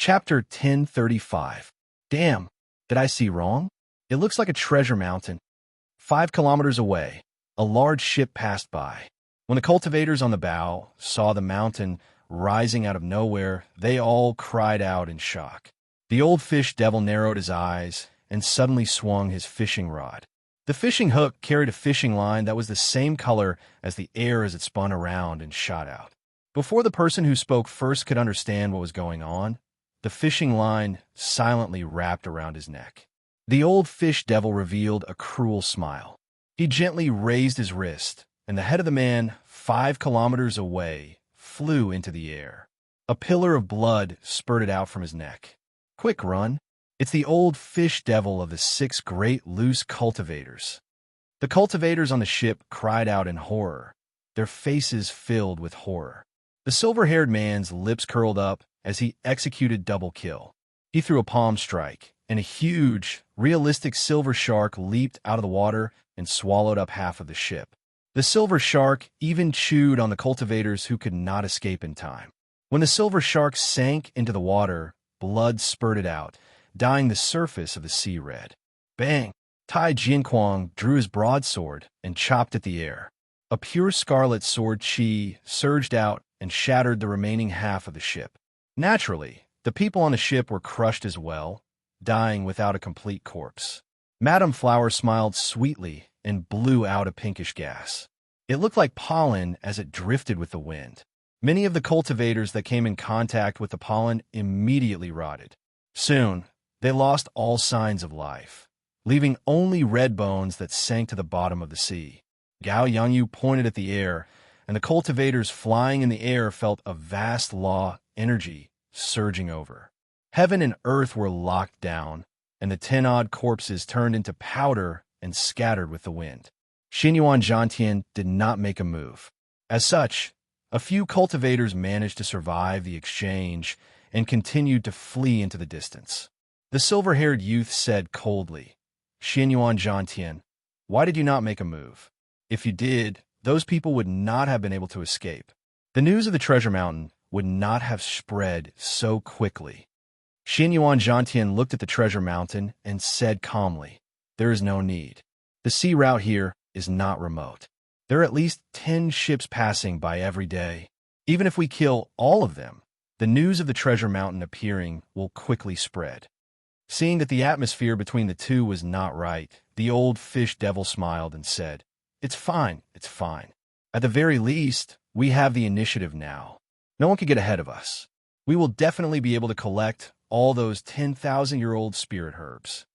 Chapter 1035. Damn, did I see wrong? It looks like a treasure mountain. 5 kilometers away, a large ship passed by. When the cultivators on the bow saw the mountain rising out of nowhere, they all cried out in shock. The old fish devil narrowed his eyes and suddenly swung his fishing rod. The fishing hook carried a fishing line that was the same color as the air as it spun around and shot out. Before the person who spoke first could understand what was going on, the fishing line silently wrapped around his neck. The old fish devil revealed a cruel smile. He gently raised his wrist, and the head of the man 5 kilometers away flew into the air. A pillar of blood spurted out from his neck. Quick, run! It's the old fish devil of the 6 great loose cultivators. The cultivators on the ship cried out in horror, their faces filled with horror. The silver-haired man's lips curled up as he executed double kill. He threw a palm strike, and a huge, realistic silver shark leaped out of the water and swallowed up half of the ship. The silver shark even chewed on the cultivators who could not escape in time. When the silver shark sank into the water, blood spurted out, dyeing the surface of the sea red. Bang! Tai Jinquang drew his broadsword and chopped at the air. A pure scarlet sword chi surged out and shattered the remaining half of the ship. Naturally, the people on the ship were crushed as well, dying without a complete corpse. Madame Flower smiled sweetly and blew out a pinkish gas. It looked like pollen as it drifted with the wind. Many of the cultivators that came in contact with the pollen immediately rotted. Soon, they lost all signs of life, leaving only red bones that sank to the bottom of the sea. Gao Yangyu pointed at the air, and the cultivators flying in the air felt a vast law energy surging over. Heaven and earth were locked down, and the 10-odd corpses turned into powder and scattered with the wind. Xinyuan Zhantian did not make a move. As such, a few cultivators managed to survive the exchange and continued to flee into the distance. The silver-haired youth said coldly, "Xinyuan Zhantian, why did you not make a move? If you did, those people would not have been able to escape. The news of the treasure mountain would not have spread so quickly." Xinyuan Zhantian looked at the treasure mountain and said calmly, "There is no need. The sea route here is not remote. There are at least 10 ships passing by every day. Even if we kill all of them, the news of the treasure mountain appearing will quickly spread." Seeing that the atmosphere between the two was not right, the old fish devil smiled and said, It's fine. At the very least, we have the initiative now. No one can get ahead of us. We will definitely be able to collect all those 10,000-year-old spirit herbs.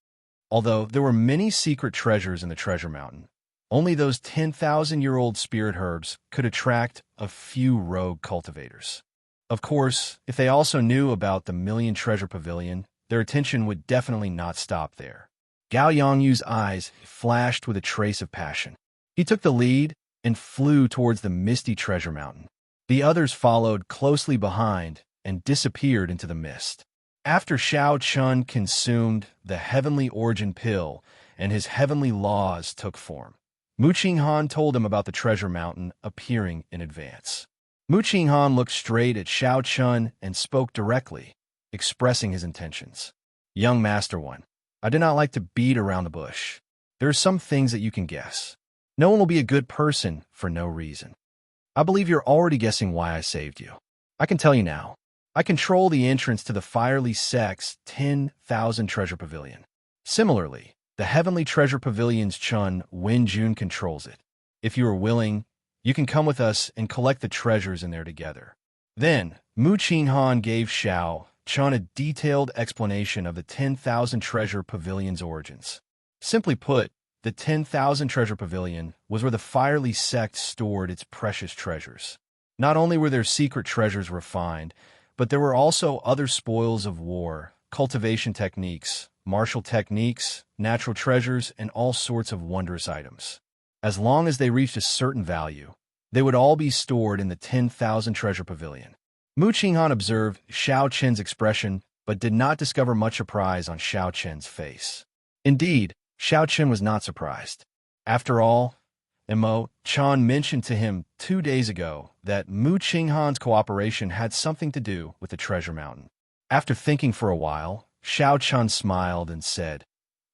Although there were many secret treasures in the treasure mountain, only those 10,000-year-old spirit herbs could attract a few rogue cultivators. Of course, if they also knew about the Million Treasure Pavilion, their attention would definitely not stop there. Gao Yangyu's eyes flashed with a trace of passion. He took the lead and flew towards the misty treasure mountain. The others followed closely behind and disappeared into the mist. After Xiao Chun consumed the heavenly origin pill and his heavenly laws took form, Mu Qinghan told him about the treasure mountain appearing in advance. Mu Qinghan looked straight at Xiao Chun and spoke directly, expressing his intentions. "Young Master One, I do not like to beat around the bush. There are some things that you can guess. No one will be a good person for no reason. I believe you're already guessing why I saved you. I can tell you now. I control the entrance to the Firely Sect's 10,000 Treasure Pavilion. Similarly, the Heavenly Treasure Pavilion's Chun Wen Jun controls it. If you are willing, you can come with us and collect the treasures in there together." Then, Mu Qinghan gave Xiao Chun a detailed explanation of the 10,000 Treasure Pavilion's origins. Simply put, the 10,000 Treasure Pavilion was where the Firely Sect stored its precious treasures. Not only were their secret treasures refined, but there were also other spoils of war, cultivation techniques, martial techniques, natural treasures, and all sorts of wondrous items. As long as they reached a certain value, they would all be stored in the 10,000 Treasure Pavilion. Mu Qinghan observed Xiao Chen's expression, but did not discover much surprise on Xiao Chen's face. Indeed, Xiao Chen was not surprised. After all, Imo Chan mentioned to him 2 days ago that Mu Qinghan's cooperation had something to do with the treasure mountain. After thinking for a while, Xiao Chun smiled and said,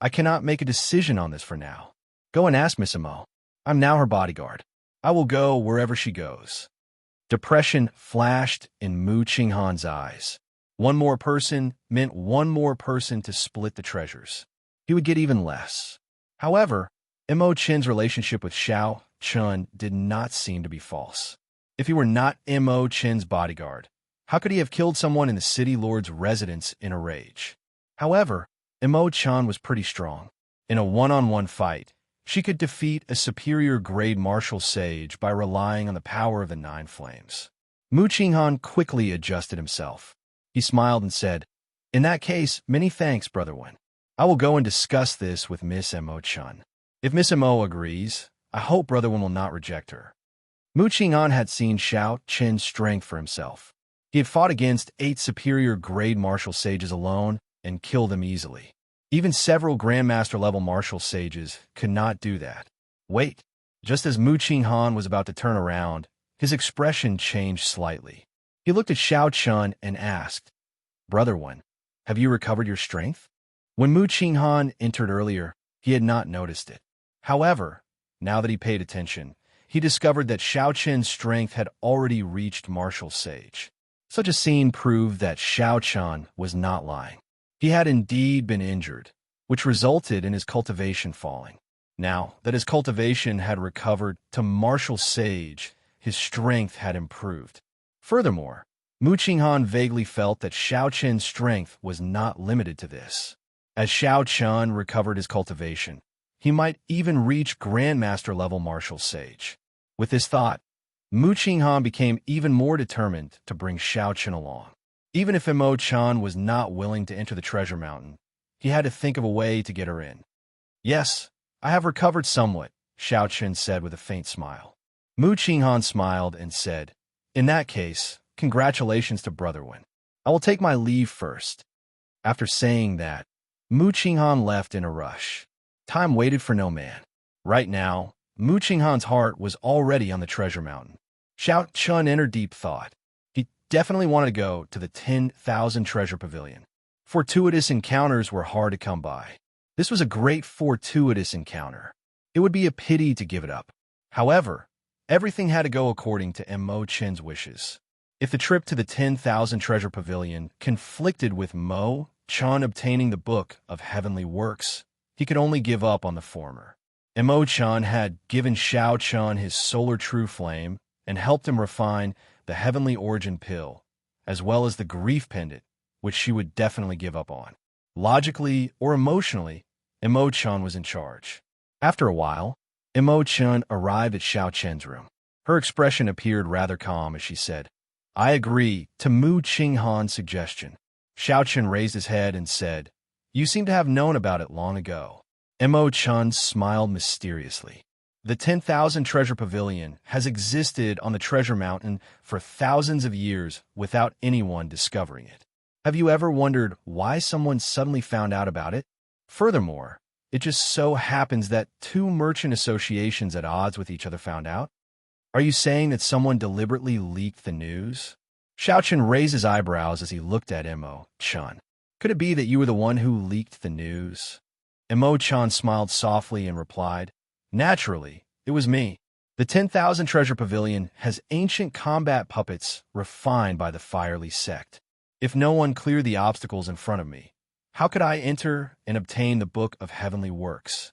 I cannot make a decision on this for now. Go and ask Miss Imo. I'm now her bodyguard. I will go wherever she goes. Depression flashed in Mu Qinghan's eyes. One more person meant one more person to split the treasures. He would get even less. However, Imo Chen's relationship with Xiao Chun did not seem to be false. If he were not Imo Chen's bodyguard, how could he have killed someone in the city lord's residence in a rage? However, Imo Chan was pretty strong. In a one-on-one fight, she could defeat a superior-grade martial sage by relying on the power of the 9 flames. Mu Qinghan quickly adjusted himself. He smiled and said, In that case, many thanks, Brother Wen. I will go and discuss this with Miss Imo Chun. If Miss Imo agrees, I hope Brother Wen will not reject her. Mu Qinghan had seen Xiao Chen's strength for himself. He had fought against 8 superior-grade martial sages alone and killed them easily. Even several Grandmaster-level martial sages could not do that. Wait, just as Mu Qinghan was about to turn around, his expression changed slightly. He looked at Xiao Chun and asked, Brother Wen, have you recovered your strength? When Mu Qinghan entered earlier, he had not noticed it. However, now that he paid attention, he discovered that Xiao Chen's strength had already reached martial sage. Such a scene proved that Xiao Chun was not lying. He had indeed been injured, which resulted in his cultivation falling. Now that his cultivation had recovered to martial sage, his strength had improved. Furthermore, Mu Qinghan vaguely felt that Xiao Chen's strength was not limited to this. As Xiao Chun recovered his cultivation, he might even reach Grandmaster-level martial sage. With this thought, Mu Qinghan became even more determined to bring Xiao Chun along. Even if Imo Chan was not willing to enter the treasure mountain, he had to think of a way to get her in. Yes, I have recovered somewhat, Xiao Chun said with a faint smile. Mu Qinghan smiled and said, In that case, congratulations to Brother Wen. I will take my leave first. After saying that, Mu Qinghan left in a rush. Time waited for no man. Right now, Mu Qinghan's heart was already on the treasure mountain. Xiao Chun entered deep thought. He definitely wanted to go to the 10,000 treasure pavilion. Fortuitous encounters were hard to come by. This was a great fortuitous encounter. It would be a pity to give it up. However, everything had to go according to Mo Chen's wishes. If the trip to the 10,000 treasure pavilion conflicted with Mo Chen obtaining the Book of Heavenly Works, he could only give up on the former. Mo Chen had given Xiao Chun his solar true flame and helped him refine the Heavenly Origin Pill, as well as the Grief Pendant, which she would definitely give up on. Logically or emotionally, Mo Chen was in charge. After a while, Mo Chen arrived at Xiao Chen's room. Her expression appeared rather calm as she said, I agree to Mu Qinghan's suggestion. Xiao Chen raised his head and said, You seem to have known about it long ago. Mo Chen smiled mysteriously. The 10,000 treasure pavilion has existed on the treasure mountain for thousands of years without anyone discovering it. Have you ever wondered why someone suddenly found out about it? Furthermore, it just so happens that 2 merchant associations at odds with each other found out? Are you saying that someone deliberately leaked the news? Xiao Chen raised his eyebrows as he looked at Mo Chen. Could it be that you were the one who leaked the news? Mo Chen smiled softly and replied, Naturally, it was me. The 10,000 treasure pavilion has ancient combat puppets refined by the Firely sect. If no one cleared the obstacles in front of me, how could I enter and obtain the Book of Heavenly Works?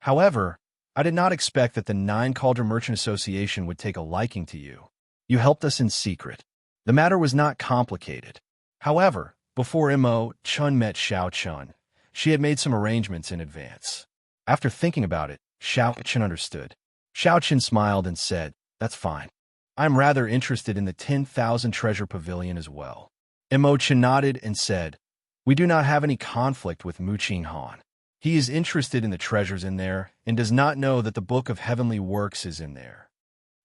However, I did not expect that the 9 Cauldron Merchant Association would take a liking to you. You helped us in secret. The matter was not complicated. However, before Mo Chen met Xiao Chun, she had made some arrangements in advance. After thinking about it, Xiao Chen understood. Xiao Chen smiled and said, That's fine. I'm rather interested in the 10,000 treasure pavilion as well. Mo Chen nodded and said, We do not have any conflict with Mu Qinghan. He is interested in the treasures in there and does not know that the Book of Heavenly Works is in there.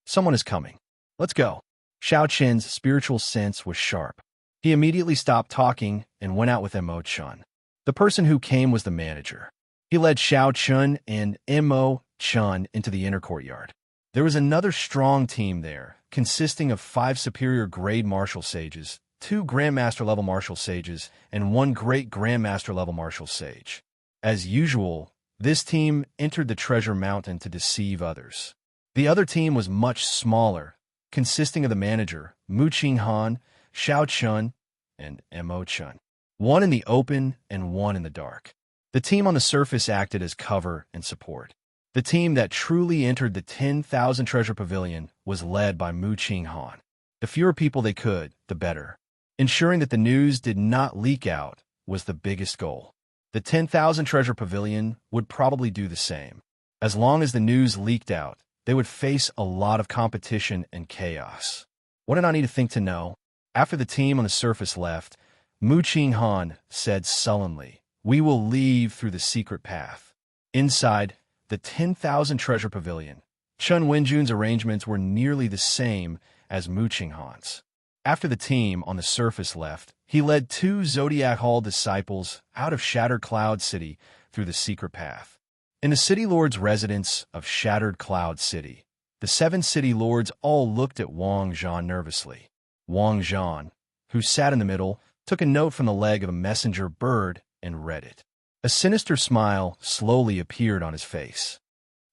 Someone is coming. Let's go. Xiao Chen's spiritual sense was sharp. He immediately stopped talking and went out with Mo Chen. The person who came was the manager. He led Xiao Chun and Mo Chen into the inner courtyard. There was another strong team there, consisting of 5 superior grade martial sages, 2 Grandmaster-level martial sages and 1 Great Grandmaster-level martial sage. As usual, this team entered the treasure mountain to deceive others. The other team was much smaller, consisting of the manager, Mu Qinghan, Xiao Chun, and Mo Chun. 1 in the open and 1 in the dark. The team on the surface acted as cover and support. The team that truly entered the 10,000 treasure pavilion was led by Mu Qinghan. The fewer people they could, the better. Ensuring that the news did not leak out was the biggest goal. The 10,000 treasure pavilion would probably do the same. As long as the news leaked out, they would face a lot of competition and chaos. What did I need to think to know? After the team on the surface left, Mu Qinghan said sullenly, "We will leave through the secret path." Inside the 10,000 treasure pavilion, Chun Wenjun's arrangements were nearly the same as Mu Qinghan's. After the team on the surface left, he led 2 Zodiac Hall disciples out of Shattered Cloud City through the secret path. In the City Lord's residence of Shattered Cloud City, the 7 City Lords all looked at Wang Zhan nervously. Wang Zhan, who sat in the middle, took a note from the leg of a messenger bird and read it. A sinister smile slowly appeared on his face.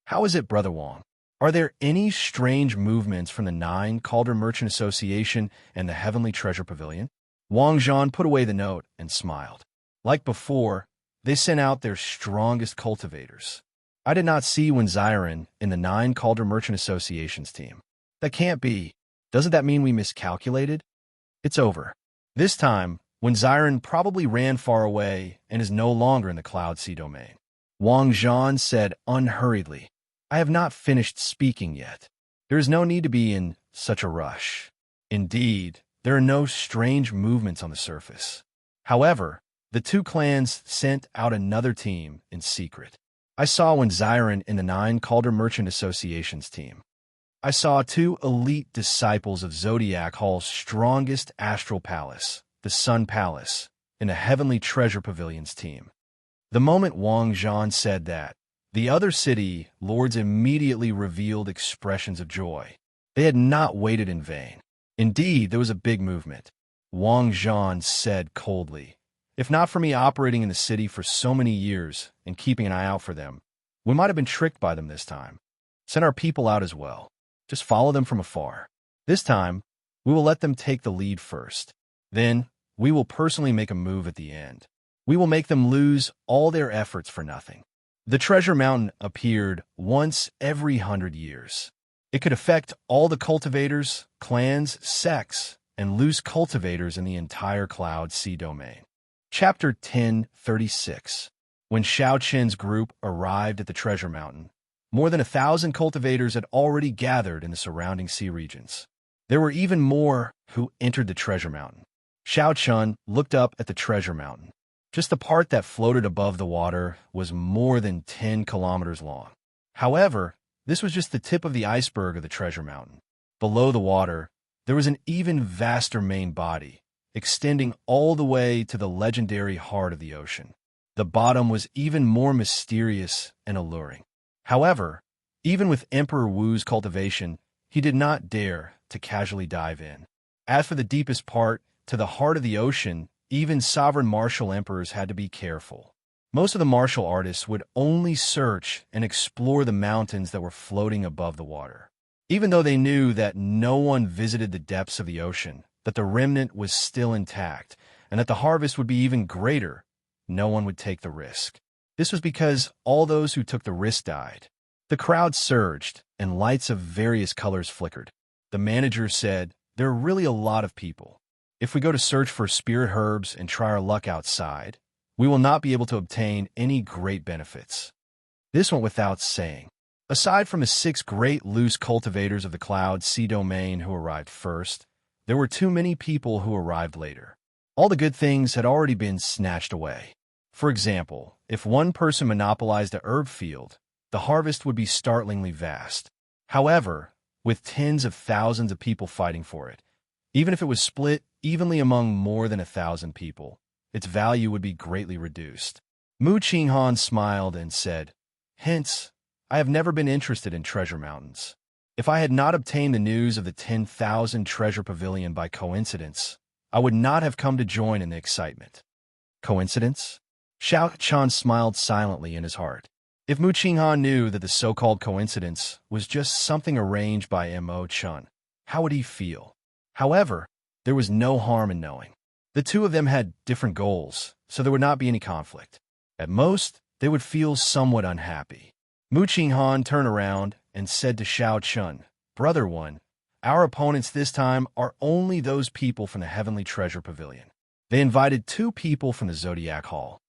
"How is it, Brother Wang? Are there any strange movements from the 9 Cauldron Merchant Association and the Heavenly Treasure Pavilion?" Wang Zhan put away the note and smiled. Like before, they sent out their strongest cultivators. I did not see Wenziren in the 9 Cauldron Merchant Association's team. That can't be. Doesn't that mean we miscalculated? It's over. This time, Wenziren probably ran far away and is no longer in the Cloud Sea domain. Wang Zhan said unhurriedly, "I have not finished speaking yet. There is no need to be in such a rush. Indeed, there are no strange movements on the surface. However, the 2 clans sent out another team in secret. I saw Wenziren in the 9 Cauldron Merchant Association's team. I saw 2 elite disciples of Zodiac Hall's strongest astral palace, the Sun Palace, in the Heavenly Treasure Pavilion's team." The moment Wang Zhan said that, the other city lords immediately revealed expressions of joy. They had not waited in vain. Indeed, there was a big movement. Wang Zhan said coldly, "If not for me operating in the city for so many years and keeping an eye out for them, we might have been tricked by them this time. Send our people out as well. Just follow them from afar. This time, we will let them take the lead first. Then, we will personally make a move at the end. We will make them lose all their efforts for nothing." The treasure mountain appeared once every 100 years. It could affect all the cultivators, clans, sects, and loose cultivators in the entire Cloud Sea domain. Chapter 1036. When Xiao Qin's group arrived at the treasure mountain, more than 1,000 cultivators had already gathered in the surrounding sea regions. There were even more who entered the treasure mountain. Xiao Chun looked up at the treasure mountain. Just the part that floated above the water was more than 10 kilometers long. However, this was just the tip of the iceberg of the treasure mountain. Below the water, there was an even vaster main body, extending all the way to the legendary heart of the ocean. The bottom was even more mysterious and alluring. However, even with Emperor Wu's cultivation, he did not dare to casually dive in. As for the deepest part, to the heart of the ocean, even sovereign martial emperors had to be careful. Most of the martial artists would only search and explore the mountains that were floating above the water. Even though they knew that no one visited the depths of the ocean, that the remnant was still intact, and that the harvest would be even greater, no one would take the risk. This was because all those who took the risk died. The crowd surged, and lights of various colors flickered. The manager said, "There are really a lot of people. If we go to search for spirit herbs and try our luck outside, we will not be able to obtain any great benefits." This went without saying. Aside from the 6 great loose cultivators of the Cloud Sea domain who arrived first, there were too many people who arrived later. All the good things had already been snatched away. For example, if one person monopolized a herb field, the harvest would be startlingly vast. However, with tens of thousands of people fighting for it, even if it was split evenly among more than 1,000 people, its value would be greatly reduced. Mu Qinghan smiled and said, "Hence, I have never been interested in treasure mountains. If I had not obtained the news of the 10,000 treasure pavilion by coincidence, I would not have come to join in the excitement. Coincidence? Xiao Chan smiled silently in his heart. If Mu Qinghan knew that the so-called coincidence was just something arranged by Mo Chun, how would he feel? However, there was no harm in knowing. The two of them had different goals, so there would not be any conflict. At most, they would feel somewhat unhappy. Mu Qinghan turned around and said to Xiao Chun, "Brother One, our opponents this time are only those people from the Heavenly Treasure Pavilion. They invited 2 people from the Zodiac Hall.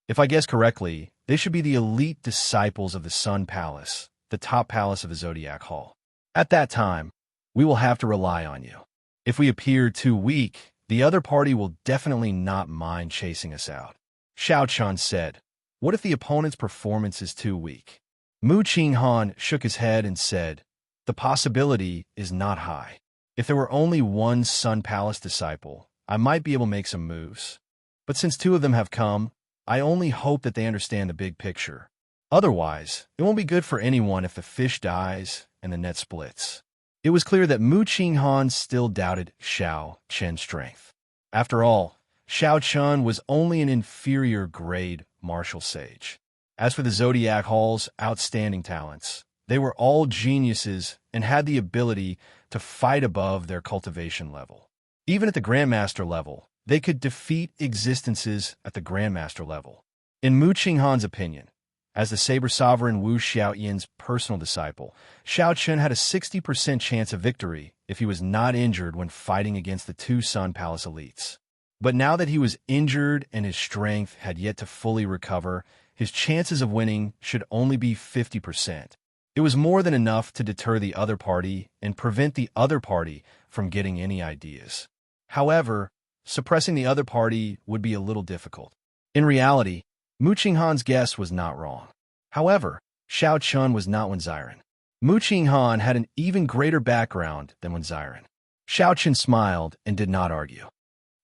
If I guess correctly, they should be the elite disciples of the Sun Palace, the top palace of the Zodiac Hall. At that time, we will have to rely on you. If we appear too weak, the other party will definitely not mind chasing us out." Xiao Chun said, "What if the opponent's performance is too weak?" Mu Qinghan shook his head and said, "The possibility is not high. If there were only one Sun Palace disciple, I might be able to make some moves. But since 2 of them have come, I only hope that they understand the big picture. Otherwise, it won't be good for anyone if the fish dies and the net splits." It was clear that Mu Qinghan still doubted Xiao Chen's strength. After all, Xiao Chun was only an inferior grade martial sage. As for the Zodiac Hall's outstanding talents, they were all geniuses and had the ability to fight above their cultivation level. Even at the Grandmaster level, they could defeat existences at the Grandmaster level. In Mu Qinghan's opinion, as the Saber Sovereign Wu Xiaoyan's personal disciple, Xiao Chun had a 60% chance of victory if he was not injured when fighting against the 2 Sun Palace elites. But now that he was injured and his strength had yet to fully recover, his chances of winning should only be 50%. It was more than enough to deter the other party and prevent the other party from getting any ideas. However, suppressing the other party would be a little difficult. In reality, Mu Qinghan's guess was not wrong. However, Xiao Chun was not Wenziren. Mu Qinghan had an even greater background than Wenziren. Xiao Chun smiled and did not argue.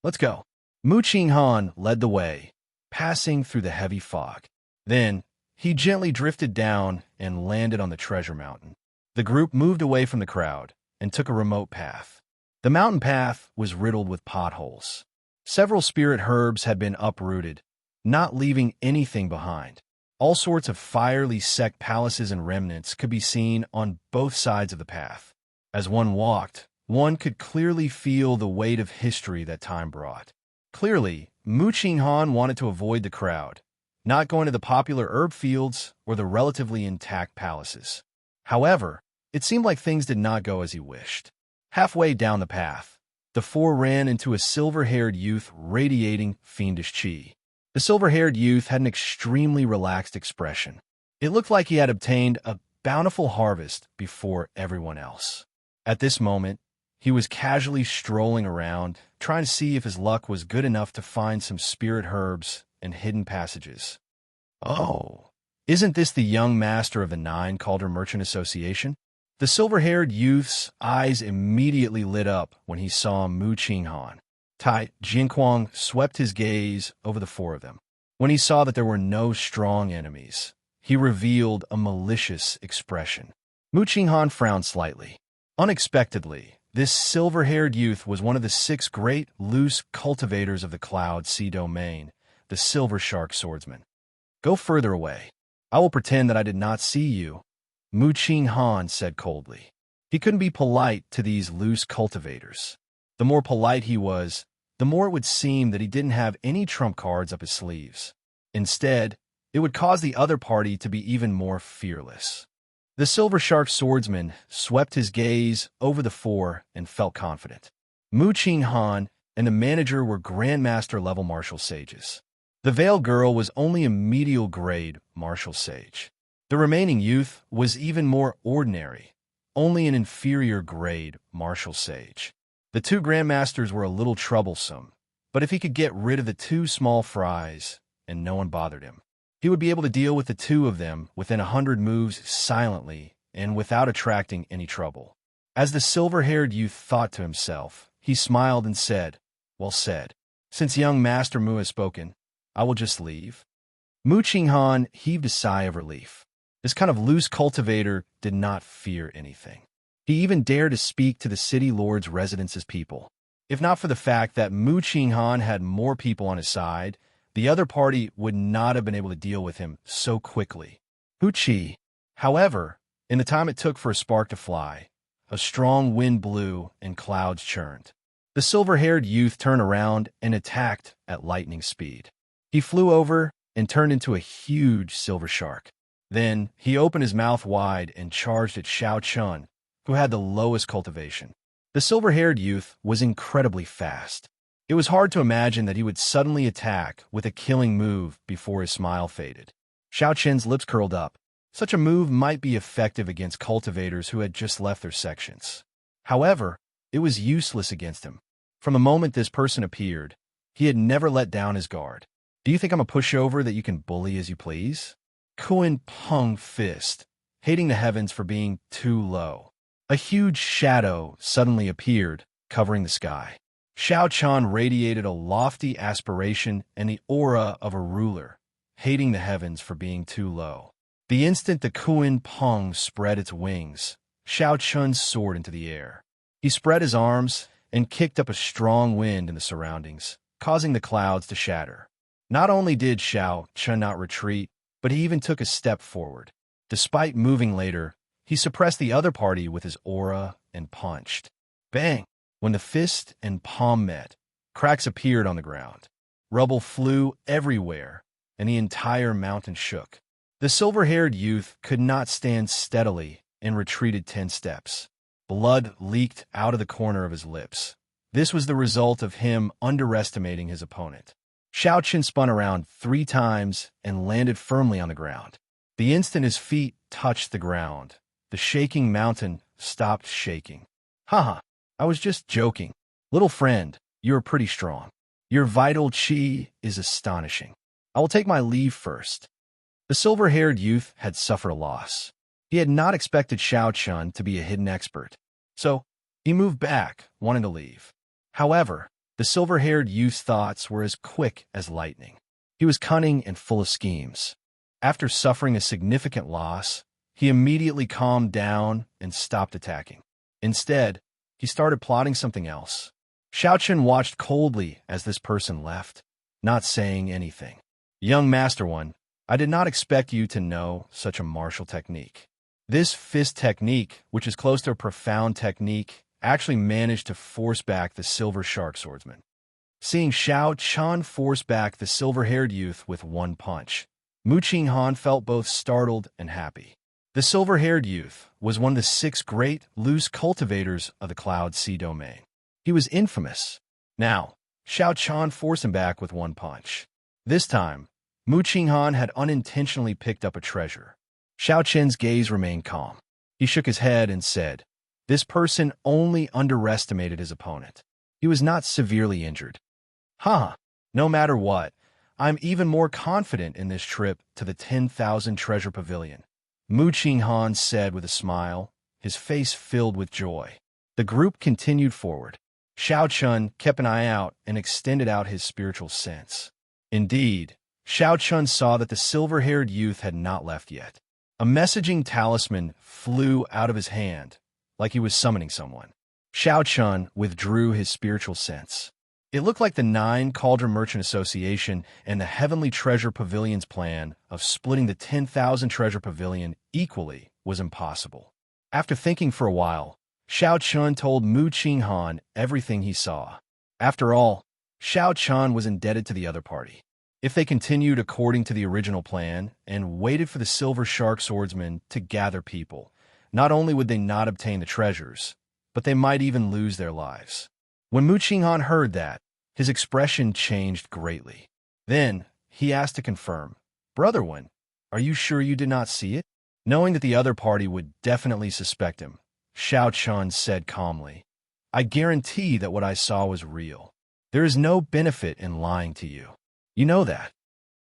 "Let's go." Mu Qinghan led the way, passing through the heavy fog. Then, he gently drifted down and landed on the treasure mountain. The group moved away from the crowd and took a remote path. The mountain path was riddled with potholes. Several spirit herbs had been uprooted, not leaving anything behind. All sorts of fiery sect palaces and remnants could be seen on both sides of the path. As one walked, one could clearly feel the weight of history that time brought. Clearly, Mu Qinghan wanted to avoid the crowd, not going to the popular herb fields or the relatively intact palaces. However, it seemed like things did not go as he wished. Halfway down the path, the 4 ran into a silver-haired youth radiating fiendish qi. The silver-haired youth had an extremely relaxed expression. It looked like he had obtained a bountiful harvest before everyone else. At this moment, he was casually strolling around, trying to see if his luck was good enough to find some spirit herbs and hidden passages. "Oh, isn't this the young master of the 9 Calder Merchant Association?" The silver-haired youth's eyes immediately lit up when he saw Mu Qinghan. Tai Jinquang swept his gaze over the 4 of them. When he saw that there were no strong enemies, he revealed a malicious expression. Mu Qinghan frowned slightly. Unexpectedly, this silver-haired youth was one of the 6 great loose cultivators of the Cloud Sea Domain, the Silver Shark Swordsman. "Go further away. I will pretend that I did not see you," Mu Qinghan said coldly. He couldn't be polite to these loose cultivators. The more polite he was, the more it would seem that he didn't have any trump cards up his sleeves. Instead, it would cause the other party to be even more fearless. The Silver Shark Swordsman swept his gaze over the 4 and felt confident. Mu Qinghan and the manager were Grandmaster-level martial sages. The Veiled Girl was only a medial grade martial sage. The remaining youth was even more ordinary, only an inferior grade martial sage. The 2 Grandmasters were a little troublesome, but if he could get rid of the 2 small fries and no one bothered him, he would be able to deal with the 2 of them within 100 moves silently and without attracting any trouble. As the silver-haired youth thought to himself, he smiled and said, "Well said. Since young Master Mu has spoken, I will just leave." Mu Qinghan heaved a sigh of relief. This kind of loose cultivator did not fear anything. He even dared to speak to the city lord's residence's people. If not for the fact that Mu Qinghan had more people on his side, the other party would not have been able to deal with him so quickly. Hu Qi, however, in the time it took for a spark to fly, a strong wind blew and clouds churned. The silver-haired youth turned around and attacked at lightning speed. He flew over and turned into a huge silver shark. Then he opened his mouth wide and charged at Xiao Chun, who had the lowest cultivation. The silver-haired youth was incredibly fast. It was hard to imagine that he would suddenly attack with a killing move before his smile faded. Xiao Chen's lips curled up. Such a move might be effective against cultivators who had just left their sections. However, it was useless against him. From the moment this person appeared, he had never let down his guard. Do you think I'm a pushover that you can bully as you please? Kuan Peng fist, hating the heavens for being too low. A huge shadow suddenly appeared, covering the sky. Xiao Chan radiated a lofty aspiration and the aura of a ruler, hating the heavens for being too low. The instant the Kuan Peng spread its wings, Xiao Chun soared into the air. He spread his arms and kicked up a strong wind in the surroundings, causing the clouds to shatter. Not only did Xiao Chun not retreat, but he even took a step forward. Despite moving later, he suppressed the other party with his aura and punched. Bang! When the fist and palm met, cracks appeared on the ground. Rubble flew everywhere, and the entire mountain shook. The silver-haired youth could not stand steadily and retreated 10 steps. Blood leaked out of the corner of his lips. This was the result of him underestimating his opponent. Xiao Qin spun around 3 times and landed firmly on the ground. The instant his feet touched the ground, the shaking mountain stopped shaking. Haha, I was just joking. Little friend, you are pretty strong. Your vital qi is astonishing. I will take my leave first. The silver-haired youth had suffered a loss. He had not expected Xiao Chun to be a hidden expert, so he moved back, wanting to leave. However, the silver-haired youth's thoughts were as quick as lightning. He was cunning and full of schemes. After suffering a significant loss, he immediately calmed down and stopped attacking. Instead, he started plotting something else. Xiao Chun watched coldly as this person left, not saying anything. Young Master One, I did not expect you to know such a martial technique. This fist technique, which is close to a profound technique, actually managed to force back the silver shark swordsman. Seeing Xiao Chun force back the silver-haired youth with one punch, Mu Qinghan felt both startled and happy. The silver-haired youth was one of the 6 great loose cultivators of the Cloud Sea domain. He was infamous. Now, Xiao Chun forced him back with one punch. This time, Mu Qinghan had unintentionally picked up a treasure. Xiao Chen's gaze remained calm. He shook his head and said, this person only underestimated his opponent. He was not severely injured. No matter what, I'm even more confident in this trip to the 10,000 treasure pavilion, Mu Qinghan said with a smile, his face filled with joy. The group continued forward. Xiao Chun kept an eye out and extended out his spiritual sense. Indeed, Xiao Chun saw that the silver-haired youth had not left yet. A messaging talisman flew out of his hand, like he was summoning someone. Xiao Chun withdrew his spiritual sense. It looked like the 9 Cauldron Merchant Association and the Heavenly Treasure Pavilion's plan of splitting the 10,000 treasure pavilion equally was impossible. After thinking for a while, Xiao Chun told Mu Qinghan everything he saw. After all, Xiao Chun was indebted to the other party. If they continued according to the original plan and waited for the Silver Shark Swordsman to gather people, not only would they not obtain the treasures, but they might even lose their lives. When Mu Qinghan heard that, his expression changed greatly. Then, he asked to confirm, Brother One, are you sure you did not see it? Knowing that the other party would definitely suspect him, Xiao Chun said calmly, I guarantee that what I saw was real. There is no benefit in lying to you. You know that.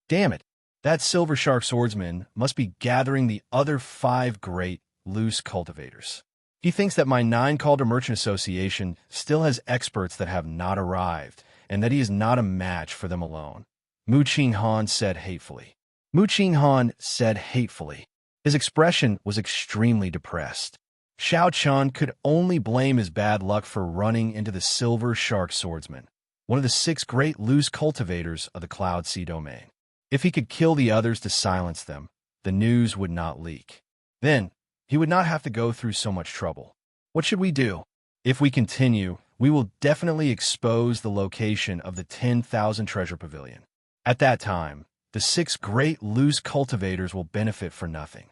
Damn it, that Silver Shark Swordsman must be gathering the other 5 great loose cultivators. He thinks that my 9 Cauldron Merchant Association still has experts that have not arrived, and that he is not a match for them alone. Mu Qinghan said hatefully. Mu Qinghan said hatefully. His expression was extremely depressed. Xiao Chun could only blame his bad luck for running into the Silver Shark Swordsman, one of the 6 great loose cultivators of the Cloud Sea domain. If he could kill the others to silence them, the news would not leak. Then, he would not have to go through so much trouble. What should we do? If we continue, we will definitely expose the location of the 10,000 Treasure Pavilion. At that time, the 6 great loose cultivators will benefit for nothing.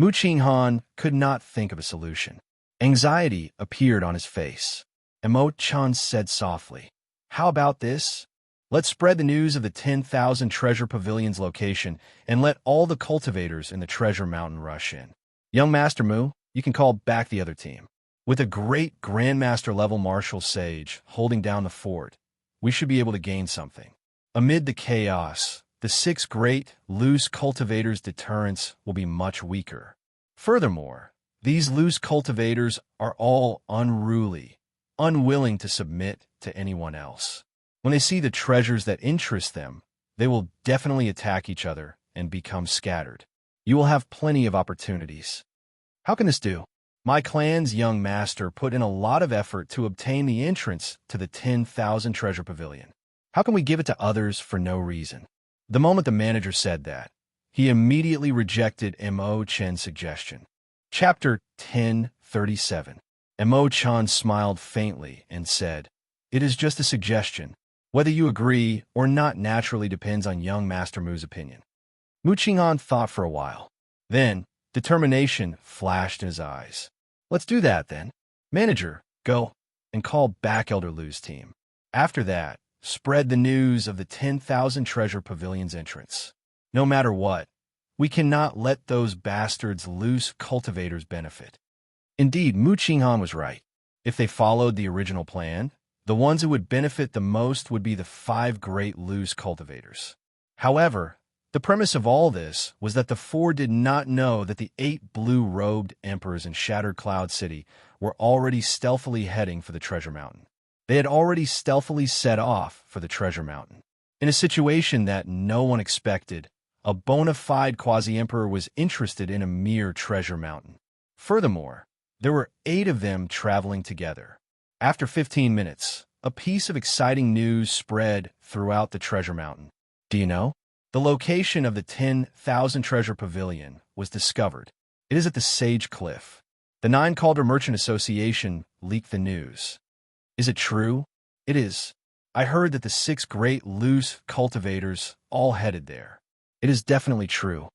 Mu Qinghan could not think of a solution. Anxiety appeared on his face. Emo-chan said softly, "How about this? Let's spread the news of the 10,000 Treasure Pavilion's location and let all the cultivators in the Treasure Mountain rush in. Young Master Mu, you can call back the other team. With a great Grandmaster-level martial sage holding down the fort, we should be able to gain something." Amid the chaos, the 6 great, loose cultivators' deterrence will be much weaker. Furthermore, these loose cultivators are all unruly, unwilling to submit to anyone else. When they see the treasures that interest them, they will definitely attack each other and become scattered. You will have plenty of opportunities. How can this do? My clan's young master put in a lot of effort to obtain the entrance to the 10,000 Treasure Pavilion. How can we give it to others for no reason? The moment the manager said that, he immediately rejected Emo-chan's suggestion. Chapter 1037. Emo-chan smiled faintly and said, "It is just a suggestion. Whether you agree or not naturally depends on young Master Mu's opinion." Mu Qinghan thought for a while. Then, determination flashed in his eyes. "Let's do that, then. Manager, go and call back Elder Lu's team. After that, spread the news of the 10,000 Treasure Pavilion's entrance. No matter what, we cannot let those bastards loose cultivators benefit." Indeed, Mu Qinghan was right. If they followed the original plan, the ones who would benefit the most would be the 5 great loose cultivators. However, the premise of all this was that the 4 did not know that the 8 blue-robed emperors in Shattered Cloud City were already stealthily heading for the Treasure Mountain. They had already stealthily set off for the Treasure Mountain. In a situation that no one expected, a bona fide quasi-emperor was interested in a mere treasure mountain. Furthermore, there were 8 of them traveling together. After 15 minutes, a piece of exciting news spread throughout the Treasure Mountain. Do you know? The location of the 10,000 Treasure Pavilion was discovered. It is at the Sage Cliff. The 9 Calder Merchant Association leaked the news. Is it true? It is. I heard that the 6 great loose cultivators all headed there. It is definitely true.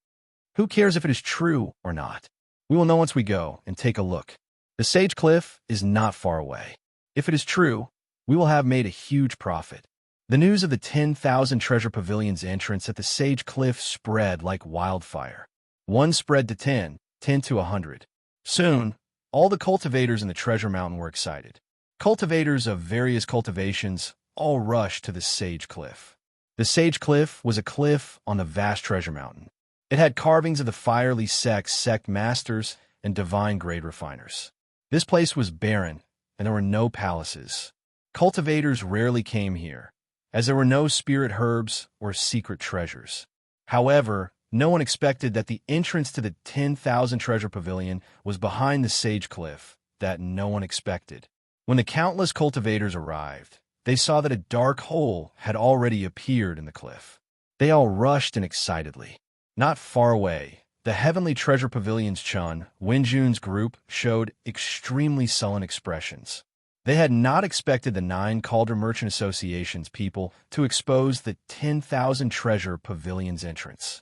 Who cares if it is true or not? We will know once we go and take a look. The Sage Cliff is not far away. If it is true, we will have made a huge profit. The news of the 10,000 Treasure Pavilion's entrance at the Sage Cliff spread like wildfire. 1 spread to 10, 10 to 100. Soon, all the cultivators in the Treasure Mountain were excited. Cultivators of various cultivations all rushed to the Sage Cliff. The Sage Cliff was a cliff on the vast Treasure Mountain. It had carvings of the Firely sect masters and divine grade refiners. This place was barren, and there were no palaces. Cultivators rarely came here, as there were no spirit herbs or secret treasures. However, no one expected that the entrance to the 10,000 Treasure Pavilion was behind the Sage Cliff that no one expected. When the countless cultivators arrived, they saw that a dark hole had already appeared in the cliff. They all rushed in excitedly. Not far away, the Heavenly Treasure Pavilion's Chun, Wenjun's group showed extremely sullen expressions. They had not expected the 9 Calder Merchant Association's people to expose the 10,000 Treasure Pavilion's entrance.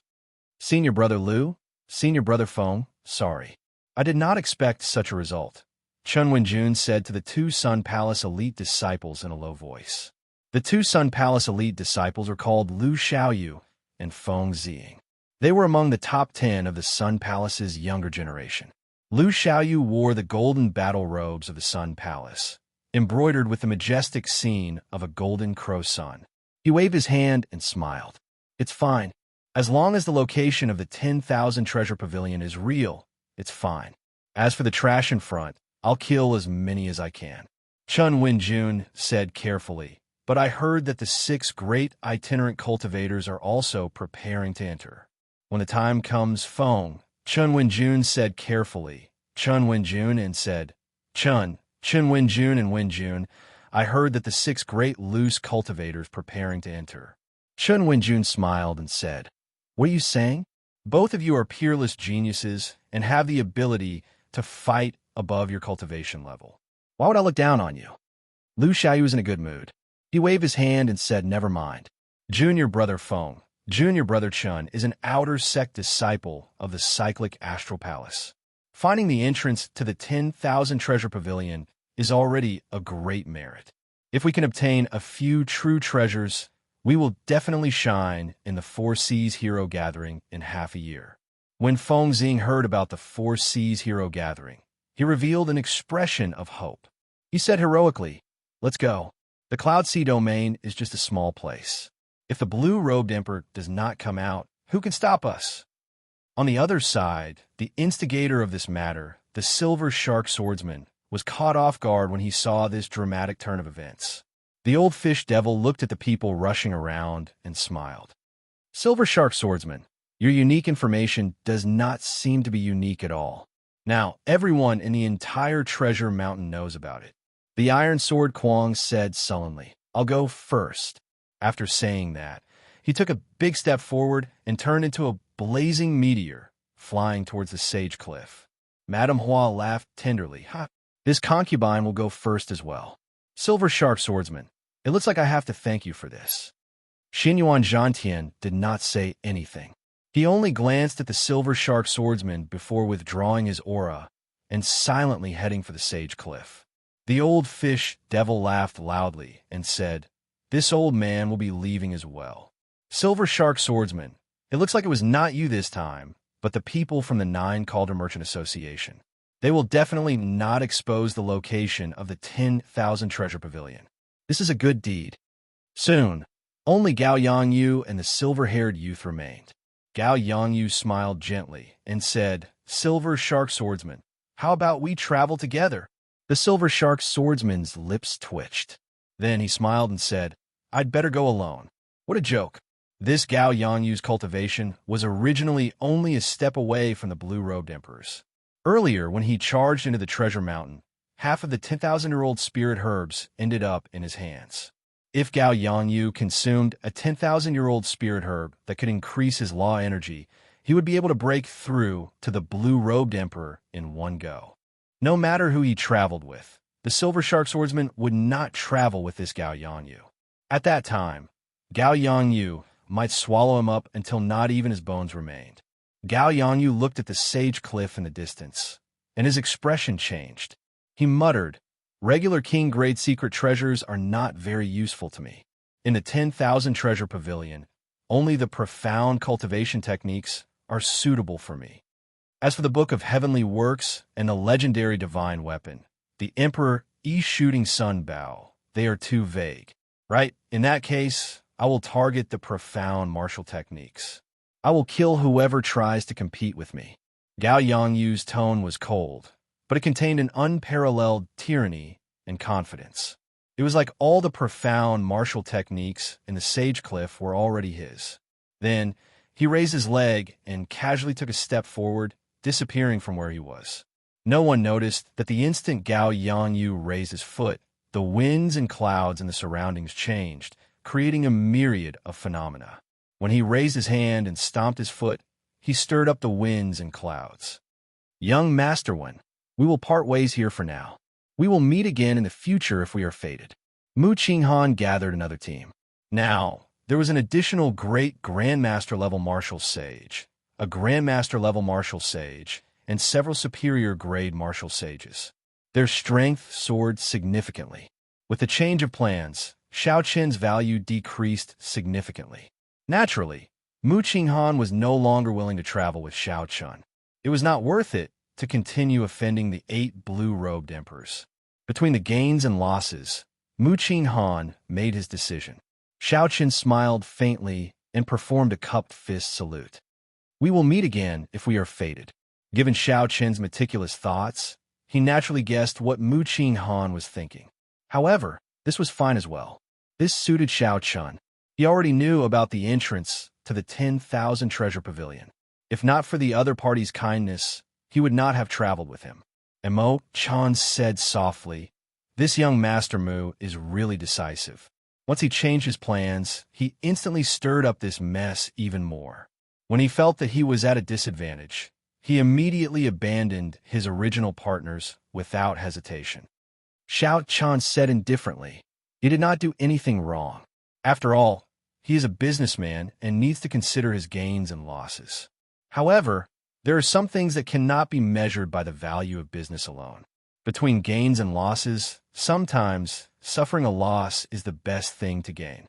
Senior Brother Lu, Senior Brother Feng, sorry. I did not expect such a result, Chun Wenjun said to the 2 Sun Palace elite disciples in a low voice. The 2 Sun Palace elite disciples were called Lu Xiaoyu and Feng Ziying. They were among the top 10 of the Sun Palace's younger generation. Lu Xiaoyu wore the golden battle robes of the Sun Palace, embroidered with the majestic scene of a golden crow sun. He waved his hand and smiled. It's fine. As long as the location of the 10,000 Treasure Pavilion is real, it's fine. As for the trash in front, I'll kill as many as I can. Chun Wenjun said carefully, but I heard that the 6 great itinerant cultivators are also preparing to enter. When the time comes, Feng, Chun Wenjun said carefully, Chun Wenjun and said, Chun Wenjun and Wenjun, I heard that the 6 great loose cultivators preparing to enter. Chun Wenjun smiled and said, What are you saying? Both of you are peerless geniuses and have the ability to fight above your cultivation level. Why would I look down on you? Lu Xiaoyu was in a good mood. He waved his hand and said, Never mind. Junior brother Feng, junior brother Chun, is an outer sect disciple of the cyclic astral palace. Finding the entrance to the 10,000 treasure pavilion is already a great merit. If we can obtain a few true treasures, we will definitely shine in the 4 Seas Hero Gathering in half a year. When Feng Xing heard about the 4 Seas Hero Gathering, he revealed an expression of hope. He said heroically, Let's go. The Cloud Sea domain is just a small place. If the blue-robed emperor does not come out, who can stop us? On the other side, the instigator of this matter, the Silver Shark Swordsman, was caught off guard when he saw this dramatic turn of events. The old fish devil looked at the people rushing around and smiled. Silver Shark Swordsman, your unique information does not seem to be unique at all. Now, everyone in the entire treasure mountain knows about it. The Iron Sword Kwong said sullenly, I'll go first. After saying that, he took a big step forward and turned into a blazing meteor, flying towards the sage cliff. Madame Hua laughed tenderly. This concubine will go first as well. Silver Shark Swordsman, it looks like I have to thank you for this. Xinyuan Zhantian did not say anything. He only glanced at the Silver Shark Swordsman before withdrawing his aura and silently heading for the sage cliff. The old fish devil laughed loudly and said, This old man will be leaving as well. Silver Shark Swordsman, it looks like it was not you this time, but the people from the 9 Cauldron Merchant Association. They will definitely not expose the location of the 10,000 treasure pavilion. This is a good deed. Soon, only Gao Yangyu and the silver-haired youth remained. Gao Yangyu smiled gently and said, Silver Shark Swordsman, how about we travel together? The Silver Shark Swordsman's lips twitched. Then he smiled and said, I'd better go alone. What a joke. This Gao Yangyu's cultivation was originally only a step away from the blue-robed emperor's. Earlier, when he charged into the treasure mountain, half of the 10,000-year-old spirit herbs ended up in his hands. If Gao Yangyu consumed a 10,000-year-old spirit herb that could increase his law energy, he would be able to break through to the blue-robed emperor in one go. No matter who he traveled with, the Silver Shark Swordsman would not travel with this Gao Yangyu. At that time, Gao Yangyu might swallow him up until not even his bones remained. Gao Yangyu looked at the sage cliff in the distance, and his expression changed. He muttered, Regular king-grade secret treasures are not very useful to me. In the 10,000 treasure pavilion, only the profound cultivation techniques are suitable for me. As for the Book of Heavenly Works and the legendary divine weapon, the Emperor Shooting Sun Bao, they are too vague. Right? In that case, I will target the profound martial techniques. I will kill whoever tries to compete with me. Gao Yangyu's tone was cold, but it contained an unparalleled tyranny and confidence. It was like all the profound martial techniques in the Sage Cliff were already his. Then, he raised his leg and casually took a step forward, disappearing from where he was. No one noticed that the instant Gao Yangyu raised his foot, the winds and clouds in the surroundings changed, creating a myriad of phenomena. When he raised his hand and stomped his foot, he stirred up the winds and clouds. Young Master One, we will part ways here for now. We will meet again in the future if we are fated. Mu Qinghan gathered another team. Now, there was an additional great Grandmaster-level martial sage, a Grandmaster-level martial sage, and several superior-grade martial sages. Their strength soared significantly. With the change of plans, Xiao Qin's value decreased significantly. Naturally, Mu Qinghan was no longer willing to travel with Xiao Qin. It was not worth it to continue offending the 8 blue-robed emperors. Between the gains and losses, Mu Qinghan made his decision. Xiao Qin smiled faintly and performed a cupped fist salute. We will meet again if we are fated. Given Xiao Qin's meticulous thoughts, he naturally guessed what Mu Qinghan was thinking. However, this was fine as well. This suited Xiao Qin. He already knew about the entrance to the 10,000 treasure pavilion. If not for the other party's kindness, he would not have traveled with him. Emo-chan said softly. This young Master Mu is really decisive. Once he changed his plans, he instantly stirred up this mess even more. When he felt that he was at a disadvantage, he immediately abandoned his original partners without hesitation. Xiao Chan said indifferently, he did not do anything wrong. After all, he is a businessman and needs to consider his gains and losses. However, there are some things that cannot be measured by the value of business alone. Between gains and losses, sometimes suffering a loss is the best thing to gain.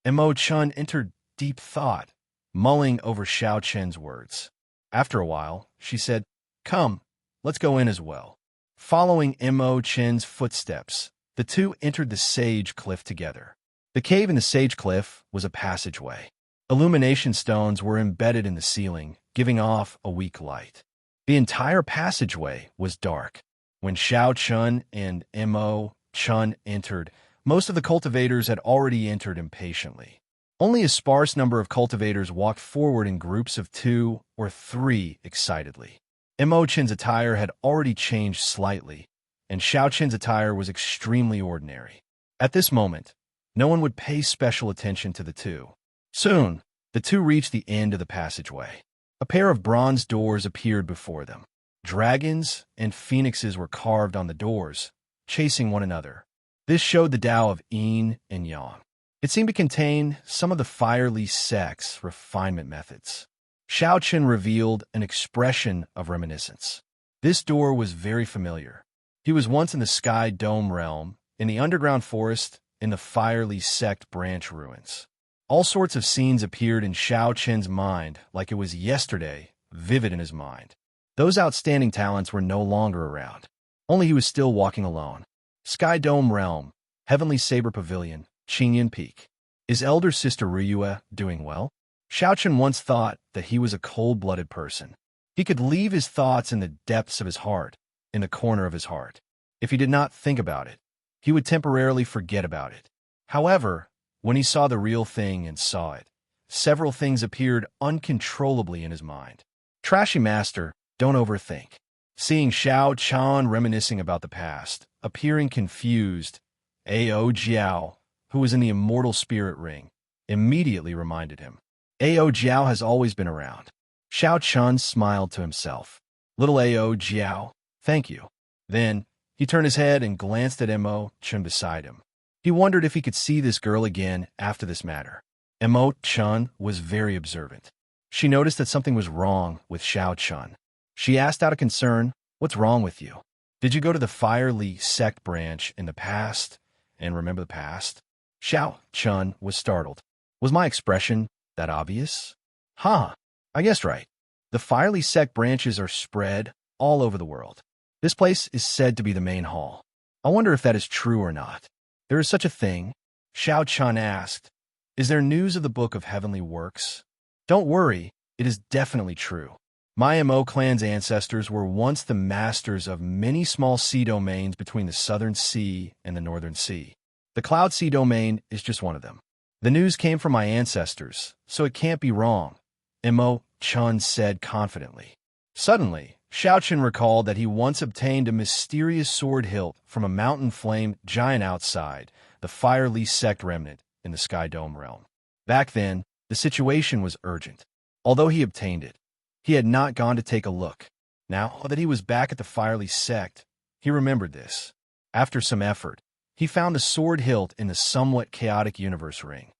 Emo-chun entered deep thought, mulling over Xiao Chen's words. After a while, she said, "Come, let's go in as well." Following Emo-chen's footsteps, the two entered the Sage Cliff together. The cave in the Sage Cliff was a passageway. Illumination stones were embedded in the ceiling, giving off a weak light. The entire passageway was dark. When Xiao Chun and Emo-chun entered, most of the cultivators had already entered impatiently. Only a sparse number of cultivators walked forward in groups of 2 or 3 excitedly. Emo-chun's attire had already changed slightly, and Xiao Chen's attire was extremely ordinary. At this moment, no one would pay special attention to the two. Soon, the two reached the end of the passageway. A pair of bronze doors appeared before them. Dragons and phoenixes were carved on the doors, chasing one another. This showed the Tao of Yin and Yang. It seemed to contain some of the Firely sect's refinement methods. Xiao Chen revealed an expression of reminiscence. This door was very familiar. He was once in the Sky Dome realm, in the underground forest, in the Firely sect branch ruins. All sorts of scenes appeared in Xiao Chen's mind like it was yesterday, vivid in his mind. Those outstanding talents were no longer around. Only he was still walking alone. Sky Dome Realm, Heavenly Saber Pavilion, Qingyan Peak. Is elder sister Ryue doing well? Xiao Chen once thought that he was a cold-blooded person. He could leave his thoughts in the depths of his heart, in the corner of his heart. If he did not think about it, he would temporarily forget about it. However, when he saw the real thing and saw it, several things appeared uncontrollably in his mind. Trashy Master, don't overthink. Seeing Xiao Chan reminiscing about the past, appearing confused, Ao Jiao, who was in the Immortal Spirit Ring, immediately reminded him. Ao Jiao has always been around. Xiao Chun smiled to himself. Little Ao Jiao, thank you. Then, he turned his head and glanced at Emo-chun beside him. He wondered if he could see this girl again after this matter. Emo-chun was very observant. She noticed that something was wrong with Xiao Chun. She asked out of concern, "What's wrong with you? Did you go to the Firely sect branch in the past and remember the past?" Xiao Chun was startled. Was my expression that obvious? Huh, I guessed right. The Firely sect branches are spread all over the world. This place is said to be the main hall. I wonder if that is true or not. There is such a thing? Xiao Chun asked. Is there news of the Book of Heavenly Works? Don't worry, it is definitely true. My Mo clan's ancestors were once the masters of many small sea domains between the Southern Sea and the Northern Sea. The Cloud Sea domain is just one of them. The news came from my ancestors, so it can't be wrong, Emo-chun said confidently. Suddenly, Xiao Chen recalled that he once obtained a mysterious sword hilt from a mountain flame giant outside the Firely sect remnant in the Sky Dome realm. Back then, the situation was urgent. Although he obtained it, he had not gone to take a look. Now that he was back at the Firely sect, he remembered this. After some effort, he found the sword hilt in the somewhat chaotic universe ring.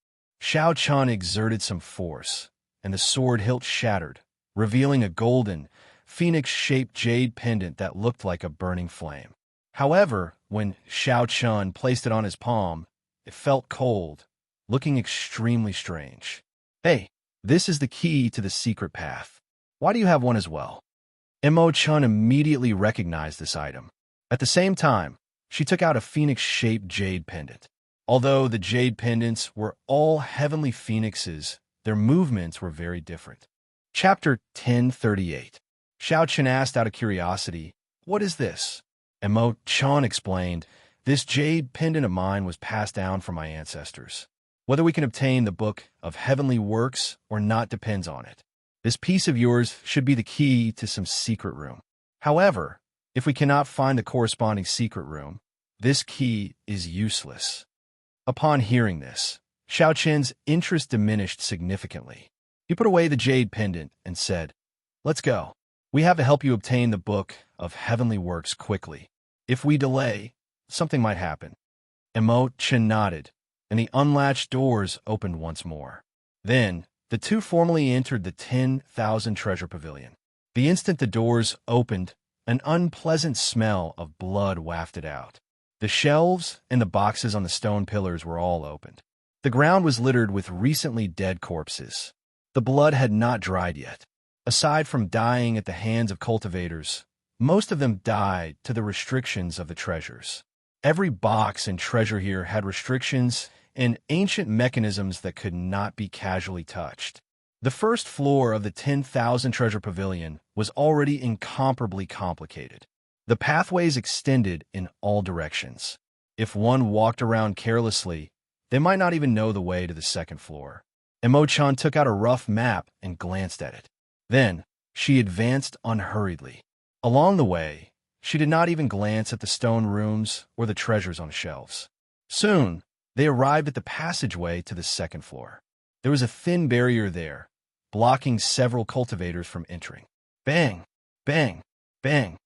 Xiao Chun exerted some force, and the sword hilt shattered, revealing a golden, phoenix-shaped jade pendant that looked like a burning flame. However, when Xiao Chun placed it on his palm, it felt cold, looking extremely strange. Hey, this is the key to the secret path. Why do you have one as well? Emo-chun immediately recognized this item. At the same time, she took out a phoenix-shaped jade pendant. Although the jade pendants were all heavenly phoenixes, their movements were very different. Chapter 1038. Xiao Chen asked out of curiosity, "What is this?" Emo-chun explained, "This jade pendant of mine was passed down from my ancestors. Whether we can obtain the Book of Heavenly Works or not depends on it. This piece of yours should be the key to some secret room. However, If we cannot find the corresponding secret room, this key is useless. Upon hearing this, Xiao Qin's interest diminished significantly. He put away the jade pendant and said, "Let's go. We have to help you obtain the Book of Heavenly Works quickly. If we delay, something might happen." Immortal nodded, and the unlatched doors opened once more. Then, the two formally entered the 10,000 treasure pavilion. The instant the doors opened, an unpleasant smell of blood wafted out. The shelves and the boxes on the stone pillars were all opened. The ground was littered with recently dead corpses. The blood had not dried yet. Aside from dying at the hands of cultivators, most of them died to the restrictions of the treasures. Every box and treasure here had restrictions and ancient mechanisms that could not be casually touched. The first floor of the 10,000 treasure pavilion was already incomparably complicated. The pathways extended in all directions. If one walked around carelessly, they might not even know the way to the second floor. Imo-chan took out a rough map and glanced at it. Then, she advanced unhurriedly. Along the way, she did not even glance at the stone rooms or the treasures on the shelves. Soon, they arrived at the passageway to the second floor. There was a thin barrier there, blocking several cultivators from entering. Bang! Bang! Bang!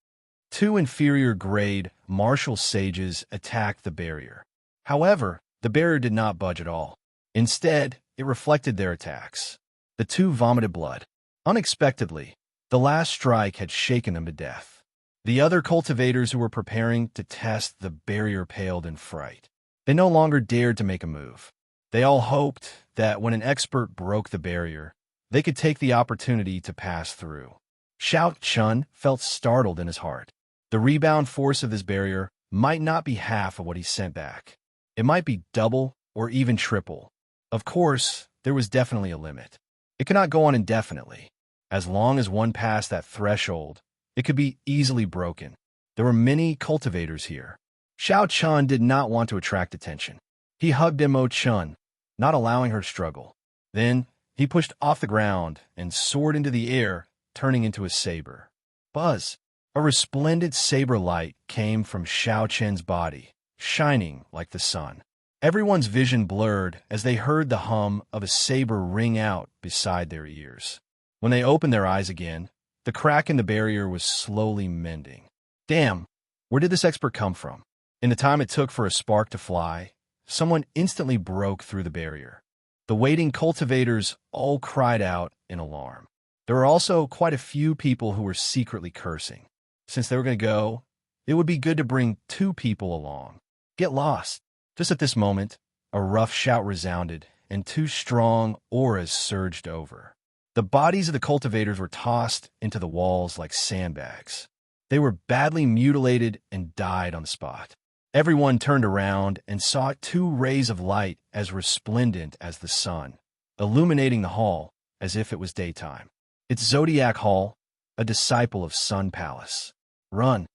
Two inferior-grade martial sages attacked the barrier. However, the barrier did not budge at all. Instead, it reflected their attacks. The two vomited blood. Unexpectedly, the last strike had shaken them to death. The other cultivators who were preparing to test the barrier paled in fright. They no longer dared to make a move. They all hoped that when an expert broke the barrier, they could take the opportunity to pass through. Xiao Qin felt startled in his heart. The rebound force of this barrier might not be half of what he sent back. It might be double or even triple. Of course, there was definitely a limit. It could not go on indefinitely. As long as one passed that threshold, it could be easily broken. There were many cultivators here. Xiao Qin did not want to attract attention. He hugged Imo-chan, not allowing her to struggle. Then, he pushed off the ground and soared into the air, turning into a saber. Buzz! A resplendent saber light came from Xiao Qin's body, shining like the sun. Everyone's vision blurred as they heard the hum of a saber ring out beside their ears. When they opened their eyes again, the crack in the barrier was slowly mending. Damn, where did this expert come from? In the time it took for a spark to fly, someone instantly broke through the barrier. The waiting cultivators all cried out in alarm. There were also quite a few people who were secretly cursing. Since they were going to go, it would be good to bring two people along. Get lost. Just at this moment, a rough shout resounded, and two strong auras surged over. The bodies of the cultivators were tossed into the walls like sandbags. They were badly mutilated and died on the spot. Everyone turned around and saw two rays of light as resplendent as the sun, illuminating the hall as if it was daytime. It's Zodiac Hall, a disciple of Sun Palace. Run!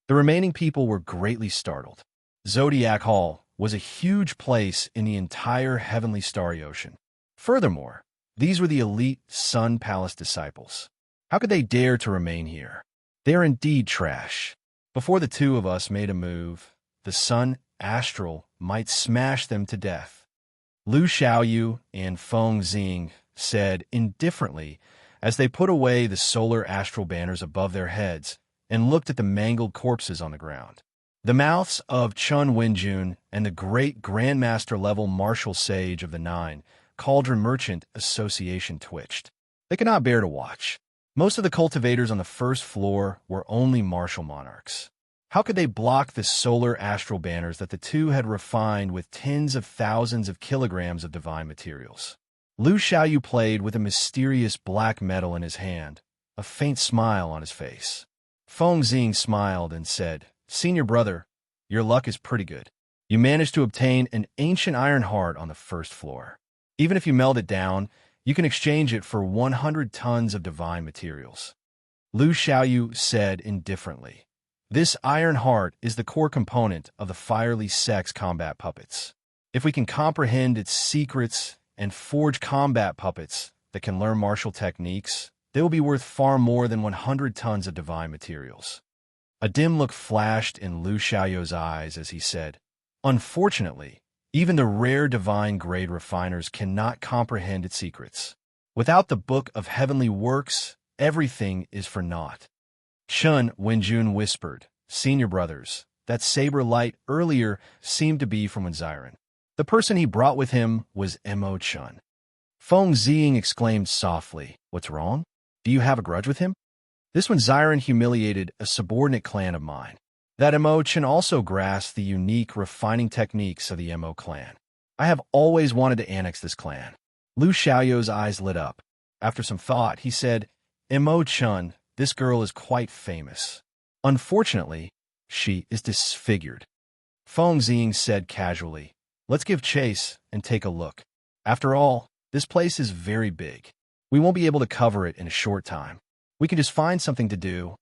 The remaining people were greatly startled. Zodiac Hall was a huge place in the entire heavenly starry ocean. Furthermore, these were the elite Sun Palace disciples. How could they dare to remain here? They are indeed trash. Before the two of us made a move, the Sun Astral might smash them to death. Lu Xiaoyu and Feng Xing said indifferently as they put away the solar astral banners above their heads and looked at the mangled corpses on the ground. The mouths of Chun Wenjun and the great Grandmaster-level martial sage of the Nine Cauldron Merchant Association twitched. They could not bear to watch. Most of the cultivators on the first floor were only martial monarchs. How could they block the solar astral banners that the two had refined with tens of thousands of kilograms of divine materials? Lu Xiaoyu played with a mysterious black metal in his hand, a faint smile on his face. Feng Xing smiled and said, "Senior brother, your luck is pretty good. You managed to obtain an ancient iron heart on the first floor. Even if you melt it down, you can exchange it for 100 tons of divine materials." Lu Xiaoyu said indifferently, "This iron heart is the core component of the Firely Sex combat puppets. If we can comprehend its secrets and forge combat puppets that can learn martial techniques, they will be worth far more than 100 tons of divine materials." A dim look flashed in Lu Xiaoyu's eyes as he said, "Unfortunately, even the rare divine-grade refiners cannot comprehend its secrets. Without the Book of Heavenly Works, everything is for naught." Chun Wenjun whispered, "Senior brothers, that saber light earlier seemed to be from Wenziren. The person he brought with him was Mo Chun." Feng Ziying exclaimed softly, "What's wrong? Do you have a grudge with him? This Wenziren humiliated a subordinate clan of mine. That Mo Chun also grasped the unique refining techniques of the Mo clan. I have always wanted to annex this clan." Lu Xiaoyu's eyes lit up. After some thought, he said, "Mo Chun, this girl is quite famous. Unfortunately, she is disfigured." Feng Ziying said casually, "Let's give chase and take a look. After all, this place is very big. We won't be able to cover it in a short time. We can just find something to do."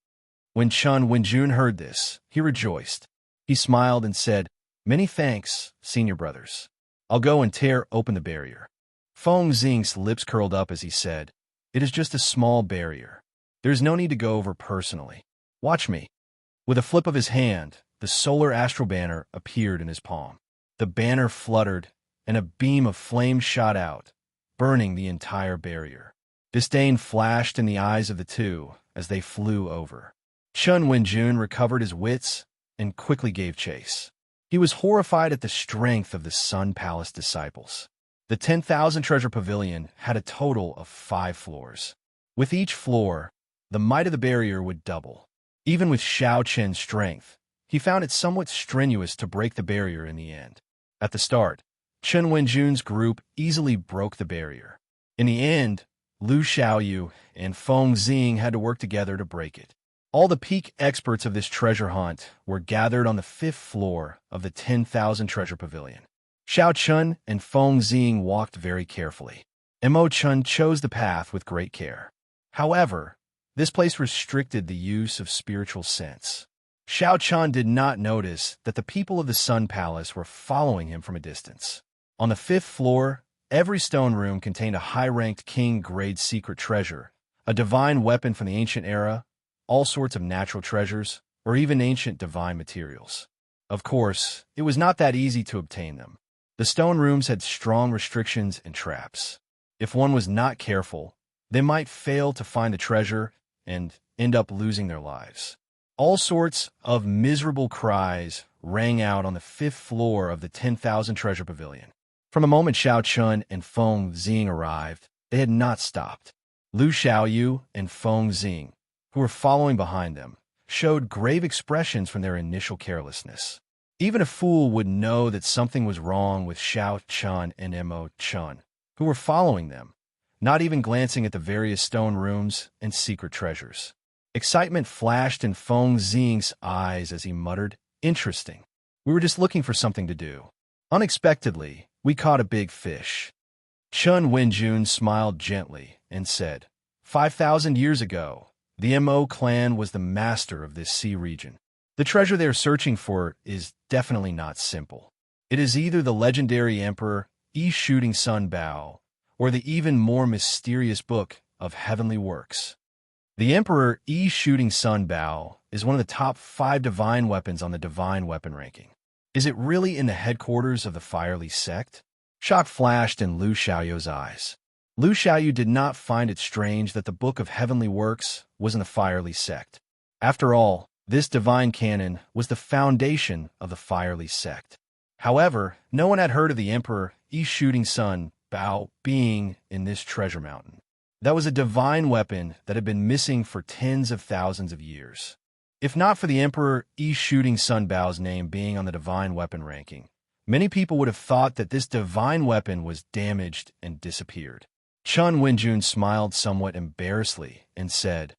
When Chun Wenjun heard this, he rejoiced. He smiled and said, "Many thanks, senior brothers. I'll go and tear open the barrier." Feng Ziying's lips curled up as he said, "It is just a small barrier. There's no need to go over personally. Watch me." With a flip of his hand, the solar astral banner appeared in his palm. The banner fluttered, and a beam of flame shot out, burning the entire barrier. Disdain flashed in the eyes of the two as they flew over. Chun Wenjun recovered his wits and quickly gave chase. He was horrified at the strength of the Sun Palace disciples. The 10,000 treasure pavilion had a total of 5 floors. With each floor, the might of the barrier would double. Even with Xiao Chen's strength, he found it somewhat strenuous to break the barrier in the end. At the start, Chun Wenjun's group easily broke the barrier. In the end, Lu Xiaoyu and Feng Ziying had to work together to break it. All the peak experts of this treasure hunt were gathered on the 5th floor of the 10,000 treasure pavilion. Xiao Chun and Feng Ziying walked very carefully. Mo Chun chose the path with great care. However, this place restricted the use of spiritual sense. Xiao Chun did not notice that the people of the Sun Palace were following him from a distance. On the 5th floor, every stone room contained a high-ranked king-grade secret treasure, a divine weapon from the ancient era, all sorts of natural treasures, or even ancient divine materials. Of course, it was not that easy to obtain them. The stone rooms had strong restrictions and traps. If one was not careful, they might fail to find the treasure and end up losing their lives. All sorts of miserable cries rang out on the 5th floor of the 10,000 treasure pavilion. From the moment Xiao Chun and Feng Ziying arrived, they had not stopped. Lu Xiaoyu and Feng Ziying, who were following behind them, showed grave expressions from their initial carelessness. Even a fool would know that something was wrong with Xiao Chun and Mo Chun, who were following them, not even glancing at the various stone rooms and secret treasures. Excitement flashed in Feng Ziying's eyes as he muttered, "Interesting. We were just looking for something to do. Unexpectedly, we caught a big fish." Chun Wenjun smiled gently and said, 5,000 years ago, the Mo clan was the master of this sea region. The treasure they are searching for is definitely not simple. It is either the legendary Emperor Yi Shooting Sun Bao, or the even more mysterious Book of Heavenly Works. The Emperor Yi Shooting Sun Bao is one of the top 5 divine weapons on the divine weapon ranking. Is it really in the headquarters of the Firely sect? Shock flashed in Lu Xiaoyu's eyes. Lu Xiaoyu did not find it strange that the Book of Heavenly Works was in the Firely sect. After all, this divine canon was the foundation of the Firely sect. However, no one had heard of the Emperor Yi Shooting Sun Bao being in this treasure mountain. That was a divine weapon that had been missing for tens of thousands of years. If not for the Emperor Yi Shooting Sun Bao's name being on the divine weapon ranking, many people would have thought that this divine weapon was damaged and disappeared. Chun Wenjun smiled somewhat embarrassedly and said,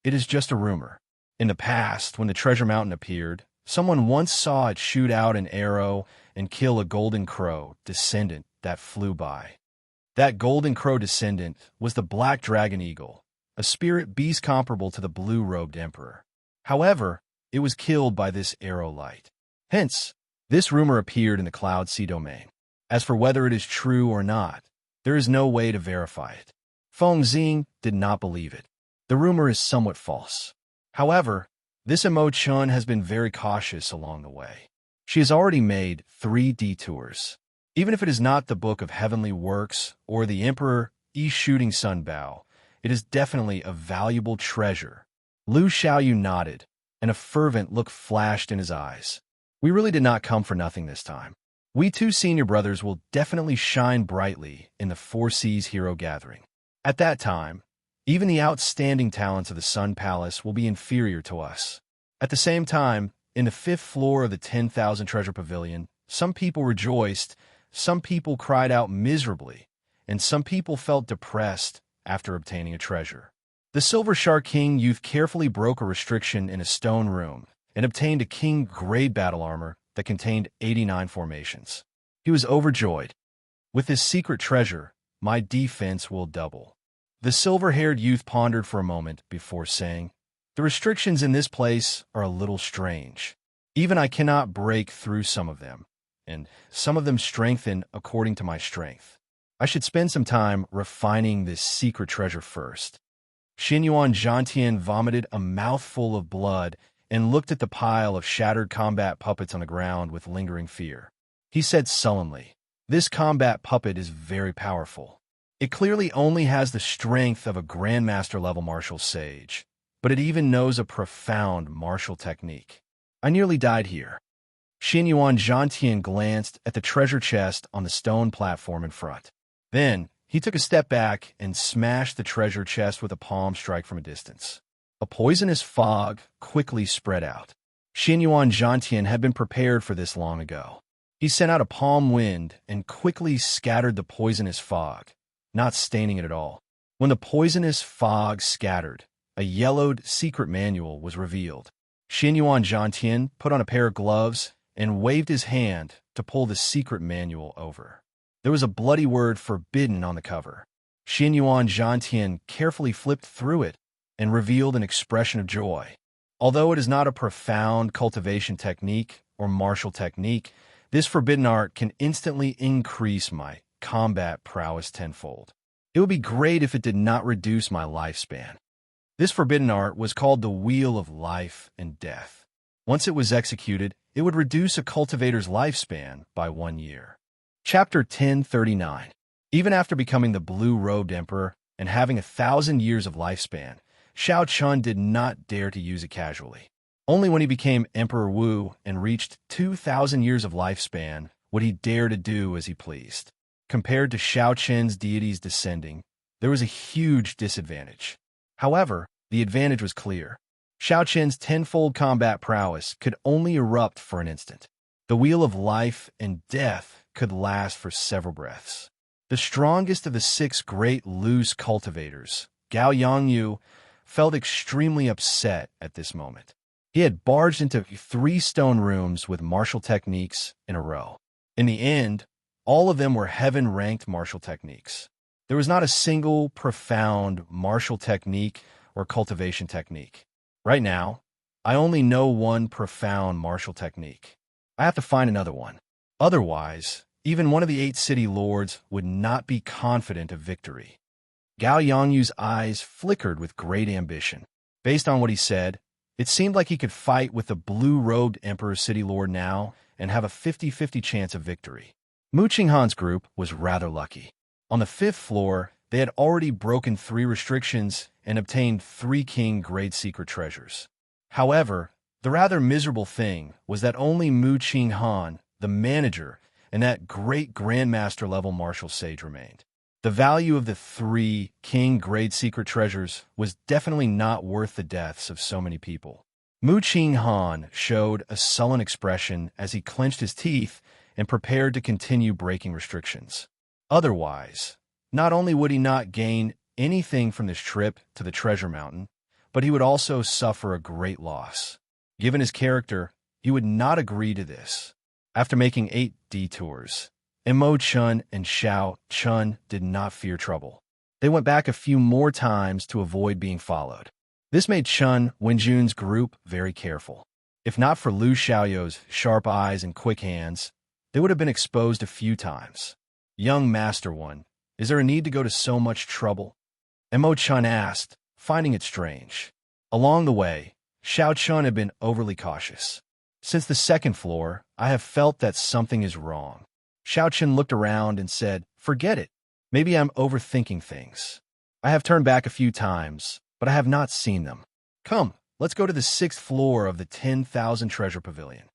"It is just a rumor. In the past, when the treasure mountain appeared, someone once saw it shoot out an arrow and kill a golden crow descendant that flew by. That golden crow descendant was the black dragon eagle, a spirit beast comparable to the blue-robed emperor. However, it was killed by this arrow light. Hence, this rumor appeared in the Cloud Sea domain. As for whether it is true or not, there is no way to verify it. Feng Ziying did not believe it. The rumor is somewhat false. However, This Imo-chun has been very cautious along the way. She has already made 3 detours. Even if it is not the Book of Heavenly Works or the Emperor Yi Shooting Sun Bao, it is definitely a valuable treasure. Lu Xiaoyu nodded, and a fervent look flashed in his eyes. We really did not come for nothing this time. We 2 senior brothers will definitely shine brightly in the Four Seas Hero Gathering. At that time, even the outstanding talents of the Sun Palace will be inferior to us. At the same time, in the 5th floor of the 10,000 Treasure Pavilion, some people rejoiced, some people cried out miserably, and some people felt depressed after obtaining a treasure. The Silver Shark King youth carefully broke a restriction in a stone room and obtained a King grade battle armor that contained 89 formations. He was overjoyed. With this secret treasure, my defense will double. The silver-haired youth pondered for a moment before saying, "The restrictions in this place are a little strange. Even I cannot break through some of them, and some of them strengthen according to my strength. I should spend some time refining this secret treasure first." Xinyuan Zhantian vomited a mouthful of blood and looked at the pile of shattered combat puppets on the ground with lingering fear. He said sullenly, "This combat puppet is very powerful. It clearly only has the strength of a Grandmaster-level martial sage, but it even knows a profound martial technique. I nearly died here." Xinyuan Zhantian glanced at the treasure chest on the stone platform in front. Then, he took a step back and smashed the treasure chest with a palm strike from a distance. A poisonous fog quickly spread out. Xinyuan Zhantian had been prepared for this long ago. He sent out a palm wind and quickly scattered the poisonous fog, not staining it at all. When the poisonous fog scattered, a yellowed secret manual was revealed. Xinyuan Zhantian put on a pair of gloves and waved his hand to pull the secret manual over. There was a bloody word "forbidden" on the cover. Xinyuan Zhantian carefully flipped through it and revealed an expression of joy. Although it is not a profound cultivation technique or martial technique, this forbidden art can instantly increase my combat prowess tenfold. It would be great if it did not reduce my lifespan. This forbidden art was called the Wheel of Life and Death. Once it was executed, it would reduce a cultivator's lifespan by 1 year. Chapter 1039. Even after becoming the Blue-Robed Emperor and having 1,000 years of lifespan, Xiao Chun did not dare to use it casually. Only when he became Emperor Wu and reached 2,000 years of lifespan would he dare to do as he pleased. Compared to Xiao Chen's deities descending, there was a huge disadvantage. However, the advantage was clear. Xiao Chen's tenfold combat prowess could only erupt for an instant. The Wheel of Life and Death could last for several breaths. The strongest of the 6 great loose cultivators, Gao Yongyu, felt extremely upset at this moment. He had barged into 3 stone rooms with martial techniques in a row. In the end, all of them were heaven-ranked martial techniques. There was not a single profound martial technique or cultivation technique. Right now, I only know one profound martial technique. I have to find another one. Otherwise, even one of the 8 city lords would not be confident of victory. Gao Yongyu's eyes flickered with great ambition. Based on what he said, it seemed like he could fight with the blue-robed Emperor City Lord now and have a 50-50 chance of victory. Mu Qinghan's group was rather lucky. On the 5th floor, they had already broken 3 restrictions and obtained 3 king-grade secret treasures. However, the rather miserable thing was that only Mu Qinghan, the manager, and that great Grandmaster-level martial sage remained. The value of the 3 king-grade secret treasures was definitely not worth the deaths of so many people. Mu Qinghan showed a sullen expression as he clenched his teeth and prepared to continue breaking restrictions. Otherwise, not only would he not gain anything from this trip to the Treasure Mountain, but he would also suffer a great loss. Given his character, he would not agree to this. After making 8 detours, Imo-chun and Xiao Chun did not fear trouble. They went back a few more times to avoid being followed. This made Chun Wenjun's group very careful. If not for Lu Xiaoyou's sharp eyes and quick hands, they would have been exposed a few times. "Young Master One, is there a need to go to so much trouble?" Imo-chun asked, finding it strange. Along the way, Xiao Chun had been overly cautious. Since the second floor, I have felt that something is wrong. Xiao Chun looked around and said, "Forget it. Maybe I'm overthinking things. I have turned back a few times, but I have not seen them. Come, let's go to the 6th floor of the 10,000 Treasure Pavilion."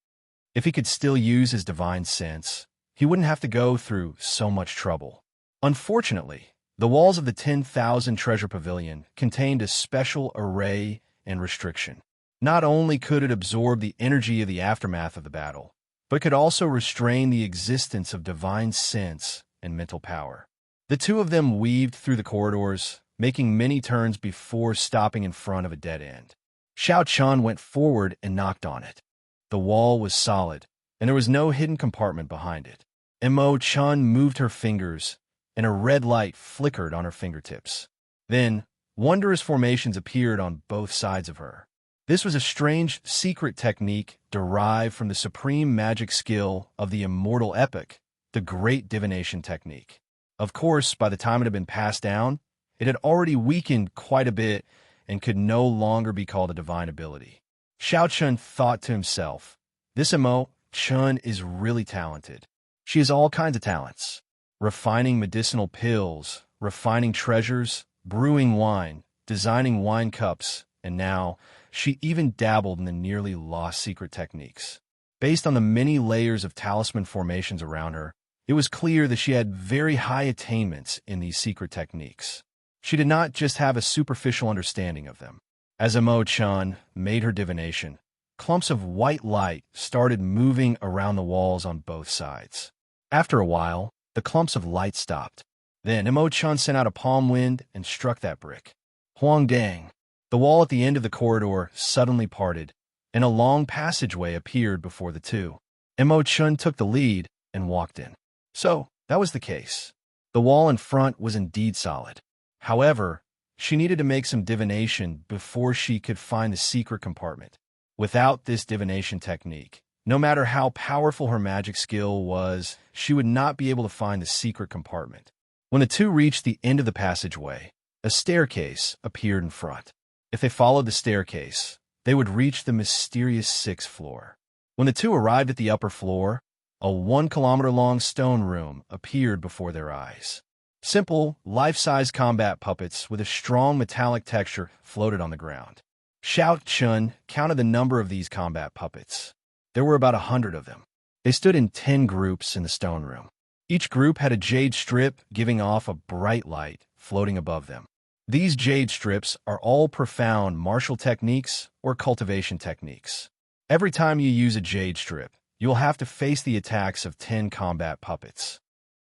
If he could still use his divine sense, he wouldn't have to go through so much trouble. Unfortunately, the walls of the 10,000 Treasure Pavilion contained a special array and restriction. Not only could it absorb the energy of the aftermath of the battle, but it could also restrain the existence of divine sense and mental power. The two of them weaved through the corridors, making many turns before stopping in front of a dead end. Xiao Chun went forward and knocked on it. The wall was solid, and there was no hidden compartment behind it. Mo Chun moved her fingers, and a red light flickered on her fingertips. Then, wondrous formations appeared on both sides of her. This was a strange, secret technique derived from the supreme magic skill of the Immortal epic, the Great Divination Technique. Of course, by the time it had been passed down, it had already weakened quite a bit and could no longer be called a divine ability. Xiao Chun thought to himself, "This Mo Chun is really talented. She has all kinds of talents. Refining medicinal pills, refining treasures, brewing wine, designing wine cups, and now she even dabbled in the nearly lost secret techniques." Based on the many layers of talisman formations around her, it was clear that she had very high attainments in these secret techniques. She did not just have a superficial understanding of them. As Mo Chun made her divination, clumps of white light started moving around the walls on both sides. After a while, the clumps of light stopped. Then Mo Chun sent out a palm wind and struck that brick. Huang dang! The wall at the end of the corridor suddenly parted, and a long passageway appeared before the two. Mo Chun took the lead and walked in. So, that was the case. The wall in front was indeed solid. However, she needed to make some divination before she could find the secret compartment. Without this divination technique, no matter how powerful her magic skill was, she would not be able to find the secret compartment. When the two reached the end of the passageway, a staircase appeared in front. If they followed the staircase, they would reach the mysterious 6th floor. When the two arrived at the upper floor, a 1-kilometer-long stone room appeared before their eyes. Simple, life-size combat puppets with a strong metallic texture floated on the ground. Xiao Chun counted the number of these combat puppets. There were about 100 of them. They stood in 10 groups in the stone room. Each group had a jade strip giving off a bright light floating above them. These jade strips are all profound martial techniques or cultivation techniques. Every time you use a jade strip, you will have to face the attacks of 10 combat puppets.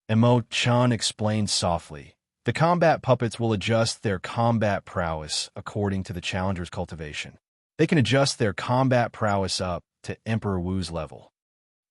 Mo Chun explained softly, "The combat puppets will adjust their combat prowess according to the challenger's cultivation. They can adjust their combat prowess up to Emperor Wu's level."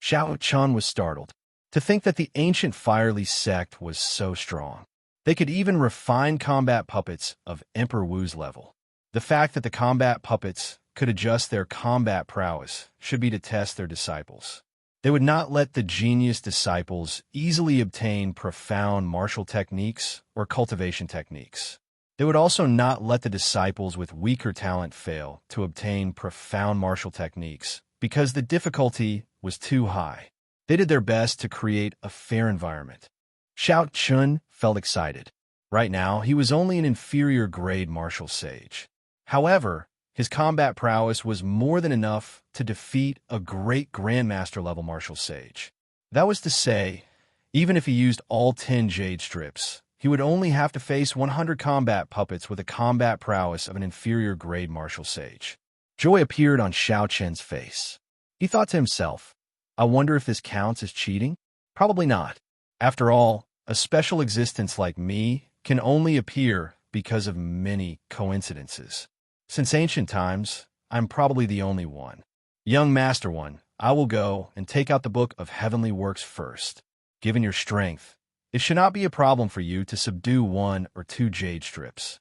Xiao Chun was startled to think that the ancient Firely sect was so strong. They could even refine combat puppets of Emperor Wu's level. The fact that the combat puppets could adjust their combat prowess should be to test their disciples. They would not let the genius disciples easily obtain profound martial techniques or cultivation techniques. They would also not let the disciples with weaker talent fail to obtain profound martial techniques because the difficulty was too high. They did their best to create a fair environment. Xiao Chun felt excited. Right now, he was only an inferior grade martial sage. However, his combat prowess was more than enough to defeat a great grandmaster level martial sage. That was to say, even if he used all 10 jade strips, he would only have to face 100 combat puppets with a combat prowess of an inferior grade martial sage. Joy appeared on Xiao Chun's face. He thought to himself, "I wonder if this counts as cheating? Probably not. After all, a special existence like me can only appear because of many coincidences. Since ancient times, I'm probably the only one. Young Master One, I will go and take out the Book of Heavenly Works first. Given your strength, it should not be a problem for you to subdue 1 or 2 jade strips."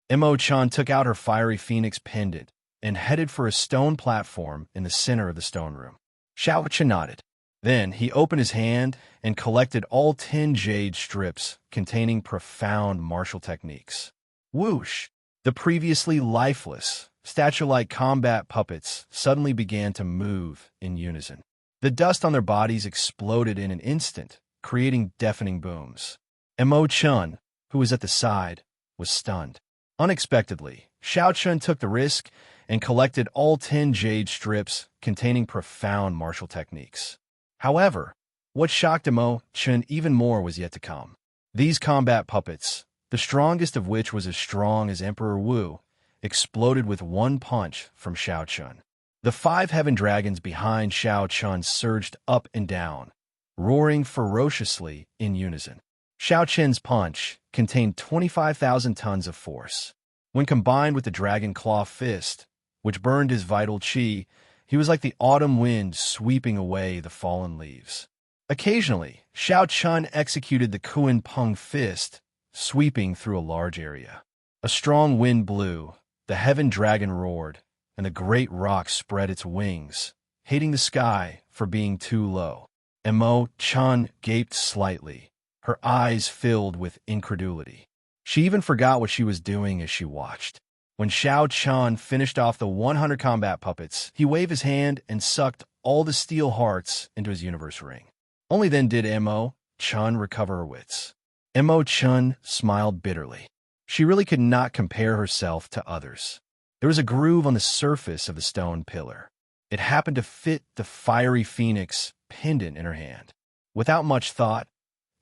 Mo Chun took out her fiery phoenix pendant and headed for a stone platform in the center of the stone room. Xiao Chun nodded. Then he opened his hand and collected all 10 jade strips containing profound martial techniques. Whoosh! The previously lifeless, statue-like combat puppets suddenly began to move in unison. The dust on their bodies exploded in an instant, creating deafening booms. Mo Chun, who was at the side, was stunned. Unexpectedly, Xiao Chun took the risk and collected all 10 jade strips containing profound martial techniques. However, what shocked Mo Chun even more was yet to come. These combat puppets, the strongest of which was as strong as Emperor Wu, exploded with one punch from Xiao Chun. The 5 heaven dragons behind Xiao Chun surged up and down, roaring ferociously in unison. Xiao Chun's punch contained 25,000 tons of force. When combined with the dragon claw fist, which burned his vital qi, he was like the autumn wind sweeping away the fallen leaves. Occasionally, Xiao Chun executed the Kuan Peng fist, sweeping through a large area. A strong wind blew, the heaven dragon roared, and the great rock spread its wings, hating the sky for being too low. Mo Chun gaped slightly, her eyes filled with incredulity. She even forgot what she was doing as she watched. When Xiao Chun finished off the 100 combat puppets, he waved his hand and sucked all the steel hearts into his universe ring. Only then did Mo Chun recover her wits. Mo Chun smiled bitterly. She really could not compare herself to others. There was a groove on the surface of the stone pillar. It happened to fit the fiery phoenix pendant in her hand. Without much thought,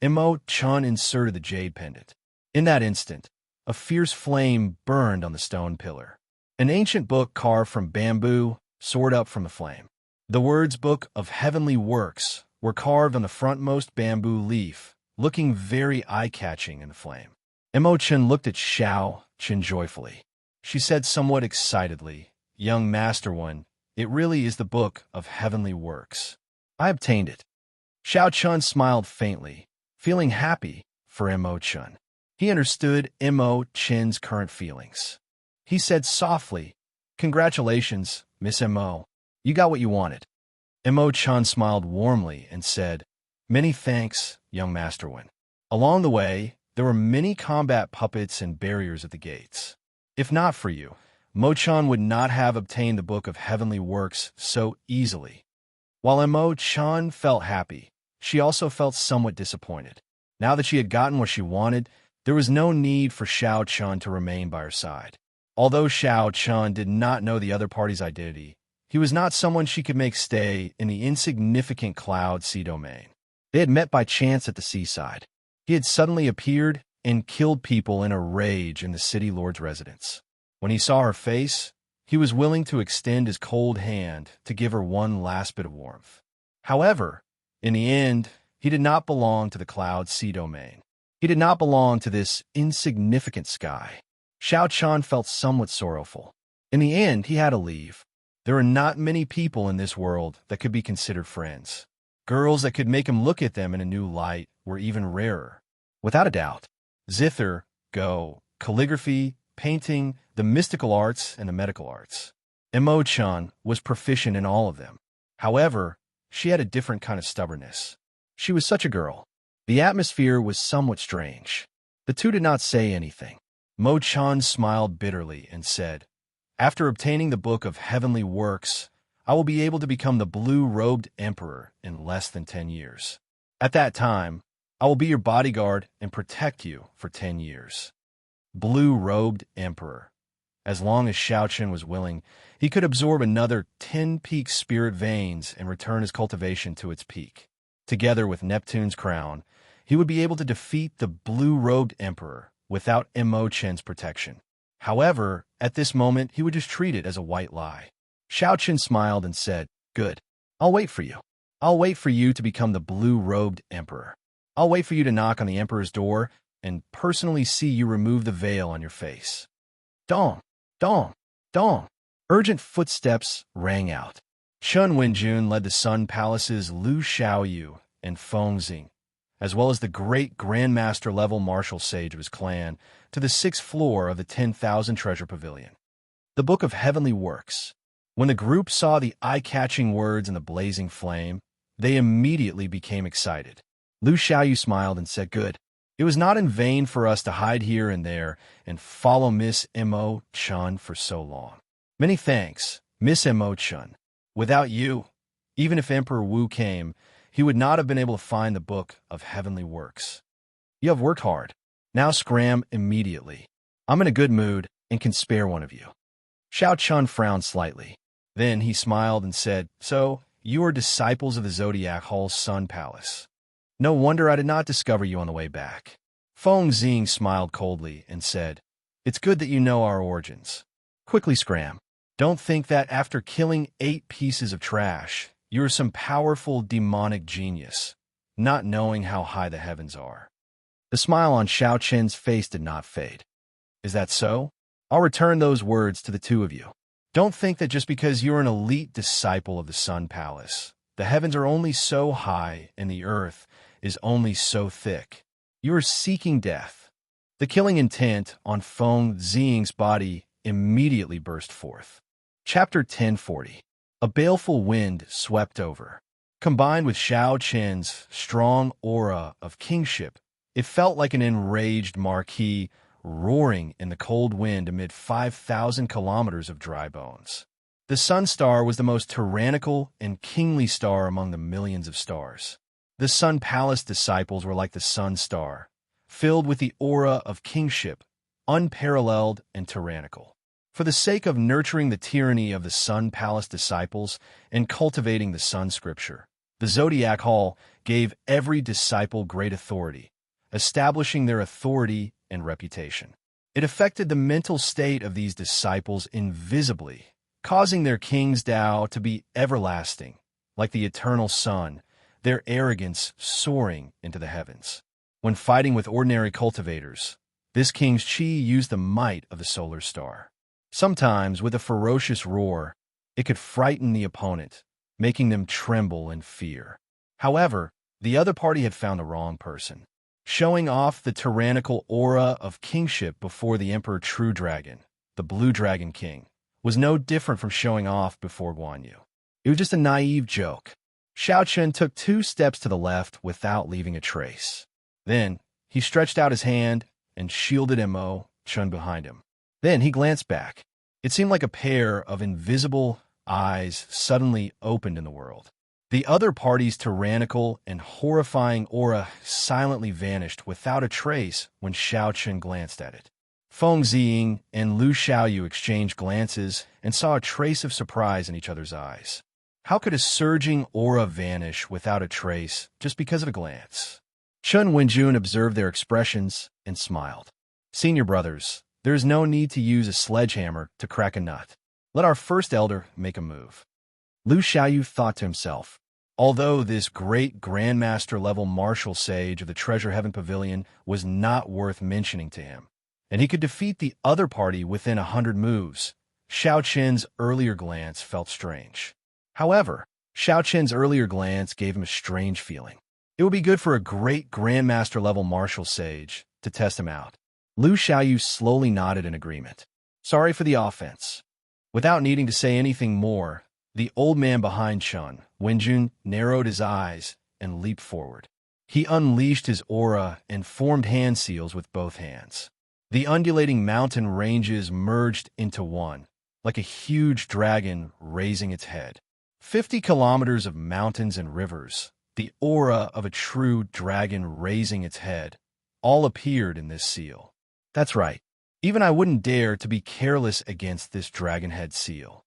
Mo Chun inserted the jade pendant. In that instant, a fierce flame burned on the stone pillar. An ancient book carved from bamboo soared up from the flame. The words Book of Heavenly Works were carved on the frontmost bamboo leaf, looking very eye-catching in the flame. Mo Chun looked at Xiao Chun joyfully. She said somewhat excitedly, "Young Master One, it really is the Book of Heavenly Works. I obtained it." Xiao Chun smiled faintly, feeling happy for Mo Chun. He understood Mo Chun's current feelings. He said softly, "Congratulations, Miss Mo. You got what you wanted." Mo Chun smiled warmly and said, "Many thanks, young Master One." Along the way, there were many combat puppets and barriers at the gates. If not for you, Mo Chun would not have obtained the Book of Heavenly Works so easily. While Mo Chun felt happy, she also felt somewhat disappointed. Now that she had gotten what she wanted, there was no need for Xiao Chun to remain by her side. Although Xiao Chun did not know the other party's identity, he was not someone she could make stay in the insignificant Cloud Sea domain. They had met by chance at the seaside. He had suddenly appeared and killed people in a rage in the city lord's residence. When he saw her face, he was willing to extend his cold hand to give her one last bit of warmth. However, in the end, he did not belong to the Cloud Sea domain. He did not belong to this insignificant sky. Xiao Chun felt somewhat sorrowful. In the end, he had to leave. There are not many people in this world that could be considered friends. Girls that could make him look at them in a new light were even rarer. Without a doubt, zither, go, calligraphy, painting, the mystical arts, and the medical arts. Mo Chun was proficient in all of them. However, she had a different kind of stubbornness. She was such a girl. The atmosphere was somewhat strange. The two did not say anything. Mo Chun smiled bitterly and said, "After obtaining the Book of Heavenly Works, I will be able to become the blue-robed emperor in less than 10 years. At that time, I will be your bodyguard and protect you for 10 years. Blue-robed emperor. As long as Xiao Chun was willing, he could absorb another 10 peak spirit veins and return his cultivation to its peak. Together with Neptune's crown, he would be able to defeat the blue-robed emperor without Mo Chun's protection. However, at this moment, he would just treat it as a white lie." Xiao Chun smiled and said, "Good. I'll wait for you. I'll wait for you to become the blue-robed emperor. I'll wait for you to knock on the emperor's door and personally see you remove the veil on your face." Dong, dong, dong. Urgent footsteps rang out. Chun Wenjun led the Sun Palace's Lu Xiaoyu and Feng Xing, as well as the great Grandmaster-level martial sage of his clan, to the 6th floor of the 10,000 Treasure Pavilion. The Book of Heavenly Works. When the group saw the eye-catching words in the blazing flame, they immediately became excited. Lu Xiaoyu smiled and said, "Good. It was not in vain for us to hide here and there and follow Miss Mo Chun for so long. Many thanks, Miss Emo-chun. Without you, even if Emperor Wu came, he would not have been able to find the Book of Heavenly Works. You have worked hard. Now scram immediately. I'm in a good mood and can spare one of you. Xiao Chun frowned slightly. Then he smiled and said, So, you are disciples of the Zodiac Hall's Sun Palace. No wonder I did not discover you on the way back. Feng Xing smiled coldly and said, It's good that you know our origins. Quickly scram. Don't think that after killing 8 pieces of trash, you are some powerful demonic genius, not knowing how high the heavens are. The smile on Xiao Chen's face did not fade. Is that so? I'll return those words to the two of you. Don't think that just because you're an elite disciple of the Sun Palace, the heavens are only so high and the earth is only so thick. You are seeking death. The killing intent on Feng Xing's body immediately burst forth. Chapter 1040. A baleful wind swept over. Combined with Xiao Chen's strong aura of kingship, it felt like an enraged marquis roaring in the cold wind amid 5,000 kilometers of dry bones. The Sun Star was the most tyrannical and kingly star among the millions of stars. The Sun Palace disciples were like the Sun Star, filled with the aura of kingship, unparalleled and tyrannical. For the sake of nurturing the tyranny of the Sun Palace disciples and cultivating the Sun Scripture, the Zodiac Hall gave every disciple great authority, establishing their authority and reputation. It affected the mental state of these disciples invisibly, causing their king's Tao to be everlasting, like the eternal sun, their arrogance soaring into the heavens. When fighting with ordinary cultivators, this king's chi used the might of the solar star. Sometimes, with a ferocious roar, it could frighten the opponent, making them tremble in fear. However, the other party had found the wrong person. Showing off the tyrannical aura of kingship before the Emperor True Dragon, the Blue Dragon King, was no different from showing off before Guan Yu. It was just a naive joke. Xiao Chen took 2 steps to the left without leaving a trace. Then, he stretched out his hand and shielded Emo-chun behind him. Then he glanced back. It seemed like a pair of invisible eyes suddenly opened in the world. The other party's tyrannical and horrifying aura silently vanished without a trace when Xiao Chen glanced at it. Feng Xing and Lu Xiaoyu exchanged glances and saw a trace of surprise in each other's eyes. How could a surging aura vanish without a trace just because of a glance? Chun Wenjun observed their expressions and smiled. Senior brothers, there is no need to use a sledgehammer to crack a nut. Let our first elder make a move. Lu Xiaoyu thought to himself, although this great grandmaster-level martial sage of the Treasure Heaven Pavilion was not worth mentioning to him, and he could defeat the other party within 100 moves, Xiao Chen's earlier glance felt strange. However, Xiao Chen's earlier glance gave him a strange feeling. It would be good for a great grandmaster-level martial sage to test him out. Lu Xiaoyu slowly nodded in agreement. Sorry for the offense. Without needing to say anything more, the old man behind Chun, Wenjun, narrowed his eyes and leaped forward. He unleashed his aura and formed hand seals with both hands. The undulating mountain ranges merged into one, like a huge dragon raising its head. 50 kilometers of mountains and rivers, the aura of a true dragon raising its head, all appeared in this seal. That's right. Even I wouldn't dare to be careless against this dragon head seal.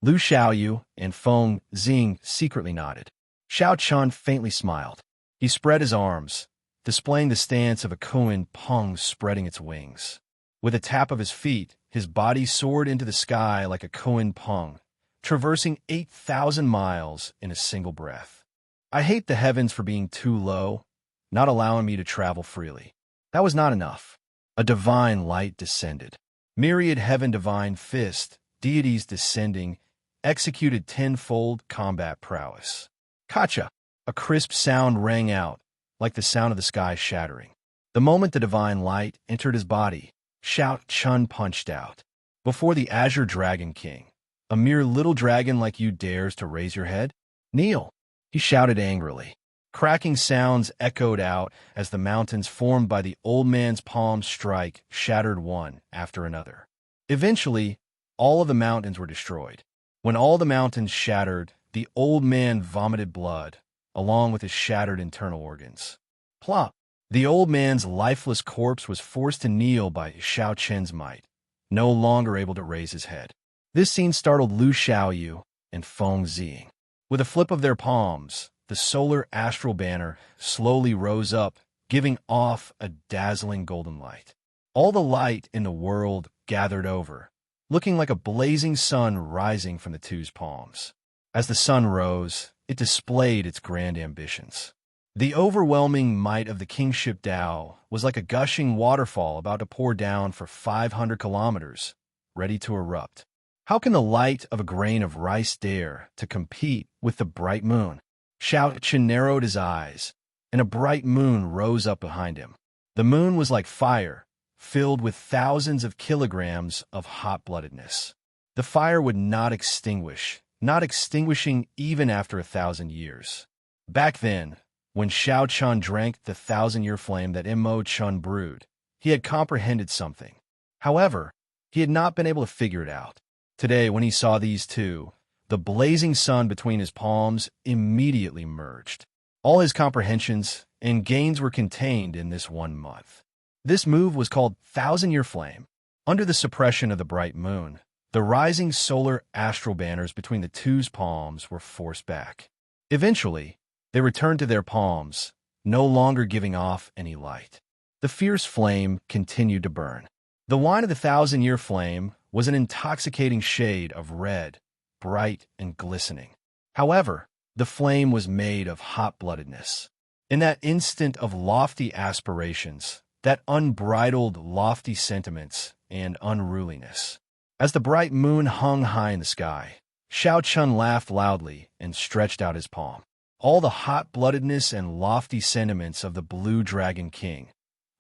Lu Xiaoyu and Feng Xing secretly nodded. Xiao Chun faintly smiled. He spread his arms, displaying the stance of a Koan Peng spreading its wings. With a tap of his feet, his body soared into the sky like a Koan Peng, traversing 8,000 miles in a single breath. I hate the heavens for being too low, not allowing me to travel freely. That was not enough. A divine light descended. Myriad heaven divine fist, deities descending, executed tenfold combat prowess. Kacha! A crisp sound rang out, like the sound of the sky shattering. The moment the divine light entered his body, Xiao Chun punched out. Before the Azure Dragon King, a mere little dragon like you dares to raise your head? Kneel! He shouted angrily. Cracking sounds echoed out as the mountains formed by the old man's palm strike shattered one after another. Eventually, all of the mountains were destroyed. When all the mountains shattered, the old man vomited blood, along with his shattered internal organs. Plop! The old man's lifeless corpse was forced to kneel by Xiao Qin's might, no longer able to raise his head. This scene startled Lu Xiaoyu and Feng Ziying. With a flip of their palms, the solar astral banner slowly rose up, giving off a dazzling golden light. All the light in the world gathered over, looking like a blazing sun rising from the two's palms. As the sun rose, it displayed its grand ambitions. The overwhelming might of the kingship Tao was like a gushing waterfall about to pour down for 500 kilometers, ready to erupt. How can the light of a grain of rice dare to compete with the bright moon? Xiao Qin narrowed his eyes, and a bright moon rose up behind him. The moon was like fire, filled with thousands of kilograms of hot-bloodedness. The fire would not extinguish, not extinguishing even after 1,000 years. Back then, when Xiao Chun drank the 1,000-year flame that Imo Chun brewed, he had comprehended something. However, he had not been able to figure it out. Today, when he saw these two, the blazing sun between his palms immediately merged. All his comprehensions and gains were contained in this 1 month. This move was called 1,000-year flame. Under the suppression of the bright moon, the rising solar astral banners between the two's palms were forced back. Eventually, they returned to their palms, no longer giving off any light. The fierce flame continued to burn. The wine of the 1,000-year flame was an intoxicating shade of red, bright and glistening. However, the flame was made of hot-bloodedness. In that instant of lofty aspirations, that unbridled lofty sentiments and unruliness. As the bright moon hung high in the sky, Xiao Chun laughed loudly and stretched out his palm. All the hot-bloodedness and lofty sentiments of the Blue Dragon King,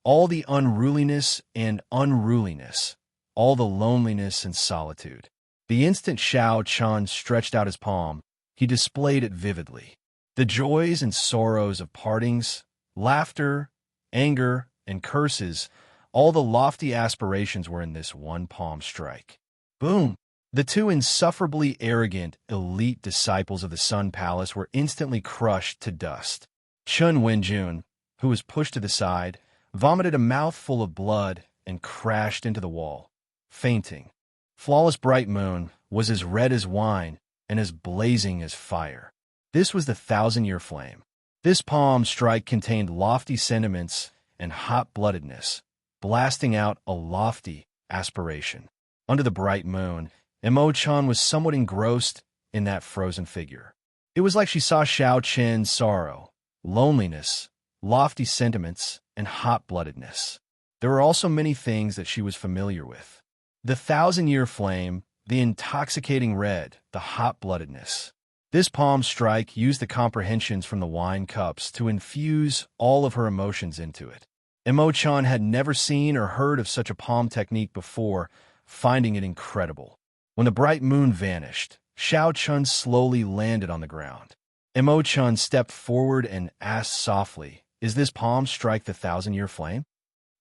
all the unruliness and unruliness, all the loneliness and solitude. The instant Xiao Chun stretched out his palm, he displayed it vividly. The joys and sorrows of partings, laughter, anger, and curses, all the lofty aspirations were in this one palm strike. Boom! The two insufferably arrogant, elite disciples of the Sun Palace were instantly crushed to dust. Chun Wenjun, who was pushed to the side, vomited a mouthful of blood and crashed into the wall, fainting. Flawless Bright Moon was as red as wine and as blazing as fire. This was the 1,000-year flame. This palm strike contained lofty sentiments and hot-bloodedness, blasting out a lofty aspiration. Under the bright moon, Imo-chan was somewhat engrossed in that frozen figure. It was like she saw Xiao Qin's sorrow, loneliness, lofty sentiments, and hot-bloodedness. There were also many things that she was familiar with. The 1,000-year flame, the intoxicating red, the hot-bloodedness. This palm strike used the comprehensions from the wine cups to infuse all of her emotions into it. Imo-chan had never seen or heard of such a palm technique before, finding it incredible. When the bright moon vanished, Xiao Chun slowly landed on the ground. Imo-chan stepped forward and asked softly, "Is this palm strike the 1,000-year flame?"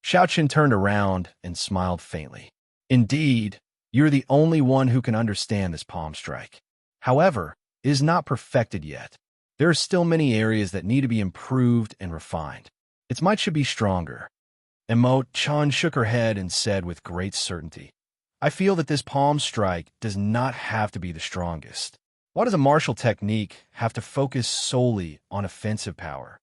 Xiao Chun turned around and smiled faintly. "Indeed, you're the only one who can understand this palm strike. However, it is not perfected yet. There are still many areas that need to be improved and refined. Its might should be stronger." Imo-chan shook her head and said with great certainty, "I feel that this palm strike does not have to be the strongest. Why does a martial technique have to focus solely on offensive power?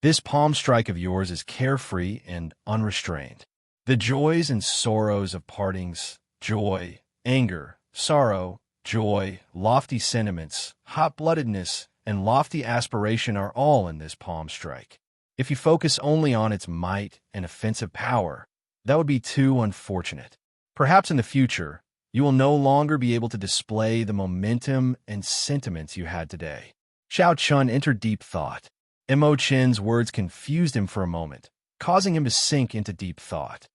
This palm strike of yours is carefree and unrestrained. The joys and sorrows of partings, joy, anger, sorrow, joy, lofty sentiments, hot-bloodedness, and lofty aspiration are all in this palm strike. If you focus only on its might and offensive power, that would be too unfortunate. Perhaps in the future, you will no longer be able to display the momentum and sentiments you had today." Xiao Chun entered deep thought. Imo-chan's words confused him for a moment, causing him to sink into deep thought.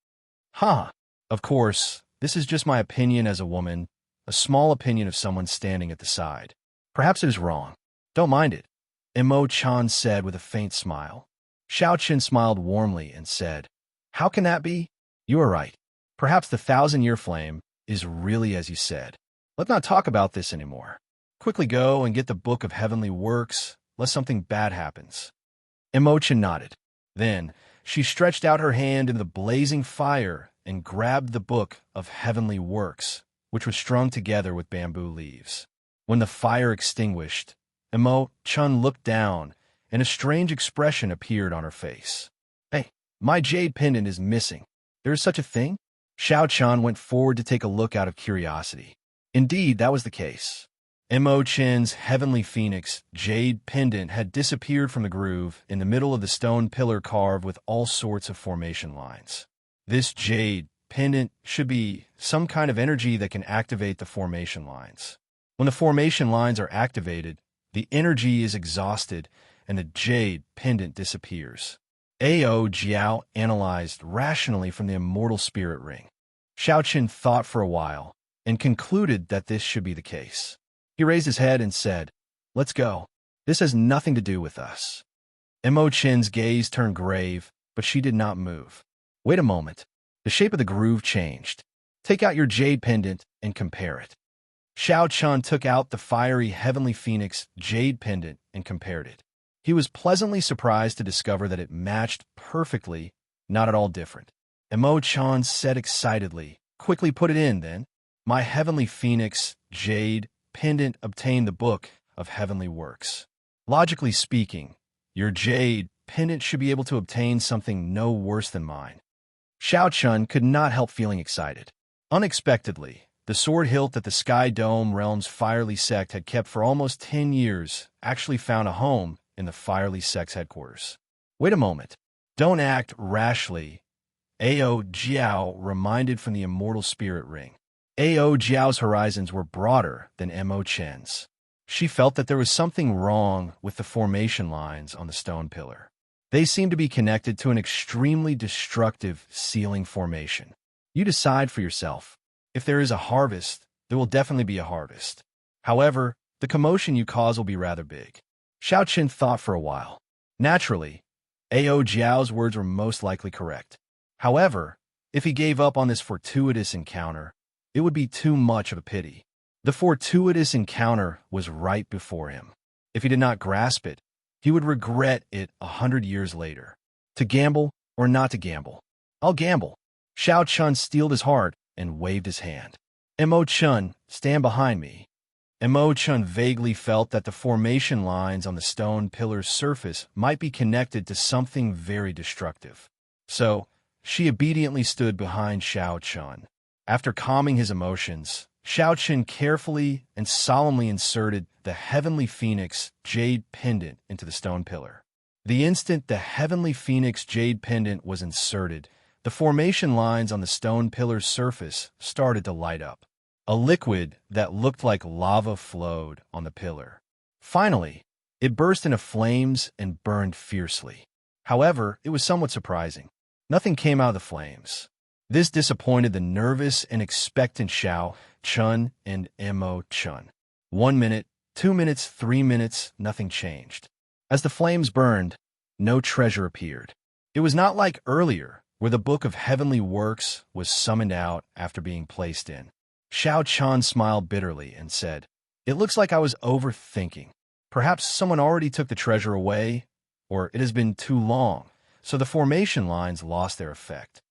Of course, this is just my opinion as a woman, a small opinion of someone standing at the side. Perhaps it is wrong. Don't mind it," Imo-chan said with a faint smile. Xiao Chun smiled warmly and said, "How can that be? You are right. Perhaps the 1,000-year flame is really as you said. Let's not talk about this anymore. Quickly go and get the Book of Heavenly Works, lest something bad happens." Imogen nodded. Then she stretched out her hand into the blazing fire and grabbed the Book of Heavenly Works, which was strung together with bamboo leaves. When the fire extinguished, Imo-chun looked down, and a strange expression appeared on her face. "Hey, my jade pendant is missing. There is such a thing?" Xiao-chan went forward to take a look out of curiosity. Indeed, that was the case. Imo-chen's Heavenly Phoenix jade pendant had disappeared from the groove in the middle of the stone pillar carved with all sorts of formation lines. This jade pendant should be some kind of energy that can activate the formation lines. When the formation lines are activated, the energy is exhausted and the jade pendant disappears. Ao Jiao analyzed rationally from the Immortal Spirit Ring. Xiaoqin thought for a while and concluded that this should be the case. He raised his head and said, "Let's go. This has nothing to do with us." Imo-chen's gaze turned grave, but she did not move. "Wait a moment." The shape of the groove changed. "Take out your jade pendant and compare it." Xiao-chan took out the fiery Heavenly Phoenix jade pendant and compared it. He was pleasantly surprised to discover that it matched perfectly, not at all different. Imo-chan said excitedly, "Quickly put it in, then." "My Heavenly Phoenix jade pendant obtained the Book of Heavenly Works. Logically speaking, your jade pendant should be able to obtain something no worse than mine." Xiao-chun could not help feeling excited. Unexpectedly, the sword hilt that the Sky Dome Realm's Firely sect had kept for almost 10 years actually found a home in the Firely sect's headquarters. "Wait a moment. Don't act rashly," Ao Jiao reminded from the Immortal Spirit Ring. Ao Jiao's horizons were broader than Imo-chen's. She felt that there was something wrong with the formation lines on the stone pillar. They seemed to be connected to an extremely destructive ceiling formation. You decide for yourself. If there is a harvest, there will definitely be a harvest. However, the commotion you cause will be rather big. Xiaoqin thought for a while. Naturally, Ao Jiao's words were most likely correct. However, if he gave up on this fortuitous encounter, it would be too much of a pity. The fortuitous encounter was right before him. If he did not grasp it, he would regret it 100 years later. To gamble or not to gamble? I'll gamble. Xiao-chun steeled his heart and waved his hand. Imo-chun, stand behind me. Imo-chun vaguely felt that the formation lines on the stone pillar's surface might be connected to something very destructive. So, she obediently stood behind Xiao-chun. After calming his emotions, Xiao-chun carefully and solemnly inserted the Heavenly Phoenix jade pendant into the stone pillar. The instant the Heavenly Phoenix jade pendant was inserted, the formation lines on the stone pillar's surface started to light up. A liquid that looked like lava flowed on the pillar. Finally, it burst into flames and burned fiercely. However, it was somewhat surprising. Nothing came out of the flames. This disappointed the nervous and expectant Xiao-chun and Imo-chun. 1 minute, 2 minutes, 3 minutes, nothing changed. As the flames burned, no treasure appeared. It was not like earlier, where the Book of Heavenly Works was summoned out after being placed in. Xiao-chan smiled bitterly and said, "It looks like I was overthinking. Perhaps someone already took the treasure away, or it has been too long, so the formation lines lost their effect.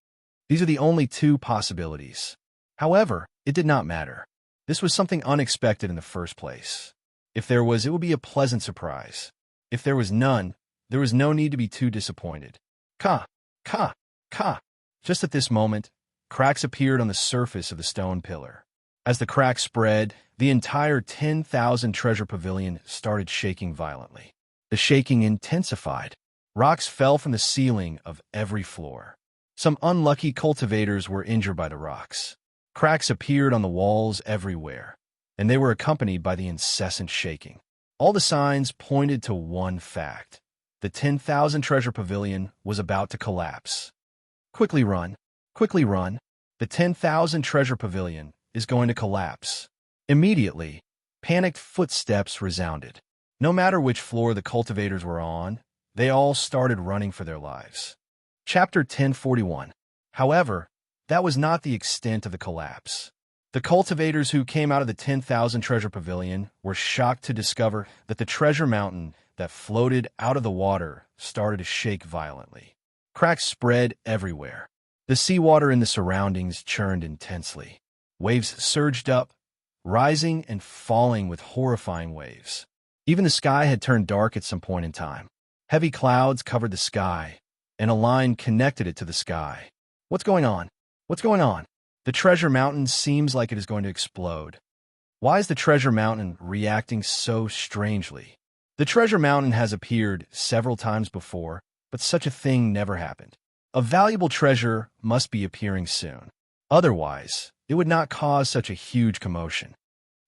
These are the only two possibilities." However, it did not matter. This was something unexpected in the first place. If there was, it would be a pleasant surprise. If there was none, there was no need to be too disappointed. Ka! Ka! Ka! Just at this moment, cracks appeared on the surface of the stone pillar. As the cracks spread, the entire 10,000 treasure pavilion started shaking violently. The shaking intensified. Rocks fell from the ceiling of every floor. Some unlucky cultivators were injured by the rocks. Cracks appeared on the walls everywhere, and they were accompanied by the incessant shaking. All the signs pointed to one fact. The 10,000 treasure pavilion was about to collapse. Quickly run. Quickly run. The 10,000 treasure pavilion is going to collapse. Immediately, panicked footsteps resounded. No matter which floor the cultivators were on, they all started running for their lives. Chapter 1041. However, that was not the extent of the collapse. The cultivators who came out of the 10,000 treasure pavilion were shocked to discover that the treasure mountain that floated out of the water started to shake violently. Cracks spread everywhere. The seawater in the surroundings churned intensely. Waves surged up, rising and falling with horrifying waves. Even the sky had turned dark at some point in time. Heavy clouds covered the sky, and a line connected it to the sky. What's going on? What's going on? The treasure mountain seems like it is going to explode. Why is the treasure mountain reacting so strangely? The treasure mountain has appeared several times before, but such a thing never happened. A valuable treasure must be appearing soon. Otherwise, it would not cause such a huge commotion.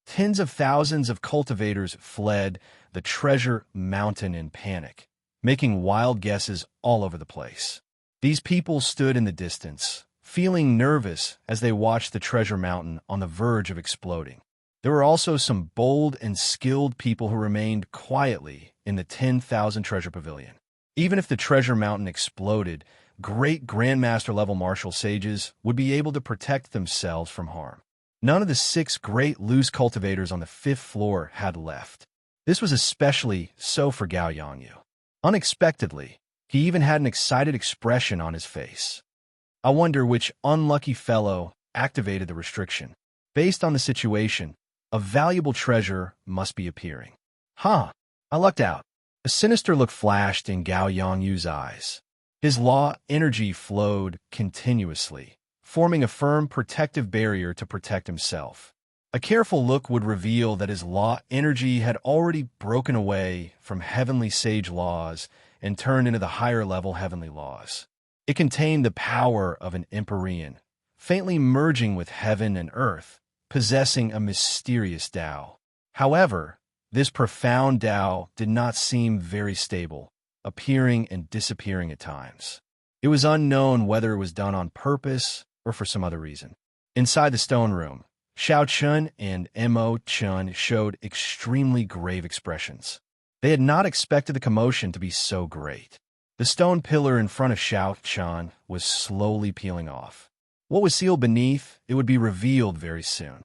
Tens of thousands of cultivators fled the treasure mountain in panic, making wild guesses all over the place. These people stood in the distance, feeling nervous as they watched the treasure mountain on the verge of exploding. There were also some bold and skilled people who remained quietly in the 10,000 treasure pavilion. Even if the treasure mountain exploded, great Grandmaster-level martial sages would be able to protect themselves from harm. None of the 6 great loose cultivators on the 5th floor had left. This was especially so for Gao Yangyu. Unexpectedly, he even had an excited expression on his face. I wonder which unlucky fellow activated the restriction. Based on the situation, a valuable treasure must be appearing. I lucked out. A sinister look flashed in Gao Yangyu's eyes. His law energy flowed continuously, forming a firm protective barrier to protect himself. A careful look would reveal that his law energy had already broken away from heavenly sage laws and turned into the higher-level heavenly laws. It contained the power of an Empyrean, faintly merging with heaven and earth, possessing a mysterious Tao. However, this profound Tao did not seem very stable, appearing and disappearing at times. It was unknown whether it was done on purpose or for some other reason. Inside the stone room, Xiao Chun and Mo Chun showed extremely grave expressions. They had not expected the commotion to be so great. The stone pillar in front of Xiao Chun was slowly peeling off. What was sealed beneath, it would be revealed very soon.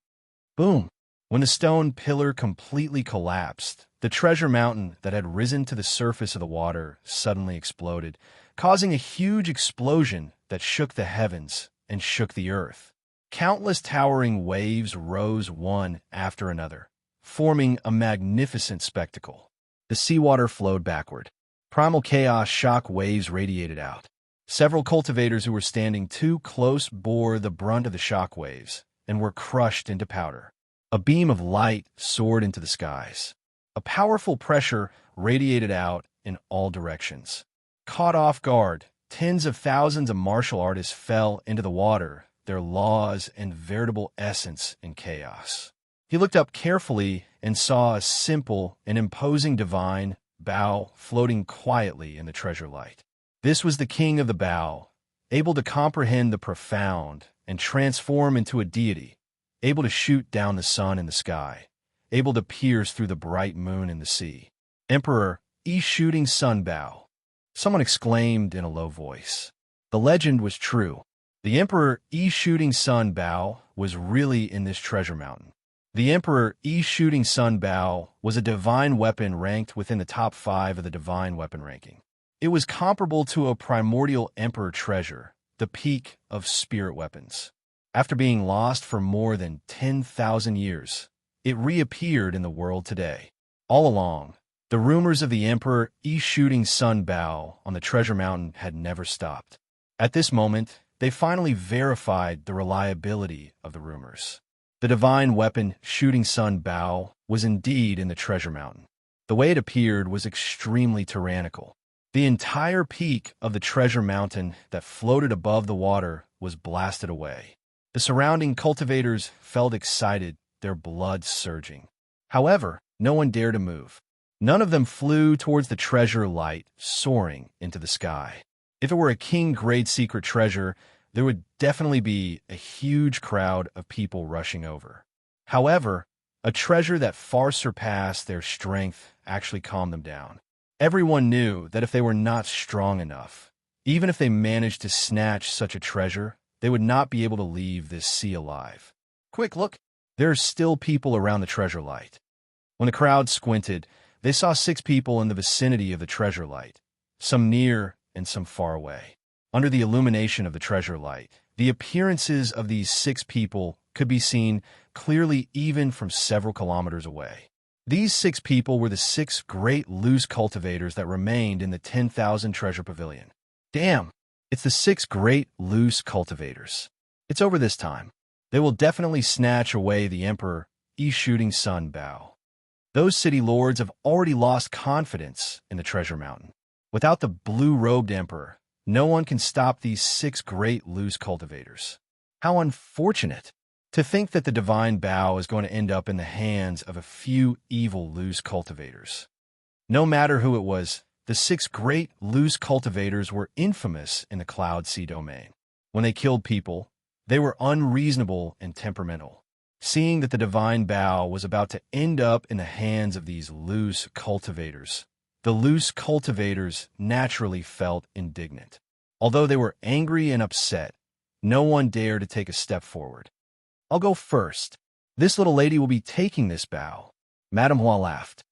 Boom! When the stone pillar completely collapsed, the treasure mountain that had risen to the surface of the water suddenly exploded, causing a huge explosion that shook the heavens and shook the earth. Countless towering waves rose one after another, forming a magnificent spectacle. The seawater flowed backward. Primal chaos shock waves radiated out. Several cultivators who were standing too close bore the brunt of the shock waves and were crushed into powder. A beam of light soared into the skies. A powerful pressure radiated out in all directions. Caught off guard, tens of thousands of martial artists fell into the water, their laws and veritable essence in chaos. He looked up carefully and saw a simple and imposing divine Bao floating quietly in the treasure light. This was the king of the Bao, able to comprehend the profound and transform into a deity, able to shoot down the sun in the sky, able to pierce through the bright moon in the sea. Emperor Shooting Sun Bao. Someone exclaimed in a low voice. The legend was true. The Emperor Shooting Sun Bao was really in this treasure mountain. The Emperor Shooting Sun Bao was a divine weapon ranked within the top 5 of the divine weapon ranking. It was comparable to a primordial emperor treasure, the peak of spirit weapons. After being lost for more than 10,000 years, it reappeared in the world today. All along, the rumors of the Emperor Shooting Sun Bao on the treasure mountain had never stopped. At this moment, they finally verified the reliability of the rumors. The divine weapon Shooting Sun Bao was indeed in the treasure mountain. The way it appeared was extremely tyrannical. The entire peak of the treasure mountain that floated above the water was blasted away. The surrounding cultivators felt excited, their blood surging. However, no one dared to move. None of them flew towards the treasure light, soaring into the sky. If it were a king-grade secret treasure, there would definitely be a huge crowd of people rushing over. However, a treasure that far surpassed their strength actually calmed them down. Everyone knew that if they were not strong enough, even if they managed to snatch such a treasure, they would not be able to leave this sea alive. Quick, look! There are still people around the treasure light. When the crowd squinted, they saw 6 people in the vicinity of the treasure light, some near and some far away. Under the illumination of the treasure light, the appearances of these 6 people could be seen clearly even from several kilometers away. These 6 people were the 6 great loose cultivators that remained in the 10,000 treasure pavilion. Damn, it's the 6 great loose cultivators. It's over this time. They will definitely snatch away the Emperor shooting sun Bao. Those city lords have already lost confidence in the treasure mountain. Without the blue-robed Emperor, no one can stop these 6 great loose cultivators. How unfortunate! To think that the divine Bao is going to end up in the hands of a few evil loose cultivators. No matter who it was, the 6 great loose cultivators were infamous in the Cloud Sea domain. When they killed people, they were unreasonable and temperamental. Seeing that the divine Bao was about to end up in the hands of these loose cultivators, the loose cultivators naturally felt indignant. Although they were angry and upset, no one dared to take a step forward. I'll go first. This little lady will be taking this Bao. Madame Hua laughed.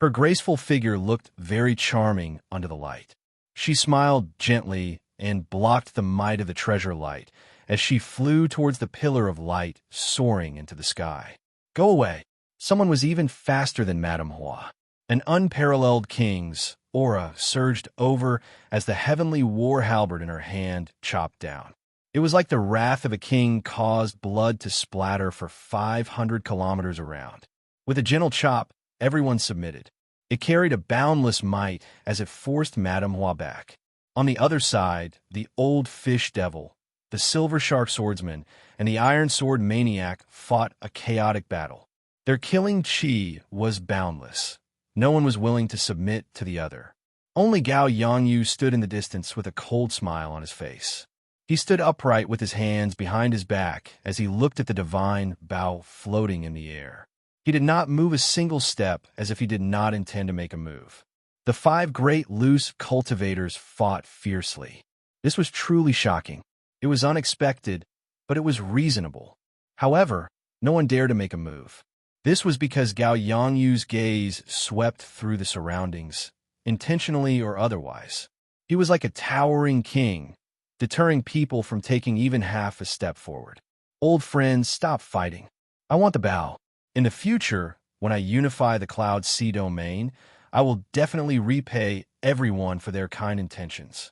Her graceful figure looked very charming under the light. She smiled gently and blocked the might of the treasure light as she flew towards the pillar of light soaring into the sky. Go away. Someone was even faster than Madame Hua. An unparalleled king's aura surged over as the heavenly war halberd in her hand chopped down. It was like the wrath of a king caused blood to splatter for 500 kilometers around. With a gentle chop, everyone submitted. It carried a boundless might as it forced Madame Hua back. On the other side, the old fish devil, the silver shark swordsman, and the iron sword maniac fought a chaotic battle. Their killing chi was boundless. No one was willing to submit to the other. Only Gao Yongyu stood in the distance with a cold smile on his face. He stood upright with his hands behind his back as he looked at the divine Bao floating in the air. He did not move a single step as if he did not intend to make a move. The 5 great loose cultivators fought fiercely. This was truly shocking. It was unexpected, but it was reasonable. However, no one dared to make a move. This was because Gao Yongyu's gaze swept through the surroundings, intentionally or otherwise. He was like a towering king, deterring people from taking even half a step forward. Old friends, stop fighting. I want the Bao. In the future, when I unify the Cloud Sea domain, I will definitely repay everyone for their kind intentions.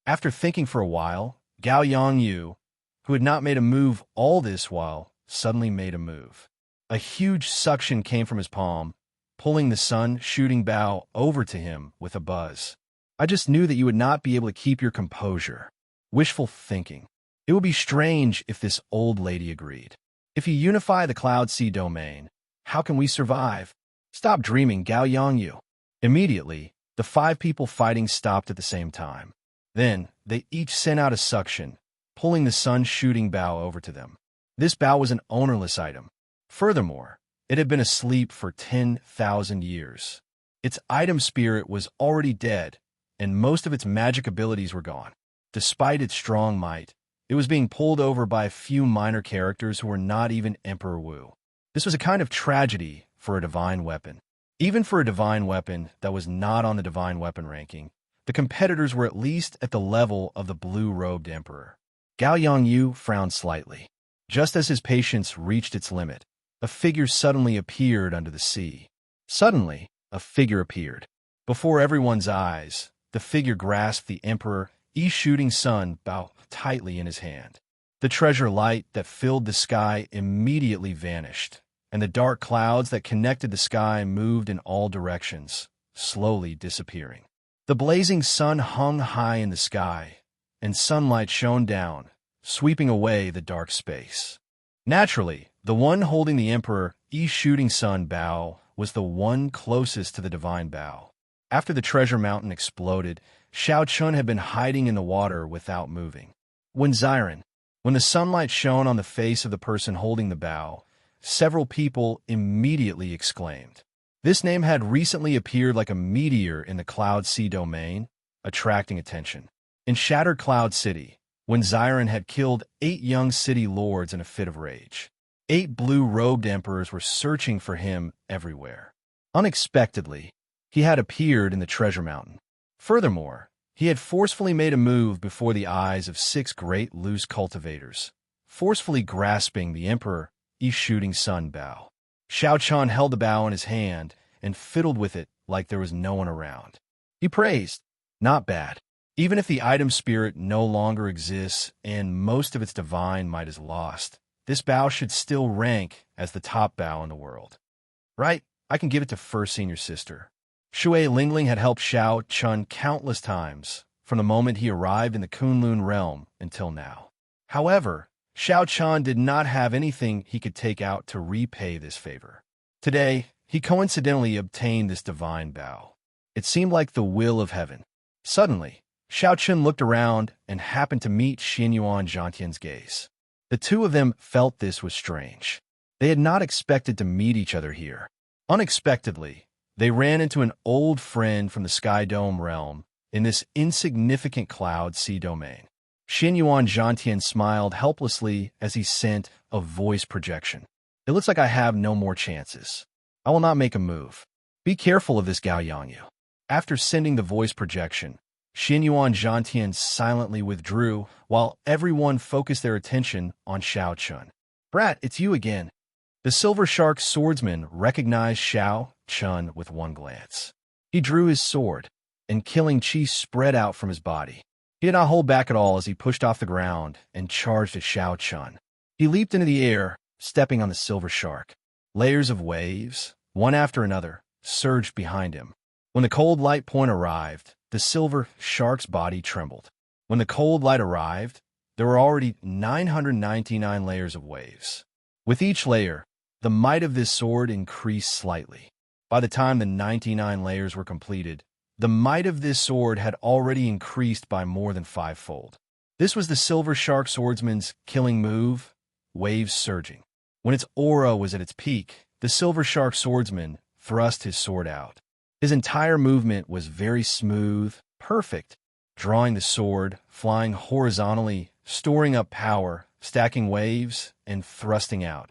After thinking for a while, Gao Yongyu, who had not made a move all this while, suddenly made a move. A huge suction came from his palm, pulling the sun-shooting Bao over to him with a buzz. I just knew that you would not be able to keep your composure. Wishful thinking. It would be strange if this old lady agreed. If you unify the Cloud Sea domain, how can we survive? Stop dreaming, Gao Yongyu. Immediately, the 5 people fighting stopped at the same time. Then, they each sent out a suction, pulling the sun-shooting Bao over to them. This Bao was an ownerless item. Furthermore, it had been asleep for 10,000 years. Its item spirit was already dead, and most of its magic abilities were gone. Despite its strong might, it was being pulled over by a few minor characters who were not even Emperor Wu. This was a kind of tragedy for a divine weapon. Even for a divine weapon that was not on the divine weapon ranking, the competitors were at least at the level of the blue-robed emperor. Gao Yongyu frowned slightly. Just as his patience reached its limit, a figure suddenly appeared under the sea. Suddenly, a figure appeared. Before everyone's eyes, the figure grasped the emperor shooting sun Bao tightly in his hand. The treasure light that filled the sky immediately vanished, and the dark clouds that connected the sky moved in all directions, slowly disappearing. The blazing sun hung high in the sky, and sunlight shone down, sweeping away the dark space. Naturally, the one holding the emperor shooting sun Bao was the one closest to the divine Bao. After the treasure mountain exploded, Xiao Chun had been hiding in the water without moving. When the sunlight shone on the face of the person holding the Bao, several people immediately exclaimed. This name had recently appeared like a meteor in the Cloud Sea domain, attracting attention. In Shattered Cloud City, when Xiren had killed 8 young city lords in a fit of rage. 8 blue-robed emperors were searching for him everywhere. Unexpectedly, he had appeared in the treasure mountain. Furthermore, he had forcefully made a move before the eyes of 6 great loose cultivators, forcefully grasping the emperor shooting sun bow. Xiao Chun held the bow in his hand and fiddled with it like there was no one around. He praised, "Not bad. Even if the item spirit no longer exists and most of its divine might is lost, this bow should still rank as the top bow in the world. Right? I can give it to first senior sister." Shui Lingling had helped Xiao Chun countless times, from the moment he arrived in the Kunlun realm until now. However, Xiao Chun did not have anything he could take out to repay this favor. Today, he coincidentally obtained this divine bow. It seemed like the will of heaven. Suddenly, Xiao Chun looked around and happened to meet Xinyuan Zhantian's gaze. The two of them felt this was strange. They had not expected to meet each other here. Unexpectedly, they ran into an old friend from the Sky Dome realm in this insignificant cloud sea domain. Xinyuan Zhantian smiled helplessly as he sent a voice projection. "It looks like I have no more chances. I will not make a move. Be careful of this Gao Yangyu." After sending the voice projection, Xinyuan Zhantian silently withdrew while everyone focused their attention on Xiao Chun. "Brat, it's you again." The Silver Shark swordsman recognized Xiao Chun with one glance. He drew his sword, and killing chi spread out from his body. He did not hold back at all as he pushed off the ground and charged at Xiao Chun. He leaped into the air, stepping on the Silver Shark. Layers of waves, one after another, surged behind him. When the cold light point arrived, the Silver Shark's body trembled. When the cold light arrived, there were already 999 layers of waves. With each layer, the might of this sword increased slightly. By the time the 99 layers were completed, the might of this sword had already increased by more than 5-fold. This was the Silver Shark swordsman's killing move, waves surging. When its aura was at its peak, the Silver Shark swordsman thrust his sword out. His entire movement was very smooth, perfect, drawing the sword, flying horizontally, storing up power, stacking waves, and thrusting out.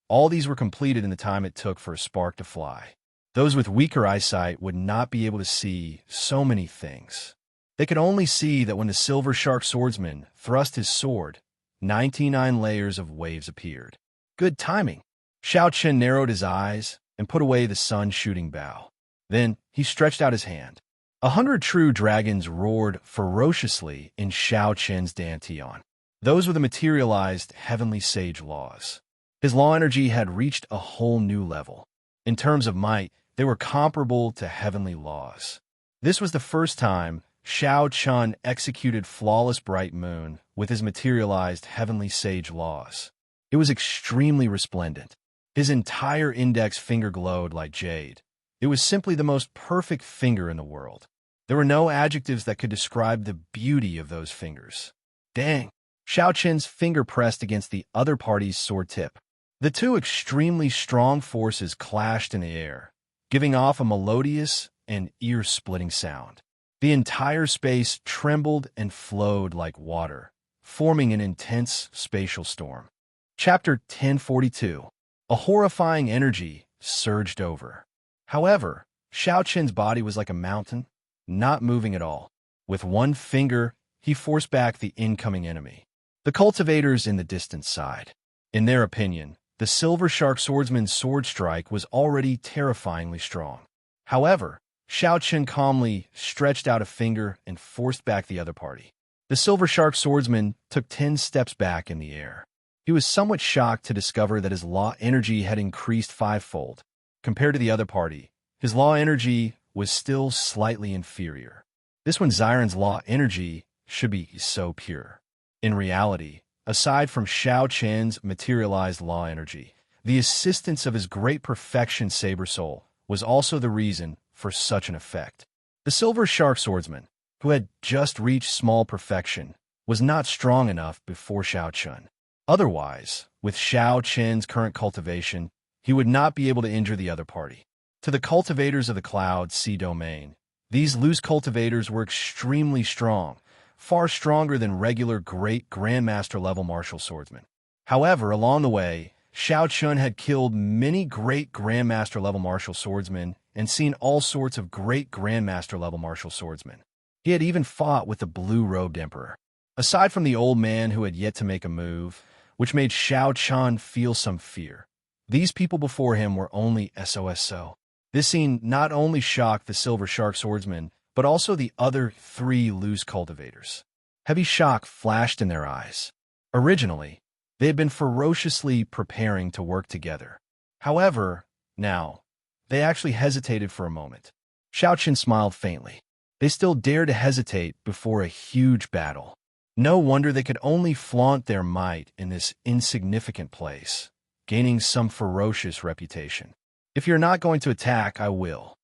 All these were completed in the time it took for a spark to fly. Those with weaker eyesight would not be able to see so many things. They could only see that when the Silver Shark swordsman thrust his sword, 99 layers of waves appeared. Good timing. Xiao Chun narrowed his eyes and put away the sun-shooting bow. Then he stretched out his hand. 100 true dragons roared ferociously in Xiao Chun's dantian. Those were the materialized heavenly sage laws. His law energy had reached a whole new level. In terms of might, they were comparable to heavenly laws. This was the first time Xiao Chun executed Flawless Bright Moon with his materialized heavenly sage laws. It was extremely resplendent. His entire index finger glowed like jade. It was simply the most perfect finger in the world. There were no adjectives that could describe the beauty of those fingers. Dang! Xiao Chun's finger pressed against the other party's sword tip. The two extremely strong forces clashed in the air, giving off a melodious and ear-splitting sound. The entire space trembled and flowed like water, forming an intense spatial storm. Chapter 1042. A horrifying energy surged over. However, Xiao Chun's body was like a mountain, not moving at all. With one finger, he forced back the incoming enemy. The cultivators in the distant sighed. In their opinion, the Silver Shark swordsman's sword strike was already terrifyingly strong. However, Xiao Chun calmly stretched out a finger and forced back the other party. The Silver Shark swordsman took 10 steps back in the air. He was somewhat shocked to discover that his law energy had increased 5-fold. Compared to the other party, his law energy was still slightly inferior. This one Xiron's law energy should be so pure. In reality, aside from Xiao Chun's materialized law energy, the assistance of his great perfection saber soul was also the reason for such an effect. The Silver Shark swordsman, who had just reached small perfection, was not strong enough before Xiao Chun. Otherwise, with Xiao Chun's current cultivation, he would not be able to injure the other party. To the cultivators of the Cloud Sea Domain, these loose cultivators were extremely strong, far stronger than regular great grandmaster level martial swordsmen. However, along the way, Xiao Chun had killed many great Grandmaster-level martial swordsmen and seen all sorts of great Grandmaster-level martial swordsmen. He had even fought with the blue-robed emperor. Aside from the old man who had yet to make a move, which made Xiao Chun feel some fear, these people before him were only SOSO. This scene not only shocked the Silver Shark swordsman, but also the other 3 loose cultivators. Heavy shock flashed in their eyes. Originally, they had been ferociously preparing to work together. However, now, they actually hesitated for a moment. Xiao Chun smiled faintly. They still dared to hesitate before a huge battle. No wonder they could only flaunt their might in this insignificant place, gaining some ferocious reputation. If you're not going to attack, I will.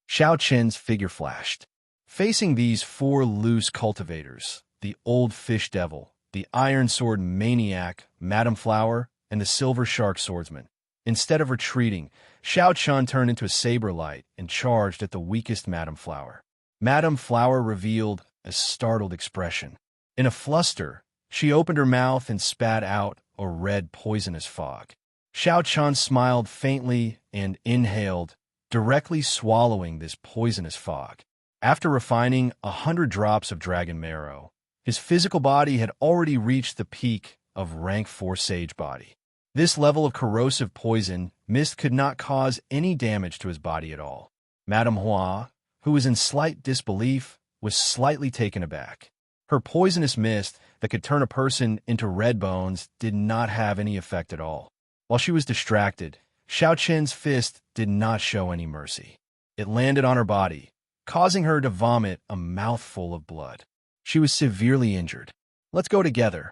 Xiao Chun's figure flashed. Facing these 4 loose cultivators, the old fish devil, the iron sword maniac, Madame Flower, and the silver shark swordsman. Instead of retreating, Xiao Chun turned into a saber light and charged at the weakest Madame Flower. Madame Flower revealed a startled expression. In a fluster, she opened her mouth and spat out a red poisonous fog. Xiao Chun smiled faintly and inhaled, directly swallowing this poisonous fog. After refining 100 drops of dragon marrow, his physical body had already reached the peak of rank 4 sage body. This level of corrosive poison mist could not cause any damage to his body at all. Madame Hua, who was in slight disbelief, was slightly taken aback. Her poisonous mist that could turn a person into red bones did not have any effect at all. While she was distracted, Xiao Chun's fist did not show any mercy. It landed on her body, causing her to vomit a mouthful of blood. She was severely injured. Let's go together.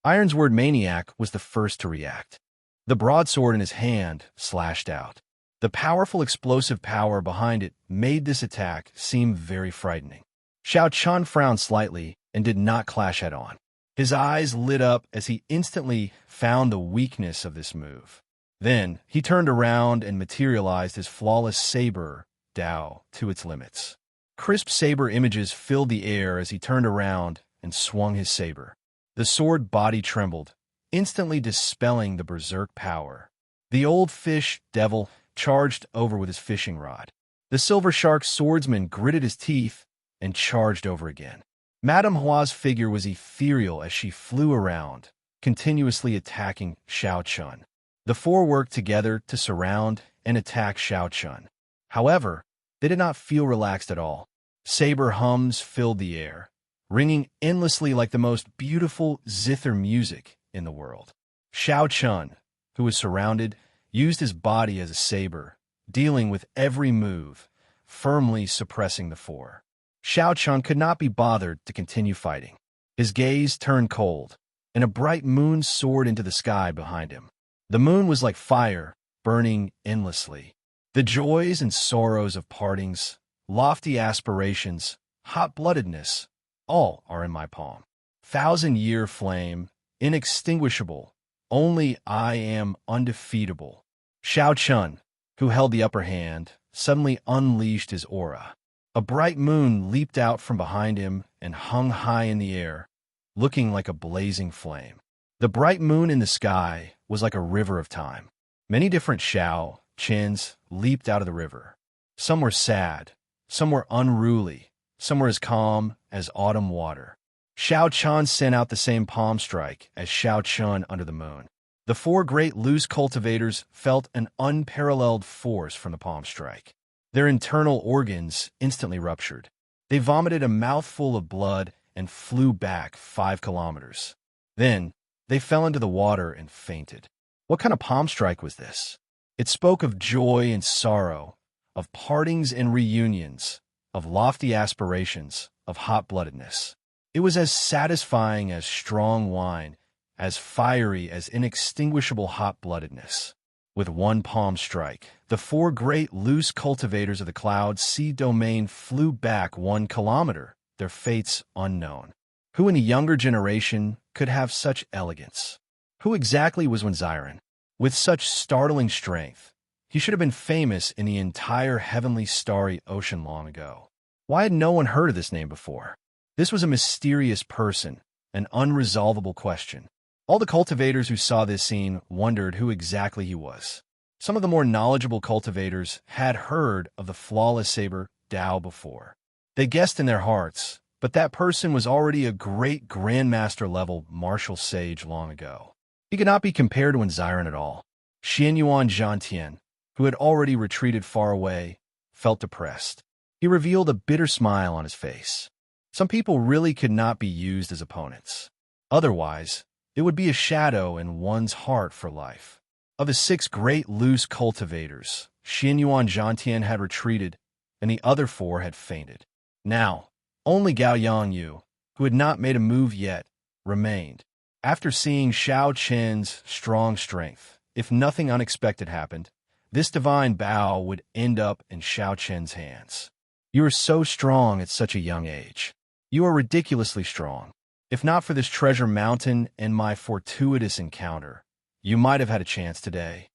Iron's word maniac was the first to react. The broadsword in his hand slashed out. The powerful explosive power behind it made this attack seem very frightening. Xiao Chun frowned slightly and did not clash head-on. His eyes lit up as he instantly found the weakness of this move. Then he turned around and materialized his flawless saber, Dao, to its limits. Crisp saber images filled the air as he turned around and swung his saber. The sword body trembled, instantly dispelling the berserk power. The old fish devil charged over with his fishing rod. The silver shark swordsman gritted his teeth and charged over again. Madame Hua's figure was ethereal as she flew around, continuously attacking Xiao Chun. The 4 worked together to surround and attack Xiao Chun. However, they did not feel relaxed at all. Saber hums filled the air, ringing endlessly like the most beautiful zither music in the world. Xiao Chun, who was surrounded, used his body as a saber, dealing with every move, firmly suppressing the 4. Xiao Chun could not be bothered to continue fighting. His gaze turned cold, and a bright moon soared into the sky behind him. The moon was like fire, burning endlessly. The joys and sorrows of partings, lofty aspirations, hot-bloodedness, all are in my palm. 1,000-year flame, inextinguishable, only I am undefeatable. Xiao Chun, who held the upper hand, suddenly unleashed his aura. A bright moon leaped out from behind him and hung high in the air, looking like a blazing flame. The bright moon in the sky was like a river of time. Many different Xiao Chuns leaped out of the river. Some were sad, some were unruly, some were as calm as autumn water. Xiao Chun sent out the same palm strike as Xiao Chun under the moon. The 4 great loose cultivators felt an unparalleled force from the palm strike. Their internal organs instantly ruptured. They vomited a mouthful of blood and flew back 5 kilometers. Then, they fell into the water and fainted. What kind of palm strike was this? It spoke of joy and sorrow, of partings and reunions, of lofty aspirations, of hot-bloodedness. It was as satisfying as strong wine, as fiery as inextinguishable hot-bloodedness. With one palm strike, the 4 great loose cultivators of the Cloud Sea domain flew back 1 kilometer, their fates unknown. Who in the younger generation could have such elegance? Who exactly was Wenziren? With such startling strength, he should have been famous in the entire heavenly starry ocean long ago. Why had no one heard of this name before? This was a mysterious person, an unresolvable question. All the cultivators who saw this scene wondered who exactly he was. Some of the more knowledgeable cultivators had heard of the flawless saber Dao before. They guessed in their hearts, but that person was already a great grandmaster-level martial sage long ago. He could not be compared to Enziron at all. Xianyuan Zhantian, who had already retreated far away, felt depressed. He revealed a bitter smile on his face. Some people really could not be used as opponents. Otherwise, it would be a shadow in one's heart for life. Of the 6 great loose cultivators, Xianyuan Zhantian had retreated, and the other 4 had fainted. Now, only Gao Yangyu, who had not made a move yet, remained. After seeing Xiao Qin's strong strength, if nothing unexpected happened, this divine bow would end up in Xiao Qin's hands. You are so strong at such a young age. You are ridiculously strong. If not for this treasure mountain and my fortuitous encounter, you might have had a chance today.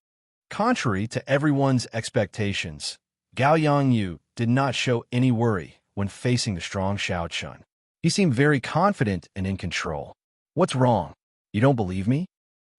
Contrary to everyone's expectations, Gao Yangyu did not show any worry when facing the strong Xiao Qin. He seemed very confident and in control. What's wrong? You don't believe me?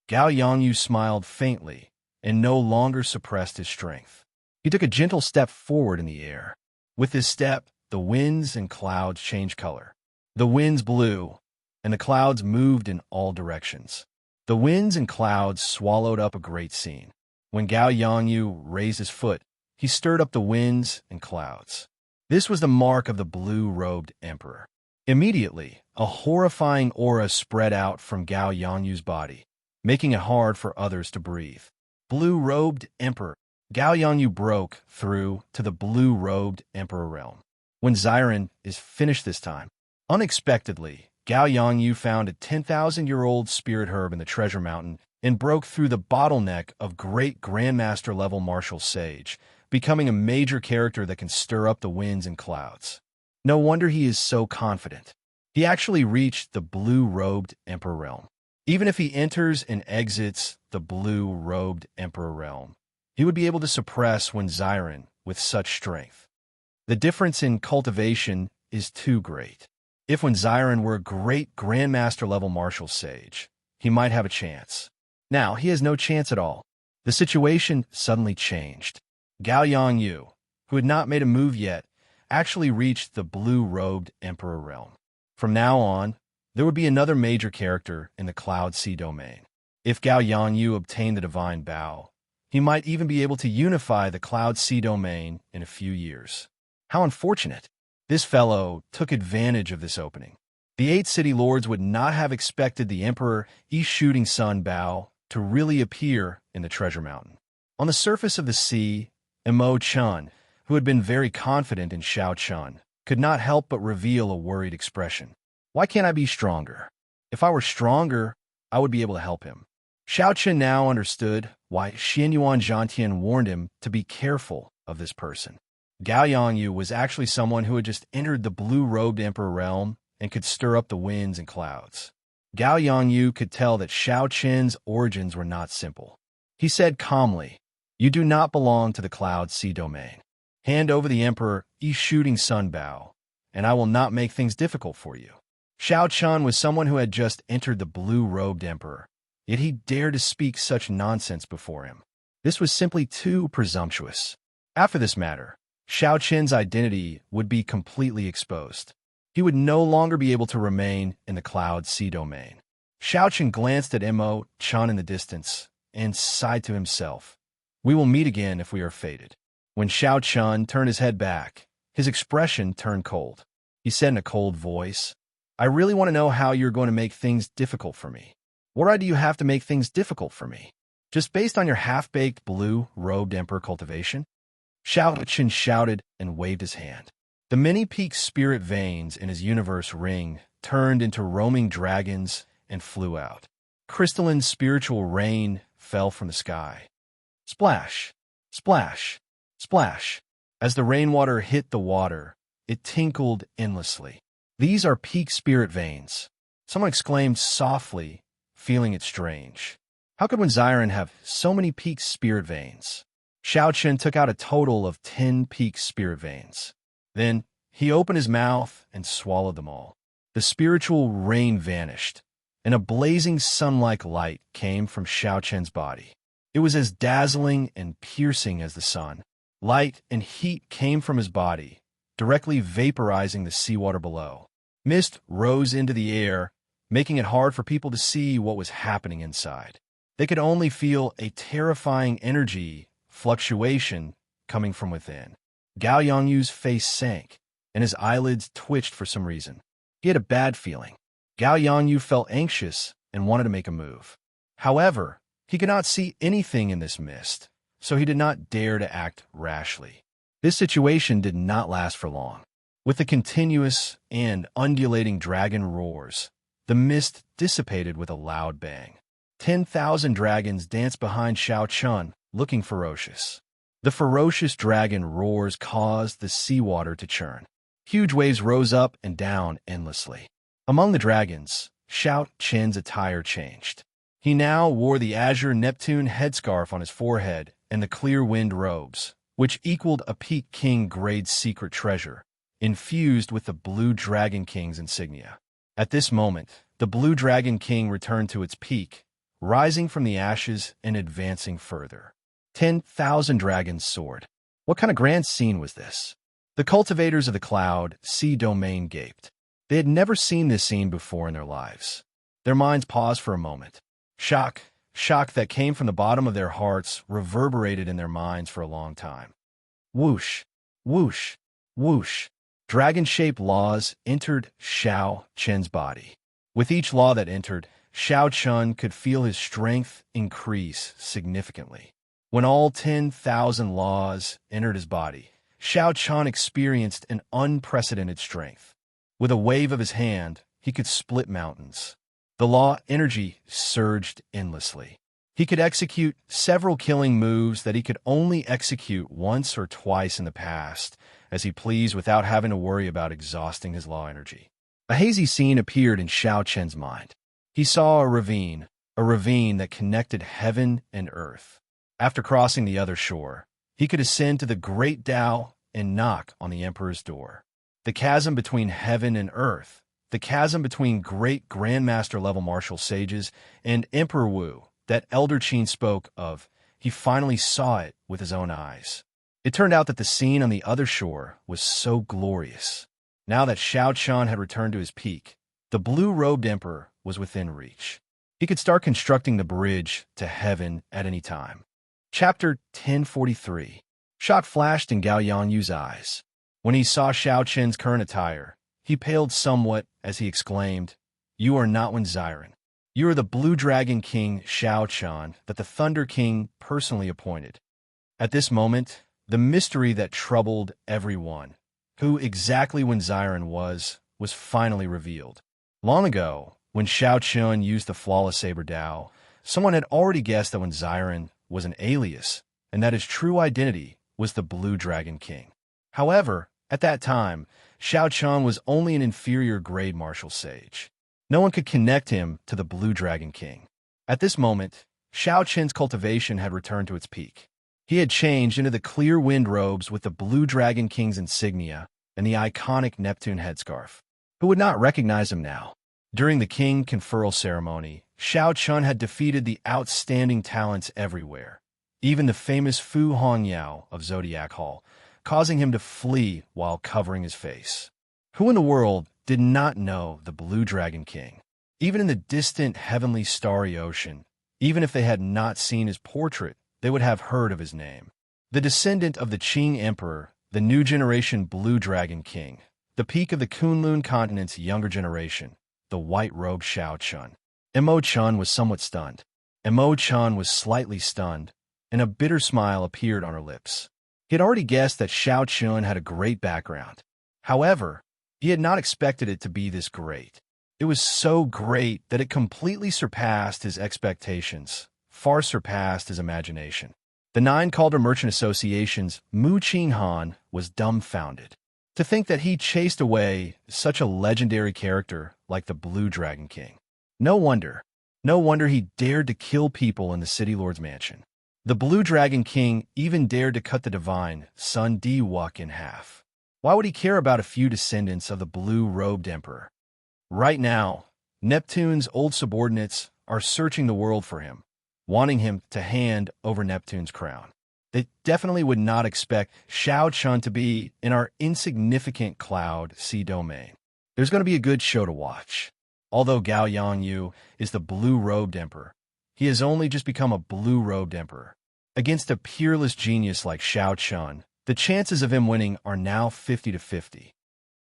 Gao Yangyu smiled faintly and no longer suppressed his strength. He took a gentle step forward in the air. With his step, the winds and clouds changed color. The winds blew, and the clouds moved in all directions. The winds and clouds swallowed up a great scene. When Gao Yangyu raised his foot, he stirred up the winds and clouds. This was the mark of the blue-robed emperor. Immediately, a horrifying aura spread out from Gao Yangyu's body, making it hard for others to breathe. Blue-robed emperor. Gao Yangyu broke through to the blue-robed emperor realm. When Xiron is finished this time, unexpectedly, Gao Yangyu found a 10,000-year-old spirit herb in the treasure mountain and broke through the bottleneck of great grandmaster-level martial sage, becoming a major character that can stir up the winds and clouds. No wonder he is so confident. He actually reached the blue-robed emperor realm. Even if he enters and exits the blue-robed emperor realm, he would be able to suppress when Xiron with such strength. The difference in cultivation is too great. If when Xiron were a great grandmaster-level martial sage, he might have a chance. Now, he has no chance at all. The situation suddenly changed. Gao Yangyu, who had not made a move yet, actually reached the blue-robed emperor realm. From now on, there would be another major character in the Cloud Sea domain. If Gao Yangyu obtained the divine bow, he might even be able to unify the Cloud Sea domain in a few years. How unfortunate. This fellow took advantage of this opening. The 8 city lords would not have expected the Emperor East Shooting Sun Bao to really appear in the treasure mountain. On the surface of the sea, Imo Chun, who had been very confident in Xiao Chun, could not help but reveal a worried expression. Why can't I be stronger? If I were stronger, I would be able to help him. Xiao Chun now understood why Xianyuan Zhantian warned him to be careful of this person. Gao Yangyu was actually someone who had just entered the blue-robed emperor realm and could stir up the winds and clouds. Gao Yangyu could tell that Xiao Qin's origins were not simple. He said calmly, "You do not belong to the Cloud Sea domain. Hand over the Emperor East Shooting Sun Bao, and I will not make things difficult for you." Xiao Chun was someone who had just entered the blue-robed emperor, yet he dared to speak such nonsense before him. This was simply too presumptuous. After this matter, Xiao Qin's identity would be completely exposed. He would no longer be able to remain in the Cloud Sea domain. Xiao Qin glanced at Imo Chun in the distance and sighed to himself. "We will meet again if we are fated." When Xiao Chun turned his head back, his expression turned cold. He said in a cold voice, "I really want to know how you're going to make things difficult for me. Why do you have to make things difficult for me? Just based on your half-baked blue-robed emperor cultivation?" Xiao Qin shouted and waved his hand. The many peak spirit veins in his universe ring turned into roaming dragons and flew out. Crystalline spiritual rain fell from the sky. Splash, splash, splash. As the rainwater hit the water, it tinkled endlessly. "These are peak spirit veins," someone exclaimed softly, feeling it strange. How could Xiron have so many peak spirit veins? Xiao Qin took out a total of 10 peak spirit veins. Then he opened his mouth and swallowed them all. The spiritual rain vanished, and a blazing sun-like light came from Xiao Chen's body. It was as dazzling and piercing as the sun. Light and heat came from his body, directly vaporizing the seawater below. Mist rose into the air, making it hard for people to see what was happening inside. They could only feel a terrifying energy fluctuation coming from within. Gao Yangyu's face sank, and his eyelids twitched for some reason. He had a bad feeling. Gao Yangyu felt anxious and wanted to make a move. However, he could not see anything in this mist, so he did not dare to act rashly. This situation did not last for long. With the continuous and undulating dragon roars, the mist dissipated with a loud bang. 10,000 dragons danced behind Xiao Chun, looking ferocious. The ferocious dragon roars caused the seawater to churn. Huge waves rose up and down endlessly. Among the dragons, Xiao Chen's attire changed. He now wore the azure Neptune headscarf on his forehead and the clear wind robes, which equaled a Peak King grade secret treasure, infused with the Blue Dragon King's insignia. At this moment, the Blue Dragon King returned to its peak, rising from the ashes and advancing further. 10,000 dragons soared. What kind of grand scene was this? The cultivators of the cloud sea domain gaped. They had never seen this scene before in their lives. Their minds paused for a moment. Shock that came from the bottom of their hearts reverberated in their minds for a long time. Whoosh, whoosh, whoosh. Dragon-shaped laws entered Xiao Chen's body. With each law that entered, Xiao Chun could feel his strength increase significantly. When all 10,000 laws entered his body, Xiao Chun experienced an unprecedented strength. With a wave of his hand, he could split mountains. The law energy surged endlessly. He could execute several killing moves that he could only execute once or twice in the past, as he pleased without having to worry about exhausting his law energy. A hazy scene appeared in Xiao Chen's mind. He saw a ravine that connected heaven and earth. After crossing the other shore, he could ascend to the great Tao and knock on the Emperor's door. The chasm between heaven and earth, the chasm between great Grandmaster-level martial sages and Emperor Wu that Elder Qin spoke of, he finally saw it with his own eyes. It turned out that the scene on the other shore was so glorious. Now that Xiao Chun had returned to his peak, the blue-robed emperor was within reach. He could start constructing the bridge to heaven at any time. Chapter 1043. Shock flashed in Gao Yangyu's eyes. When he saw Xiao Chen's current attire, he paled somewhat as he exclaimed, "You are not Wen Xiren. You are the Blue Dragon King Xiao Chun that the Thunder King personally appointed." At this moment, the mystery that troubled everyone, who exactly Wen Xiren was finally revealed. Long ago, when Xiao Chun used the flawless saber Dao, someone had already guessed that Wen Xiren was an alias, and that his true identity was the Blue Dragon King. However, at that time, Xiao Chun was only an inferior grade martial sage. No one could connect him to the Blue Dragon King. At this moment, Xiao Chen's cultivation had returned to its peak. He had changed into the clear wind robes with the Blue Dragon King's insignia and the iconic Neptune headscarf. Who would not recognize him now? During the king conferral ceremony, Xiao Chun had defeated the outstanding talents everywhere, even the famous Fu Hongyao of Zodiac Hall, causing him to flee while covering his face. Who in the world did not know the Blue Dragon King? Even in the distant heavenly starry ocean, even if they had not seen his portrait, they would have heard of his name. The descendant of the Qing Emperor, the new generation Blue Dragon King, the peak of the Kunlun continent's younger generation, the white-robed Xiao Chun. Mo Chun was somewhat stunned. Mo Chun was slightly stunned, and a bitter smile appeared on her lips. He had already guessed that Xiao Chun had a great background. However, he had not expected it to be this great. It was so great that it completely surpassed his expectations, far surpassed his imagination. The 9 Calder Merchant Association's Mu Qin Han was dumbfounded. To think that he chased away such a legendary character like the Blue Dragon King. No wonder he dared to kill people in the City Lord's mansion. The Blue Dragon King even dared to cut the divine Sun Di Wuk in half. Why would he care about a few descendants of the blue-robed emperor? Right now, Neptune's old subordinates are searching the world for him, wanting him to hand over Neptune's crown. They definitely would not expect Shao Chun to be in our insignificant Cloud Sea domain. There's going to be a good show to watch. Although Gao Yangyu is the blue-robed emperor, he has only just become a blue-robed emperor. Against a peerless genius like Shao Chun, the chances of him winning are now 50-50.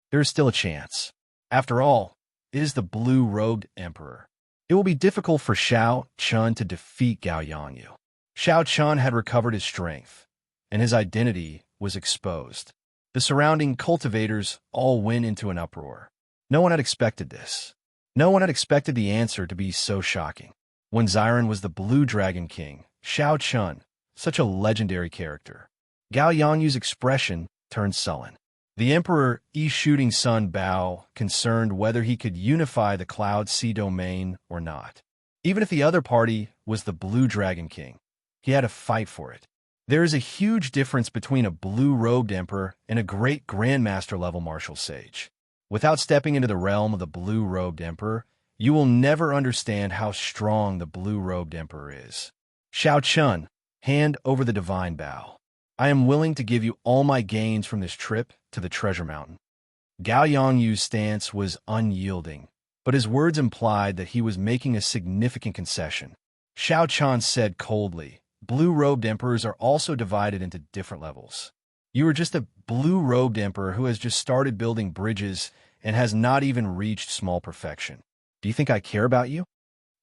There is still a chance. After all, it is the blue-robed emperor. It will be difficult for Shao Chun to defeat Gao Yangyu. Shao Chun had recovered his strength, and his identity was exposed. The surrounding cultivators all went into an uproar. No one had expected this. No one had expected the answer to be so shocking. When Xiren was the Blue Dragon King, Shao Chun, such a legendary character, Gao Yangyu's expression turned sullen. The Emperor Yi Shooting Sun Bao concerned whether he could unify the Cloud Sea domain or not. Even if the other party was the Blue Dragon King, he had to fight for it. There is a huge difference between a blue-robed emperor and a great grandmaster-level martial sage. Without stepping into the realm of the blue-robed emperor, you will never understand how strong the blue-robed emperor is. Shao Chun, hand over the divine bow. I am willing to give you all my gains from this trip to the treasure mountain. Gao Yangyu's stance was unyielding, but his words implied that he was making a significant concession. Shao Chun said coldly, blue-robed emperors are also divided into different levels. You are just a blue-robed emperor who has just started building bridges and has not even reached small perfection. Do you think I care about you?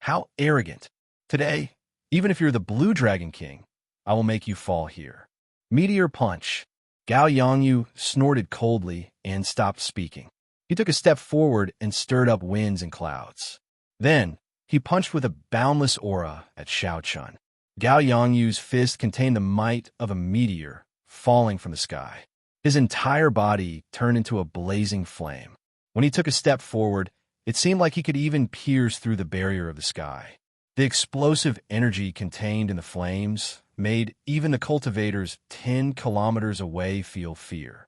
How arrogant. Today, even if you're the Blue Dragon King, I will make you fall here. Meteor punch. Gao Yangyu snorted coldly and stopped speaking. He took a step forward and stirred up winds and clouds. Then, he punched with a boundless aura at Shao Chun. Gao Yangyu's fist contained the might of a meteor falling from the sky. His entire body turned into a blazing flame. When he took a step forward, it seemed like he could even pierce through the barrier of the sky. The explosive energy contained in the flames made even the cultivators 10 kilometers away feel fear.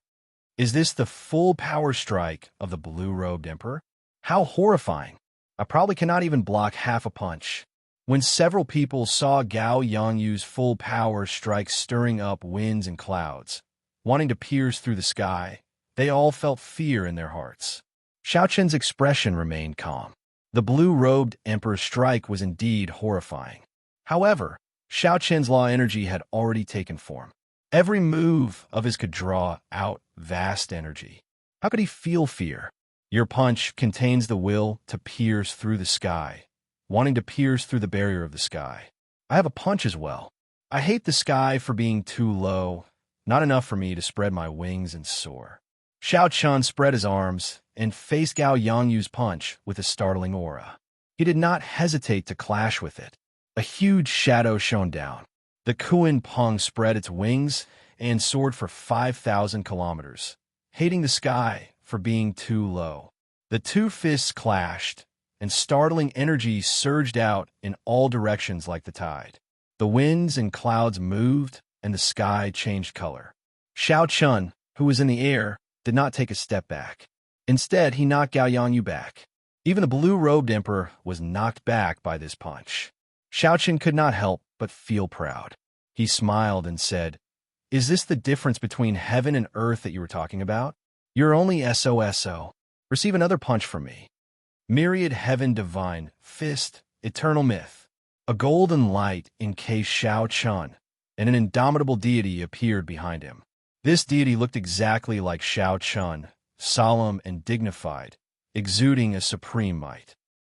Is this the full power strike of the blue-robed emperor? How horrifying! I probably cannot even block half a punch. When several people saw Gao Yangyu's full power strike stirring up winds and clouds, wanting to pierce through the sky, they all felt fear in their hearts. Shao Chun's expression remained calm. The blue-robed emperor's strike was indeed horrifying. However, Shao Chun's law energy had already taken form. Every move of his could draw out vast energy. How could he feel fear? Your punch contains the will to pierce through the sky, wanting to pierce through the barrier of the sky. I have a punch as well. I hate the sky for being too low, not enough for me to spread my wings and soar. Shao Chun spread his arms and faced Gao Yangyu's punch with a startling aura. He did not hesitate to clash with it. A huge shadow shone down. The Kuan Peng spread its wings and soared for 5,000 kilometers, hating the sky for being too low. The two fists clashed, and startling energy surged out in all directions like the tide. The winds and clouds moved, and the sky changed color. Shao Chun, who was in the air, did not take a step back. Instead, he knocked Gao Yangyu back. Even the blue-robed emperor was knocked back by this punch. Shao Chun could not help but feel proud. He smiled and said, "Is this the difference between heaven and earth that you were talking about? You're only SOSO. Receive another punch from me." Myriad heaven divine, fist, eternal myth. A golden light encased Shao Chun, and an indomitable deity appeared behind him. This deity looked exactly like Shao Chun, solemn and dignified, exuding a supreme might.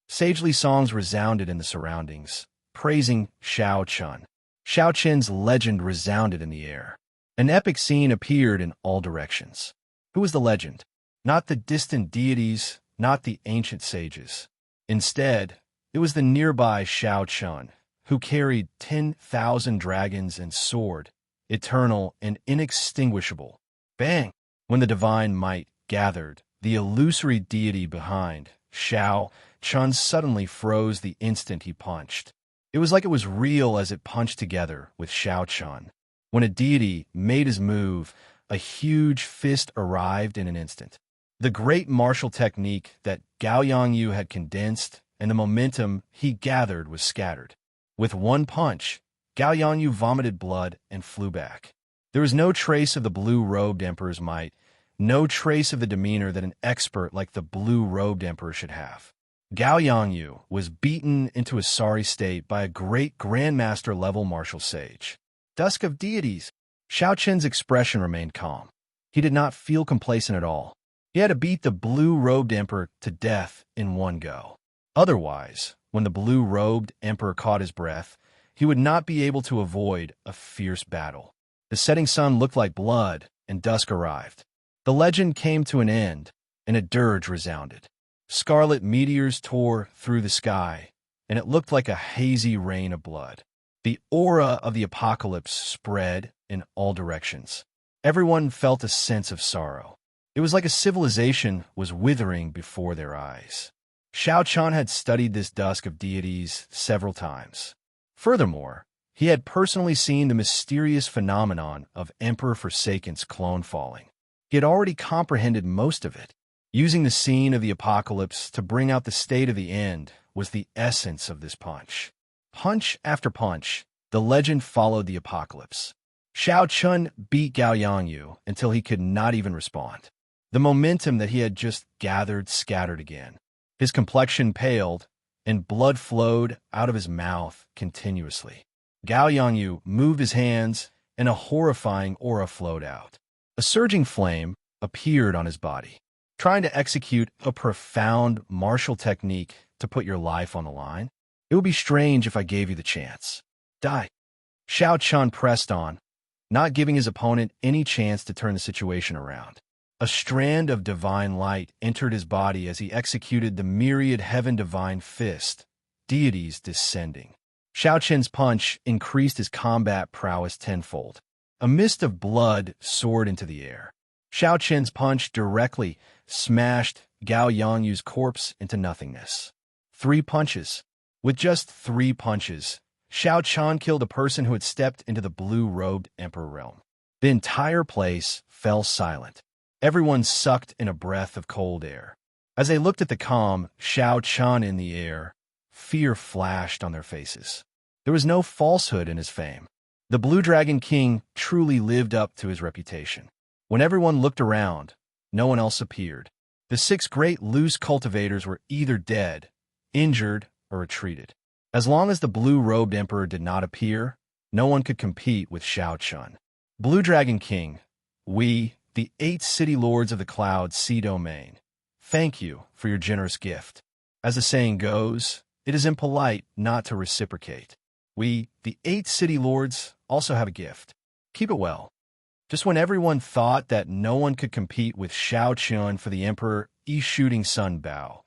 Sagely songs resounded in the surroundings, praising Shao Chun. Shao Chun's legend resounded in the air. An epic scene appeared in all directions. Who was the legend? Not the distant deities, not the ancient sages. Instead, it was the nearby Shao Chun, who carried 10,000 dragons and soared, eternal and inextinguishable. Bang! When the divine might gathered, the illusory deity behind, Shao Chun, suddenly froze the instant he punched. It was like it was real as it punched together with Shao Chun. When a deity made his move, a huge fist arrived in an instant. The great martial technique that Gao Yangyu had condensed and the momentum he gathered was scattered. With one punch, Gao Yangyu vomited blood and flew back. There was no trace of the blue-robed emperor's might, no trace of the demeanor that an expert like the blue-robed emperor should have. Gao Yangyu was beaten into a sorry state by a great grandmaster-level martial sage. Dusk of deities. Xiao Qin's expression remained calm. He did not feel complacent at all. He had to beat the blue-robed emperor to death in one go. Otherwise, when the blue-robed emperor caught his breath, he would not be able to avoid a fierce battle. The setting sun looked like blood, and dusk arrived. The legend came to an end, and a dirge resounded. Scarlet meteors tore through the sky, and it looked like a hazy rain of blood. The aura of the apocalypse spread in all directions. Everyone felt a sense of sorrow. It was like a civilization was withering before their eyes. Xiao Qian had studied this dusk of deities several times. Furthermore, he had personally seen the mysterious phenomenon of Emperor Forsaken's clone falling. He had already comprehended most of it. Using the scene of the apocalypse to bring out the state of the end was the essence of this punch. Punch after punch, the legend followed the apocalypse. Xiao Qian beat Gao Yangyu until he could not even respond. The momentum that he had just gathered scattered again. His complexion paled, and blood flowed out of his mouth continuously. Gao Yangyu moved his hands, and a horrifying aura flowed out. A surging flame appeared on his body. Trying to execute a profound martial technique to put your life on the line? It would be strange if I gave you the chance. Die. Xiao Qian pressed on, not giving his opponent any chance to turn the situation around. A strand of divine light entered his body as he executed the myriad heaven divine fist, deities descending. Xiao Qian's punch increased his combat prowess tenfold. A mist of blood soared into the air. Xiao Qian's punch directly smashed Gao Yangyu's corpse into nothingness. 3 punches. With just 3 punches, Xiao Qian killed a person who had stepped into the blue-robed emperor realm. The entire place fell silent. Everyone sucked in a breath of cold air. As they looked at the calm Xiao Qian in the air, fear flashed on their faces. There was no falsehood in his fame. The Blue Dragon King truly lived up to his reputation. When everyone looked around, no one else appeared. The 6 great loose cultivators were either dead, injured, or retreated. As long as the blue-robed emperor did not appear, no one could compete with Xiao Qian. Blue Dragon King, we, the 8 city lords of the Cloud Sea Domain, thank you for your generous gift. As the saying goes, it is impolite not to reciprocate. We, the 8 city lords, also have a gift. Keep it well. Just when everyone thought that no one could compete with Xiao Qian for the Emperor Shooting Sun Bao,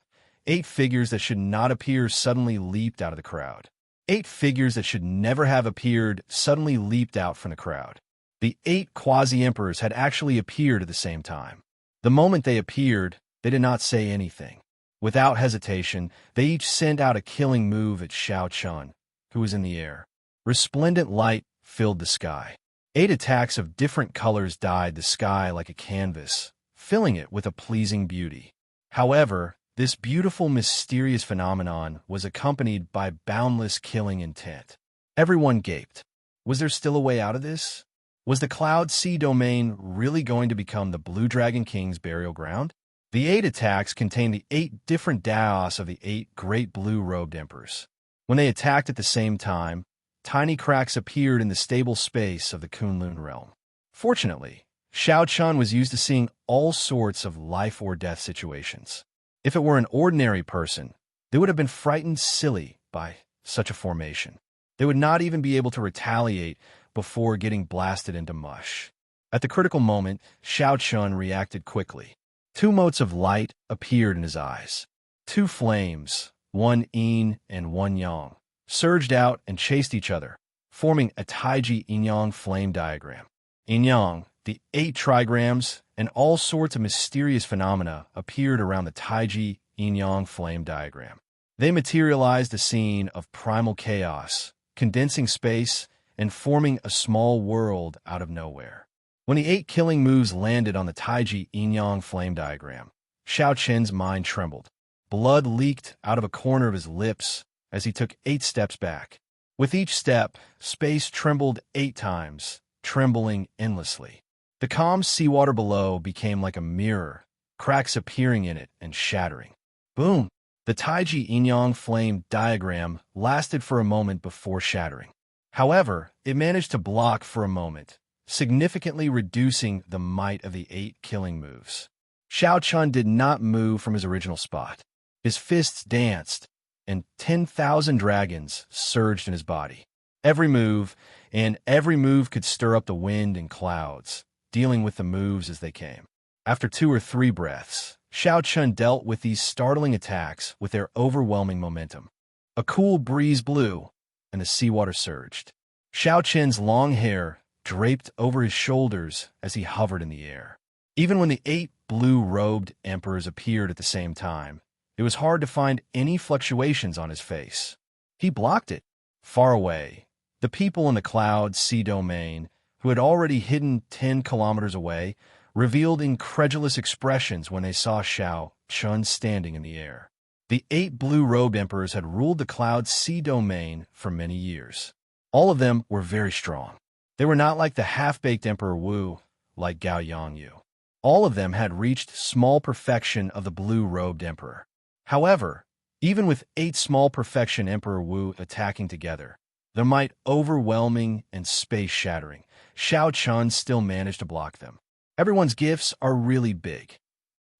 8 figures that should not appear suddenly leaped out of the crowd. 8 figures that should never have appeared suddenly leaped out from the crowd. The 8 quasi-emperors had actually appeared at the same time. The moment they appeared, they did not say anything. Without hesitation, they each sent out a killing move at Xiao Qian, who was in the air. Resplendent light filled the sky. 8 attacks of different colors dyed the sky like a canvas, filling it with a pleasing beauty. However, this beautiful, mysterious phenomenon was accompanied by boundless killing intent. Everyone gaped. Was there still a way out of this? Was the Cloud Sea Domain really going to become the Blue Dragon King's burial ground? The 8 attacks contained the 8 different daos of the 8 great blue-robed emperors. When they attacked at the same time, tiny cracks appeared in the stable space of the Kunlun realm. Fortunately, Xiao Qian was used to seeing all sorts of life-or-death situations. If it were an ordinary person, they would have been frightened silly by such a formation. They would not even be able to retaliate before getting blasted into mush. At the critical moment, Xiao Qian reacted quickly. 2 motes of light appeared in his eyes. 2 flames, one yin and one yang, surged out and chased each other, forming a Taiji yin-yang flame diagram. Yin-yang, the 8 trigrams, and all sorts of mysterious phenomena appeared around the Taiji yin-yang flame diagram. They materialized a scene of primal chaos, condensing space and forming a small world out of nowhere. When the 8 killing moves landed on the Taiji yin-yang flame diagram, Xiao Qian's mind trembled. Blood leaked out of a corner of his lips as he took 8 steps back. With each step, space trembled 8 times, trembling endlessly. The calm seawater below became like a mirror, cracks appearing in it and shattering. Boom! The Taiji Inyang flame diagram lasted for a moment before shattering. However, it managed to block for a moment, significantly reducing the might of the 8 killing moves. Xiao Chun did not move from his original spot. His fists danced, and 10,000 dragons surged in his body. Every move could stir up the wind and clouds, dealing with the moves as they came. After 2 or 3 breaths, Xiao Chun dealt with these startling attacks with their overwhelming momentum. A cool breeze blew, and the seawater surged. Xiao Chun's long hair draped over his shoulders as he hovered in the air. Even when the 8 blue-robed emperors appeared at the same time, it was hard to find any fluctuations on his face. He blocked it. Far away, the people in the cloud sea domain, who had already hidden 10 kilometers away, revealed incredulous expressions when they saw Xiao Chun standing in the air. The 8 blue-robed emperors had ruled the cloud sea domain for many years. All of them were very strong. They were not like the half-baked Emperor Wu, like Gao Yangyu. All of them had reached small perfection of the blue-robed emperor. However, even with 8 small perfection Emperor Wu attacking together, their might overwhelming and space-shattering, Xiao Chun still managed to block them. Everyone's gifts are really big.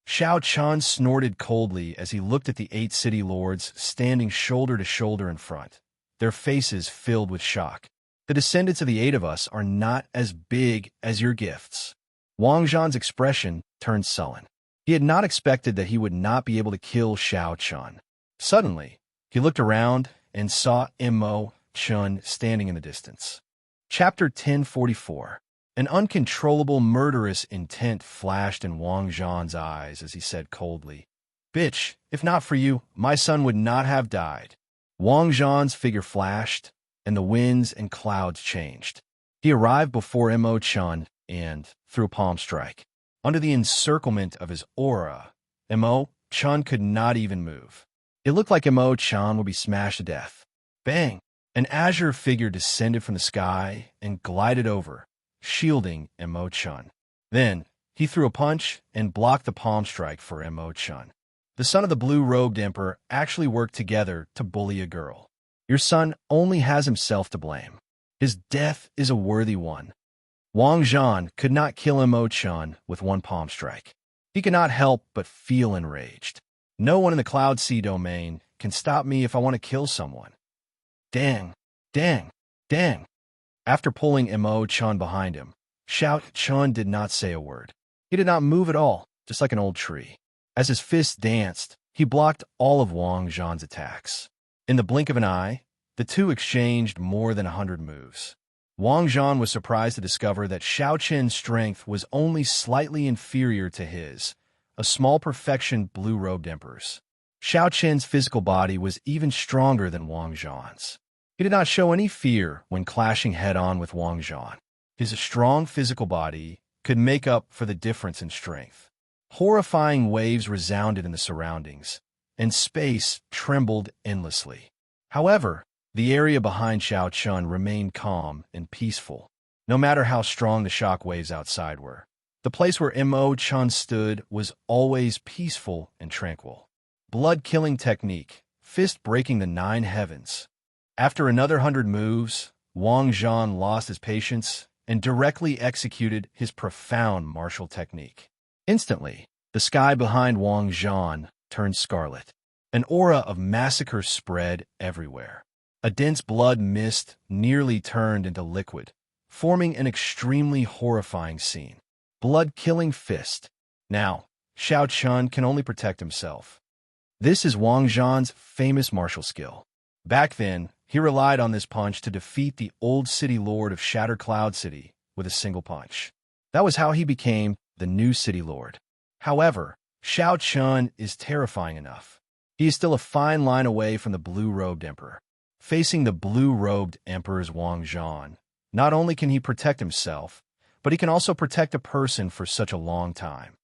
Xiao Chun snorted coldly as he looked at the 8 city lords standing shoulder to shoulder in front, their faces filled with shock. The descendants of the 8 of us are not as big as your gifts. Wang Zhan's expression turned sullen. He had not expected that he would not be able to kill Xiao Chun. Suddenly, he looked around and saw Immo Chun standing in the distance. Chapter 1044. An uncontrollable murderous intent flashed in Wang Zhan's eyes as he said coldly, "Bitch, if not for you, my son would not have died." Wang Zhan's figure flashed, and the winds and clouds changed. He arrived before Immo Chun and threw a palm strike. Under the encirclement of his aura, Immo Chun could not even move. It looked like Immo Chun would be smashed to death. Bang! An azure figure descended from the sky and glided over, shielding Immo Chun. Then, he threw a punch and blocked the palm strike for Immo Chun. The son of the blue-robed emperor actually worked together to bully a girl. Your son only has himself to blame. His death is a worthy one. Wang Zhan could not kill Immo Chun with one palm strike. He could not help but feel enraged. No one in the Cloud Sea domain can stop me if I want to kill someone. Dang, dang, dang. After pulling Immo Chun behind him, Xiao Chun did not say a word. He did not move at all, just like an old tree. As his fists danced, he blocked all of Wang Zhan's attacks. In the blink of an eye, the two exchanged more than 100 moves. Wang Zhan was surprised to discover that Xiao Chen's strength was only slightly inferior to his, a small perfection blue-robed emperor's. Xiao Chen's physical body was even stronger than Wang Zhan's. He did not show any fear when clashing head-on with Wang Zhan. His strong physical body could make up for the difference in strength. Horrifying waves resounded in the surroundings, and space trembled endlessly. However, the area behind Xiao Chun remained calm and peaceful, no matter how strong the shock waves outside were. The place where Immo Chun stood was always peaceful and tranquil. Blood-killing technique, fist breaking the 9 heavens. After another 100 moves, Wang Zhan lost his patience and directly executed his profound martial technique. Instantly, the sky behind Wang Zhan turned scarlet. An aura of massacre spread everywhere. A dense blood mist nearly turned into liquid, forming an extremely horrifying scene. Blood-killing fist. Now, Xiao Chun can only protect himself. This is Wang Zhan's famous martial skill. Back then, he relied on this punch to defeat the old city lord of Shattered Cloud City with a single punch. That was how he became the new city lord. However, Xiao Chun is terrifying enough. He is still a fine line away from the blue-robed emperor. Facing the blue-robed emperor's Wang Zhan, not only can he protect himself, but he can also protect a person for such a long time.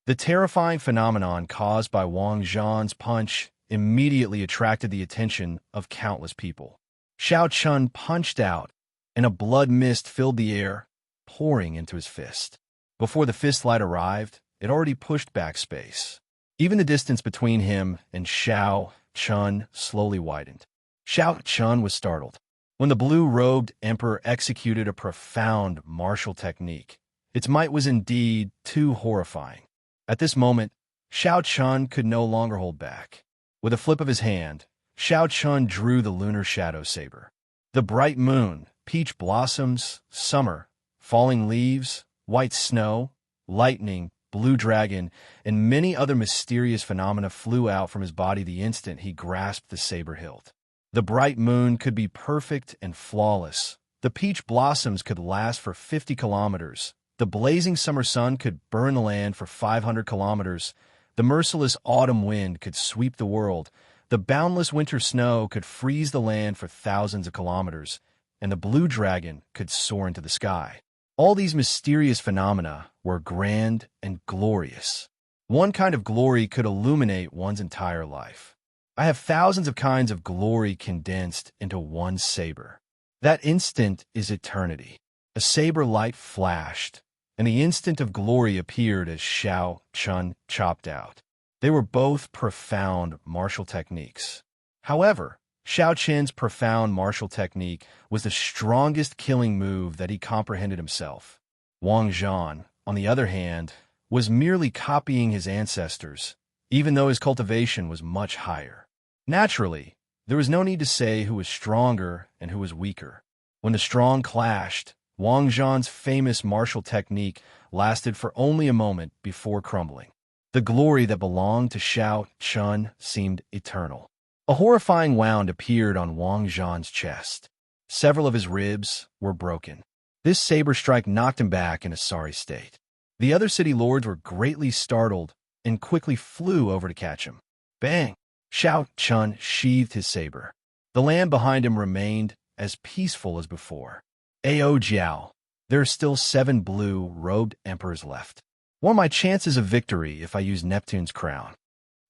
The terrifying phenomenon caused by Wang Zhan's punch immediately attracted the attention of countless people. Xiao Chun punched out, and a blood mist filled the air, pouring into his fist. Before the fist light arrived, it already pushed back space. Even the distance between him and Xiao Chun slowly widened. Xiao Chun was startled. When the blue-robed emperor executed a profound martial technique, its might was indeed too horrifying. At this moment, Xiao Chun could no longer hold back. With a flip of his hand, Xiao Chun drew the lunar shadow saber. The bright moon, peach blossoms, summer, falling leaves, white snow, lightning, blue dragon, and many other mysterious phenomena flew out from his body the instant he grasped the saber hilt. The bright moon could be perfect and flawless. The peach blossoms could last for 50 kilometers. The blazing summer sun could burn the land for 500 kilometers. The merciless autumn wind could sweep the world. The boundless winter snow could freeze the land for thousands of kilometers. And the blue dragon could soar into the sky. All these mysterious phenomena were grand and glorious. One kind of glory could illuminate one's entire life. I have thousands of kinds of glory condensed into one saber. That instant is eternity. A saber light flashed, and the instant of glory appeared as Xiao Chun chopped out. They were both profound martial techniques. However, Xiao Chun's profound martial technique was the strongest killing move that he comprehended himself. Wang Zhan, on the other hand, was merely copying his ancestors, even though his cultivation was much higher. Naturally, there was no need to say who was stronger and who was weaker. When the strong clashed, Wang Zhan's famous martial technique lasted for only a moment before crumbling. The glory that belonged to Xiao Chun seemed eternal. A horrifying wound appeared on Wang Zhan's chest. Several of his ribs were broken. This saber strike knocked him back in a sorry state. The other city lords were greatly startled and quickly flew over to catch him. Bang! Xiao Chun sheathed his saber. The land behind him remained as peaceful as before. Ao Jiao, there are still 7 blue-robed emperors left. What are my chances of victory if I use Neptune's crown?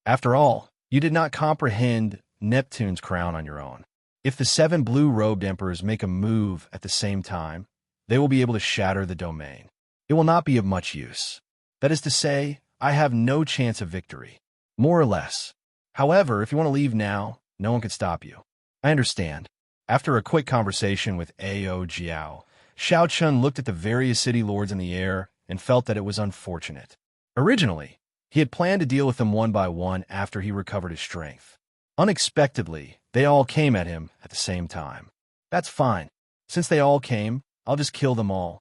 After all, you did not comprehend Neptune's crown on your own. If the 7 blue-robed emperors make a move at the same time, they will be able to shatter the domain. It will not be of much use. That is to say, I have no chance of victory. More or less. However, if you want to leave now, no one can stop you. I understand. After a quick conversation with Ao Jiao, Xiao Chun looked at the various city lords in the air and felt that it was unfortunate. Originally, he had planned to deal with them one by one after he recovered his strength. Unexpectedly, they all came at him at the same time. That's fine. Since they all came, I'll just kill them all.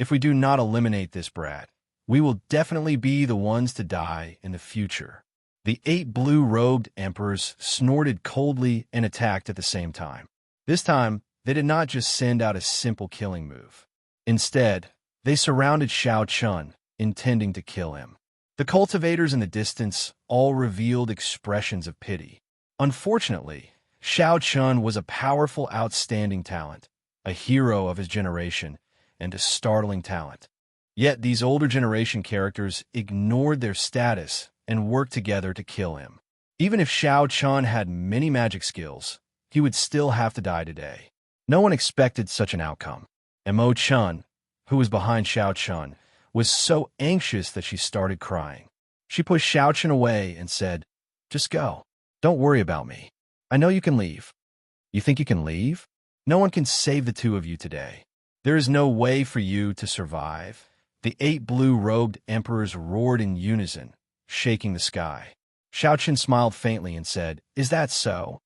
If we do not eliminate this brat, we will definitely be the ones to die in the future. The 8 blue-robed emperors snorted coldly and attacked at the same time. This time, they did not just send out a simple killing move. Instead, they surrounded Xiao Chun, intending to kill him. The cultivators in the distance all revealed expressions of pity. Unfortunately, Xiao Chun was a powerful, outstanding talent, a hero of his generation, and a startling talent. Yet these older generation characters ignored their status and worked together to kill him. Even if Xiao Chun had many magic skills, he would still have to die today. No one expected such an outcome. And Mo Chun, who was behind Xiao Chun, was so anxious that she started crying. She pushed Xiao Chun away and said, "Just go. Don't worry about me. I know you can leave." "You think you can leave? No one can save the 2 of you today. There is no way for you to survive." The 8 blue-robed emperors roared in unison, shaking the sky. Xiao Chun smiled faintly and said, "Is that so?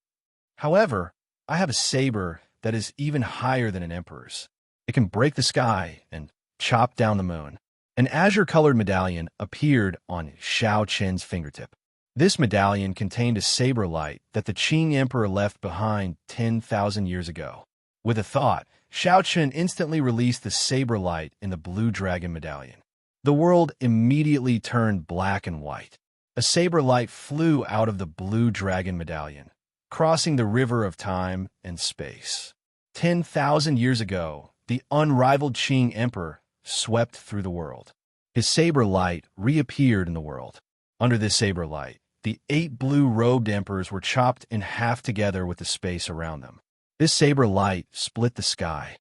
However, I have a saber that is even higher than an emperor's. It can break the sky and chop down the moon." An azure-colored medallion appeared on Xiao Chun's fingertip. This medallion contained a saber light that the Qing Emperor left behind 10,000 years ago. With a thought, Xiao Chun instantly released the saber light in the blue dragon medallion. The world immediately turned black and white. A saber light flew out of the blue dragon medallion, crossing the river of time and space. 10,000 years ago, the unrivaled Qing Emperor swept through the world. His saber light reappeared in the world. Under this saber light, the 8 blue-robed emperors were chopped in half together with the space around them. This saber light split the sky.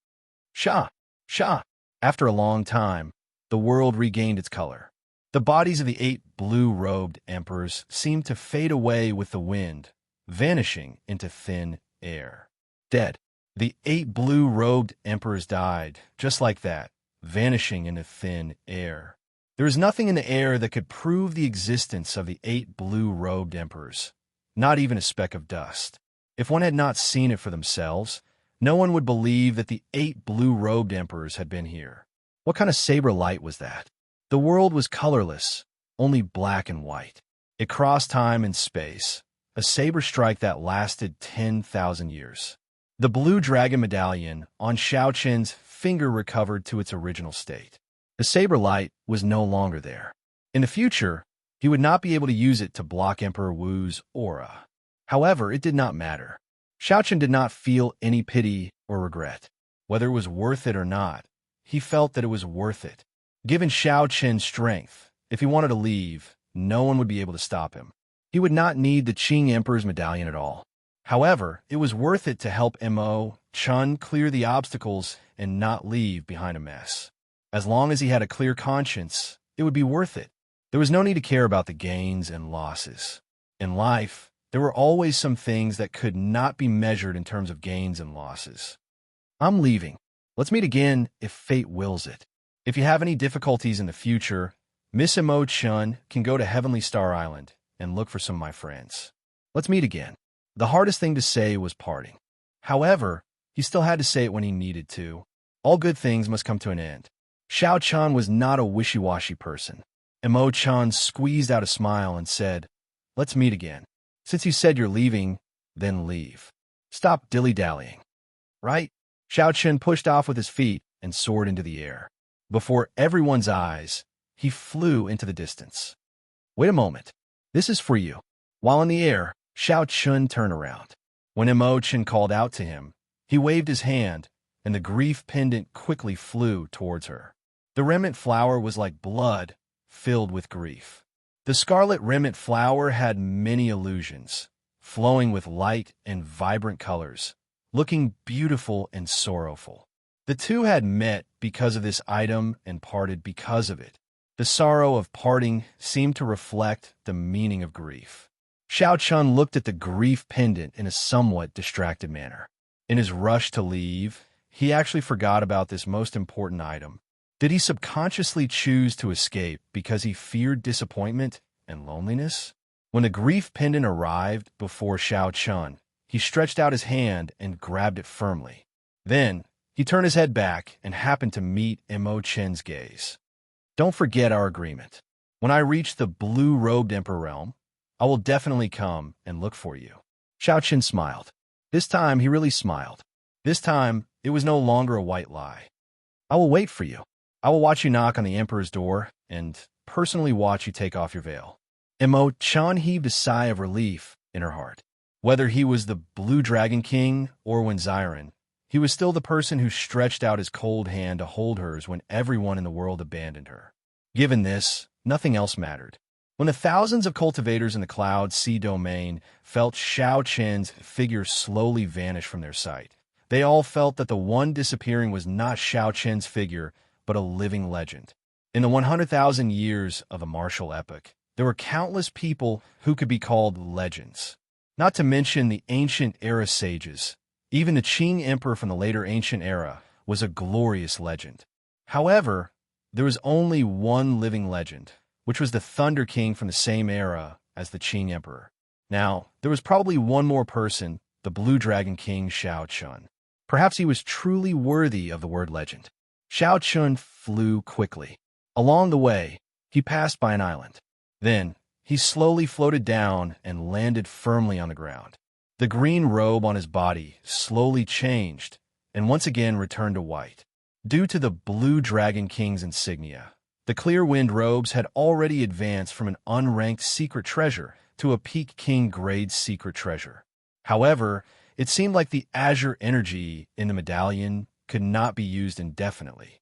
Shah! Shah! After a long time, the world regained its color. The bodies of the 8 blue-robed emperors seemed to fade away with the wind, vanishing into thin air. Dead. The 8 blue-robed emperors died, just like that, vanishing into thin air. There was nothing in the air that could prove the existence of the 8 blue-robed emperors, not even a speck of dust. If one had not seen it for themselves, no one would believe that the 8 blue-robed emperors had been here. What kind of saber light was that? The world was colorless, only black and white. It crossed time and space, a saber strike that lasted 10,000 years. The blue dragon medallion on Xiao Qian's finger recovered to its original state. The saber light was no longer there. In the future, he would not be able to use it to block Emperor Wu's aura. However, it did not matter. Xiao Qian did not feel any pity or regret. Whether it was worth it or not, he felt that it was worth it. Given Xiao Qian's strength, if he wanted to leave, no one would be able to stop him. He would not need the Qing Emperor's medallion at all. However, it was worth it to help Mo Chun clear the obstacles and not leave behind a mess. As long as he had a clear conscience, it would be worth it. There was no need to care about the gains and losses. In life, there were always some things that could not be measured in terms of gains and losses. I'm leaving. Let's meet again if fate wills it. If you have any difficulties in the future, Miss Mo Chun can go to Heavenly Star Island and look for some of my friends. Let's meet again. The hardest thing to say was parting. However, he still had to say it when he needed to. All good things must come to an end. Xiao Qian was not a wishy-washy person. Mo Chun squeezed out a smile and said, "Let's meet again. Since you said you're leaving, then leave. Stop dilly-dallying." Right? Xiao Qian pushed off with his feet and soared into the air. Before everyone's eyes, he flew into the distance. Wait a moment. This is for you. While in the air, Xiao Qian turned around. When Mo Chun called out to him, he waved his hand, and the grief pendant quickly flew towards her. The remnant flower was like blood, filled with grief. The scarlet remnant flower had many illusions, flowing with light and vibrant colors, looking beautiful and sorrowful. The two had met because of this item and parted because of it. The sorrow of parting seemed to reflect the meaning of grief. Xiao Qian looked at the grief pendant in a somewhat distracted manner. In his rush to leave, he actually forgot about this most important item. Did he subconsciously choose to escape because he feared disappointment and loneliness? When the grief pendant arrived before Xiao Qian, he stretched out his hand and grabbed it firmly. Then, he turned his head back and happened to meet Mo Chen's gaze. Don't forget our agreement. When I reach the blue-robed Emperor realm, I will definitely come and look for you. Xiao Qian smiled. This time, he really smiled. This time, it was no longer a white lie. I will wait for you. I will watch you knock on the Emperor's door and personally watch you take off your veil. Mo Chun heaved a sigh of relief in her heart. Whether he was the Blue Dragon King or Wenziren, he was still the person who stretched out his cold hand to hold hers when everyone in the world abandoned her. Given this, nothing else mattered. When the thousands of cultivators in the Cloud Sea domain felt Xiao Qian's figure slowly vanish from their sight, they all felt that the one disappearing was not Xiao Qian's figure, but a living legend. In the 100,000 years of a martial epoch, there were countless people who could be called legends. Not to mention the ancient era sages. Even the Qing emperor from the later ancient era was a glorious legend. However, there was only one living legend, which was the Thunder King from the same era as the Qing emperor. Now, there was probably one more person, the Blue Dragon King Xiao Qian. Perhaps he was truly worthy of the word legend. Xiao Qian flew quickly. Along the way, he passed by an island. Then, he slowly floated down and landed firmly on the ground. The green robe on his body slowly changed and once again returned to white. Due to the Blue Dragon King's insignia, the Clear Wind robes had already advanced from an unranked secret treasure to a Peak King grade secret treasure. However, it seemed like the azure energy in the medallion could not be used indefinitely.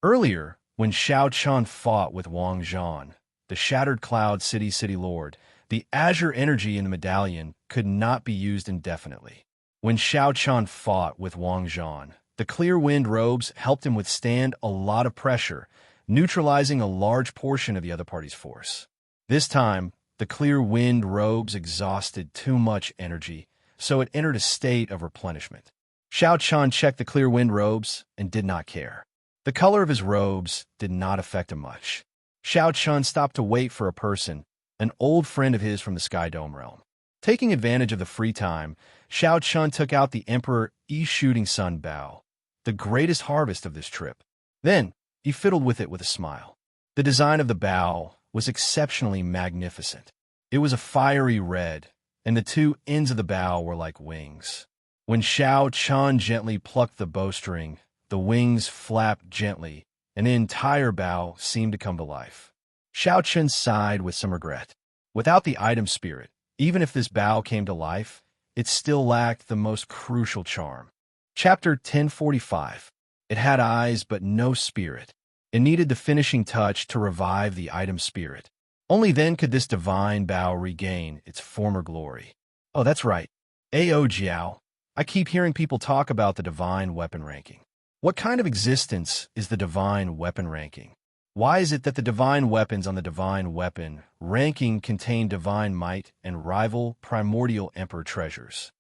Earlier, When Xiao Chun fought with Wang Zhan, the Shattered Cloud City Lord, the azure energy in the medallion could not be used indefinitely. When Xiao Chun fought with Wang Zhan, the clear wind robes helped him withstand a lot of pressure, neutralizing a large portion of the other party's force. This time, the clear wind robes exhausted too much energy, so it entered a state of replenishment. Xiao Chun checked the clear wind robes and did not care. The color of his robes did not affect him much. Xiao Chun stopped to wait for a person, an old friend of his from the Sky Dome realm. Taking advantage of the free time, Xiao Chun took out the Emperor Yi Shooting Sun bow, the greatest harvest of this trip. Then, he fiddled with it with a smile. The design of the bow was exceptionally magnificent. It was a fiery red, and the two ends of the bow were like wings. When Xiao Chun gently plucked the bowstring, the wings flapped gently, and the entire bow seemed to come to life. Xiao Chun sighed with some regret. Without the item spirit, even if this bow came to life, it still lacked the most crucial charm. Chapter 1045. It had eyes but no spirit. It needed the finishing touch to revive the item spirit. Only then could this divine bow regain its former glory. Oh, that's right. Ao Jiao. I keep hearing people talk about the divine weapon ranking. What kind of existence is the divine weapon ranking? Why is it that the divine weapons on the divine weapon ranking contain divine might and rival primordial emperor treasures?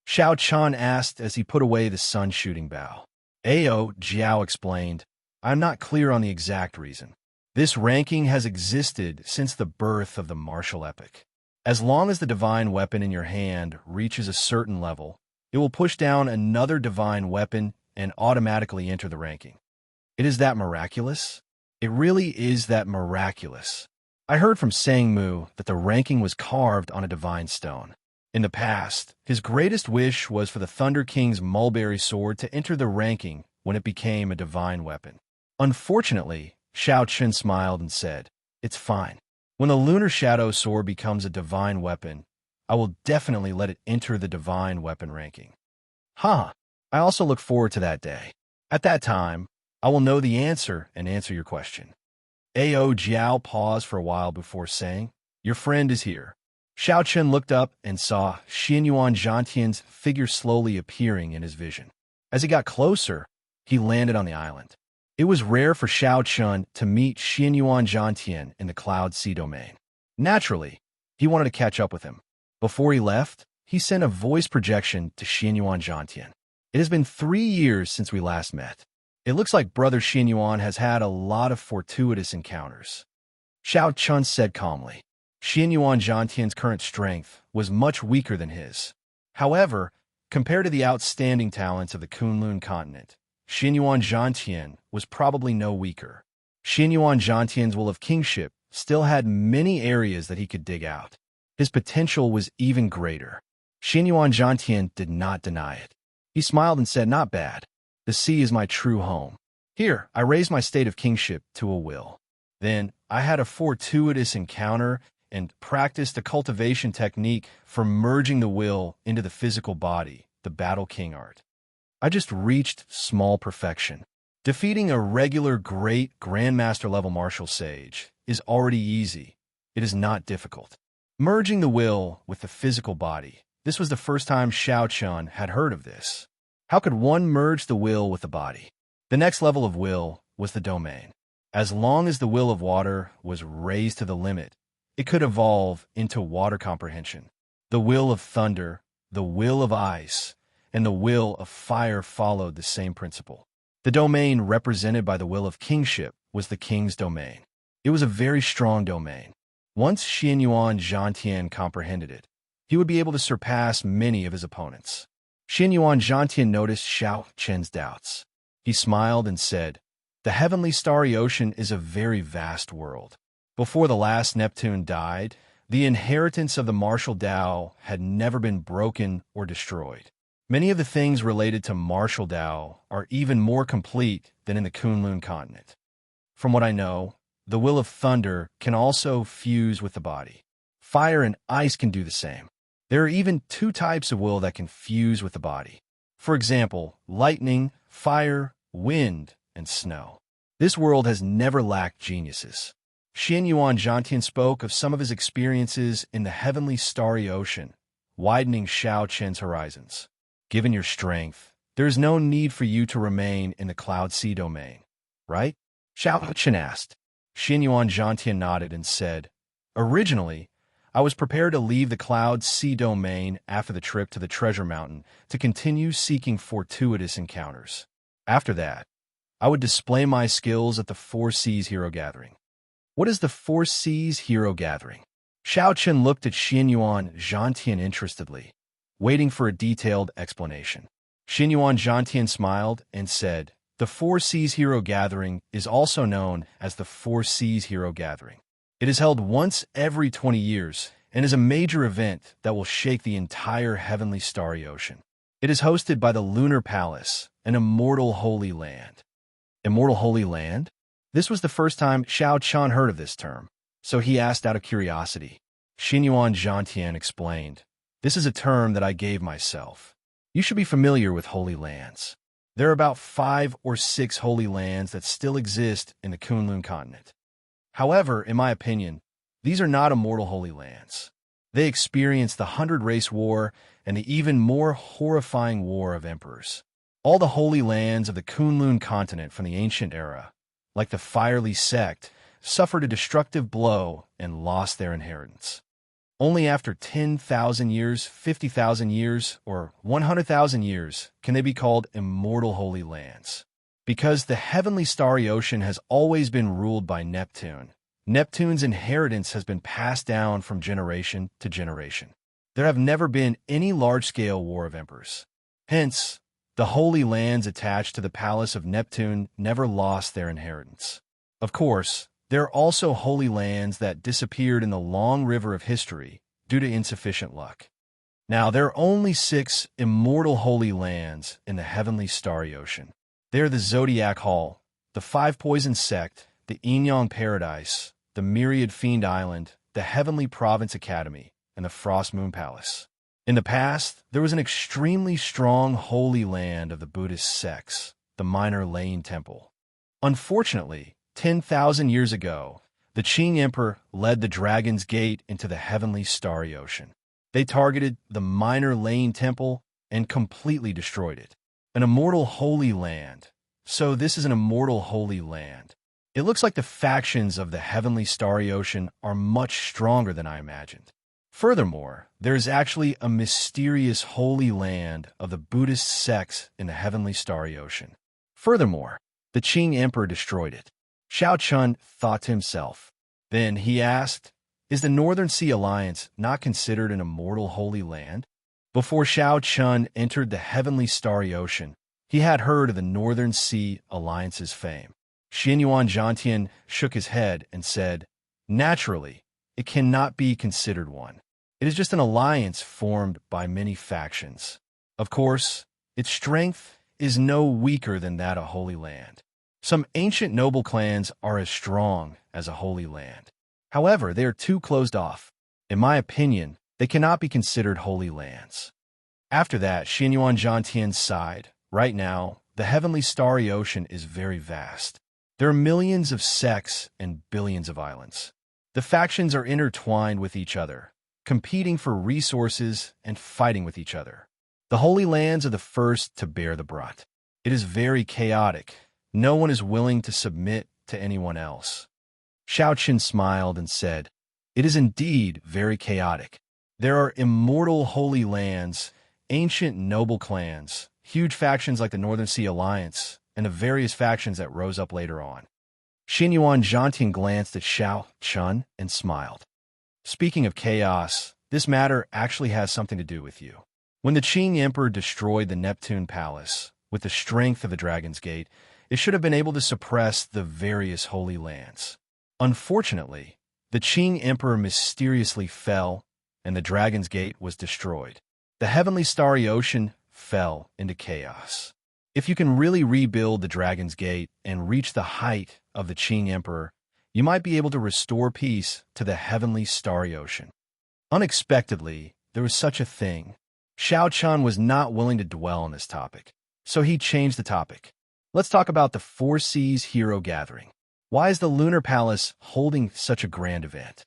Xiao Chun asked as he put away the sun-shooting bow. Ao Jiao explained, I'm not clear on the exact reason. This ranking has existed since the birth of the martial epic. As long as the divine weapon in your hand reaches a certain level, it will push down another divine weapon and automatically enter the ranking. It is that miraculous? It really is that miraculous. I heard from Sang Mu that the ranking was carved on a divine stone. In the past, his greatest wish was for the Thunder King's mulberry sword to enter the ranking when it became a divine weapon. Unfortunately, Xiao Chun smiled and said, It's fine. When the Lunar Shadow sword becomes a divine weapon, I will definitely let it enter the divine weapon ranking. I also look forward to that day. At that time, I will know the answer and answer your question. Ao Jiao paused for a while before saying, Your friend is here. Xiao Chun looked up and saw Xianyuan Zhantian's figure slowly appearing in his vision. As he got closer, he landed on the island. It was rare for Xiao Chun to meet Xianyuan Zhantian in the Cloud Sea domain. Naturally, he wanted to catch up with him. Before he left, he sent a voice projection to Xianyuan Zhantian. It has been 3 years since we last met. It looks like Brother Xianyuan has had a lot of fortuitous encounters. Xiao Chun said calmly. Xianyuan Zhantian's current strength was much weaker than his. However, compared to the outstanding talents of the Kunlun continent, Xianyuan Zhantian was probably no weaker. Xianyuan Zhantian's will of kingship still had many areas that he could dig out. His potential was even greater. Xianyuan Zhantian did not deny it. He smiled and said, Not bad. The sea is my true home. Here, I raised my state of kingship to a will. Then, I had a fortuitous encounter and practiced a cultivation technique for merging the will into the physical body, the Battle King art. I just reached small perfection. Defeating a regular great Grandmaster level martial sage is already easy. It is not difficult. Merging the will with the physical body. This was the first time Xiao Chun had heard of this. How could one merge the will with the body? The next level of will was the domain. As long as the will of water was raised to the limit, it could evolve into water comprehension. The will of thunder, the will of ice, and the will of fire followed the same principle. The domain represented by the will of kingship was the king's domain. It was a very strong domain. Once Xianyuan Zhantian comprehended it, he would be able to surpass many of his opponents. Xianyuan Zhantian noticed Xiao Chun's doubts. He smiled and said, The heavenly starry ocean is a very vast world. Before the last Neptune died, the inheritance of the martial Dao had never been broken or destroyed. Many of the things related to martial Dao are even more complete than in the Kunlun continent. From what I know, the will of thunder can also fuse with the body. Fire and ice can do the same. There are even 2 types of will that can fuse with the body. For example, lightning, fire, wind, and snow. This world has never lacked geniuses. Xian Yuan Zhantian spoke of some of his experiences in the heavenly starry ocean, widening Xiao Chen's horizons. Given your strength, there is no need for you to remain in the Cloud Sea domain, right? Xiao Chen asked. Xian Yuan Zhantian nodded and said, originally, I was prepared to leave the Cloud Sea domain after the trip to the Treasure Mountain to continue seeking fortuitous encounters. After that, I would display my skills at the Four Seas Hero Gathering. What is the Four Seas Hero Gathering? Xiao Chen looked at Xian Yuan Zhantian interestedly, waiting for a detailed explanation. Xian Yuan Zhantian smiled and said, the Four Seas Hero Gathering is also known as the Four Seas Hero Gathering. It is held once every 20 years and is a major event that will shake the entire heavenly starry ocean. It is hosted by the Lunar Palace, an immortal holy land. Immortal holy land? This was the first time Xiao Chen heard of this term, so he asked out of curiosity. Xian Yuan Zhantian explained, this is a term that I gave myself. You should be familiar with holy lands. There are about 5 or 6 holy lands that still exist in the Kunlun continent. However, in my opinion, these are not immortal holy lands. They experienced the 100-Race War and the even more horrifying War of Emperors. All the holy lands of the Kunlun continent from the ancient era, like the Firely sect, suffered a destructive blow and lost their inheritance. Only after 10,000 years, 50,000 years, or 100,000 years can they be called immortal holy lands. Because the heavenly starry ocean has always been ruled by Neptune, Neptune's inheritance has been passed down from generation to generation. There have never been any large-scale war of emperors. Hence, the holy lands attached to the palace of Neptune never lost their inheritance. Of course, there are also holy lands that disappeared in the long river of history due to insufficient luck. Now, there are only 6 immortal holy lands in the heavenly starry ocean. They are the Zodiac Hall, the Five Poison Sect, the Yinyang Paradise, the Myriad Fiend Island, the Heavenly Province Academy, and the Frost Moon Palace. In the past, there was an extremely strong holy land of the Buddhist sects, the Minor Lane Temple. Unfortunately, 10,000 years ago, the Qing Emperor led the Dragon's Gate into the heavenly starry ocean. They targeted the Minor Lane Temple and completely destroyed it. An immortal holy land. So this is an immortal holy land. It looks like the factions of the heavenly starry ocean are much stronger than I imagined. Furthermore, there is actually a mysterious holy land of the Buddhist sects in the heavenly starry ocean. Furthermore, the Qing Emperor destroyed it. Xiao Chen thought to himself. Then he asked, is the Northern Sea Alliance not considered an immortal holy land? Before Xiao Chen entered the heavenly starry ocean, he had heard of the Northern Sea Alliance's fame. Xian Yuan Zhantian shook his head and said, naturally, it cannot be considered one. It is just an alliance formed by many factions. Of course, its strength is no weaker than that of Holy Land. Some ancient noble clans are as strong as a Holy Land. However, they are too closed off. In my opinion, they cannot be considered holy lands. After that, Xian Yuan Zhantian sighed. Right now, the heavenly starry ocean is very vast. There are millions of sects and billions of islands. The factions are intertwined with each other, competing for resources and fighting with each other. The holy lands are the first to bear the brunt. It is very chaotic. No one is willing to submit to anyone else. Xiao Chen smiled and said, it is indeed very chaotic. There are immortal holy lands, ancient noble clans, huge factions like the Northern Sea Alliance, and the various factions that rose up later on. Xian Yuan Zhantian glanced at Xiao Chen and smiled. Speaking of chaos, this matter actually has something to do with you. When the Qing Emperor destroyed the Neptune Palace, with the strength of the Dragon's Gate, it should have been able to suppress the various holy lands. Unfortunately, the Qing Emperor mysteriously fell, and the Dragon's Gate was destroyed. The heavenly starry ocean fell into chaos. If you can really rebuild the Dragon's Gate and reach the height of the Qing Emperor, you might be able to restore peace to the heavenly starry ocean. Unexpectedly, there was such a thing. Xiao Chen was not willing to dwell on this topic, so he changed the topic. Let's talk about the Four Seas Hero Gathering. Why is the Lunar Palace holding such a grand event?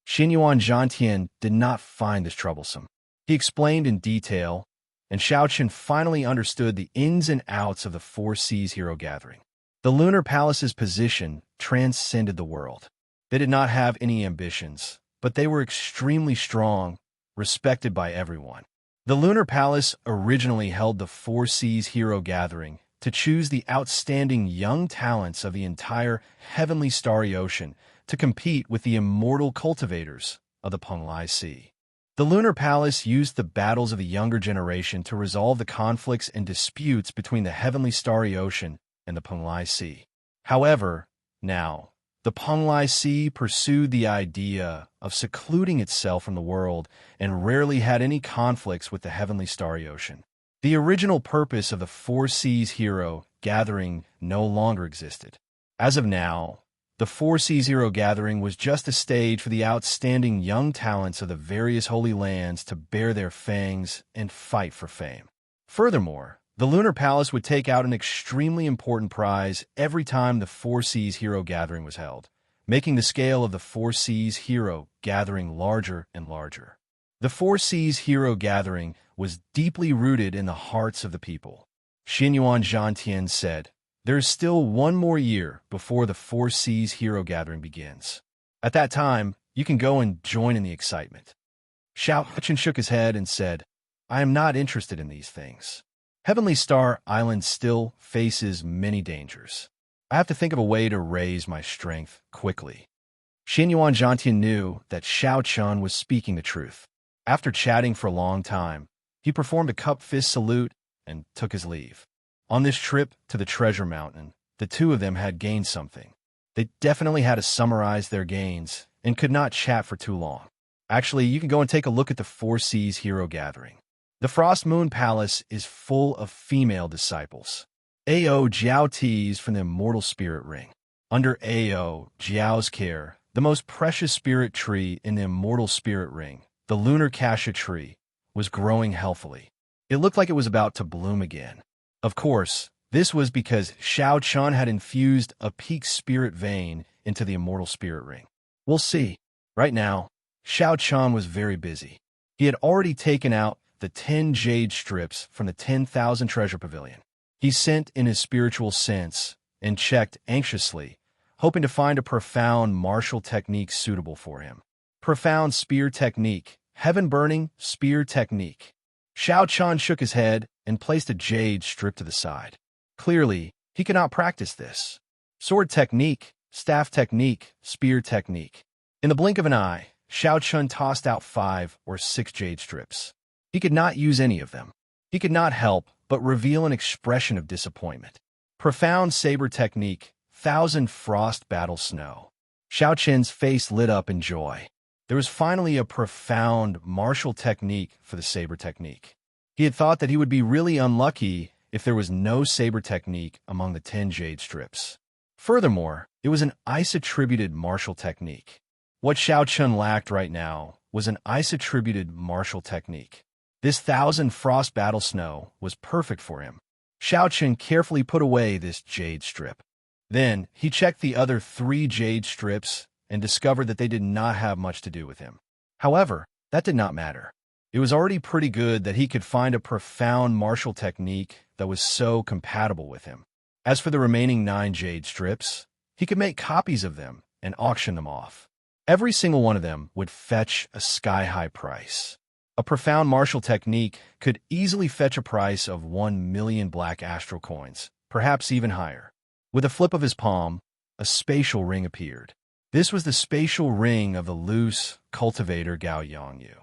Xinyuan Zhantian did not find this troublesome. He explained in detail, and Xiaochen finally understood the ins and outs of the Four Seas Hero Gathering. The Lunar Palace's position transcended the world. They did not have any ambitions, but they were extremely strong, respected by everyone. The Lunar Palace originally held the Four Seas Hero Gathering to choose the outstanding young talents of the entire heavenly starry ocean to compete with the immortal cultivators of the Penglai Sea. The Lunar Palace used the battles of the younger generation to resolve the conflicts and disputes between the heavenly starry ocean and the Penglai Sea. However, now, the Penglai Sea pursued the idea of secluding itself from the world and rarely had any conflicts with the heavenly starry ocean. The original purpose of the Four Seas Hero Gathering no longer existed. As of now, the Four Seas Hero Gathering was just a stage for the outstanding young talents of the various holy lands to bare their fangs and fight for fame. Furthermore, the Lunar Palace would take out an extremely important prize every time the Four Seas Hero Gathering was held, making the scale of the Four Seas Hero Gathering larger and larger. The Four Seas Hero Gathering was deeply rooted in the hearts of the people. Xinyuan Zhantian said, "There is still one more year before the Four Seas Hero Gathering begins. At that time, you can go and join in the excitement." Xiaochen shook his head and said, "I am not interested in these things. Heavenly Star Island still faces many dangers. I have to think of a way to raise my strength quickly." Xinyuan Zhantian knew that Xiaochen was speaking the truth. After chatting for a long time, he performed a cup fist salute and took his leave. On this trip to the Treasure Mountain, the two of them had gained something. They definitely had to summarize their gains and could not chat for too long. Actually, you can go and take a look at the Four Seas Hero Gathering. The Frost Moon Palace is full of female disciples. Ao Jiao teased from the Immortal Spirit Ring. Under Ao Jiao's care, the most precious spirit tree in the Immortal Spirit Ring, the Lunar Cassia tree, was growing healthily. It looked like it was about to bloom again. Of course, this was because Xiaochen had infused a peak spirit vein into the Immortal Spirit Ring. We'll see. Right now, Xiaochen was very busy. He had already taken out the 10 jade strips from the 10,000 treasure pavilion. He sent in his spiritual sense and checked anxiously, hoping to find a profound martial technique suitable for him. Profound spear technique, heaven-burning spear technique. Xiaochen shook his head and placed a jade strip to the side. Clearly, he could not practice this. Sword technique, staff technique, spear technique. In the blink of an eye, Xiaochen tossed out 5 or 6 jade strips. He could not use any of them. He could not help but reveal an expression of disappointment. Profound saber technique, 1,000 frost battle snow. Xiaochen's face lit up in joy. There was finally a profound martial technique for the saber technique. He had thought that he would be really unlucky if there was no saber technique among the 10 jade strips. Furthermore, it was an ice-attributed martial technique. What Xiaochen lacked right now was an ice-attributed martial technique. This 1,000 frost battle snow was perfect for him. Xiaochen carefully put away this jade strip. Then he checked the other 3 jade strips and discovered that they did not have much to do with him. However, that did not matter. It was already pretty good that he could find a profound martial technique that was so compatible with him. As for the remaining 9 jade strips, he could make copies of them and auction them off. Every single one of them would fetch a sky-high price. A profound martial technique could easily fetch a price of 1 million black astral coins, perhaps even higher. With a flip of his palm, a spatial ring appeared. This was the spatial ring of the loose cultivator Gao Yongyu.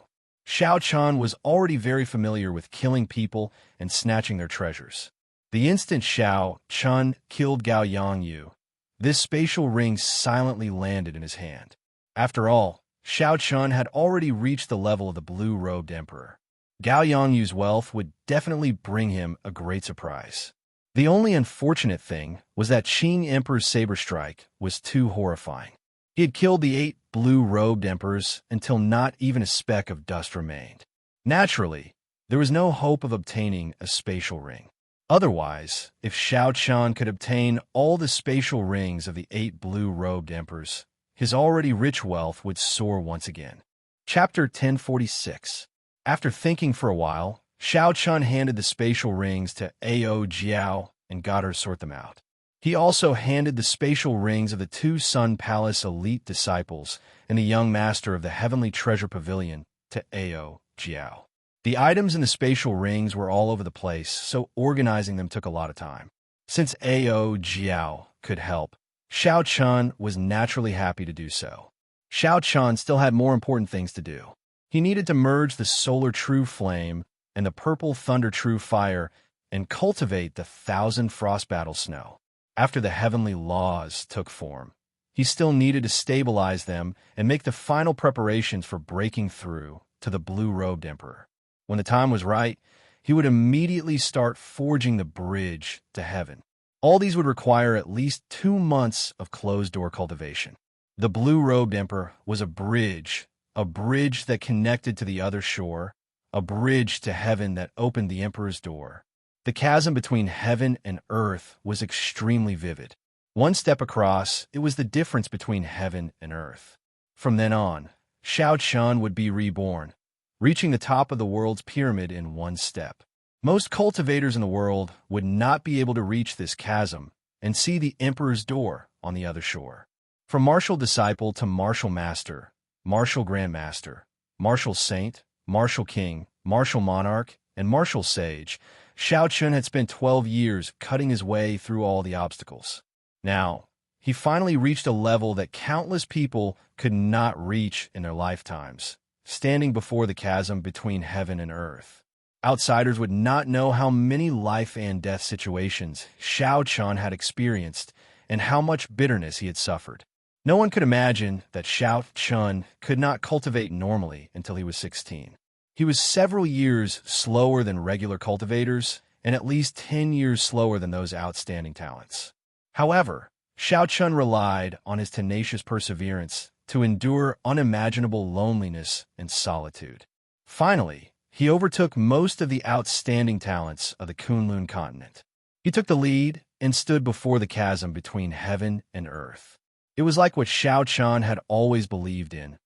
Xiaochen was already very familiar with killing people and snatching their treasures. The instant Xiaochen killed Gao Yongyu, this spatial ring silently landed in his hand. After all, Xiaochen had already reached the level of the blue-robed emperor. Gao Yongyu's wealth would definitely bring him a great surprise. The only unfortunate thing was that Qing Emperor's saber strike was too horrifying. He had killed the 8 blue-robed emperors until not even a speck of dust remained. Naturally, there was no hope of obtaining a spatial ring. Otherwise, if Xiao Qian could obtain all the spatial rings of the 8 blue-robed emperors, his already rich wealth would soar once again. Chapter 1046. After thinking for a while, Xiao Qian handed the spatial rings to Ao Jiao and got her to sort them out. He also handed the spatial rings of the 2 Sun Palace elite disciples and the young master of the Heavenly Treasure Pavilion to Ao Jiao. The items in the spatial rings were all over the place, so organizing them took a lot of time. Since Ao Jiao could help, Xiao Qian was naturally happy to do so. Xiao Qian still had more important things to do. He needed to merge the Solar True Flame and the Purple Thunder True Fire and cultivate the 1,000 Frost Battle Snow. After the heavenly laws took form, he still needed to stabilize them and make the final preparations for breaking through to the blue-robed emperor. When the time was right, he would immediately start forging the bridge to heaven. All these would require at least 2 months of closed-door cultivation. The blue-robed emperor was a bridge that connected to the other shore, a bridge to heaven that opened the emperor's door. The chasm between heaven and earth was extremely vivid. One step across, it was the difference between heaven and earth. From then on, Xiao Qian would be reborn, reaching the top of the world's pyramid in 1 step. Most cultivators in the world would not be able to reach this chasm and see the emperor's door on the other shore. From martial disciple to martial master, martial grandmaster, martial saint, martial king, martial monarch, and martial sage, Xiao Qian had spent 12 years cutting his way through all the obstacles. Now, he finally reached a level that countless people could not reach in their lifetimes, standing before the chasm between heaven and earth. Outsiders would not know how many life and death situations Xiao Qian had experienced and how much bitterness he had suffered. No one could imagine that Xiao Qian could not cultivate normally until he was 16. He was several years slower than regular cultivators and at least 10 years slower than those outstanding talents. However, Xiao Qian relied on his tenacious perseverance to endure unimaginable loneliness and solitude. Finally, he overtook most of the outstanding talents of the Kunlun continent. He took the lead and stood before the chasm between heaven and earth. It was like what Xiao Qian had always believed in.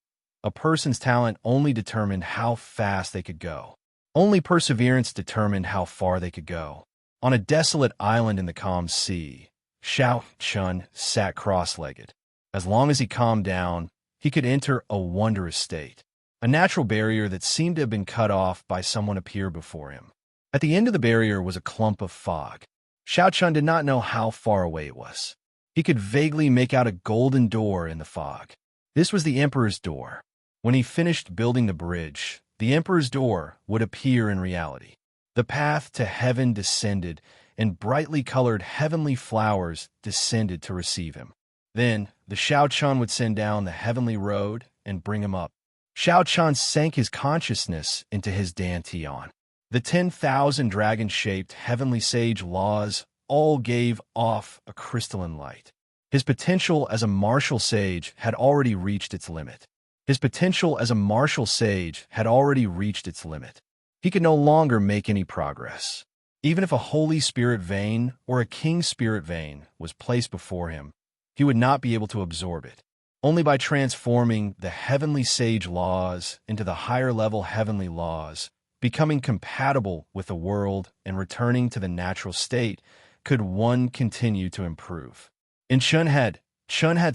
A person's talent only determined how fast they could go. Only perseverance determined how far they could go. On a desolate island in the calm sea, Xiao Qian sat cross-legged. As long as he calmed down, he could enter a wondrous state. A natural barrier that seemed to have been cut off by someone appeared before him. At the end of the barrier was a clump of fog. Xiao Qian did not know how far away it was. He could vaguely make out a golden door in the fog. This was the emperor's door. When he finished building the bridge, the emperor's door would appear in reality. The path to heaven descended, and brightly colored heavenly flowers descended to receive him. Then, the Xiao Qian would send down the heavenly road and bring him up. Xiao Qian sank his consciousness into his dantian. The 10,000 dragon-shaped heavenly sage laws all gave off a crystalline light. His potential as a martial sage had already reached its limit. His potential as a martial sage had already reached its limit. He could no longer make any progress. Even if a Holy Spirit vein or a King Spirit vein was placed before him, he would not be able to absorb it. Only by transforming the heavenly sage laws into the higher-level heavenly laws, becoming compatible with the world and returning to the natural state, could one continue to improve. In Chun had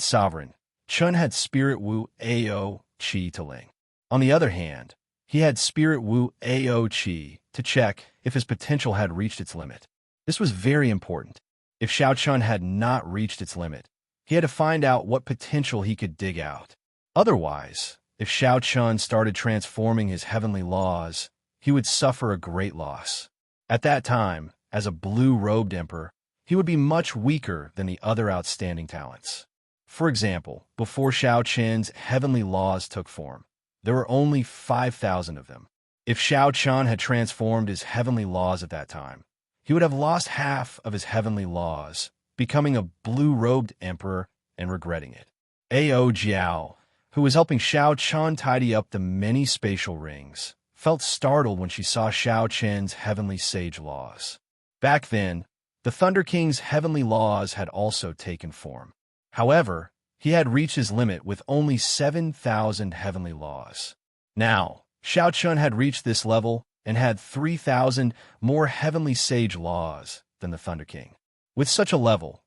sovereign, Chun had spirit wu Ao Qi to Ling. On the other hand, he had spirit wu Ao Qi to check if his potential had reached its limit. This was very important. If Xiao Qian had not reached its limit, he had to find out what potential he could dig out. Otherwise, if Xiao Qian started transforming his heavenly laws, he would suffer a great loss. At that time, as a blue-robed emperor, he would be much weaker than the other outstanding talents. For example, before Xiao Qian's heavenly laws took form, there were only 5,000 of them. If Xiao Qian had transformed his heavenly laws at that time, he would have lost half of his heavenly laws, becoming a blue-robed emperor and regretting it. Ao Jiao, who was helping Xiao Qian tidy up the many spatial rings, felt startled when she saw Xiao Qian's heavenly sage laws. Back then, the Thunder King's heavenly laws had also taken form. However, he had reached his limit with only 7,000 heavenly laws. Now, Shao Chun had reached this level and had 3,000 more heavenly sage laws than the Thunder King. With such a level,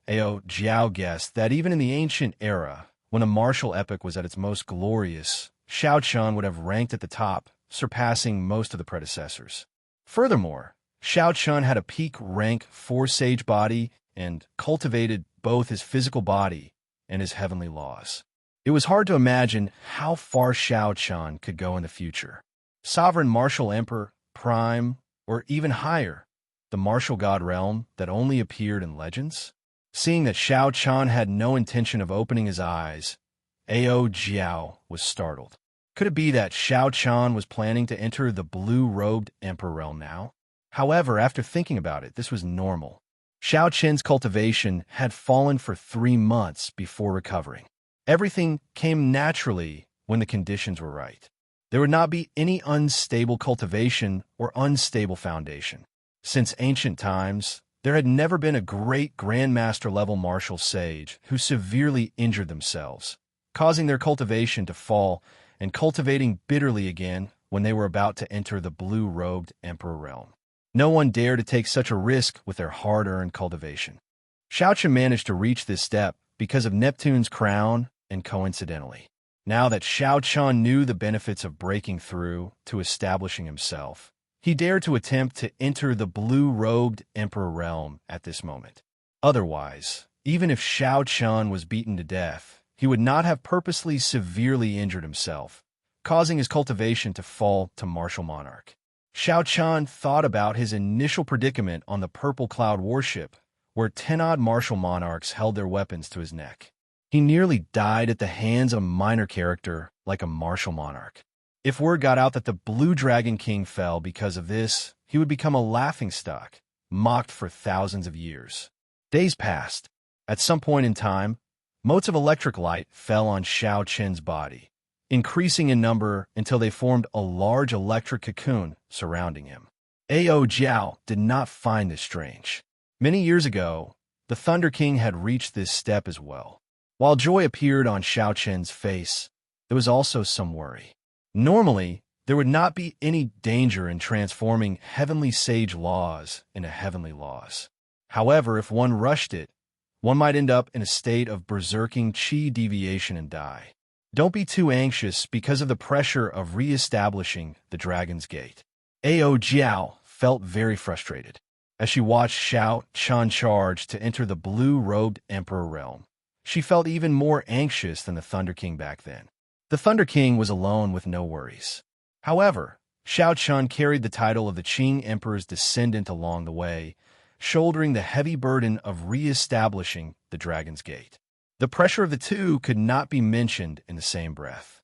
Ao Jiao guessed that even in the ancient era, when a martial epic was at its most glorious, Shao Chun would have ranked at the top, surpassing most of the predecessors. Furthermore, Shao Chun had a peak rank 4 sage body and cultivated both his physical body and his heavenly laws. It was hard to imagine how far Shao Chun could go in the future. Sovereign Martial Emperor, Prime, or even higher, the martial god realm that only appeared in legends? Seeing that Shao Chun had no intention of opening his eyes, Ao Jiao was startled. Could it be that Shao Chun was planning to enter the blue-robed emperor realm now? However, after thinking about it, this was normal. Shao Chun's cultivation had fallen for 3 months before recovering. Everything came naturally when the conditions were right. There would not be any unstable cultivation or unstable foundation. Since ancient times, there had never been a great grandmaster-level martial sage who severely injured themselves, causing their cultivation to fall and cultivating bitterly again when they were about to enter the blue-robed emperor realm. No one dared to take such a risk with their hard-earned cultivation. Shao Chun managed to reach this step because of Neptune's crown and coincidentally. Now that Shao Chun knew the benefits of breaking through to establishing himself, he dared to attempt to enter the blue-robed emperor realm at this moment. Otherwise, even if Shao Chun was beaten to death, he would not have purposely severely injured himself, causing his cultivation to fall to martial monarch. Shao Chun thought about his initial predicament on the Purple Cloud warship, where 10-odd martial monarchs held their weapons to his neck. He nearly died at the hands of a minor character like a martial monarch. If word got out that the Blue Dragon King fell because of this, he would become a laughingstock, mocked for thousands of years. Days passed. At some point in time, motes of electric light fell on Shao Chun's body, increasing in number until they formed a large electric cocoon surrounding him. Ao Jiao did not find this strange. Many years ago, the Thunder King had reached this step as well. While joy appeared on Shao Chun's face, there was also some worry. Normally, there would not be any danger in transforming heavenly sage laws into heavenly laws. However, if one rushed it, one might end up in a state of berserking chi deviation and die. Don't be too anxious because of the pressure of re-establishing the Dragon's Gate. Ao Jiao felt very frustrated as she watched Shao Chun charge to enter the blue-robed emperor realm. She felt even more anxious than the Thunder King back then. The Thunder King was alone with no worries. However, Shao Chun carried the title of the Qing Emperor's descendant along the way, shouldering the heavy burden of re-establishing the Dragon's Gate. The pressure of the two could not be mentioned in the same breath.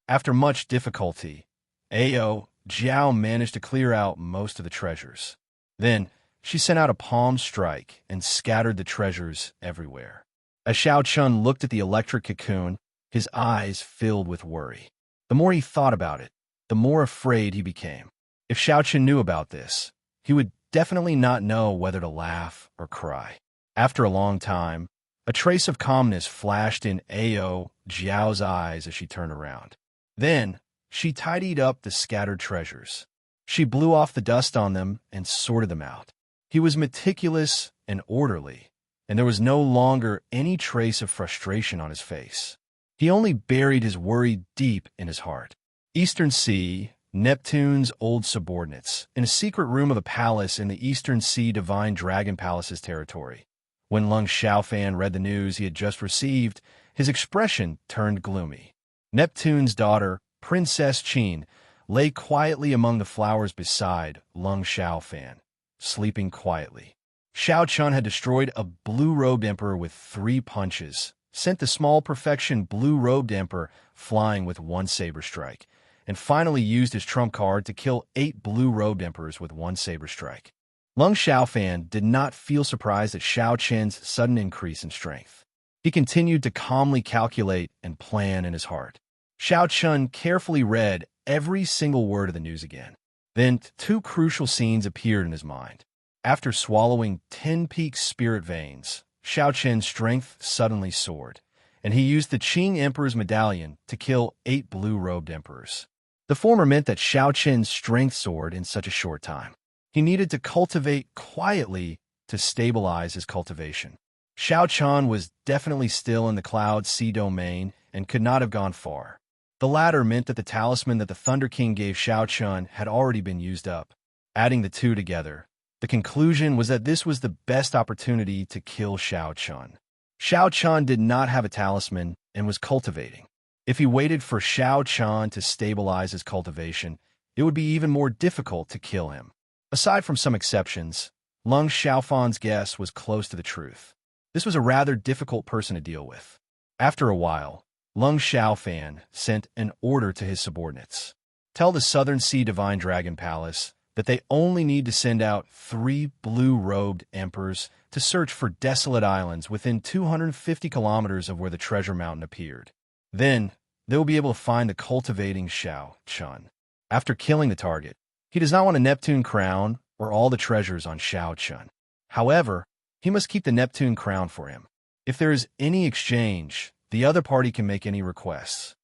After much difficulty, Ao Jiao managed to clear out most of the treasures. Then, she sent out a palm strike and scattered the treasures everywhere. As Shao Chun looked at the electric cocoon, his eyes filled with worry. The more he thought about it, the more afraid he became. If Shao Chun knew about this, he would definitely not know whether to laugh or cry. After a long time, a trace of calmness flashed in Ao Jiao's eyes as she turned around. Then, she tidied up the scattered treasures. She blew off the dust on them and sorted them out. He was meticulous and orderly, and there was no longer any trace of frustration on his face. He only buried his worry deep in his heart. Eastern Sea, Neptune's old subordinates, in a secret room of a palace in the Eastern Sea Divine Dragon Palace's territory. When Lung Xiaofan read the news he had just received, his expression turned gloomy. Neptune's daughter, Princess Qin, lay quietly among the flowers beside Lung Xiaofan, sleeping quietly. Shao Chun had destroyed a blue-robed emperor with 3 punches, sent the small perfection blue-robed emperor flying with 1 saber strike, and finally used his trump card to kill 8 blue-robed emperors with 1 saber strike. Lung Xiaofan did not feel surprised at Shao Chun's sudden increase in strength. He continued to calmly calculate and plan in his heart. Shao Chun carefully read every single word of the news again. Then 2 crucial scenes appeared in his mind. After swallowing 10 peak spirit veins, Xiao Qian's strength suddenly soared, and he used the Qing Emperor's medallion to kill 8 blue-robed emperors. The former meant that Xiao Qian's strength soared in such a short time. He needed to cultivate quietly to stabilize his cultivation. Xiao Qian was definitely still in the Cloud Sea domain and could not have gone far. The latter meant that the talisman that the Thunder King gave Xiao Qian had already been used up. Adding the two together, the conclusion was that this was the best opportunity to kill Xiao Qian. Xiao Qian did not have a talisman and was cultivating. If he waited for Xiao Qian to stabilize his cultivation, it would be even more difficult to kill him. Aside from some exceptions, Lung Xiaofan's guess was close to the truth. This was a rather difficult person to deal with. After a while, Lung Xiaofan sent an order to his subordinates. Tell the Southern Sea Divine Dragon Palace that they only need to send out 3 blue-robed emperors to search for desolate islands within 250 kilometers of where the treasure mountain appeared. Then, they will be able to find the cultivating Xiao Qian. After killing the target, he does not want a Neptune crown or all the treasures on Xiao Qian. However, he must keep the Neptune crown for him. If there is any exchange, the other party can make any requests.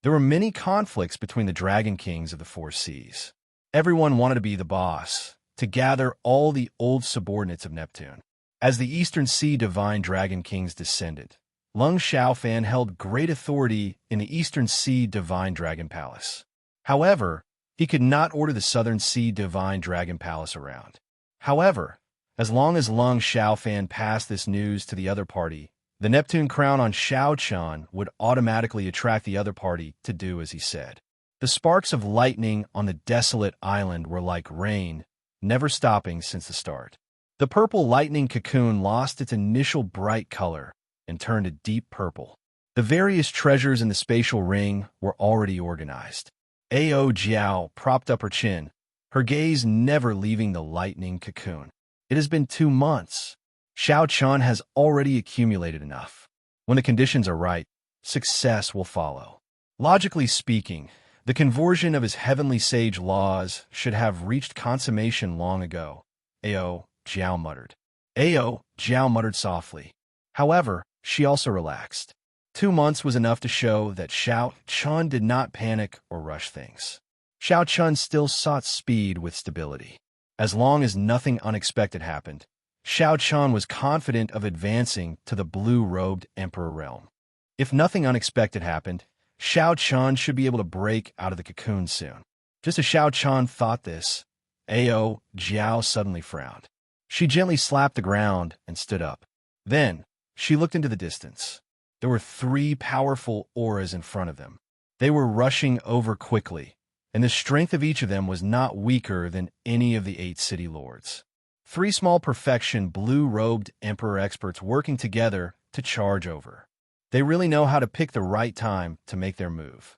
There were many conflicts between the Dragon Kings of the Four Seas. Everyone wanted to be the boss, to gather all the old subordinates of Neptune. As the Eastern Sea Divine Dragon Kings descended, Lung Xiaofan held great authority in the Eastern Sea Divine Dragon Palace. However, he could not order the Southern Sea Divine Dragon Palace around. However, as long as Lung Xiaofan passed this news to the other party, the Neptune crown on Xiao Qian would automatically attract the other party to do as he said. The sparks of lightning on the desolate island were like rain, never stopping since the start. The purple lightning cocoon lost its initial bright color and turned a deep purple. The various treasures in the spatial ring were already organized. Ao Jiao propped up her chin, her gaze never leaving the lightning cocoon. It has been 2 months. Xiao Qian has already accumulated enough. When the conditions are right, success will follow. Logically speaking, the conversion of his heavenly sage laws should have reached consummation long ago, Ao Jiao muttered. Ao Jiao muttered softly. However, she also relaxed. 2 months was enough to show that Xiao Qian did not panic or rush things. Xiao Qian still sought speed with stability. As long as nothing unexpected happened, Xiao Qian was confident of advancing to the blue-robed emperor realm. If nothing unexpected happened, Xiao Qian should be able to break out of the cocoon soon. Just as Xiao Qian thought this, Ao Jiao suddenly frowned. She gently slapped the ground and stood up. Then, she looked into the distance. There were 3 powerful auras in front of them. They were rushing over quickly, and the strength of each of them was not weaker than any of the 8 city lords. 3 small perfection blue-robed emperor experts working together to charge over. They really know how to pick the right time to make their move.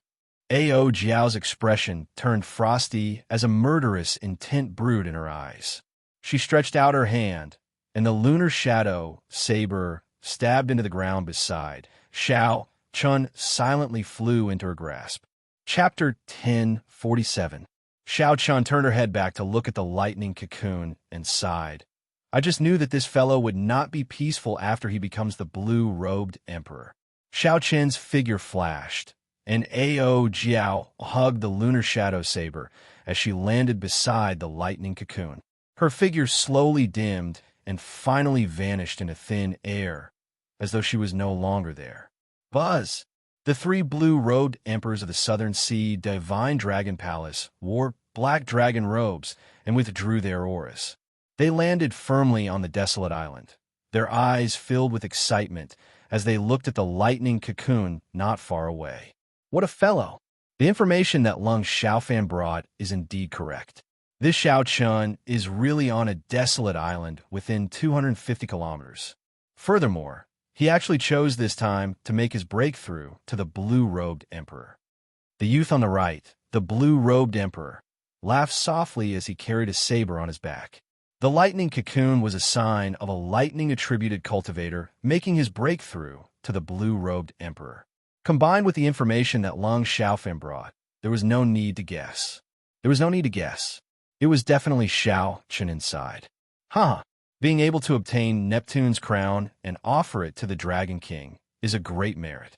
Ao Jiao's expression turned frosty as a murderous intent brewed in her eyes. She stretched out her hand, and the lunar shadow saber stabbed into the ground beside. Xiao Qian silently flew into her grasp. Chapter 1047. Xiao Qian turned her head back to look at the lightning cocoon and sighed. I just knew that this fellow would not be peaceful after he becomes the blue-robed emperor. Xiao Qian's figure flashed, and Ao Jiao hugged the lunar shadow saber as she landed beside the lightning cocoon. Her figure slowly dimmed and finally vanished into thin air, as though she was no longer there. Buzz! The 3 blue-robed emperors of the Southern Sea Divine Dragon Palace wore black dragon robes and withdrew their auras. They landed firmly on the desolate island, their eyes filled with excitement as they looked at the lightning cocoon not far away. What a fellow! The information that Lung Xiaofan brought is indeed correct. This Xiao Qian is really on a desolate island within 250 kilometers. Furthermore, he actually chose this time to make his breakthrough to the blue-robed emperor. The youth on the right, the blue-robed emperor, laughed softly as he carried a saber on his back. The lightning cocoon was a sign of a lightning-attributed cultivator making his breakthrough to the blue-robed emperor. Combined with the information that Lung Xiaofan brought, there was no need to guess. It was definitely Xiao Qian inside. Haha, being able to obtain Neptune's crown and offer it to the Dragon King is a great merit.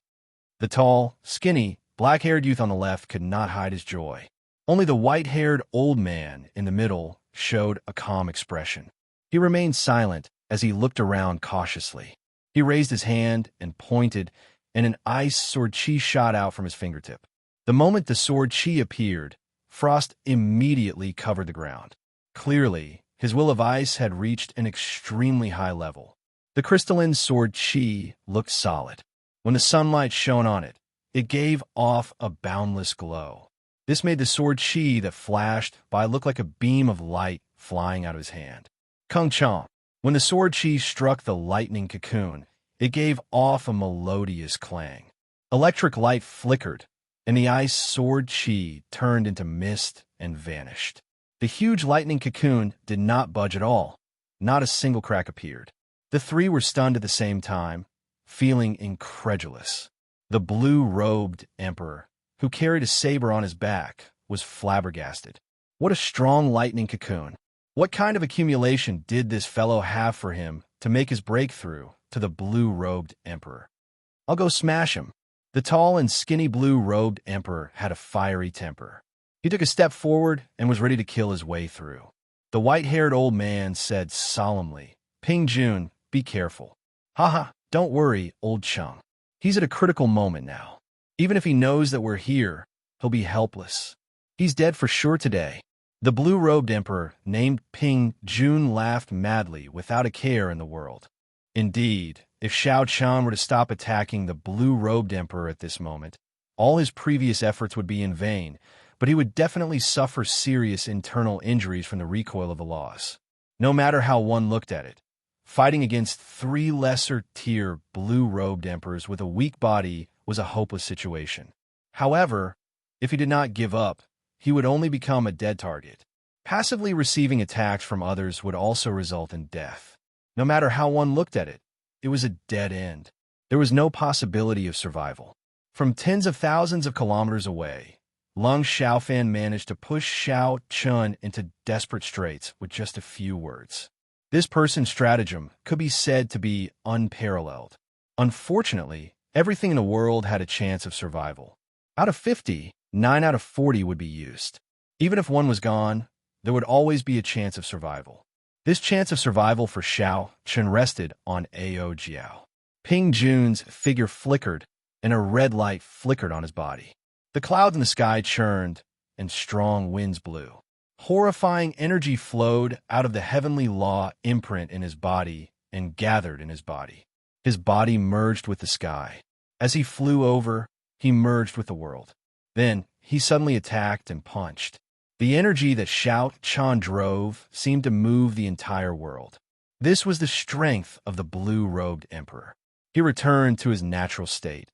The tall, skinny, black-haired youth on the left could not hide his joy. Only the white-haired old man in the middle showed a calm expression. He remained silent as he looked around cautiously. He raised his hand and pointed, and an ice sword chi shot out from his fingertip. The moment the sword chi appeared, frost immediately covered the ground. Clearly, his will of ice had reached an extremely high level. The crystalline sword chi looked solid. When the sunlight shone on it, it gave off a boundless glow. This made the sword chi that flashed by look like a beam of light flying out of his hand. Kung Chong. When the sword chi struck the lightning cocoon, it gave off a melodious clang. Electric light flickered, and the ice sword chi turned into mist and vanished. The huge lightning cocoon did not budge at all. Not a single crack appeared. The three were stunned at the same time, feeling incredulous. The blue-robed emperor, who carried a saber on his back, was flabbergasted. What a strong lightning cocoon! What kind of accumulation did this fellow have for him to make his breakthrough to the blue-robed emperor? I'll go smash him. The tall and skinny blue-robed emperor had a fiery temper. He took a step forward and was ready to kill his way through. The white-haired old man said solemnly, "Ping Jun, be careful." "Haha, don't worry, old Chung. He's at a critical moment now. Even if he knows that we're here, he'll be helpless. He's dead for sure today." The blue-robed emperor, named Ping Jun, laughed madly without a care in the world. Indeed, if Xiao Chan were to stop attacking the blue-robed emperor at this moment, all his previous efforts would be in vain, but he would definitely suffer serious internal injuries from the recoil of the laws. No matter how one looked at it, fighting against three lesser-tier blue-robed emperors with a weak body was a hopeless situation. However, if he did not give up, he would only become a dead target. Passively receiving attacks from others would also result in death. No matter how one looked at it, it was a dead end. There was no possibility of survival. From tens of thousands of kilometers away, Lung Xiaofan managed to push Xiao Chun into desperate straits with just a few words. This person's stratagem could be said to be unparalleled. Unfortunately, everything in the world had a chance of survival. Out of 50, 9 out of 40 would be used. Even if one was gone, there would always be a chance of survival. This chance of survival for Xiao Chun rested on Ao Jiao. Ping Jun's figure flickered, and a red light flickered on his body. The clouds in the sky churned, and strong winds blew. Horrifying energy flowed out of the heavenly law imprint in his body and gathered in his body. His body merged with the sky. As he flew over, he merged with the world. Then, he suddenly attacked and punched. The energy that Xiao Chan drove seemed to move the entire world. This was the strength of the blue-robed emperor. He returned to his natural state,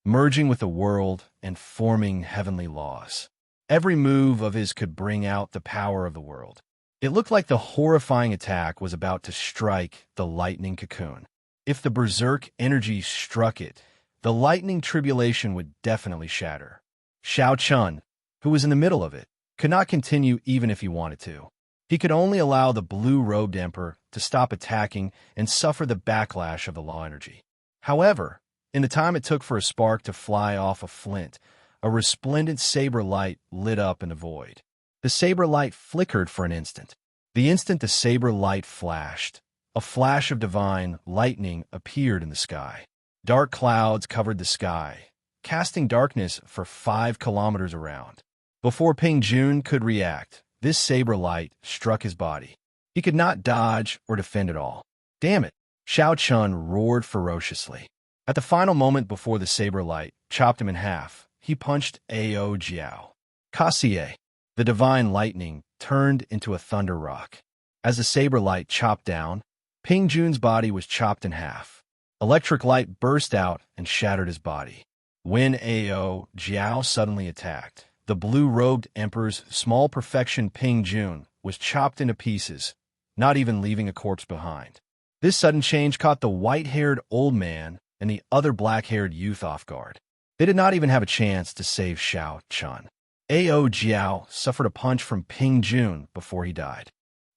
merging with the world and forming heavenly laws. Every move of his could bring out the power of the world. It looked like the horrifying attack was about to strike the lightning cocoon. If the berserk energy struck it, the lightning tribulation would definitely shatter. Xiao Chun, who was in the middle of it, could not continue even if he wanted to. He could only allow the blue-robed emperor to stop attacking and suffer the backlash of the law energy. However, in the time it took for a spark to fly off a flint, a resplendent saber light lit up in the void. The saber light flickered for an instant. The instant the saber light flashed, a flash of divine lightning appeared in the sky. Dark clouds covered the sky, casting darkness for 5 kilometers around. Before Ping Jun could react, this saber light struck his body. He could not dodge or defend at all. Damn it! Xiao Chun roared ferociously. At the final moment before the saber light chopped him in half, he punched Ao Jiao. Kasie, the divine lightning, turned into a thunder rock. As the saber light chopped down, Ping Jun's body was chopped in half. Electric light burst out and shattered his body. When Ao Jiao suddenly attacked, the blue-robed emperor's small perfection Ping Jun was chopped into pieces, not even leaving a corpse behind. This sudden change caught the white-haired old man and the other black-haired youth off guard. They did not even have a chance to save Xiao Chun. Ao Jiao suffered a punch from Ping Jun before he died.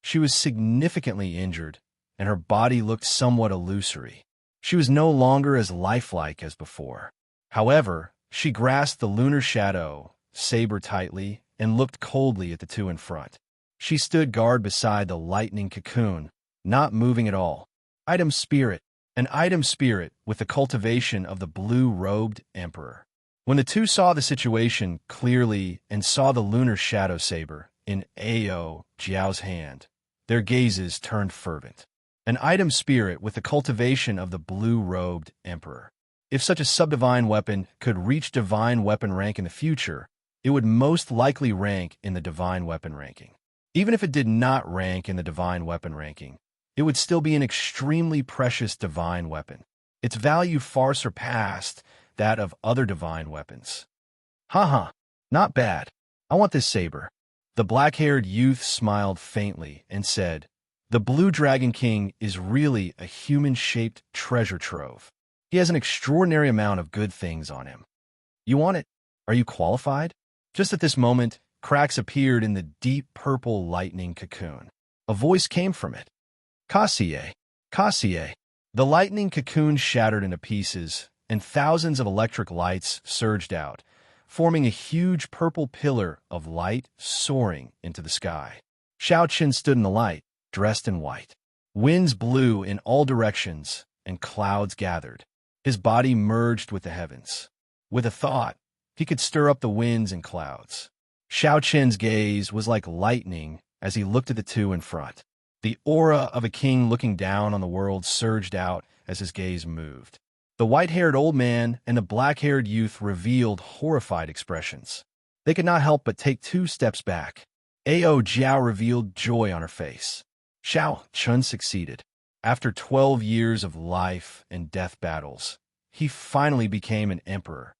She was significantly injured, and her body looked somewhat illusory. She was no longer as lifelike as before. However, she grasped the lunar shadow saber tightly and looked coldly at the two in front. She stood guard beside the lightning cocoon, not moving at all. Item spirit, an item spirit with the cultivation of the blue-robed emperor. When the two saw the situation clearly and saw the lunar shadow saber in Ao Jiao's hand, their gazes turned fervent. An item spirit with the cultivation of the blue-robed emperor. If such a subdivine weapon could reach divine weapon rank in the future, it would most likely rank in the divine weapon ranking. Even if it did not rank in the divine weapon ranking, it would still be an extremely precious divine weapon. Its value far surpassed that of other divine weapons. Haha, not bad. I want this saber. The black-haired youth smiled faintly and said, "The Blue Dragon King is really a human-shaped treasure trove. He has an extraordinary amount of good things on him. You want it? Are you qualified?" Just at this moment, cracks appeared in the deep purple lightning cocoon. A voice came from it. "Kassier, Kassier." The lightning cocoon shattered into pieces, and thousands of electric lights surged out, forming a huge purple pillar of light soaring into the sky. Xiao Qin stood in the light, dressed in white. Winds blew in all directions, and clouds gathered. His body merged with the heavens. With a thought, he could stir up the winds and clouds. Xiao Qin's gaze was like lightning as he looked at the two in front. The aura of a king looking down on the world surged out as his gaze moved. The white-haired old man and the black-haired youth revealed horrified expressions. They could not help but take 2 steps back. Ao Jiao revealed joy on her face. Xiao Chun succeeded. After 12 years of life and death battles, he finally became an emperor.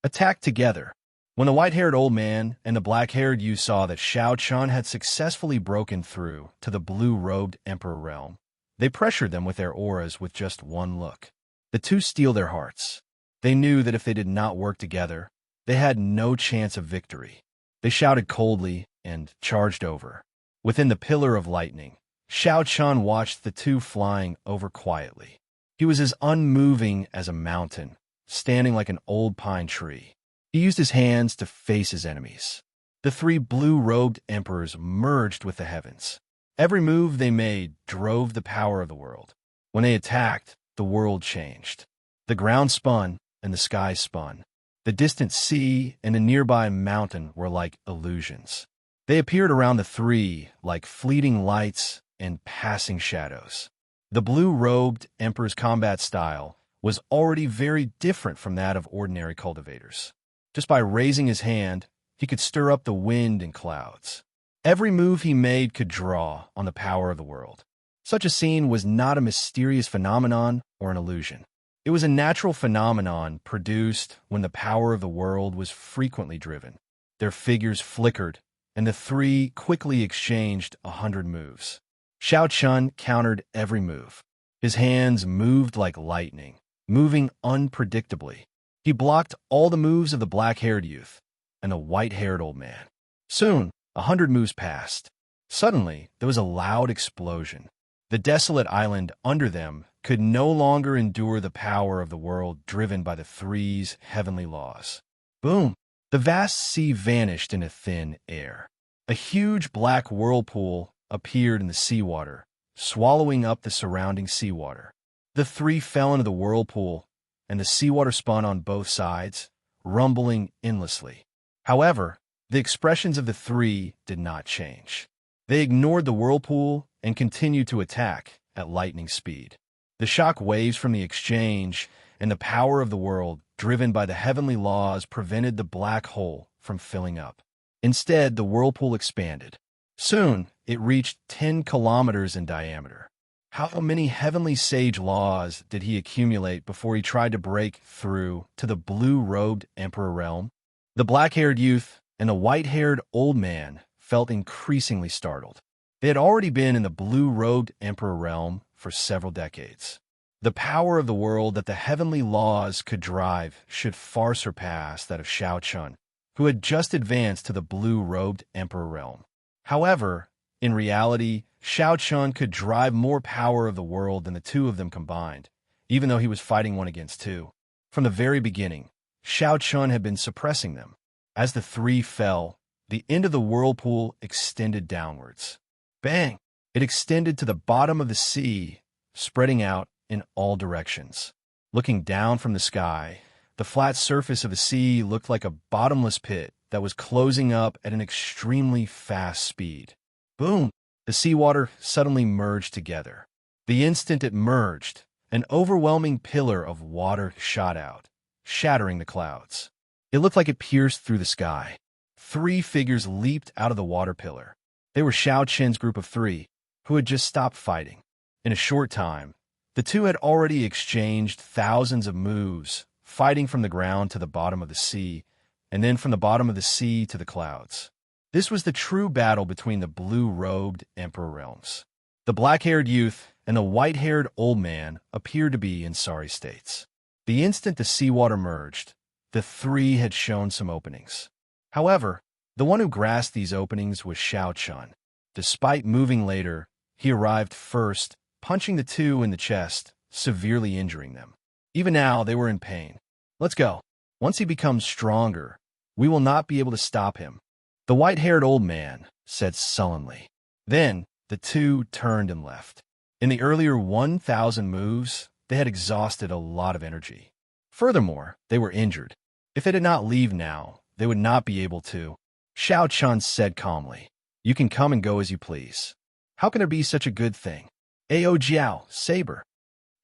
Attacked together. When the white-haired old man and the black-haired youth saw that Xiao Chun had successfully broken through to the blue-robed emperor realm, they pressured them with their auras with just one look. The two steeled their hearts. They knew that if they did not work together, they had no chance of victory. They shouted coldly and charged over. Within the pillar of lightning, Xiao Chun watched the two flying over quietly. He was as unmoving as a mountain, standing like an old pine tree. He used his hands to face his enemies. The 3 blue-robed emperors merged with the heavens. Every move they made drove the power of the world. When they attacked, the world changed. The ground spun and the sky spun. The distant sea and a nearby mountain were like illusions. They appeared around the 3 like fleeting lights and passing shadows. The blue-robed emperor's combat style was already very different from that of ordinary cultivators. Just by raising his hand, he could stir up the wind and clouds. Every move he made could draw on the power of the world. Such a scene was not a mysterious phenomenon or an illusion. It was a natural phenomenon produced when the power of the world was frequently driven. Their figures flickered, and the 3 quickly exchanged 100 moves. Xiao Chun countered every move. His hands moved like lightning, moving unpredictably. He blocked all the moves of the black-haired youth and the white-haired old man. Soon, 100 moves passed. Suddenly, there was a loud explosion. The desolate island under them could no longer endure the power of the world driven by the 3's heavenly laws. Boom! The vast sea vanished into thin air. A huge black whirlpool appeared in the seawater, swallowing up the surrounding seawater. The 3 fell into the whirlpool, and the seawater spun on both sides, rumbling endlessly. However, the expressions of the 3 did not change. They ignored the whirlpool and continued to attack at lightning speed. The shock waves from the exchange and the power of the world, driven by the heavenly laws, prevented the black hole from filling up. Instead, the whirlpool expanded. Soon, it reached 10 kilometers in diameter. How many heavenly sage laws did he accumulate before he tried to break through to the blue-robed emperor realm? The black-haired youth and the white-haired old man felt increasingly startled. They had already been in the blue-robed emperor realm for several decades. The power of the world that the heavenly laws could drive should far surpass that of Xiao Chun, who had just advanced to the blue-robed emperor realm. However, In reality, Shao Chun could drive more power of the world than the two of them combined, even though he was fighting one against two. From the very beginning, Shao Chun had been suppressing them. As the three fell, the end of the whirlpool extended downwards. Bang! It extended to the bottom of the sea, spreading out in all directions. Looking down from the sky, the flat surface of the sea looked like a bottomless pit that was closing up at an extremely fast speed. Boom! The seawater suddenly merged together. The instant it merged, an overwhelming pillar of water shot out, shattering the clouds. It looked like it pierced through the sky. Three figures leaped out of the water pillar. They were Shao Chen's group of three, who had just stopped fighting. In a short time, the two had already exchanged thousands of moves, fighting from the ground to the bottom of the sea, and then from the bottom of the sea to the clouds. This was the true battle between the blue-robed emperor realms. The black-haired youth and the white-haired old man appeared to be in sorry states. The instant the seawater merged, the three had shown some openings. However, the one who grasped these openings was Shao Chun. Despite moving later, he arrived first, punching the two in the chest, severely injuring them. Even now, they were in pain. Let's go. Once he becomes stronger, we will not be able to stop him, the white-haired old man said sullenly. Then, the two turned and left. In the earlier 1,000 moves, they had exhausted a lot of energy. Furthermore, they were injured. If they did not leave now, they would not be able to. Shao Chun said calmly, "You can come and go as you please. How can there be such a good thing?" Ao Jiao, saber.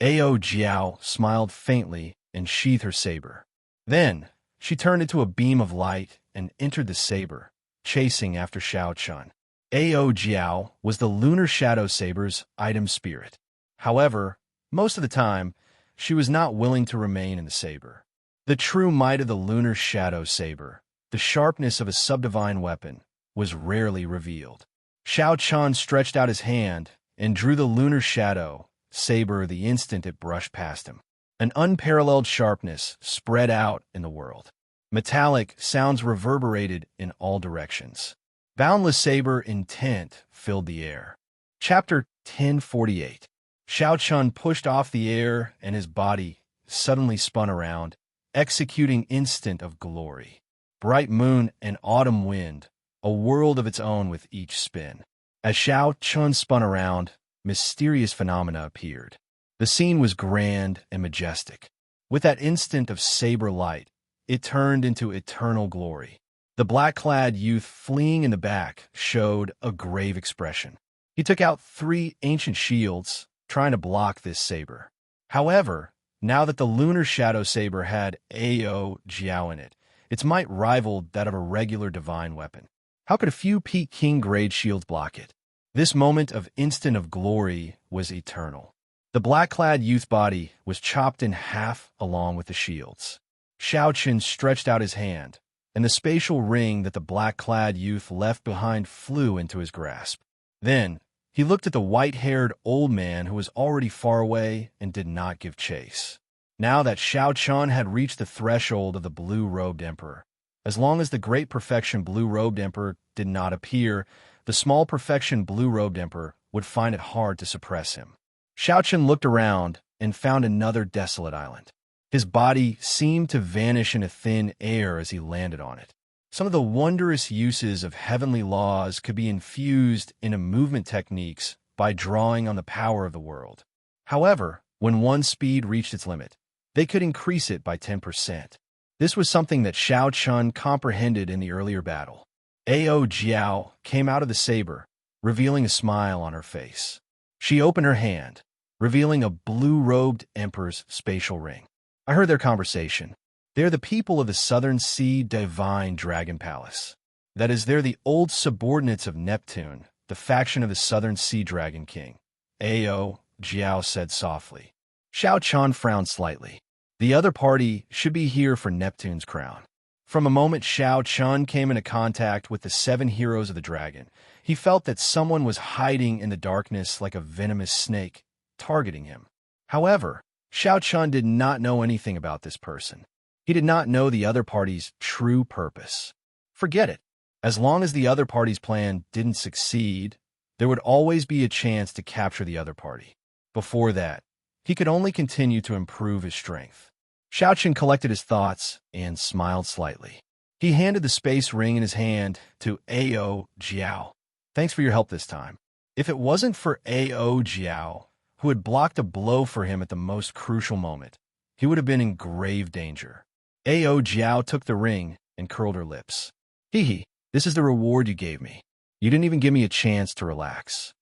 Ao Jiao smiled faintly and sheathed her saber. Then, she turned into a beam of light and entered the saber, chasing after Shao Chun. Ao Jiao was the Lunar Shadow Saber's item spirit. However, most of the time, she was not willing to remain in the saber. The true might of the Lunar Shadow Saber, the sharpness of a subdivine weapon, was rarely revealed. Shao Chun stretched out his hand and drew the Lunar Shadow Saber the instant it brushed past him. An unparalleled sharpness spread out in the world. Metallic sounds reverberated in all directions. Boundless saber intent filled the air. Chapter 1048. Shao Chun pushed off the air and his body suddenly spun around, executing instant of glory. Bright moon and autumn wind, a world of its own with each spin. As Shao Chun spun around, mysterious phenomena appeared. The scene was grand and majestic. With that instant of saber light, it turned into eternal glory. The black-clad youth fleeing in the back showed a grave expression. He took out 3 ancient shields, trying to block this saber. However, now that the Lunar Shadow Saber had Ao Jiao in it, its might rivaled that of a regular divine weapon. How could a few Peking-grade shields block it? This moment of instant of glory was eternal. The black-clad youth body was chopped in half along with the shields. Shao Chun stretched out his hand, and the spatial ring that the black-clad youth left behind flew into his grasp. Then, he looked at the white-haired old man who was already far away and did not give chase. Now that Shao Chun had reached the threshold of the blue-robed emperor, as long as the great perfection blue-robed emperor did not appear, the small perfection blue-robed emperor would find it hard to suppress him. Shao Chun looked around and found another desolate island. His body seemed to vanish into thin air as he landed on it. Some of the wondrous uses of heavenly laws could be infused into movement techniques by drawing on the power of the world. However, when one speed reached its limit, they could increase it by 10%. This was something that Shao Chun comprehended in the earlier battle. Ao Jiao came out of the saber, revealing a smile on her face. She opened her hand, revealing a blue-robed emperor's spatial ring. I heard their conversation. They're the people of the Southern Sea Divine Dragon Palace. That is, they're the old subordinates of Neptune, the faction of the Southern Sea Dragon King. Ao Jiao said softly. Shao Chun frowned slightly. The other party should be here for Neptune's crown. From a moment Shao Chun came into contact with the 7 heroes of the dragon, he felt that someone was hiding in the darkness like a venomous snake, targeting him. However, Shao Chun did not know anything about this person. He did not know the other party's true purpose. Forget it. As long as the other party's plan didn't succeed, there would always be a chance to capture the other party. Before that, he could only continue to improve his strength. Xiaochen collected his thoughts and smiled slightly. He handed the space ring in his hand to Ao Jiao. Thanks for your help this time. If it wasn't for Ao Jiao, who had blocked a blow for him at the most crucial moment, he would have been in grave danger. Ao Jiao took the ring and curled her lips. Hee, this is the reward you gave me. You didn't even give me a chance to relax.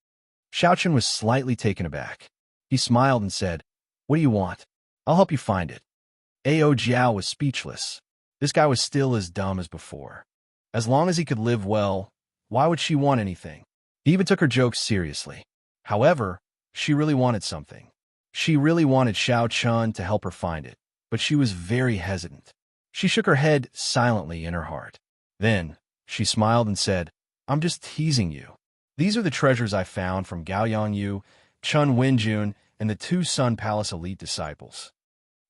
Xiaochen was slightly taken aback. He smiled and said, What do you want? I'll help you find it. Ao Jiao was speechless. This guy was still as dumb as before. As long as he could live well, why would she want anything? He even took her jokes seriously. However, she really wanted something. She really wanted Xiaochen to help her find it, but she was very hesitant. She shook her head silently in her heart. Then, she smiled and said, I'm just teasing you. These are the treasures I found from Gao Yangyu, Chun Wenjun, and the 2 Sun Palace elite disciples.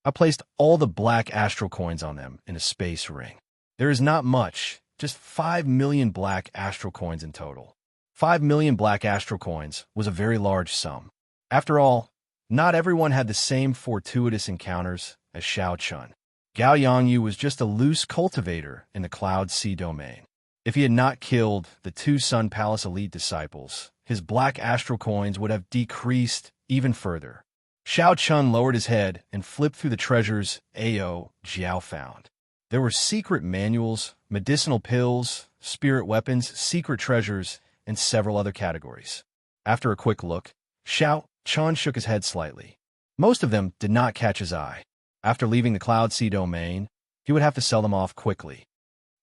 I placed all the black astral coins on them in a space ring. There is not much, just 5 million black astral coins in total. 5 million black astral coins was a very large sum. After all, not everyone had the same fortuitous encounters as Xiaochen. Gao Yangyu was just a loose cultivator in the Cloud Sea domain. If he had not killed the 2 Sun Palace elite disciples, his black astral coins would have decreased even further. Xiaochen lowered his head and flipped through the treasures Ao Jiao found. There were secret manuals, medicinal pills, spirit weapons, secret treasures, and several other categories. After a quick look, Xiaochen shook his head slightly. Most of them did not catch his eye. After leaving the Cloud Sea domain, he would have to sell them off quickly.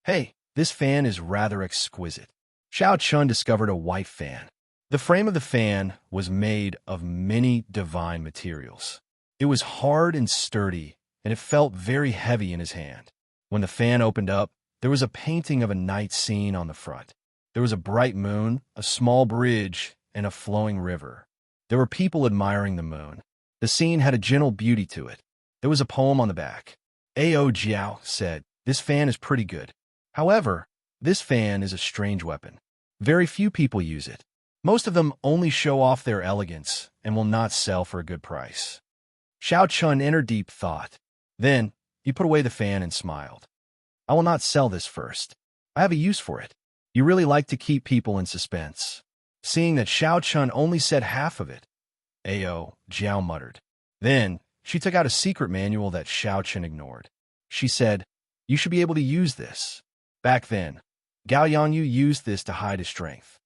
Hey, this fan is rather exquisite. Xiaochen discovered a white fan. The frame of the fan was made of many divine materials. It was hard and sturdy, and it felt very heavy in his hand. When the fan opened up, there was a painting of a night scene on the front. There was a bright moon, a small bridge, and a flowing river. There were people admiring the moon. The scene had a gentle beauty to it. There was a poem on the back. Ao Jiao said, This fan is pretty good. However, this fan is a strange weapon. Very few people use it. Most of them only show off their elegance and will not sell for a good price. Xiaochen entered deep thought. Then, he put away the fan and smiled. I will not sell this first. I have a use for it. You really like to keep people in suspense. Seeing that Xiaochen only said half of it, Ao Jiao muttered. Then, she took out a secret manual that Xiaochen ignored. She said, You should be able to use this. Back then, Gao Yangyu used this to hide his strength.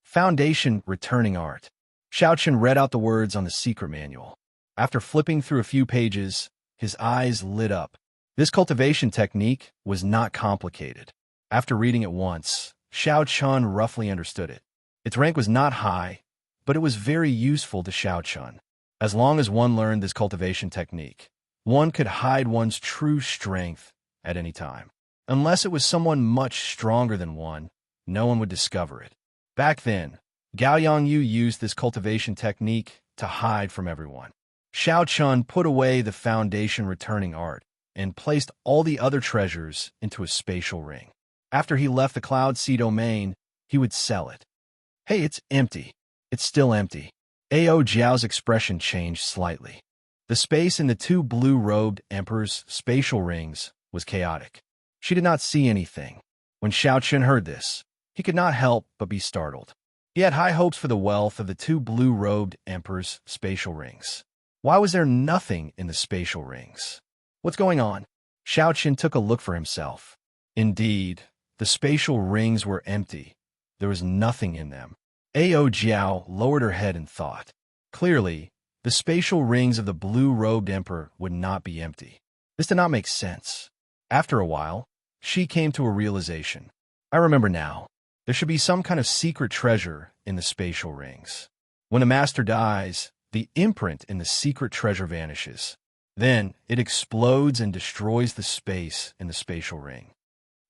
Foundation Returning Art. Xiaochen read out the words on the secret manual. After flipping through a few pages, his eyes lit up. This cultivation technique was not complicated. After reading it once, Xiaochen roughly understood it. Its rank was not high, but it was very useful to Xiaochen. As long as one learned this cultivation technique, one could hide one's true strength at any time. Unless it was someone much stronger than one, no one would discover it. Back then, Gao Yangyu used this cultivation technique to hide from everyone. Xiaochen put away the foundation returning art and placed all the other treasures into a spatial ring. After he left the Cloud Sea domain, he would sell it. Hey, it's empty. It's still empty. Ao Jiao's expression changed slightly. The space in the 2 blue-robed emperors' spatial rings was chaotic. She did not see anything. When Xiaochen heard this, he could not help but be startled. He had high hopes for the wealth of the 2 blue-robed emperors' spatial rings. Why was there nothing in the spatial rings? What's going on? Xiaochen took a look for himself. Indeed, the spatial rings were empty. There was nothing in them. Ao Jiao lowered her head in thought. Clearly, the spatial rings of the blue-robed emperor would not be empty. This did not make sense. After a while, she came to a realization. I remember now. There should be some kind of secret treasure in the spatial rings. When a master dies, the imprint in the secret treasure vanishes. Then, it explodes and destroys the space in the spatial ring.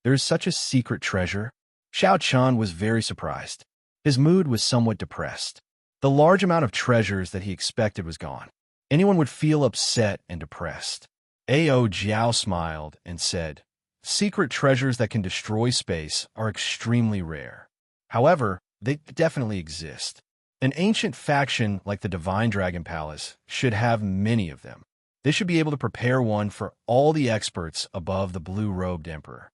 There is such a secret treasure? Xiaochen was very surprised. His mood was somewhat depressed. The large amount of treasures that he expected was gone. Anyone would feel upset and depressed. Ao Jiao smiled and said, Secret treasures that can destroy space are extremely rare. However, They definitely exist. An ancient faction like the Divine Dragon Palace should have many of them. They should be able to prepare one for all the experts above the blue-robed emperor.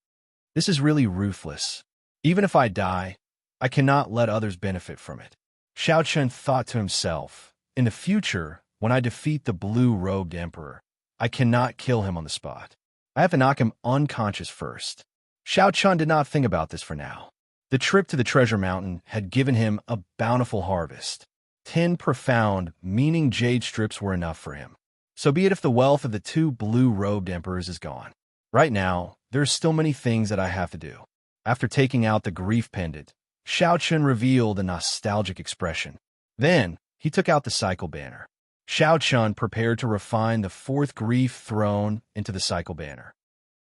This is really ruthless. Even if I die, I cannot let others benefit from it. Xiao Chun thought to himself, in the future, when I defeat the blue-robed emperor, I cannot kill him on the spot. I have to knock him unconscious first. Xiao Chun did not think about this for now. The trip to the treasure mountain had given him a bountiful harvest. 10 profound, meaning jade strips were enough for him. So be it if the wealth of the 2 blue-robed emperors is gone. Right now, there are still many things that I have to do. After taking out the grief pendant, Xiao Chun revealed a nostalgic expression. Then, he took out the cycle banner. Xiao Chun prepared to refine the 4th grief throne into the cycle banner.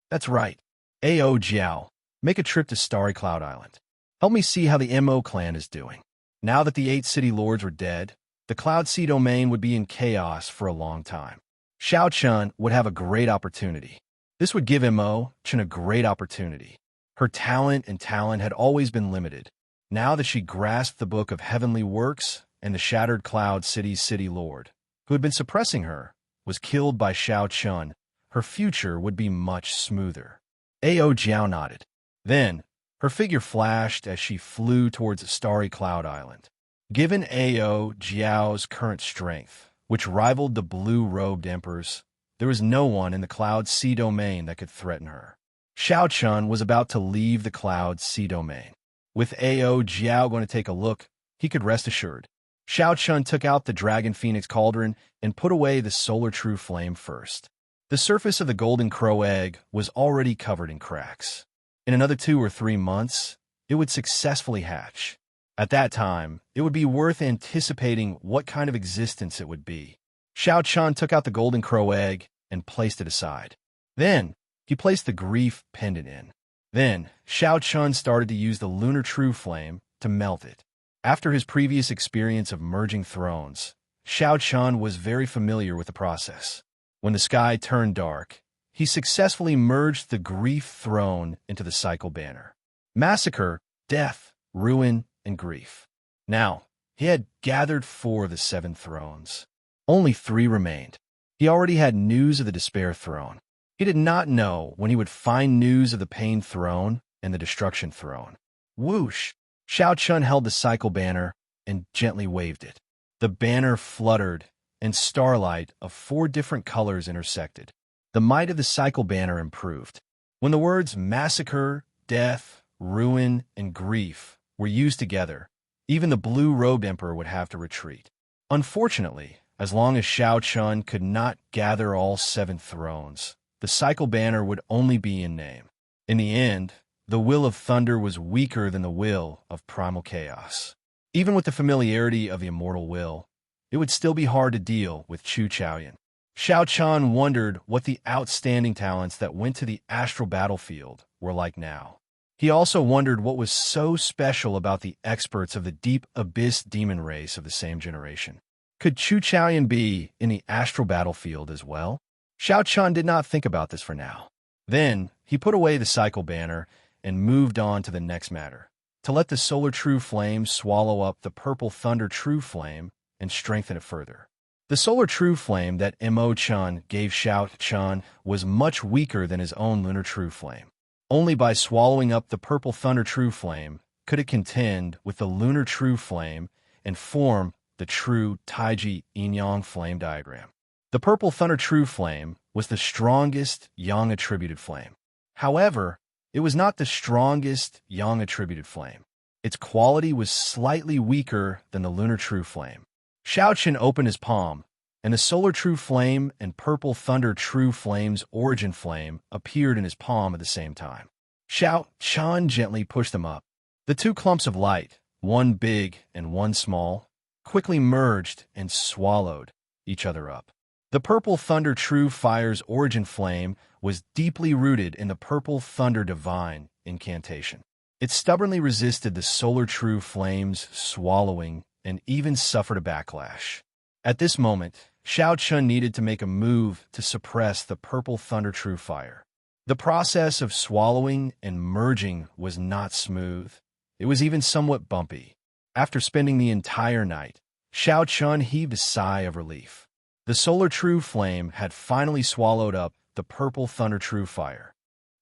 That's right. Ao Jiao, make a trip to Starry Cloud Island. Help me see how the Mo clan is doing. Now that the 8 city lords were dead, the Cloud Sea domain would be in chaos for a long time. Xiao Chun would have a great opportunity. This would give Mo Chun a great opportunity. Her talent had always been limited. Now that she grasped the Book of Heavenly Works and the Shattered Cloud City's city lord, who had been suppressing her, was killed by Xiao Chun, her future would be much smoother. Ao Jiao nodded. Then, her figure flashed as she flew towards a Starry Cloud Island. Given Ao Jiao's current strength, which rivaled the blue-robed emperors, there was no one in the Cloud Sea domain that could threaten her. Xiao Chun was about to leave the Cloud Sea domain. With Ao Jiao going to take a look, he could rest assured. Xiao Chun took out the Dragon Phoenix Cauldron and put away the Solar True Flame first. The surface of the Golden Crow egg was already covered in cracks. In another 2 or 3 months, it would successfully hatch. At that time, it would be worth anticipating what kind of existence it would be. Xiao Chun took out the Golden Crow egg and placed it aside. Then, he placed the grief pendant in. Then, Xiao Chun started to use the Lunar True Flame to melt it. After his previous experience of merging thrones, Xiao Chun was very familiar with the process. When the sky turned dark, he successfully merged the grief throne into the cycle banner. Massacre, death, ruin, and grief. Now, he had gathered 4 of the 7 thrones. Only 3 remained. He already had news of the despair throne. He did not know when he would find news of the pain throne and the destruction throne. Whoosh! Xiao Chun held the cycle banner and gently waved it. The banner fluttered, and starlight of 4 different colors intersected. The might of the cycle banner improved. When the words massacre, death, ruin, and grief were used together, even the blue-robed emperor would have to retreat. Unfortunately, as long as Xiao Chun could not gather all 7 thrones, the cycle banner would only be in name. In the end, the will of thunder was weaker than the will of primal chaos. Even with the familiarity of the immortal will, it would still be hard to deal with Chu Chaoyan. Xiao Chun wondered what the outstanding talents that went to the astral battlefield were like now. He also wondered what was so special about the experts of the deep abyss demon race of the same generation. Could Chu Chaoyan be in the astral battlefield as well? Xiao Chun did not think about this for now. Then, he put away the cycle banner and moved on to the next matter, to let the Solar True Flame swallow up the Purple Thunder True Flame and strengthen it further. The Solar True Flame that Mo Chun gave Xiao Chun was much weaker than his own Lunar True Flame. Only by swallowing up the Purple Thunder True Flame could it contend with the Lunar True Flame and form the true Taiji Yin-Yang flame diagram. The Purple Thunder True Flame was the strongest Yang attributed flame. However, it was not the strongest Yang attributed flame. Its quality was slightly weaker than the Lunar True Flame. Xiao Chun opened his palm, and the Solar True Flame and Purple Thunder True Flame's origin flame appeared in his palm at the same time. Xiao Chun gently pushed them up. The 2 clumps of light, one big and one small, quickly merged and swallowed each other up. The Purple Thunder True Fire's origin flame was deeply rooted in the Purple Thunder Divine incantation. It stubbornly resisted the Solar True Flame's swallowing and even suffered a backlash. At this moment, Xiao Chun needed to make a move to suppress the Purple Thunder True Fire. The process of swallowing and merging was not smooth. It was even somewhat bumpy. After spending the entire night, Xiao Chun heaved a sigh of relief. The solar true flame had finally swallowed up the purple thunder true fire.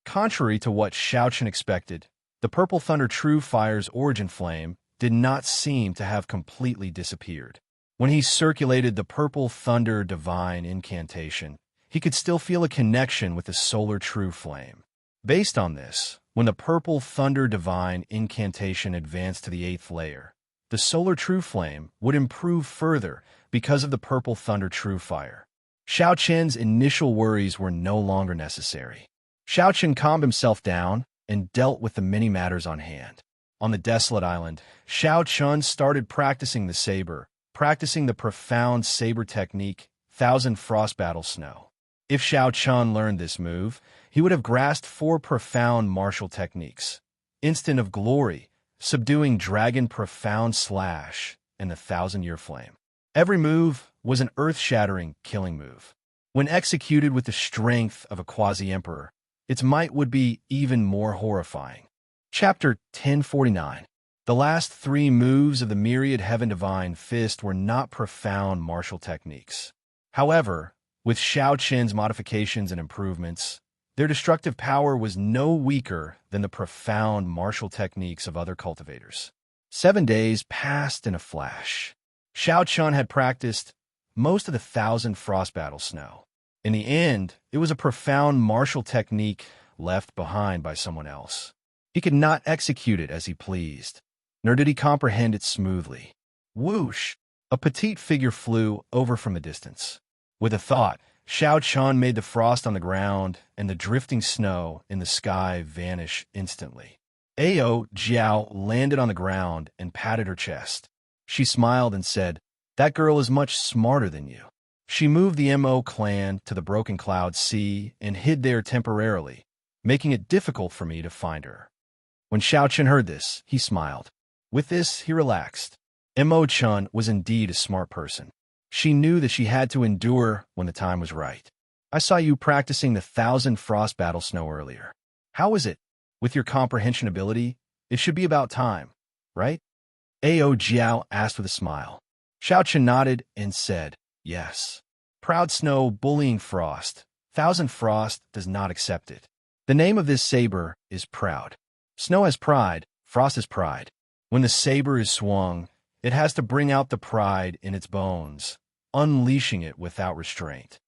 Contrary to what Xiao Chun expected, the purple thunder true fire's origin flame did not seem to have completely disappeared. When he circulated the purple thunder divine incantation, he could still feel a connection with the solar true flame. Based on this, when the purple thunder divine incantation advanced to the 8th layer, the solar true flame would improve further because of the purple thunder true fire. Xiao Chen's initial worries were no longer necessary. Xiao Chen calmed himself down and dealt with the many matters on hand. On the desolate island, Xiao Chun started practicing the saber, practicing the profound saber technique, Thousand Frost Battle Snow. If Xiao Chun learned this move, he would have grasped 4 profound martial techniques: Instant of Glory, Subduing Dragon Profound Slash, and the 1,000-Year Flame. Every move was an earth-shattering killing move. When executed with the strength of a quasi-emperor, its might would be even more horrifying. Chapter 1049. The last 3 moves of the Myriad Heaven Divine Fist were not profound martial techniques. However, with Xiao Chen's modifications and improvements, their destructive power was no weaker than the profound martial techniques of other cultivators. 7 days passed in a flash. Xiao Chun had practiced most of the 1,000 Frost Battle Snow. In the end, it was a profound martial technique left behind by someone else. He could not execute it as he pleased, nor did he comprehend it smoothly. Whoosh! A petite figure flew over from the distance. With a thought, Xiao Chun made the frost on the ground and the drifting snow in the sky vanish instantly. Ao Jiao landed on the ground and patted her chest. She smiled and said, "That girl is much smarter than you." She moved the Mo clan to the Broken Cloud Sea and hid there temporarily, making it difficult for me to find her. When Xiao Chun heard this, he smiled. With this, he relaxed. Mo Chun was indeed a smart person. She knew that she had to endure when the time was right. I saw you practicing the 1,000 Frost Battle Snow earlier. How is it? With your comprehension ability, it should be about time, right? Ao Jiao asked with a smile. Xiao Chun nodded and said, "Yes. Proud Snow bullying Frost. 1,000 Frost does not accept it. The name of this saber is Proud. Snow has pride, Frost has pride. When the saber is swung, it has to bring out the pride in its bones, unleashing it without restraint."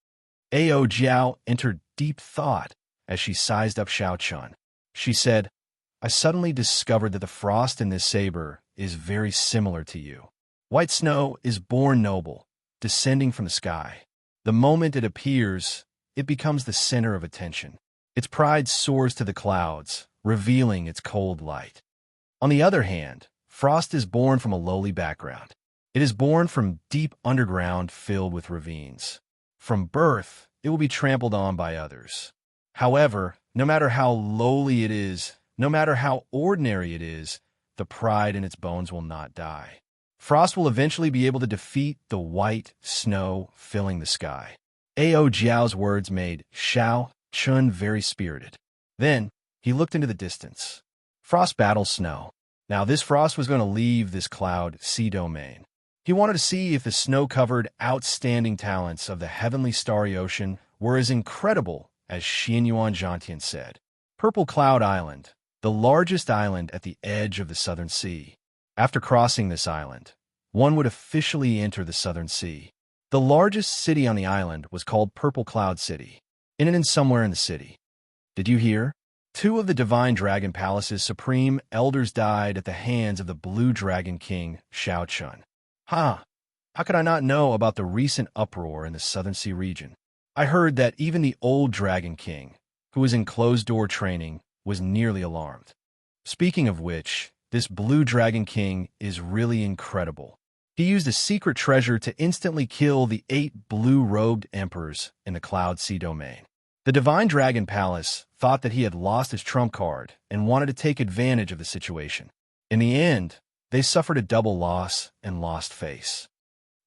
Ao Jiao entered deep thought as she sized up Xiao Chun. She said, "I suddenly discovered that the frost in this saber is very similar to you. White snow is born noble, descending from the sky. The moment it appears, it becomes the center of attention. Its pride soars to the clouds, revealing its cold light. On the other hand, frost is born from a lowly background. It is born from deep underground filled with ravines. From birth, it will be trampled on by others. However, no matter how lowly it is, no matter how ordinary it is, the pride in its bones will not die. Frost will eventually be able to defeat the white snow filling the sky." Ao Jiao's words made Xiao Chun very spirited. Then, he looked into the distance. Frost Battle Snow. Now this frost was going to leave this cloud sea domain. He wanted to see if the snow-covered, outstanding talents of the heavenly starry ocean were as incredible as Xianyuan Zhantian said. Purple Cloud Island, the largest island at the edge of the Southern Sea. After crossing this island, one would officially enter the Southern Sea. The largest city on the island was called Purple Cloud City, in and somewhere in the city. Did you hear? 2 of the Divine Dragon Palace's supreme elders died at the hands of the Blue Dragon King, Xiao Chun. How could I not know about the recent uproar in the Southern Sea region? I heard that even the old Dragon King, who was in closed-door training, was nearly alarmed. Speaking of which, this Blue Dragon King is really incredible. He used a secret treasure to instantly kill the 8 blue-robed emperors in the Cloud Sea domain. The Divine Dragon Palace thought that he had lost his trump card and wanted to take advantage of the situation. In the end, they suffered a double loss and lost face.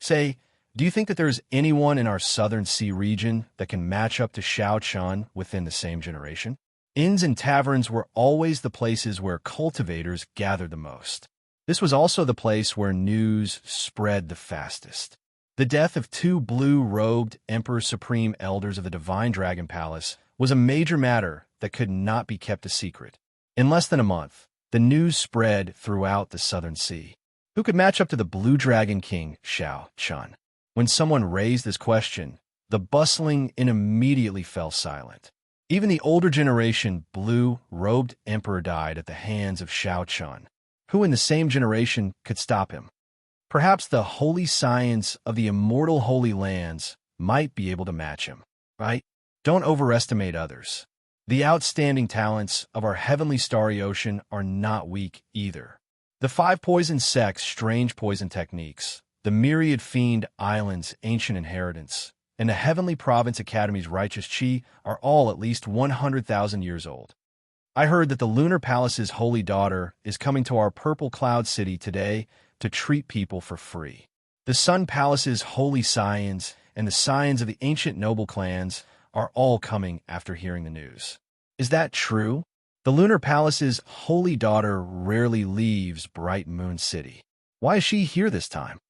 Say, do you think that there is anyone in our Southern Sea region that can match up to Xiao Chun within the same generation? Inns and taverns were always the places where cultivators gathered the most. This was also the place where news spread the fastest. The death of two blue-robed Emperor Supreme Elders of the Divine Dragon Palace was a major matter that could not be kept a secret. In less than a month, the news spread throughout the Southern Sea. Who could match up to the Blue Dragon King, Xiao Chun? When someone raised this question, the bustling inn immediately fell silent. Even the older generation blue-robed emperor died at the hands of Xiao Chun. Who in the same generation could stop him? Perhaps the holy science of the immortal Holy Lands might be able to match him, right? Don't overestimate others. The outstanding talents of our heavenly starry ocean are not weak either. The 5 poison sects' strange poison techniques, the myriad fiend islands' ancient inheritance, and the Heavenly Province Academy's righteous chi are all at least 100,000 years old. I heard that the Lunar Palace's holy daughter is coming to our Purple Cloud City today to treat people for free. The Sun Palace's holy scions and the scions of the ancient noble clans are all coming after hearing the news. Is that true? The Lunar Palace's holy daughter rarely leaves Bright Moon City. Why is she here this time?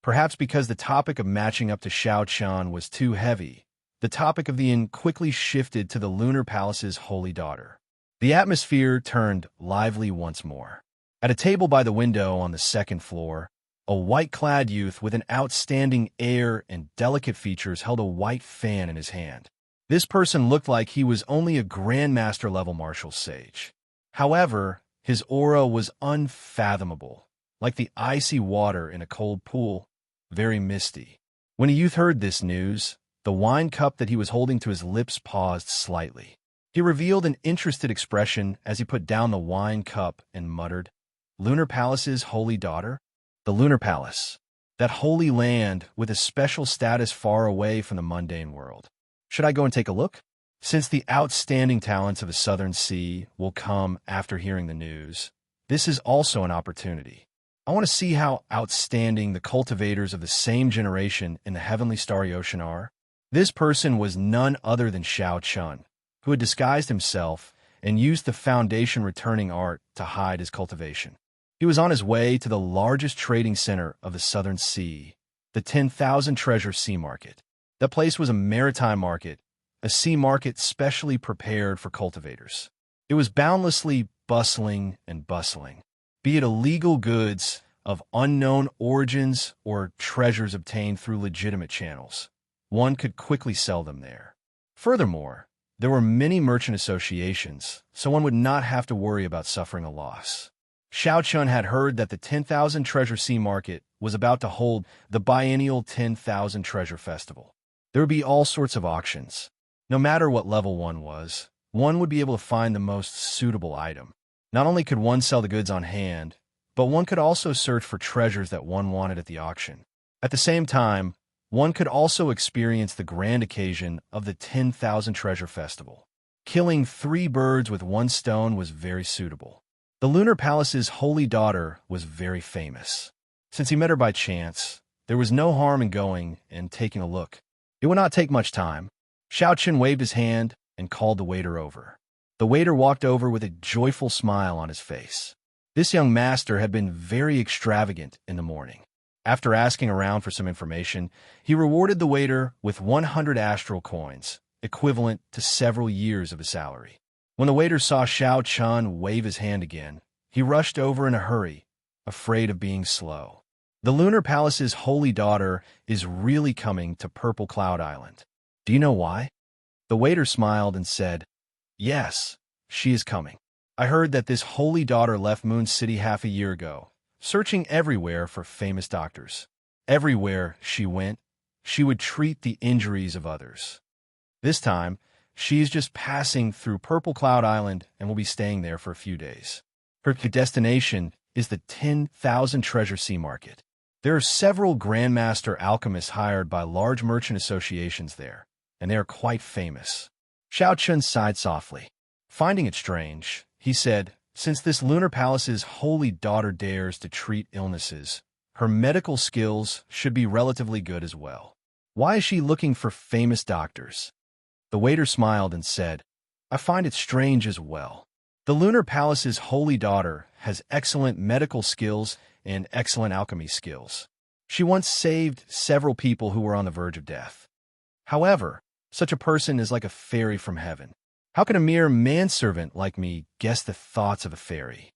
Perhaps because the topic of matching up to Xiao Chun was too heavy. The topic of the inn quickly shifted to the Lunar Palace's holy daughter. The atmosphere turned lively once more. At a table by the window on the 2nd floor, a white-clad youth with an outstanding air and delicate features held a white fan in his hand. This person looked like he was only a Grandmaster-level martial sage. However, his aura was unfathomable, like the icy water in a cold pool, very misty. When the youth heard this news, the wine cup that he was holding to his lips paused slightly. He revealed an interested expression as he put down the wine cup and muttered, "Lunar Palace's holy daughter? The Lunar Palace, that holy land with a special status far away from the mundane world. Should I go and take a look?" Since the outstanding talents of the Southern Sea will come after hearing the news, this is also an opportunity. I want to see how outstanding the cultivators of the same generation in the heavenly starry ocean are. This person was none other than Xiao Chun, who had disguised himself and used the foundation returning art to hide his cultivation. He was on his way to the largest trading center of the Southern Sea, the 10,000 Treasure Sea Market. That place was a maritime market, a sea market specially prepared for cultivators. It was boundlessly bustling and bustling, be it illegal goods of unknown origins or treasures obtained through legitimate channels. One could quickly sell them there. Furthermore, there were many merchant associations, so one would not have to worry about suffering a loss. Xiao Chun had heard that the 10,000 Treasure Sea Market was about to hold the biennial 10,000 Treasure Festival. There would be all sorts of auctions. No matter what level one was, one would be able to find the most suitable item. Not only could one sell the goods on hand, but one could also search for treasures that one wanted at the auction. At the same time, one could also experience the grand occasion of the 10,000 Treasure Festival. Killing 3 birds with 1 stone was very suitable. The Lunar Palace's holy daughter was very famous. Since he met her by chance, there was no harm in going and taking a look. It would not take much time. Xiao Chun waved his hand and called the waiter over. The waiter walked over with a joyful smile on his face. This young master had been very extravagant in the morning. After asking around for some information, he rewarded the waiter with 100 astral coins, equivalent to several years of his salary. When the waiter saw Xiao Chun wave his hand again, he rushed over in a hurry, afraid of being slow. The Lunar Palace's holy daughter is really coming to Purple Cloud Island. Do you know why? The waiter smiled and said, "Yes, she is coming. I heard that this holy daughter left Moon City half a year ago, searching everywhere for famous doctors. Everywhere she went, she would treat the injuries of others. This time, she is just passing through Purple Cloud Island and will be staying there for a few days. Her destination is the 10,000 Treasure Sea Market. There are several Grandmaster alchemists hired by large merchant associations there, and they are quite famous." Xiao Chun sighed softly. Finding it strange, he said, "Since this Lunar Palace's holy daughter dares to treat illnesses, her medical skills should be relatively good as well. Why is she looking for famous doctors?" The waiter smiled and said, "I find it strange as well. The Lunar Palace's holy daughter has excellent medical skills and excellent alchemy skills. She once saved several people who were on the verge of death. However, such a person is like a fairy from heaven. How can a mere manservant like me guess the thoughts of a fairy?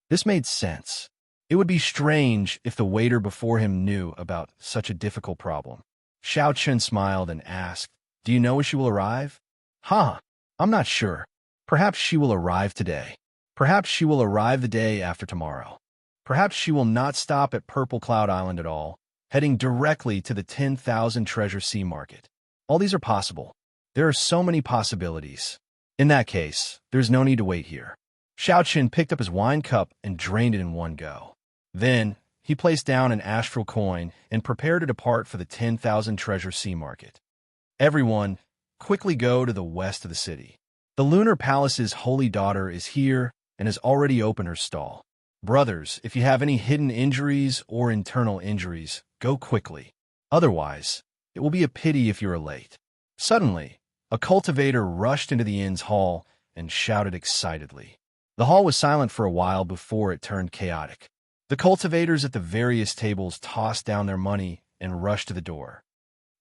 This made sense. It would be strange if the waiter before him knew about such a difficult problem. Xiao Chun smiled and asked, "Do you know when she will arrive?" I'm not sure. Perhaps she will arrive today. Perhaps she will arrive the day after tomorrow. Perhaps she will not stop at Purple Cloud Island at all, heading directly to the 10,000 Treasure Sea Market. All these are possible. There are so many possibilities. In that case, there's no need to wait here. Xiao Qin picked up his wine cup and drained it in one go. Then, he placed down an astral coin and prepared to depart for the 10,000 Treasure Sea Market. Everyone, quickly go to the west of the city. The Lunar Palace's holy daughter is here and has already opened her stall. Brothers, if you have any hidden injuries or internal injuries, go quickly. Otherwise, it will be a pity if you are late. Suddenly, a cultivator rushed into the inn's hall and shouted excitedly. The hall was silent for a while before it turned chaotic. The cultivators at the various tables tossed down their money and rushed to the door.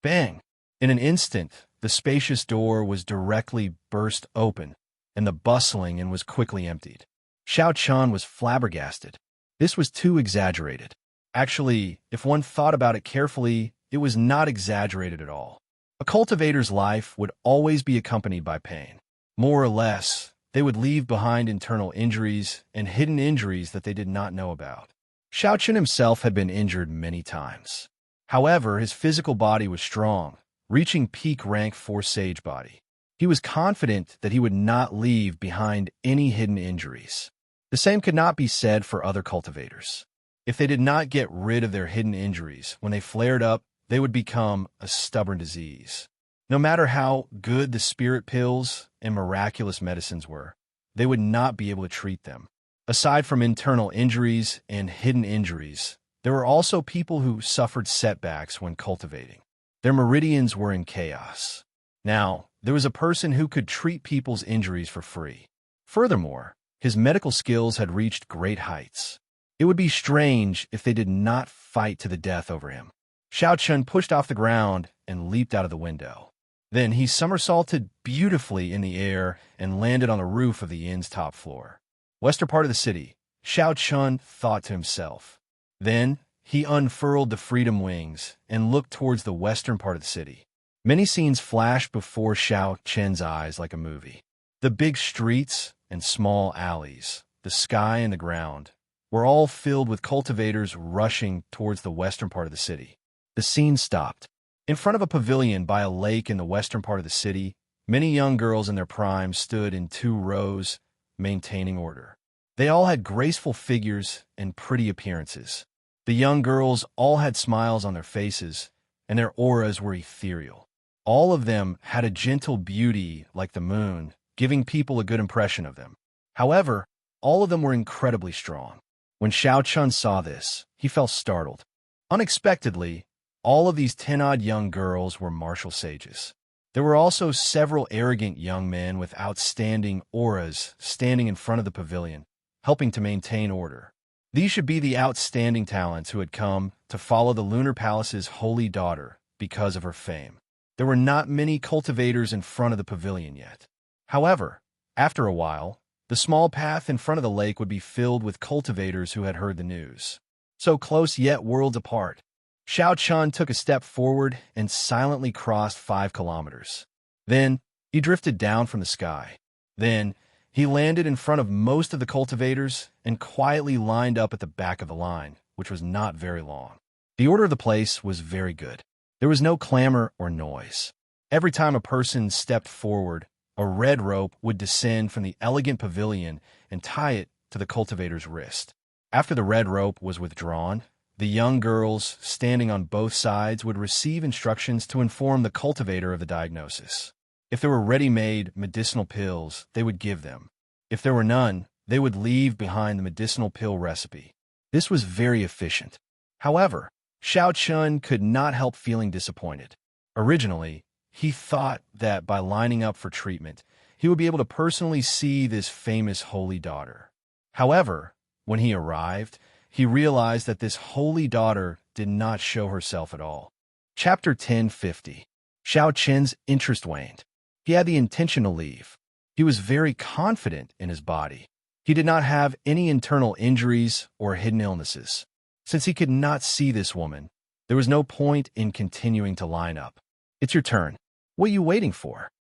Bang! In an instant, the spacious door was directly burst open, and the bustling inn was quickly emptied. Xiao Chun was flabbergasted. This was too exaggerated. Actually, if one thought about it carefully, it was not exaggerated at all. A cultivator's life would always be accompanied by pain. More or less, they would leave behind internal injuries and hidden injuries that they did not know about. Xiao Chun himself had been injured many times. However, his physical body was strong, reaching peak rank 4 Sage body. He was confident that he would not leave behind any hidden injuries. The same could not be said for other cultivators. If they did not get rid of their hidden injuries, when they flared up, they would become a stubborn disease. No matter how good the spirit pills and miraculous medicines were, they would not be able to treat them. Aside from internal injuries and hidden injuries, there were also people who suffered setbacks when cultivating. Their meridians were in chaos. Now, there was a person who could treat people's injuries for free. Furthermore, his medical skills had reached great heights. It would be strange if they did not fight to the death over him. Xiao Chun pushed off the ground and leaped out of the window. Then he somersaulted beautifully in the air and landed on the roof of the inn's top floor. Western part of the city, Xiao Chun thought to himself. Then he unfurled the freedom wings and looked towards the western part of the city. Many scenes flashed before Xiao Chen's eyes like a movie. The big streets and small alleys, the sky and the ground, were all filled with cultivators rushing towards the western part of the city. The scene stopped. In front of a pavilion by a lake in the western part of the city, many young girls in their prime stood in 2 rows, maintaining order. They all had graceful figures and pretty appearances. The young girls all had smiles on their faces, and their auras were ethereal. All of them had a gentle beauty like the moon, giving people a good impression of them. However, all of them were incredibly strong. When Xiao Chun saw this, he felt startled. Unexpectedly, all of these 10-odd young girls were martial sages. There were also several arrogant young men with outstanding auras standing in front of the pavilion, helping to maintain order. These should be the outstanding talents who had come to follow the Lunar Palace's holy daughter because of her fame. There were not many cultivators in front of the pavilion yet. However, after a while, the small path in front of the lake would be filled with cultivators who had heard the news. So close yet worlds apart, Xiao Chun took a step forward and silently crossed 5 kilometers. Then, he drifted down from the sky. Then, he landed in front of most of the cultivators and quietly lined up at the back of the line, which was not very long. The order of the place was very good. There was no clamor or noise. Every time a person stepped forward, a red rope would descend from the elegant pavilion and tie it to the cultivator's wrist. After the red rope was withdrawn, the young girls standing on both sides would receive instructions to inform the cultivator of the diagnosis. If there were ready-made medicinal pills, they would give them. If there were none, they would leave behind the medicinal pill recipe. This was very efficient. However, Xiao Chun could not help feeling disappointed. Originally, he thought that by lining up for treatment, he would be able to personally see this famous holy daughter. However, When he arrived, he realized that this holy daughter did not show herself at all. Chapter 1050. Xiao Chen's interest waned. He had the intention to leave. He was very confident in his body. He did not have any internal injuries or hidden illnesses. Since he could not see this woman, there was no point in continuing to line up. "It's your turn. What are you waiting for?"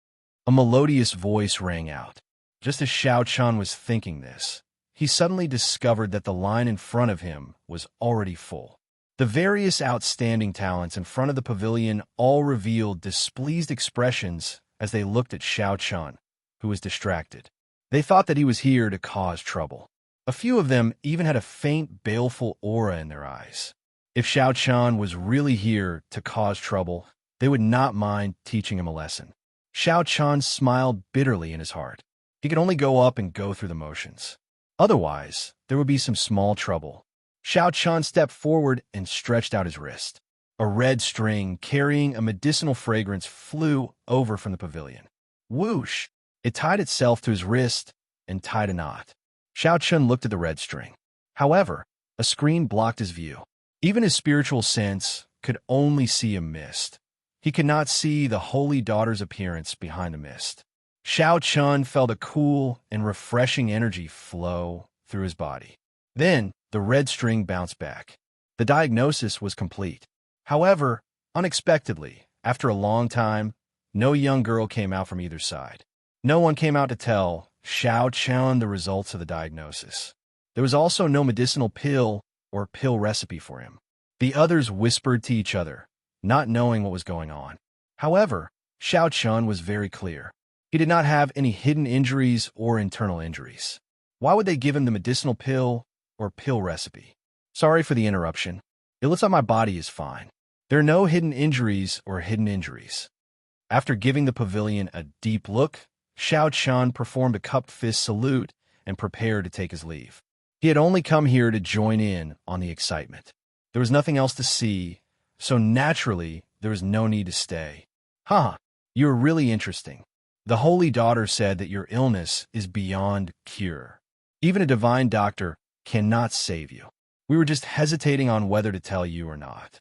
A melodious voice rang out. Just as Xiao Chen was thinking this, he suddenly discovered that the line in front of him was already full. The various outstanding talents in front of the pavilion all revealed displeased expressions as they looked at Xiao Chen, who was distracted. They thought that he was here to cause trouble. A few of them even had a faint, baleful aura in their eyes. If Xiao Chen was really here to cause trouble, they would not mind teaching him a lesson. Xiao Chen smiled bitterly in his heart. He could only go up and go through the motions. Otherwise, there would be some small trouble. Xiao Chen stepped forward and stretched out his wrist. A red string carrying a medicinal fragrance flew over from the pavilion. Whoosh! It tied itself to his wrist and tied a knot. Xiao Chen looked at the red string. However, a screen blocked his view. Even his spiritual sense could only see a mist. He could not see the holy daughter's appearance behind the mist. Xiao Chen felt a cool and refreshing energy flow through his body. Then, the red string bounced back. The diagnosis was complete. However, unexpectedly, after a long time, no young girl came out from either side. No one came out to tell Xiao Chen the results of the diagnosis. There was also no medicinal pill or pill recipe for him. The others whispered to each other, not knowing what was going on. However, Xiao Chen was very clear. He did not have any hidden injuries or internal injuries. Why would they give him the medicinal pill or pill recipe? Sorry for the interruption. It looks like my body is fine. There are no hidden injuries or hidden injuries. After giving the pavilion a deep look, Xiao Chen performed a cupped fist salute and prepared to take his leave. He had only come here to join in on the excitement. There was nothing else to see, so naturally there was no need to stay. "Huh, you're really interesting. The Holy Daughter said that your illness is beyond cure. Even a divine doctor cannot save you. We were just hesitating on whether to tell you or not."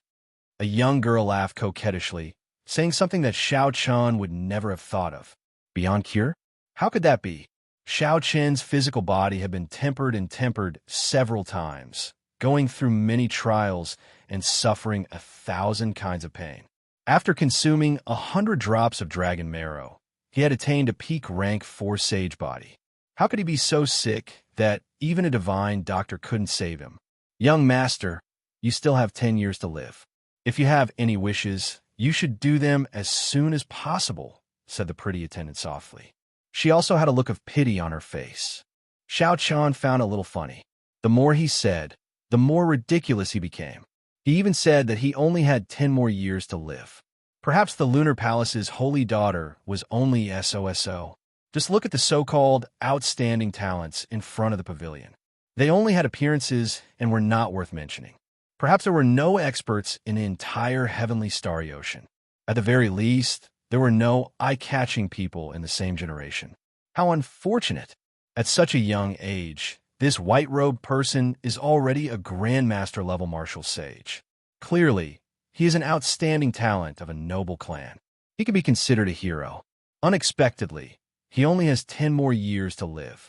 A young girl laughed coquettishly, saying something that Xiao Chen would never have thought of. Beyond cure? How could that be? Xiao Chen's physical body had been tempered several times, going through many trials and suffering 1,000 kinds of pain. After consuming 100 drops of dragon marrow, he had attained a peak rank 4 sage body. How could he be so sick that even a divine doctor couldn't save him? "Young master, you still have 10 years to live. If you have any wishes, you should do them as soon as possible," said the pretty attendant softly. She also had a look of pity on her face. Xiao Chen found it a little funny. The more he said, the more ridiculous he became. He even said that he only had 10 more years to live. Perhaps the Lunar Palace's holy daughter was only SOSO. Just look at the so-called outstanding talents in front of the pavilion. They only had appearances and were not worth mentioning. Perhaps there were no experts in the entire heavenly starry ocean. At the very least, there were no eye-catching people in the same generation. How unfortunate! At such a young age, this white-robed person is already a Grandmaster level martial sage. Clearly, he is an outstanding talent of a noble clan. He could be considered a hero. Unexpectedly, he only has 10 more years to live.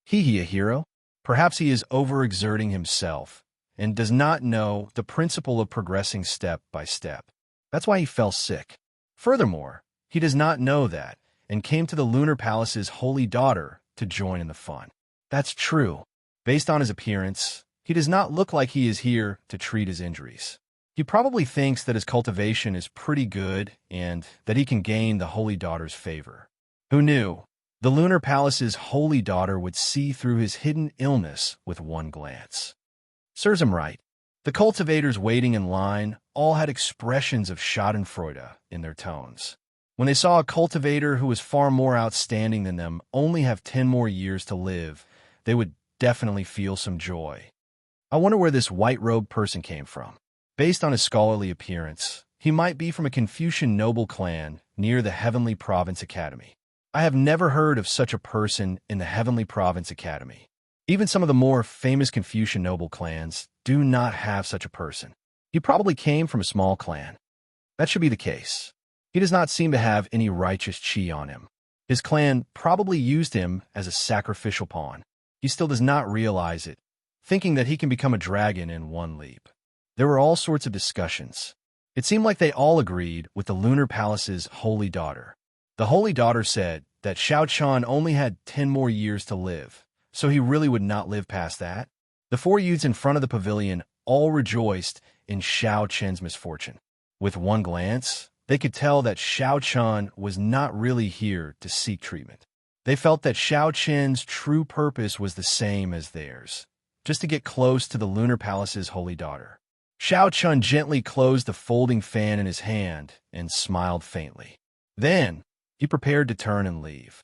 He a hero? Perhaps he is overexerting himself and does not know the principle of progressing step by step. That's why he fell sick. Furthermore, he does not know that and came to the Lunar Palace's holy daughter to join in the fun. That's true. Based on his appearance, he does not look like he is here to treat his injuries. He probably thinks that his cultivation is pretty good and that he can gain the holy daughter's favor. Who knew? The Lunar Palace's holy daughter would see through his hidden illness with one glance. Serves him right. The cultivators waiting in line all had expressions of schadenfreude in their tones. When they saw a cultivator who was far more outstanding than them only have 10 more years to live, they would definitely feel some joy. I wonder where this white-robed person came from. Based on his scholarly appearance, he might be from a Confucian noble clan near the Heavenly Province Academy. I have never heard of such a person in the Heavenly Province Academy. Even some of the more famous Confucian noble clans do not have such a person. He probably came from a small clan. That should be the case. He does not seem to have any righteous chi on him. His clan probably used him as a sacrificial pawn. He still does not realize it, thinking that he can become a dragon in one leap. There were all sorts of discussions. It seemed like they all agreed with the Lunar Palace's holy daughter. The holy daughter said that Xiao Chan only had 10 more years to live, so he really would not live past that. The 4 youths in front of the pavilion all rejoiced in Xiao Chen's misfortune. With one glance, they could tell that Xiao Chen was not really here to seek treatment. They felt that Xiao Chen's true purpose was the same as theirs, just to get close to the Lunar Palace's holy daughter. Xiao Chen gently closed the folding fan in his hand and smiled faintly. Then, he prepared to turn and leave.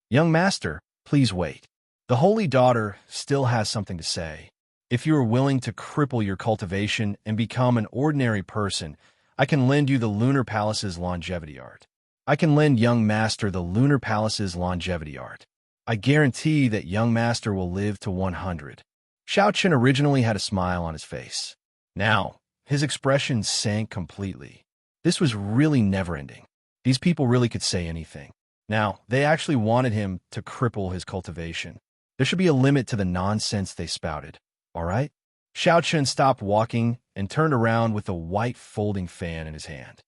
"Young master, please wait. The holy daughter still has something to say. If you are willing to cripple your cultivation and become an ordinary person, I can lend you the Lunar Palace's longevity art. I can lend young master the Lunar Palace's longevity art. I guarantee that young master will live to 100. Xiao Chen originally had a smile on his face. Now, his expression sank completely. This was really never-ending. These people really could say anything. Now, they actually wanted him to cripple his cultivation. There should be a limit to the nonsense they spouted. All right? Xiao Chen stopped walking and turned around with a white folding fan in his hand.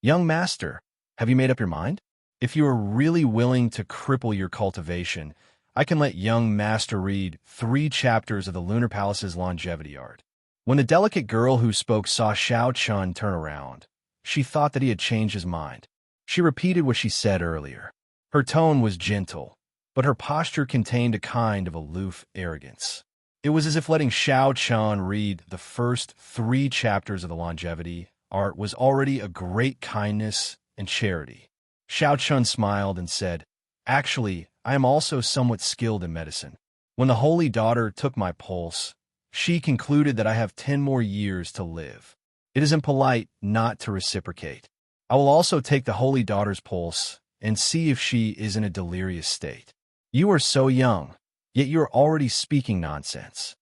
"Young master, have you made up your mind? If you are really willing to cripple your cultivation, I can let young master read 3 chapters of the Lunar Palace's longevity art." When the delicate girl who spoke saw Xiao Chen turn around, she thought that he had changed his mind. She repeated what she said earlier. Her tone was gentle, but her posture contained a kind of aloof arrogance. It was as if letting Xiao Chen read the first 3 chapters of the longevity art was already a great kindness and charity. Xiao Chen smiled and said, "Actually, I am also somewhat skilled in medicine. When the holy daughter took my pulse, she concluded that I have 10 more years to live. It is impolite not to reciprocate. I will also take the holy daughter's pulse and see if she is in a delirious state. You are so young, yet you are already speaking nonsense."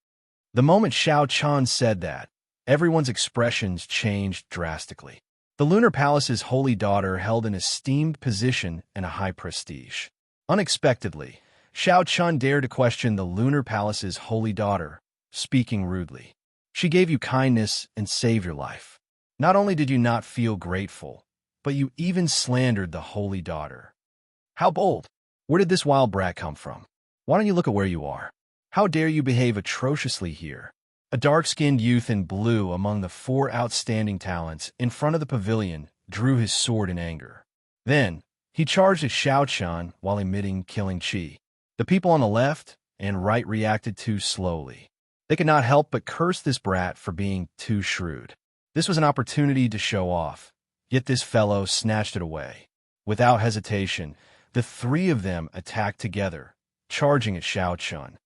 The moment Xiao Chen said that, everyone's expressions changed drastically. The Lunar Palace's holy daughter held an esteemed position and a high prestige. Unexpectedly, Xiao Chen dared to question the Lunar Palace's holy daughter, speaking rudely. "She gave you kindness and saved your life. Not only did you not feel grateful, but you even slandered the holy daughter. How bold! Where did this wild brat come from? Why don't you look at where you are? How dare you behave atrociously here?" A dark-skinned youth in blue among the 4 outstanding talents in front of the pavilion drew his sword in anger. Then, he charged at Xiao Chen while emitting killing chi. The people on the left and right reacted too slowly. They could not help but curse this brat for being too shrewd. This was an opportunity to show off, yet this fellow snatched it away. Without hesitation, the 3 of them attacked together, charging at Xiao Chen.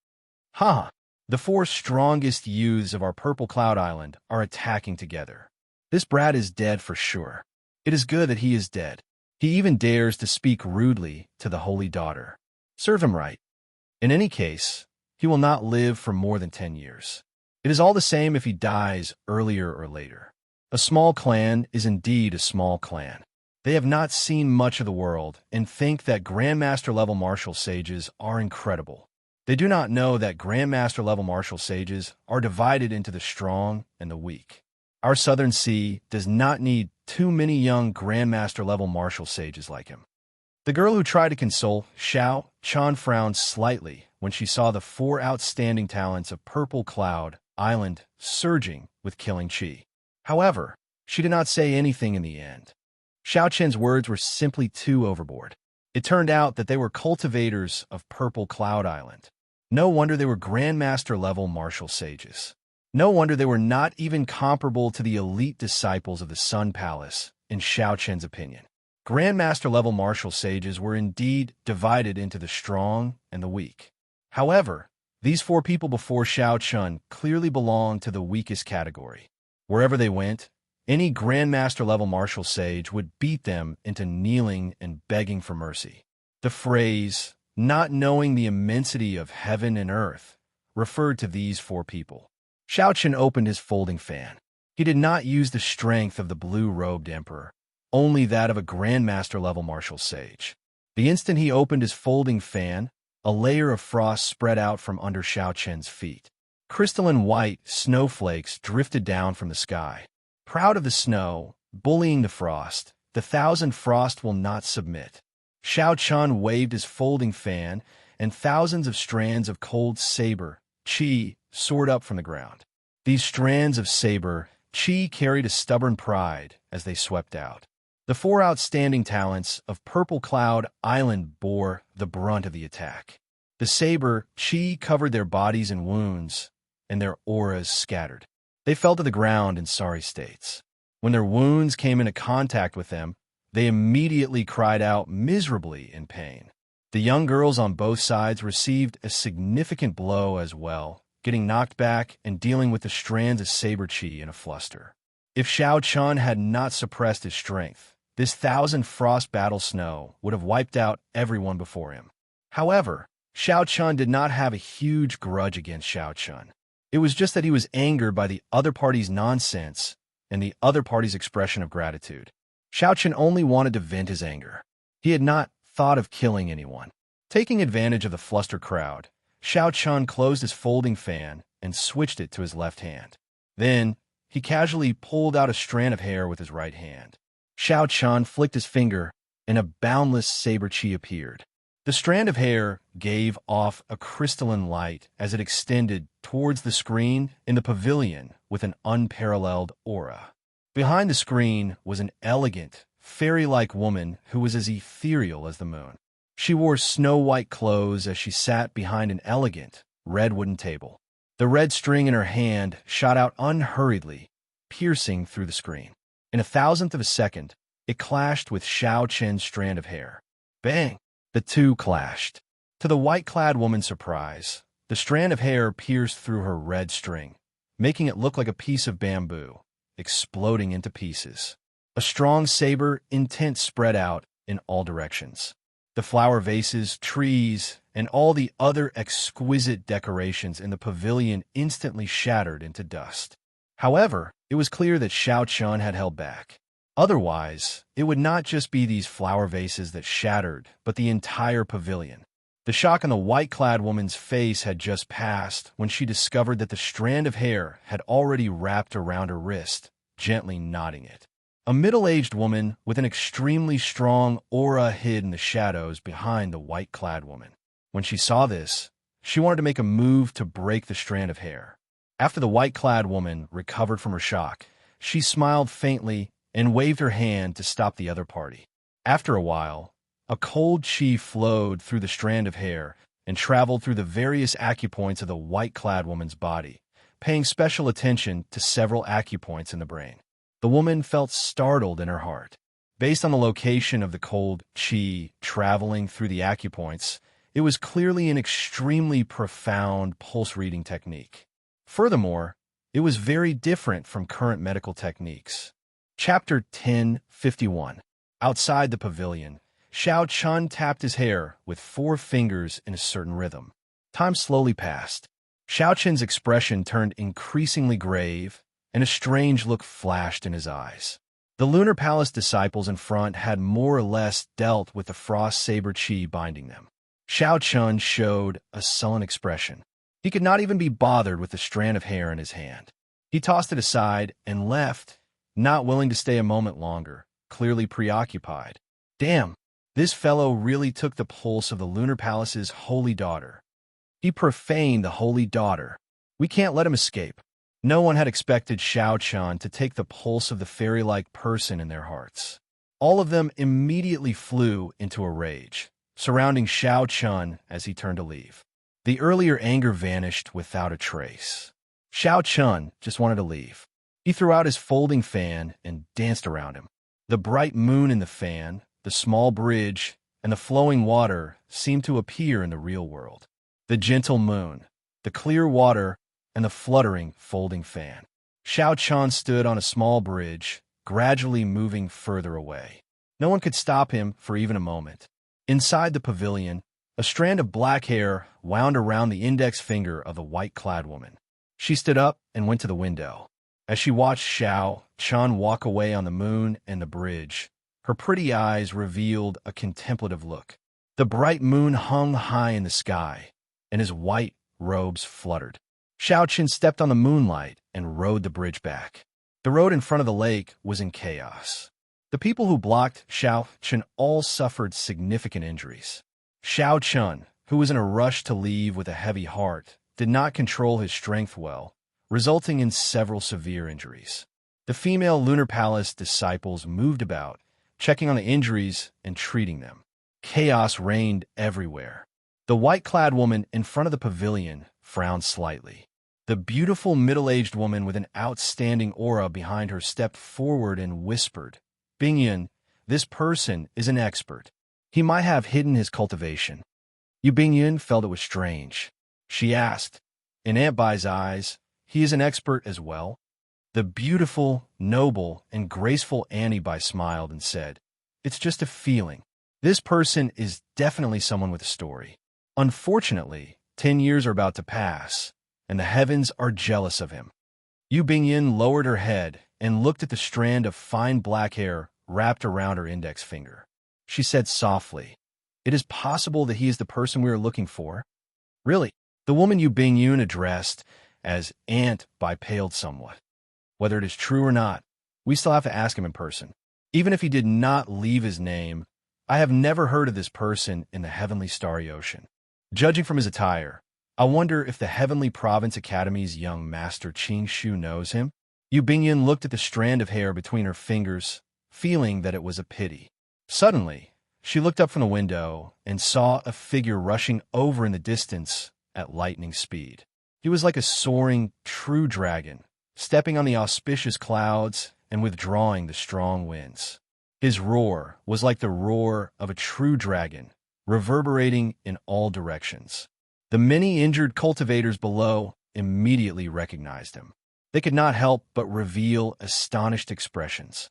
"Ha! The 4 strongest youths of our Purple Cloud Island are attacking together. This brat is dead for sure. It is good that he is dead. He even dares to speak rudely to the holy daughter. Serve him right. In any case, he will not live for more than 10 years. It is all the same if he dies earlier or later. A small clan is indeed a small clan. They have not seen much of the world and think that Grandmaster-level martial sages are incredible. They do not know that Grandmaster-level martial sages are divided into the strong and the weak. Our Southern Sea does not need too many young Grandmaster-level martial sages like him." The girl who tried to console Xiao Chen frowned slightly when she saw the 4 outstanding talents of Purple Cloud Island surging with killing chi. However, she did not say anything in the end. Xiao Chen's words were simply too overboard. It turned out that they were cultivators of Purple Cloud Island. No wonder they were Grandmaster-level martial sages. No wonder they were not even comparable to the elite disciples of the Sun Palace, in Xiao Chen's opinion. Grandmaster-level martial sages were indeed divided into the strong and the weak. However, these 4 people before Xiao Chen clearly belonged to the weakest category. Wherever they went, any Grandmaster-level martial sage would beat them into kneeling and begging for mercy. The phrase, "not knowing the immensity of heaven and earth," referred to these four people. Xiao Chen opened his folding fan. He did not use the strength of the blue-robed emperor, only that of a grandmaster-level martial sage. The instant he opened his folding fan, a layer of frost spread out from under Xiao Chen's feet. Crystalline white snowflakes drifted down from the sky. Proud of the snow, bullying the frost, the thousand frost will not submit. Xiao Chen waved his folding fan, and thousands of strands of cold saber, qi, soared up from the ground. These strands of saber, qi carried a stubborn pride as they swept out. The four outstanding talents of Purple Cloud Island bore the brunt of the attack. The saber, qi covered their bodies in wounds, and their auras scattered. They fell to the ground in sorry states. When their wounds came into contact with them, they immediately cried out miserably in pain. The young girls on both sides received a significant blow as well, getting knocked back and dealing with the strands of saber qi in a fluster. If Xiao Chen had not suppressed his strength, this 1,000 frost battle snow would have wiped out everyone before him. However, Xiao Chen did not have a huge grudge against Xiao Chen. It was just that he was angered by the other party's nonsense and the other party's expression of gratitude. Xiao Chen only wanted to vent his anger. He had not thought of killing anyone. Taking advantage of the flustered crowd, Xiao Chen closed his folding fan and switched it to his left hand. Then, he casually pulled out a strand of hair with his right hand. Xiao Chen flicked his finger, and a boundless saber qi appeared. The strand of hair gave off a crystalline light as it extended towards the screen in the pavilion with an unparalleled aura. Behind the screen was an elegant, fairy-like woman who was as ethereal as the moon. She wore snow-white clothes as she sat behind an elegant, red wooden table. The red string in her hand shot out unhurriedly, piercing through the screen. In a thousandth of a second, it clashed with Xiao Chen's strand of hair. Bang! The two clashed. To the white-clad woman's surprise, the strand of hair pierced through her red string, making it look like a piece of bamboo, exploding into pieces. A strong saber intent spread out in all directions. The flower vases, trees, and all the other exquisite decorations in the pavilion instantly shattered into dust. However, it was clear that Xiao Chen had held back. Otherwise, it would not just be these flower vases that shattered, but the entire pavilion. The shock on the white-clad woman's face had just passed when she discovered that the strand of hair had already wrapped around her wrist, gently knotting it. A middle-aged woman with an extremely strong aura hid in the shadows behind the white-clad woman. When she saw this, she wanted to make a move to break the strand of hair. After the white-clad woman recovered from her shock, she smiled faintly and waved her hand to stop the other party. After a while, a cold qi flowed through the strand of hair and traveled through the various acupoints of the white-clad woman's body, paying special attention to several acupoints in the brain. The woman felt startled in her heart. Based on the location of the cold qi traveling through the acupoints, it was clearly an extremely profound pulse-reading technique. Furthermore, it was very different from current medical techniques. Chapter 1051. Outside the pavilion, Xiao Chen tapped his hair with 4 fingers in a certain rhythm. Time slowly passed. Xiao Chen's expression turned increasingly grave, and a strange look flashed in his eyes. The Lunar Palace disciples in front had more or less dealt with the frost saber qi binding them. Xiao Chen showed a sullen expression. He could not even be bothered with the strand of hair in his hand. He tossed it aside and left, not willing to stay a moment longer, clearly preoccupied. Damn, this fellow really took the pulse of the Lunar Palace's holy daughter. He profaned the holy daughter. We can't let him escape. No one had expected Xiao Chen to take the pulse of the fairy-like person in their hearts. All of them immediately flew into a rage, surrounding Xiao Chen as he turned to leave. The earlier anger vanished without a trace. Xiao Chen just wanted to leave. He threw out his folding fan and danced around him. The bright moon in the fan, the small bridge, and the flowing water seemed to appear in the real world. The gentle moon, the clear water, and the fluttering folding fan. Xiao Chen stood on a small bridge, gradually moving further away. No one could stop him for even a moment. Inside the pavilion, A strand of black hair wound around the index finger of the white-clad woman. She stood up and went to the window. As she watched Xiao Chun walk away on the moon and the bridge, her pretty eyes revealed a contemplative look. The bright moon hung high in the sky, and his white robes fluttered. Xiao Chun stepped on the moonlight and rode the bridge back. The road in front of the lake was in chaos. The people who blocked Xiao Chun all suffered significant injuries. Xiao Chun, who was in a rush to leave with a heavy heart, did not control his strength well, resulting in several severe injuries. The female Lunar Palace disciples moved about, checking on the injuries and treating them. Chaos reigned everywhere. The white-clad woman in front of the pavilion frowned slightly. The beautiful middle-aged woman with an outstanding aura behind her stepped forward and whispered, "Bingyun, this person is an expert. He might have hidden his cultivation." Yu Bingyun felt it was strange. She asked, "In Aunt Bai's eyes, he is an expert as well?" The beautiful, noble, and graceful Annie Bai smiled and said, "It's just a feeling. This person is definitely someone with a story. Unfortunately, 10 years are about to pass, and the heavens are jealous of him." Yu Bingyun lowered her head and looked at the strand of fine black hair wrapped around her index finger. She said softly, "It is possible that he is the person we are looking for." "Really?" The woman Yu Bingyun addressed as Aunt Bai paled somewhat. "Whether it is true or not, we still have to ask him in person. Even if he did not leave his name, I have never heard of this person in the heavenly starry ocean. Judging from his attire, I wonder if the Heavenly Province Academy's young master Qing Shu knows him." Yu Bingyun looked at the strand of hair between her fingers, feeling that it was a pity. Suddenly, she looked up from the window and saw a figure rushing over in the distance at lightning speed. He was like a soaring, true dragon, stepping on the auspicious clouds and withdrawing the strong winds. His roar was like the roar of a true dragon, reverberating in all directions. The many injured cultivators below immediately recognized him. They could not help but reveal astonished expressions.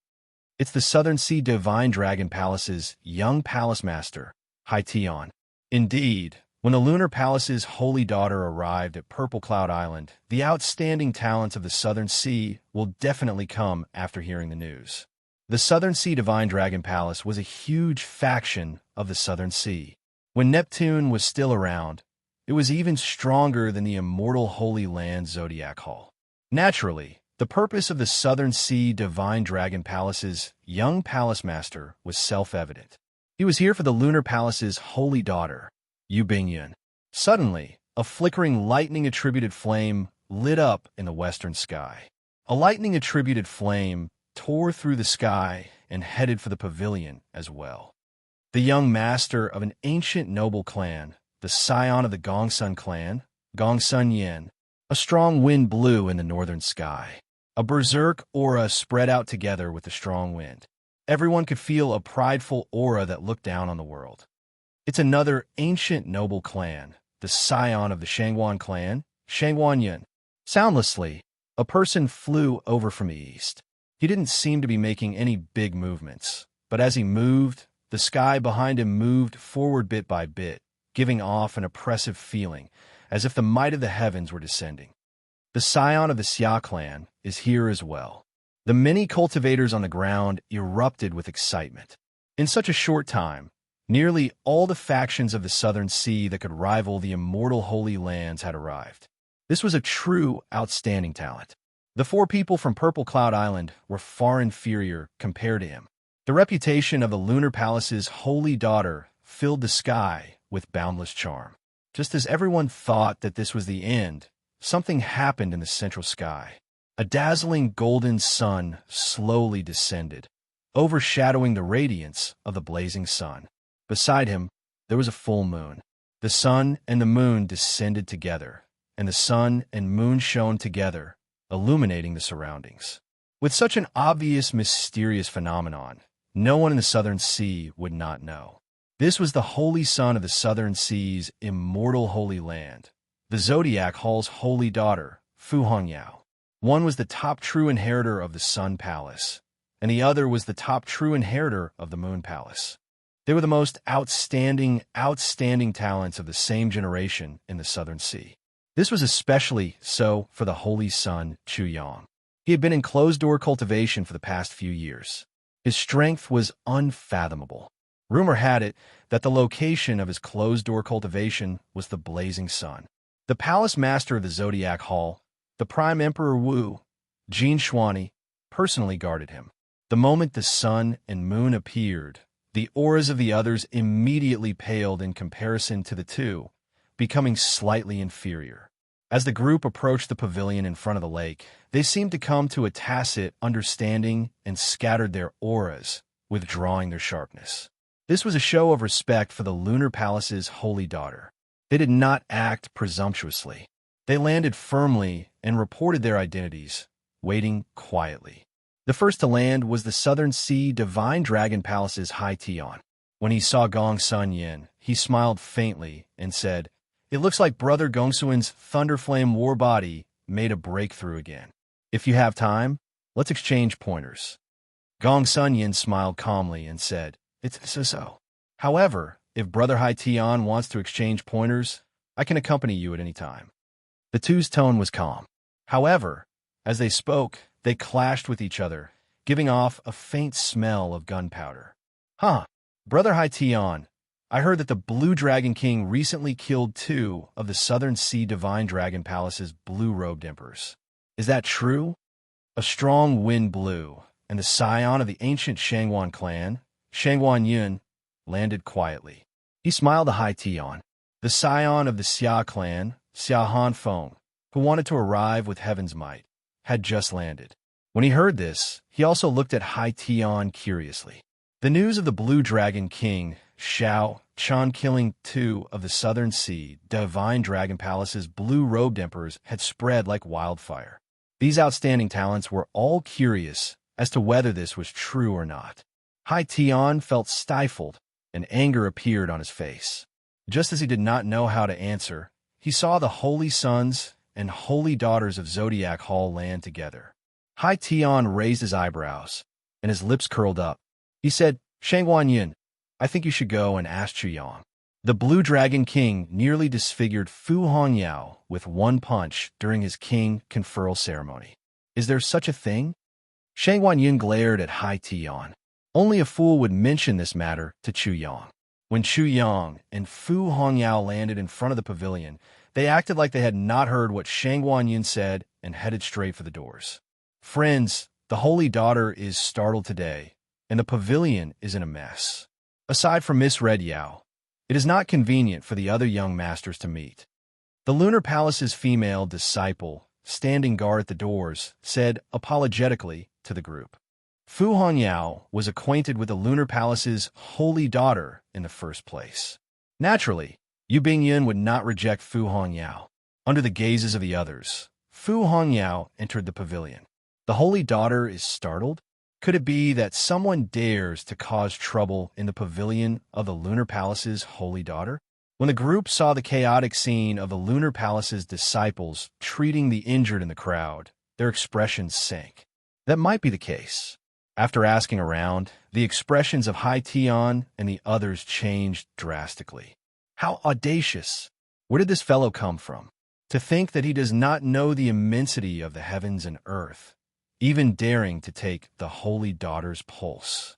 "It's the Southern Sea Divine Dragon Palace's young palace master, Hai Tian." Indeed, when the Lunar Palace's holy daughter arrived at Purple Cloud Island, the outstanding talents of the Southern Sea will definitely come after hearing the news. The Southern Sea Divine Dragon Palace was a huge faction of the Southern Sea. When Neptune was still around, it was even stronger than the Immortal Holy Land Zodiac Hall. Naturally, the purpose of the Southern Sea Divine Dragon Palace's young palace master was self-evident. He was here for the Lunar Palace's holy daughter, Yu Bingyun. Suddenly, a flickering lightning-attributed flame lit up in the western sky. A lightning-attributed flame tore through the sky and headed for the pavilion as well. The young master of an ancient noble clan, the scion of the Gongsun clan, Gongsun Yin, a strong wind blew in the northern sky. A berserk aura spread out together with the strong wind. Everyone could feel a prideful aura that looked down on the world. "It's another ancient noble clan, the scion of the Shangguan clan, Shangguan Yin." Soundlessly, a person flew over from the east. He didn't seem to be making any big movements, but as he moved, the sky behind him moved forward bit by bit, giving off an oppressive feeling, as if the might of the heavens were descending. The scion of the Xia clan is here as well. The many cultivators on the ground erupted with excitement. In such a short time, nearly all the factions of the Southern Sea that could rival the immortal Holy Lands had arrived. This was a true, outstanding talent. The 4 people from Purple Cloud Island were far inferior compared to him. The reputation of the Lunar Palace's holy daughter filled the sky with boundless charm. Just as everyone thought that this was the end, something happened in the central sky. A dazzling golden sun slowly descended, overshadowing the radiance of the blazing sun. Beside him, there was a full moon. The sun and the moon descended together, and the sun and moon shone together, illuminating the surroundings. With such an obvious, mysterious phenomenon, no one in the Southern Sea would not know. This was the holy son of the Southern Sea's immortal holy land, the Zodiac Hall's holy daughter, Fu Hongyao. One was the top true inheritor of the Sun Palace, and the other was the top true inheritor of the Moon Palace. They were the most outstanding talents of the same generation in the Southern Sea. This was especially so for the holy son, Chu Yang. He had been in closed-door cultivation for the past few years. His strength was unfathomable. Rumor had it that the location of his closed-door cultivation was the blazing sun. The palace master of the Zodiac Hall, the Prime Emperor Wu, Jin Xuanyi, personally guarded him. The moment the sun and moon appeared, the auras of the others immediately paled in comparison to the two, becoming slightly inferior. As the group approached the pavilion in front of the lake, they seemed to come to a tacit understanding and scattered their auras, withdrawing their sharpness. This was a show of respect for the Lunar Palace's holy daughter. They did not act presumptuously. They landed firmly and reported their identities, waiting quietly. The first to land was the Southern Sea Divine Dragon Palace's Hai Tian. When he saw Gong Sun Yin, he smiled faintly and said, "It looks like Brother Gongsuan's Thunderflame war body made a breakthrough again. If you have time, let's exchange pointers." Gong Sun Yin smiled calmly and said, "It's so. However, if Brother Hai Tian wants to exchange pointers, I can accompany you at any time." The two's tone was calm. However, as they spoke, they clashed with each other, giving off a faint smell of gunpowder. "Huh, Brother Hai Tian, I heard that the Blue Dragon King recently killed 2 of the Southern Sea Divine Dragon Palace's blue-robed emperors. Is that true?" A strong wind blew, and the scion of the ancient Shangwan clan, Shangwan Yun, landed quietly. He smiled to Hai Tian. The scion of the Xia clan, Xia Hanfeng, who wanted to arrive with heaven's might, had just landed. When he heard this, he also looked at Hai Tian curiously. The news of the Blue Dragon King, Xiao Chan, killing 2 of the Southern Sea Divine Dragon Palace's blue-robed emperors had spread like wildfire. These outstanding talents were all curious as to whether this was true or not. Hai Tian felt stifled, and anger appeared on his face. Just as he did not know how to answer, he saw the holy sons and holy daughters of Zodiac Hall land together. Hai Tian raised his eyebrows, and his lips curled up. He said, "Shangwan Yin, I think you should go and ask Chu Yang." The Blue Dragon King nearly disfigured Fu Hongyao with one punch during his king conferral ceremony. Is there such a thing? Shangwan Yin glared at Hai Tian. Only a fool would mention this matter to Chu Yang. When Chu Yang and Fu Hongyao landed in front of the pavilion, they acted like they had not heard what Shangwan Yin said and headed straight for the doors. "Friends, the holy daughter is startled today, and the pavilion is in a mess. Aside from Miss Red Yao, it is not convenient for the other young masters to meet." The Lunar Palace's female disciple, standing guard at the doors, said apologetically to the group. Fu Hongyao was acquainted with the Lunar Palace's holy daughter in the first place. Naturally, Yu Bingyun would not reject Fu Hongyao. Under the gazes of the others, Fu Hongyao entered the pavilion. The holy daughter is startled? Could it be that someone dares to cause trouble in the pavilion of the Lunar Palace's holy daughter? When the group saw the chaotic scene of the Lunar Palace's disciples treating the injured in the crowd, their expressions sank. That might be the case. After asking around, the expressions of Hai Tian and the others changed drastically. How audacious! Where did this fellow come from? To think that he does not know the immensity of the heavens and earth, even daring to take the holy daughter's pulse.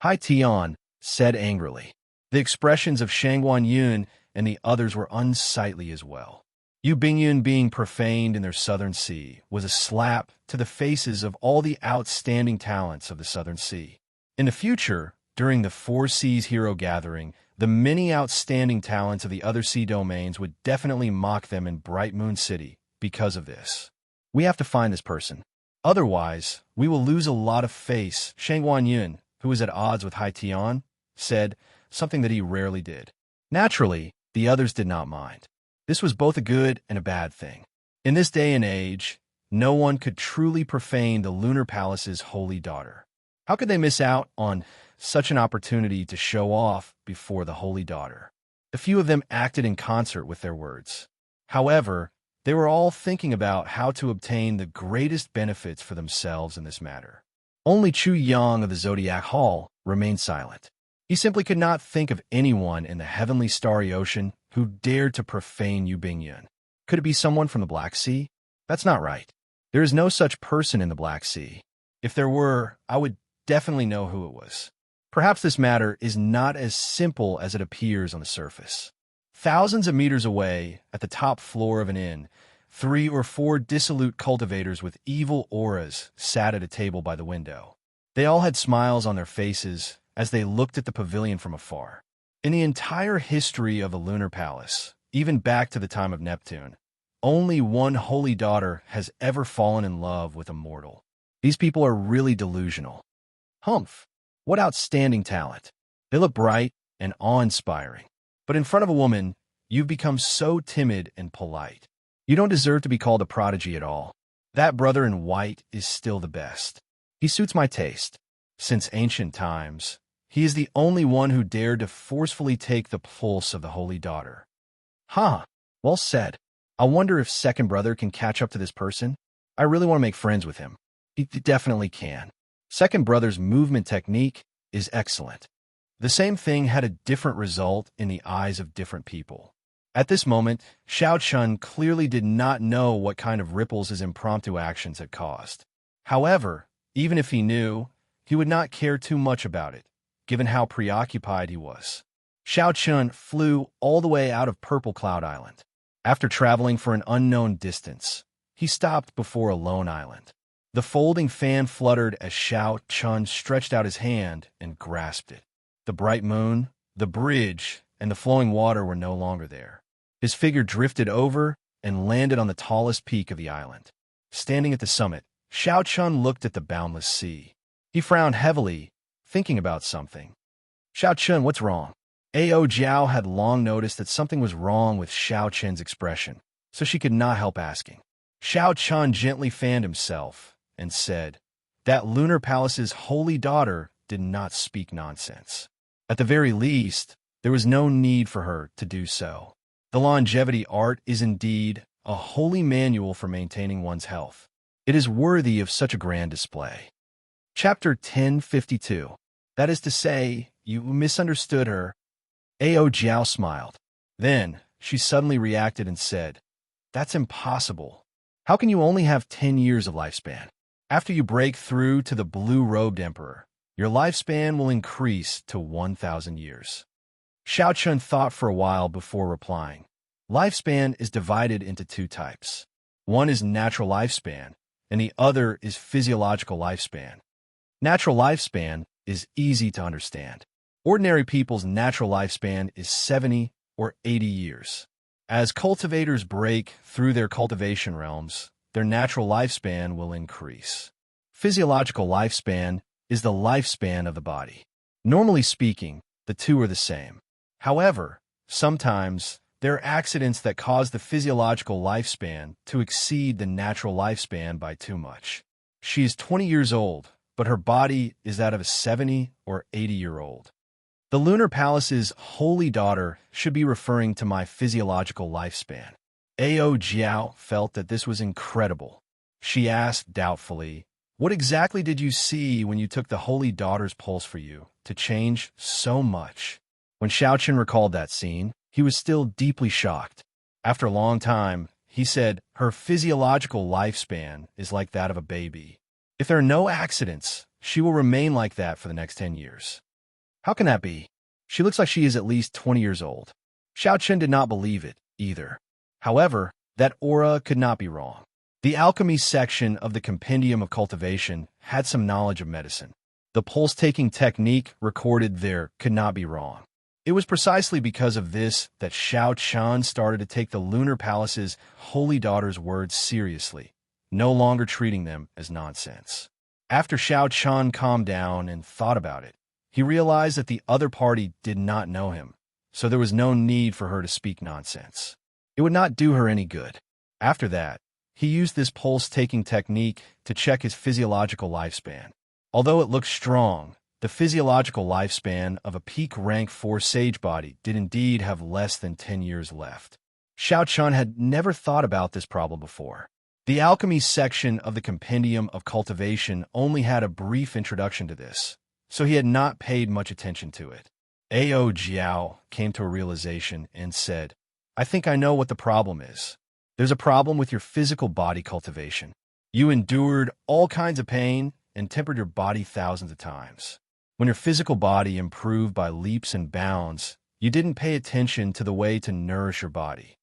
Hai Tian said angrily. The expressions of Shangwan Yun and the others were unsightly as well. Yu Bingyun being profaned in their Southern Sea was a slap to the faces of all the outstanding talents of the Southern Sea. In the future, during the Four Seas Hero Gathering, the many outstanding talents of the other sea domains would definitely mock them in Bright Moon City because of this. We have to find this person. Otherwise, we will lose a lot of face. Shangwan Yun, who was at odds with Hai Tian, said something that he rarely did. Naturally, the others did not mind. This was both a good and a bad thing. In this day and age, no one could truly profane the Lunar Palace's holy daughter. How could they miss out on such an opportunity to show off before the holy daughter? A few of them acted in concert with their words. However, they were all thinking about how to obtain the greatest benefits for themselves in this matter. Only Chu Yang of the Zodiac Hall remained silent. He simply could not think of anyone in the heavenly starry ocean who dared to profane Yubingyan. Could it be someone from the Black Sea? That's not right. There is no such person in the Black Sea. If there were, I would definitely know who it was. Perhaps this matter is not as simple as it appears on the surface. Thousands of meters away, at the top floor of an inn, 3 or 4 dissolute cultivators with evil auras sat at a table by the window. They all had smiles on their faces as they looked at the pavilion from afar. In the entire history of the Lunar Palace, even back to the time of Neptune, only one holy daughter has ever fallen in love with a mortal. These people are really delusional. Humph! What outstanding talent. They look bright and awe-inspiring. But in front of a woman, you've become so timid and polite. You don't deserve to be called a prodigy at all. That brother in white is still the best. He suits my taste. Since ancient times, he is the only one who dared to forcefully take the pulse of the holy daughter. Huh, well said. I wonder if second brother can catch up to this person. I really want to make friends with him. He definitely can. Second brother's movement technique is excellent. The same thing had a different result in the eyes of different people. At this moment, Xiao Chun clearly did not know what kind of ripples his impromptu actions had caused. However, even if he knew, he would not care too much about it, given how preoccupied he was. Xiao Chun flew all the way out of Purple Cloud Island. After traveling for an unknown distance, he stopped before a lone island. The folding fan fluttered as Xiao Chun stretched out his hand and grasped it. The bright moon, the bridge, and the flowing water were no longer there. His figure drifted over and landed on the tallest peak of the island. Standing at the summit, Xiao Chun looked at the boundless sea. He frowned heavily, thinking about something. Xiao Chun, what's wrong? Ao Jiao had long noticed that something was wrong with Xiao Chun's expression, so she could not help asking. Xiao Chun gently fanned himself and said, "That Lunar Palace's holy daughter did not speak nonsense. At the very least, there was no need for her to do so. The longevity art is indeed a holy manual for maintaining one's health. It is worthy of such a grand display." Chapter 1052. That is to say, you misunderstood her. Ao Jiao smiled. Then, she suddenly reacted and said, "That's impossible. How can you only have 10 years of lifespan? After you break through to the blue-robed emperor, your lifespan will increase to 1,000 years. Xiao Chun thought for a while before replying. Lifespan is divided into 2 types. One is natural lifespan, and the other is physiological lifespan. Natural lifespan is easy to understand. Ordinary people's natural lifespan is 70 or 80 years. As cultivators break through their cultivation realms, their natural lifespan will increase. Physiological lifespan is the lifespan of the body. Normally speaking, the two are the same. However, sometimes there are accidents that cause the physiological lifespan to exceed the natural lifespan by too much. She is 20 years old, but her body is that of a 70 or 80-year-old. The Lunar Palace's holy daughter should be referring to my physiological lifespan. Ao Jiao felt that this was incredible. She asked doubtfully, "What exactly did you see when you took the holy daughter's pulse for you to change so much?" When Xiao Chun recalled that scene, he was still deeply shocked. After a long time, he said, "Her physiological lifespan is like that of a baby. If there are no accidents, she will remain like that for the next 10 years. How can that be? She looks like she is at least 20 years old." Xiao Chun did not believe it, either. However, that aura could not be wrong. The alchemy section of the Compendium of Cultivation had some knowledge of medicine. The pulse-taking technique recorded there could not be wrong. It was precisely because of this that Xiao Chun started to take the Lunar Palace's holy daughter's words seriously, no longer treating them as nonsense. After Xiao Chun calmed down and thought about it, he realized that the other party did not know him, so there was no need for her to speak nonsense. It would not do her any good. After that, he used this pulse-taking technique to check his physiological lifespan. Although it looked strong, the physiological lifespan of a peak rank 4 sage body did indeed have less than 10 years left. Xiao Chun had never thought about this problem before. The alchemy section of the Compendium of Cultivation only had a brief introduction to this, so he had not paid much attention to it. Ao Jiao came to a realization and said, I think I know what the problem is. There's a problem with your physical body cultivation. You endured all kinds of pain and tempered your body thousands of times. When your physical body improved by leaps and bounds, you didn't pay attention to the way to nourish your body.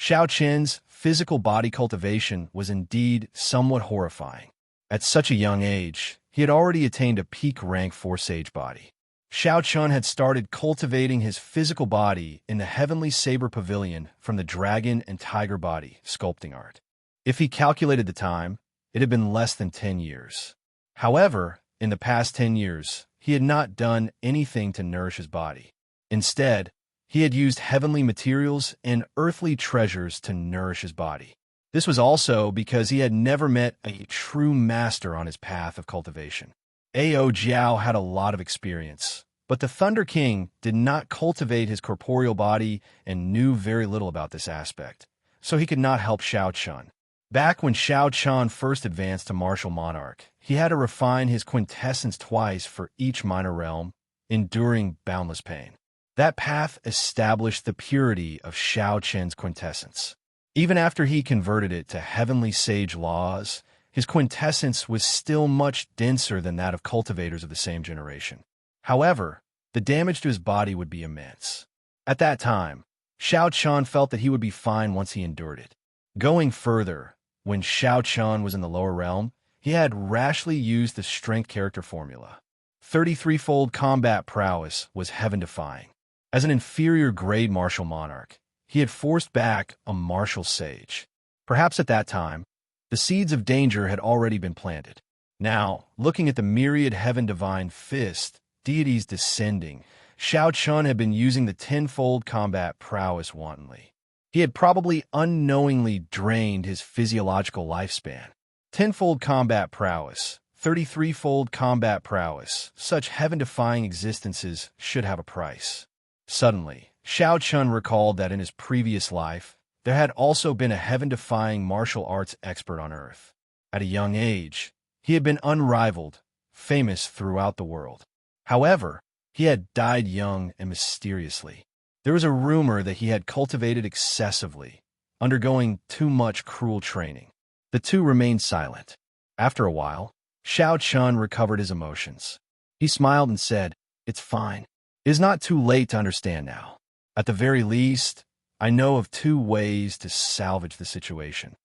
Xiao Qin's physical body cultivation was indeed somewhat horrifying. At such a young age, he had already attained a peak rank 4-sage body. Xiao Chun had started cultivating his physical body in the Heavenly Saber Pavilion from the Dragon and Tiger Body sculpting art. If he calculated the time, it had been less than 10 years. However, in the past 10 years, he had not done anything to nourish his body. Instead, he had used heavenly materials and earthly treasures to nourish his body. This was also because he had never met a true master on his path of cultivation. Ao Jiao had a lot of experience, but the Thunder King did not cultivate his corporeal body and knew very little about this aspect, so he could not help Xiao Chun. Back when Xiao Chun first advanced to Martial Monarch, he had to refine his quintessence twice for each minor realm, enduring boundless pain. That path established the purity of Xiao Chen's quintessence. Even after he converted it to heavenly sage laws, his quintessence was still much denser than that of cultivators of the same generation. However, the damage to his body would be immense. At that time, Xiao Chun felt that he would be fine once he endured it. Going further, when Xiao Chun was in the lower realm, he had rashly used the strength character formula. 33-fold combat prowess was heaven-defying. As an inferior grade martial monarch, he had forced back a martial sage. Perhaps at that time, the seeds of danger had already been planted. Now, looking at the myriad heaven-divine fist, deities descending, Xiao Chun had been using the 10-fold combat prowess wantonly. He had probably unknowingly drained his physiological lifespan. 10-fold combat prowess, 33-fold combat prowess, such heaven-defying existences should have a price. Suddenly, Xiao Chun recalled that in his previous life, there had also been a heaven-defying martial arts expert on Earth. At a young age, he had been unrivaled, famous throughout the world. However, he had died young and mysteriously. There was a rumor that he had cultivated excessively, undergoing too much cruel training. The two remained silent. After a while, Xiao Chun recovered his emotions. He smiled and said, "It's fine. It is not too late to understand now. At the very least, I know of 2 ways to salvage the situation."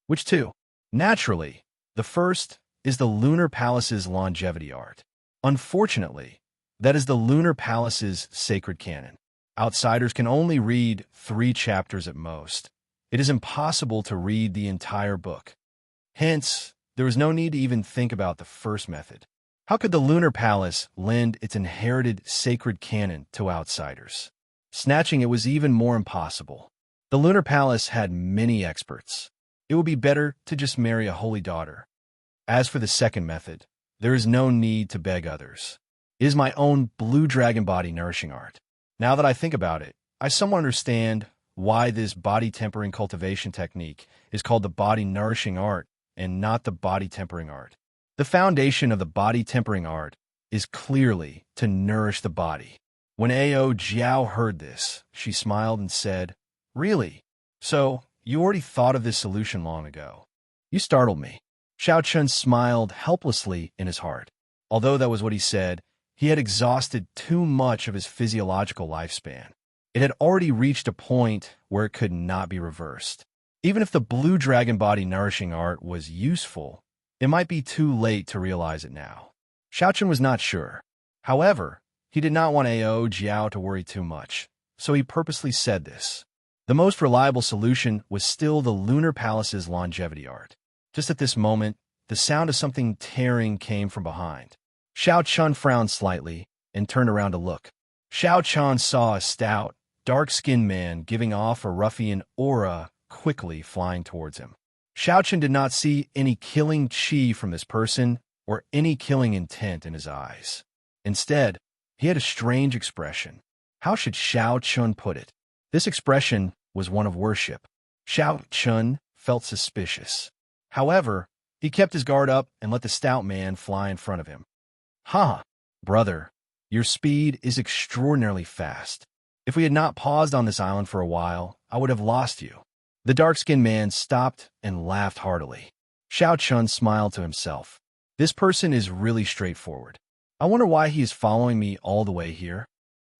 Which 2? Naturally, the first is the Lunar Palace's longevity art. Unfortunately, that is the Lunar Palace's sacred canon. Outsiders can only read 3 chapters at most. It is impossible to read the entire book. Hence, there was no need to even think about the first method. How could the Lunar Palace lend its inherited sacred canon to outsiders? Snatching it was even more impossible. The Lunar Palace had many experts. It would be better to just marry a holy daughter. As for the second method, there is no need to beg others. It is my own blue dragon body nourishing art. Now that I think about it, I somewhat understand why this body tempering cultivation technique is called the body nourishing art and not the body tempering art. The foundation of the body tempering art is clearly to nourish the body. When Ao Jiao heard this, she smiled and said, "Really? So, you already thought of this solution long ago." "You startled me." Xiao Chun smiled helplessly in his heart. Although that was what he said, he had exhausted too much of his physiological lifespan. It had already reached a point where it could not be reversed. Even if the blue dragon body nourishing art was useful, it might be too late to realize it now. Xiao Chun was not sure. However, he did not want Ao Jiao to worry too much, so he purposely said this. The most reliable solution was still the Lunar Palace's longevity art. Just at this moment, the sound of something tearing came from behind. Xiao Chun frowned slightly and turned around to look. Xiao Chun saw a stout, dark-skinned man giving off a ruffian aura quickly flying towards him. Xiao Chun did not see any killing chi from this person or any killing intent in his eyes. Instead, he had a strange expression. How should Xiao Chun put it? This expression was one of worship. Xiao Chun felt suspicious. However, he kept his guard up and let the stout man fly in front of him. "Ha, brother, Your speed is extraordinarily fast. If we had not paused on this island for a while, I would have lost you." The dark-skinned man stopped and laughed heartily. Xiao Chun smiled to himself. This person is really straightforward. I wonder why he is following me all the way here.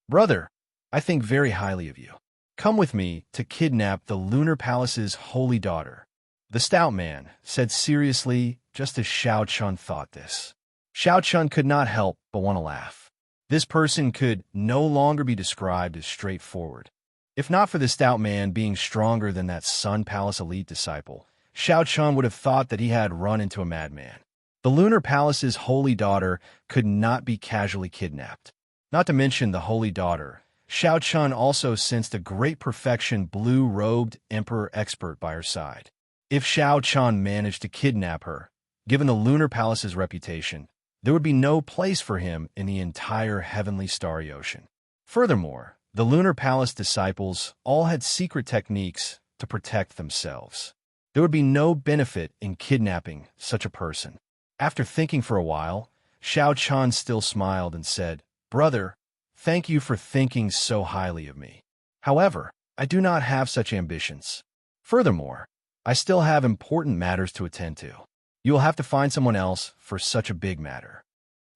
Brother, I think very highly of you. Come with me to kidnap the Lunar Palace's holy daughter. The stout man said seriously, just as Xiao Chun thought this. Xiao Chun could not help but want to laugh. This person could no longer be described as straightforward. If not for the stout man being stronger than that Sun Palace elite disciple, Xiao Chun would have thought that he had run into a madman. The Lunar Palace's holy daughter could not be casually kidnapped. Not to mention the holy daughter, Xiao Chun also sensed a great perfection blue-robed emperor expert by her side. If Xiao Chun managed to kidnap her, given the Lunar Palace's reputation, there would be no place for him in the entire heavenly starry ocean. Furthermore, the Lunar Palace disciples all had secret techniques to protect themselves. There would be no benefit in kidnapping such a person. After thinking for a while, Xiao Chun still smiled and said, "Brother, thank you for thinking so highly of me. However, I do not have such ambitions. Furthermore, I still have important matters to attend to. You will have to find someone else for such a big matter."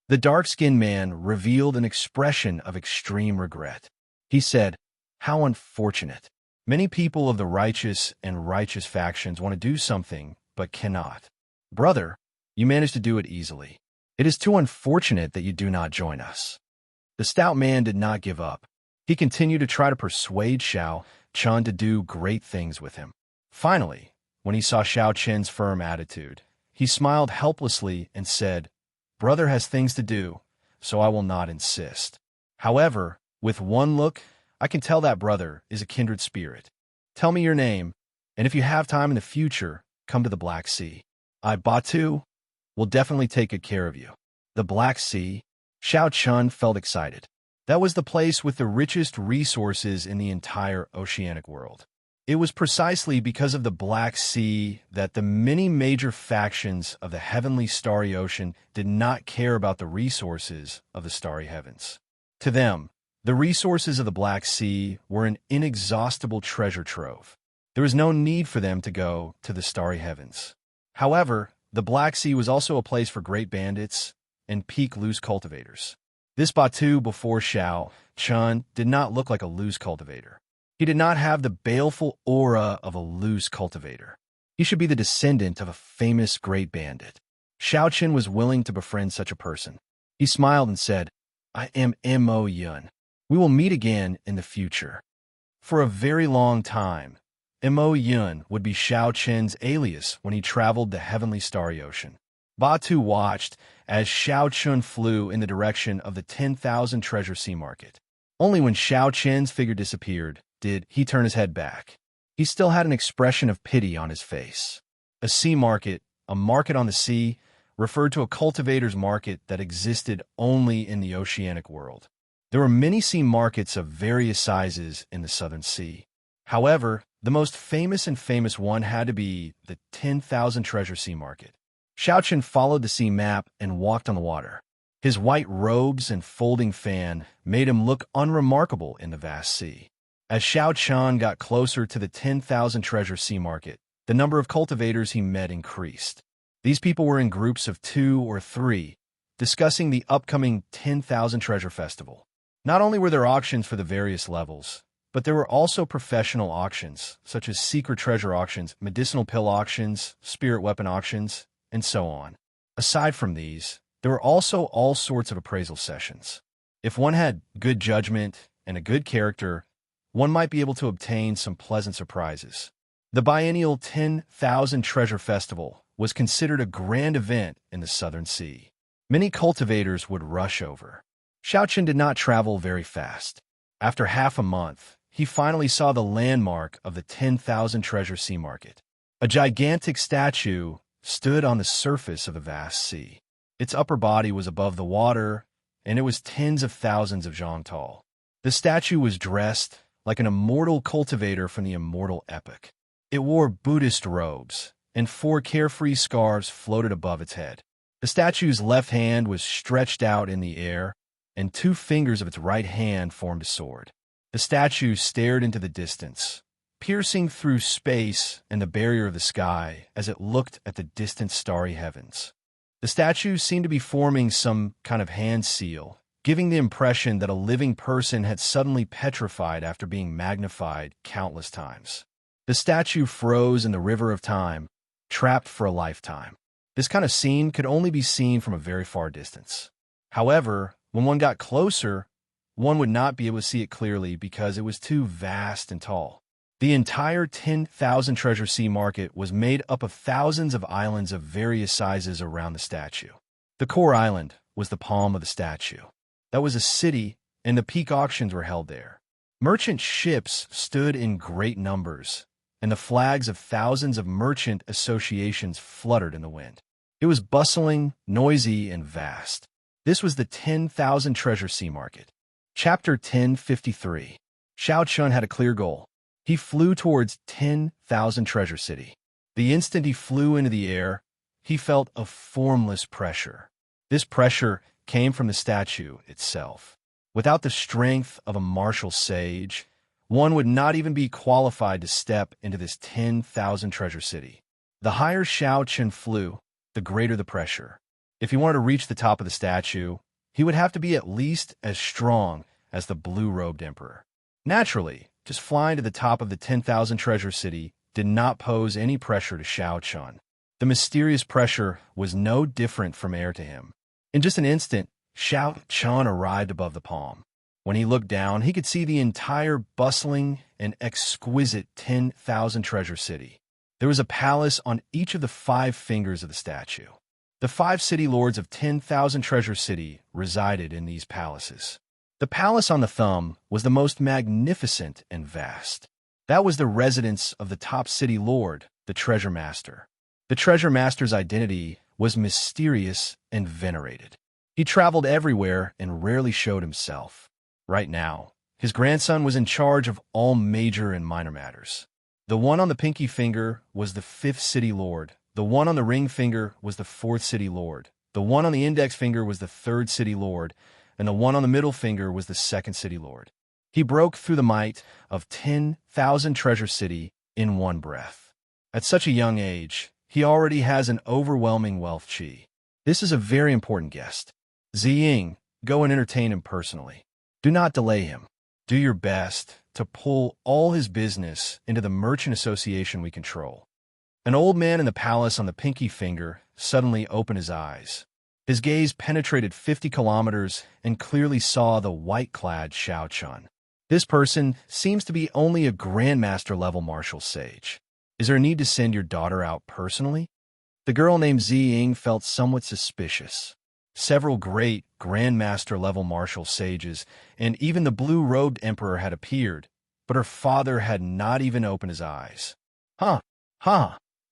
The dark-skinned man revealed an expression of extreme regret. He said, "How unfortunate. Many people of the righteous and righteous factions want to do something, but cannot. Brother, you managed to do it easily. It is too unfortunate that you do not join us." The stout man did not give up. He continued to try to persuade Xiao Chun to do great things with him. Finally, when he saw Xiao Chun's firm attitude, he smiled helplessly and said, "Brother has things to do, so I will not insist. However, with one look, I can tell that brother is a kindred spirit. Tell me your name, and if you have time in the future, come to the Black Sea. I, Batu, will definitely take good care of you." The Black Sea? Xiao Chun felt excited. That was the place with the richest resources in the entire oceanic world. It was precisely because of the Black Sea that the many major factions of the heavenly starry ocean did not care about the resources of the starry heavens. To them, the resources of the Black Sea were an inexhaustible treasure trove. There was no need for them to go to the starry heavens. However, the Black Sea was also a place for great bandits and peak loose cultivators. This Batu before Xiao Chun did not look like a loose cultivator. He did not have the baleful aura of a loose cultivator. He should be the descendant of a famous great bandit. Xiao Chun was willing to befriend such a person. He smiled and said, "I am Mo Yun. We will meet again in the future." For a very long time, Mo Yun would be Xiao Chun's alias when he traveled the heavenly starry ocean. Batu watched as Xiao Chun flew in the direction of the 10,000 treasure sea market. Only when Xiao Chun's figure disappeared did he turn his head back. He still had an expression of pity on his face. A sea market, a market on the sea, referred to a cultivator's market that existed only in the oceanic world. There were many sea markets of various sizes in the Southern Sea. However, the most famous one had to be the 10,000 treasure sea market. Xiao Chun followed the sea map and walked on the water. His white robes and folding fan made him look unremarkable in the vast sea. As Xiao Chun got closer to the 10,000 treasure sea market, the number of cultivators he met increased. These people were in groups of 2 or 3, discussing the upcoming 10,000 treasure festival. Not only were there auctions for the various levels, but there were also professional auctions, such as secret treasure auctions, medicinal pill auctions, spirit weapon auctions, and so on. Aside from these, there were also all sorts of appraisal sessions. If one had good judgment and a good character, one might be able to obtain some pleasant surprises. The biennial 10,000 Treasure Festival was considered a grand event in the Southern Sea. Many cultivators would rush over. Xiao Chun did not travel very fast. After half a month, he finally saw the landmark of the 10,000 Treasure Sea Market. A gigantic statue stood on the surface of the vast sea. Its upper body was above the water, and it was tens of thousands of zhang tall. The statue was dressed like an immortal cultivator from the Immortal epic. It wore Buddhist robes, and 4 carefree scarves floated above its head. The statue's left hand was stretched out in the air, and 2 fingers of its right hand formed a sword. The statue stared into the distance, piercing through space and the barrier of the sky as it looked at the distant starry heavens. The statue seemed to be forming some kind of hand seal, giving the impression that a living person had suddenly petrified after being magnified countless times. The statue froze in the river of time, trapped for a lifetime. This kind of scene could only be seen from a very far distance. However, when one got closer, one would not be able to see it clearly because it was too vast and tall. The entire 10,000 Treasure Sea market was made up of thousands of islands of various sizes around the statue. The core island was the palm of the statue. That was a city, and the peak auctions were held there. Merchant ships stood in great numbers, and the flags of thousands of merchant associations fluttered in the wind. It was bustling, noisy, and vast. This was the 10,000 Treasure Sea market. Chapter 1053. Xiao Chun had a clear goal. He flew towards 10,000 Treasure City. The instant he flew into the air, he felt a formless pressure. This pressure came from the statue itself. Without the strength of a martial sage, one would not even be qualified to step into this 10,000 Treasure City. The higher Xiao Chun flew, the greater the pressure. If he wanted to reach the top of the statue, he would have to be at least as strong as the blue-robed emperor. Naturally, just flying to the top of the 10,000 Treasure City did not pose any pressure to Xiao Chun. The mysterious pressure was no different from air to him. In just an instant, Xiao Chun arrived above the palm. When he looked down, he could see the entire bustling and exquisite 10,000 Treasure City. There was a palace on each of the 5 fingers of the statue. The 5 city lords of 10,000 Treasure City resided in these palaces. The palace on the thumb was the most magnificent and vast. That was the residence of the top city lord, the Treasure Master. The Treasure Master's identity was mysterious and venerated. He traveled everywhere and rarely showed himself. Right now, his grandson was in charge of all major and minor matters. The one on the pinky finger was the 5th city lord. The one on the ring finger was the 4th city lord. The one on the index finger was the 3rd city lord, and the one on the middle finger was the 2nd city lord. He broke through the might of 10,000 Treasure City in one breath. At such a young age, he already has an overwhelming wealth chi. This is a very important guest. Ziying, go and entertain him personally. Do not delay him. Do your best to pull all his business into the merchant association we control. An old man in the palace on the pinky finger suddenly opened his eyes. His gaze penetrated 50 kilometers and clearly saw the white-clad Xiao Chun. This person seems to be only a grandmaster-level martial sage. Is there a need to send your daughter out personally? The girl named Ziying felt somewhat suspicious. Several great grandmaster-level martial sages and even the blue-robed emperor had appeared, but her father had not even opened his eyes. Huh.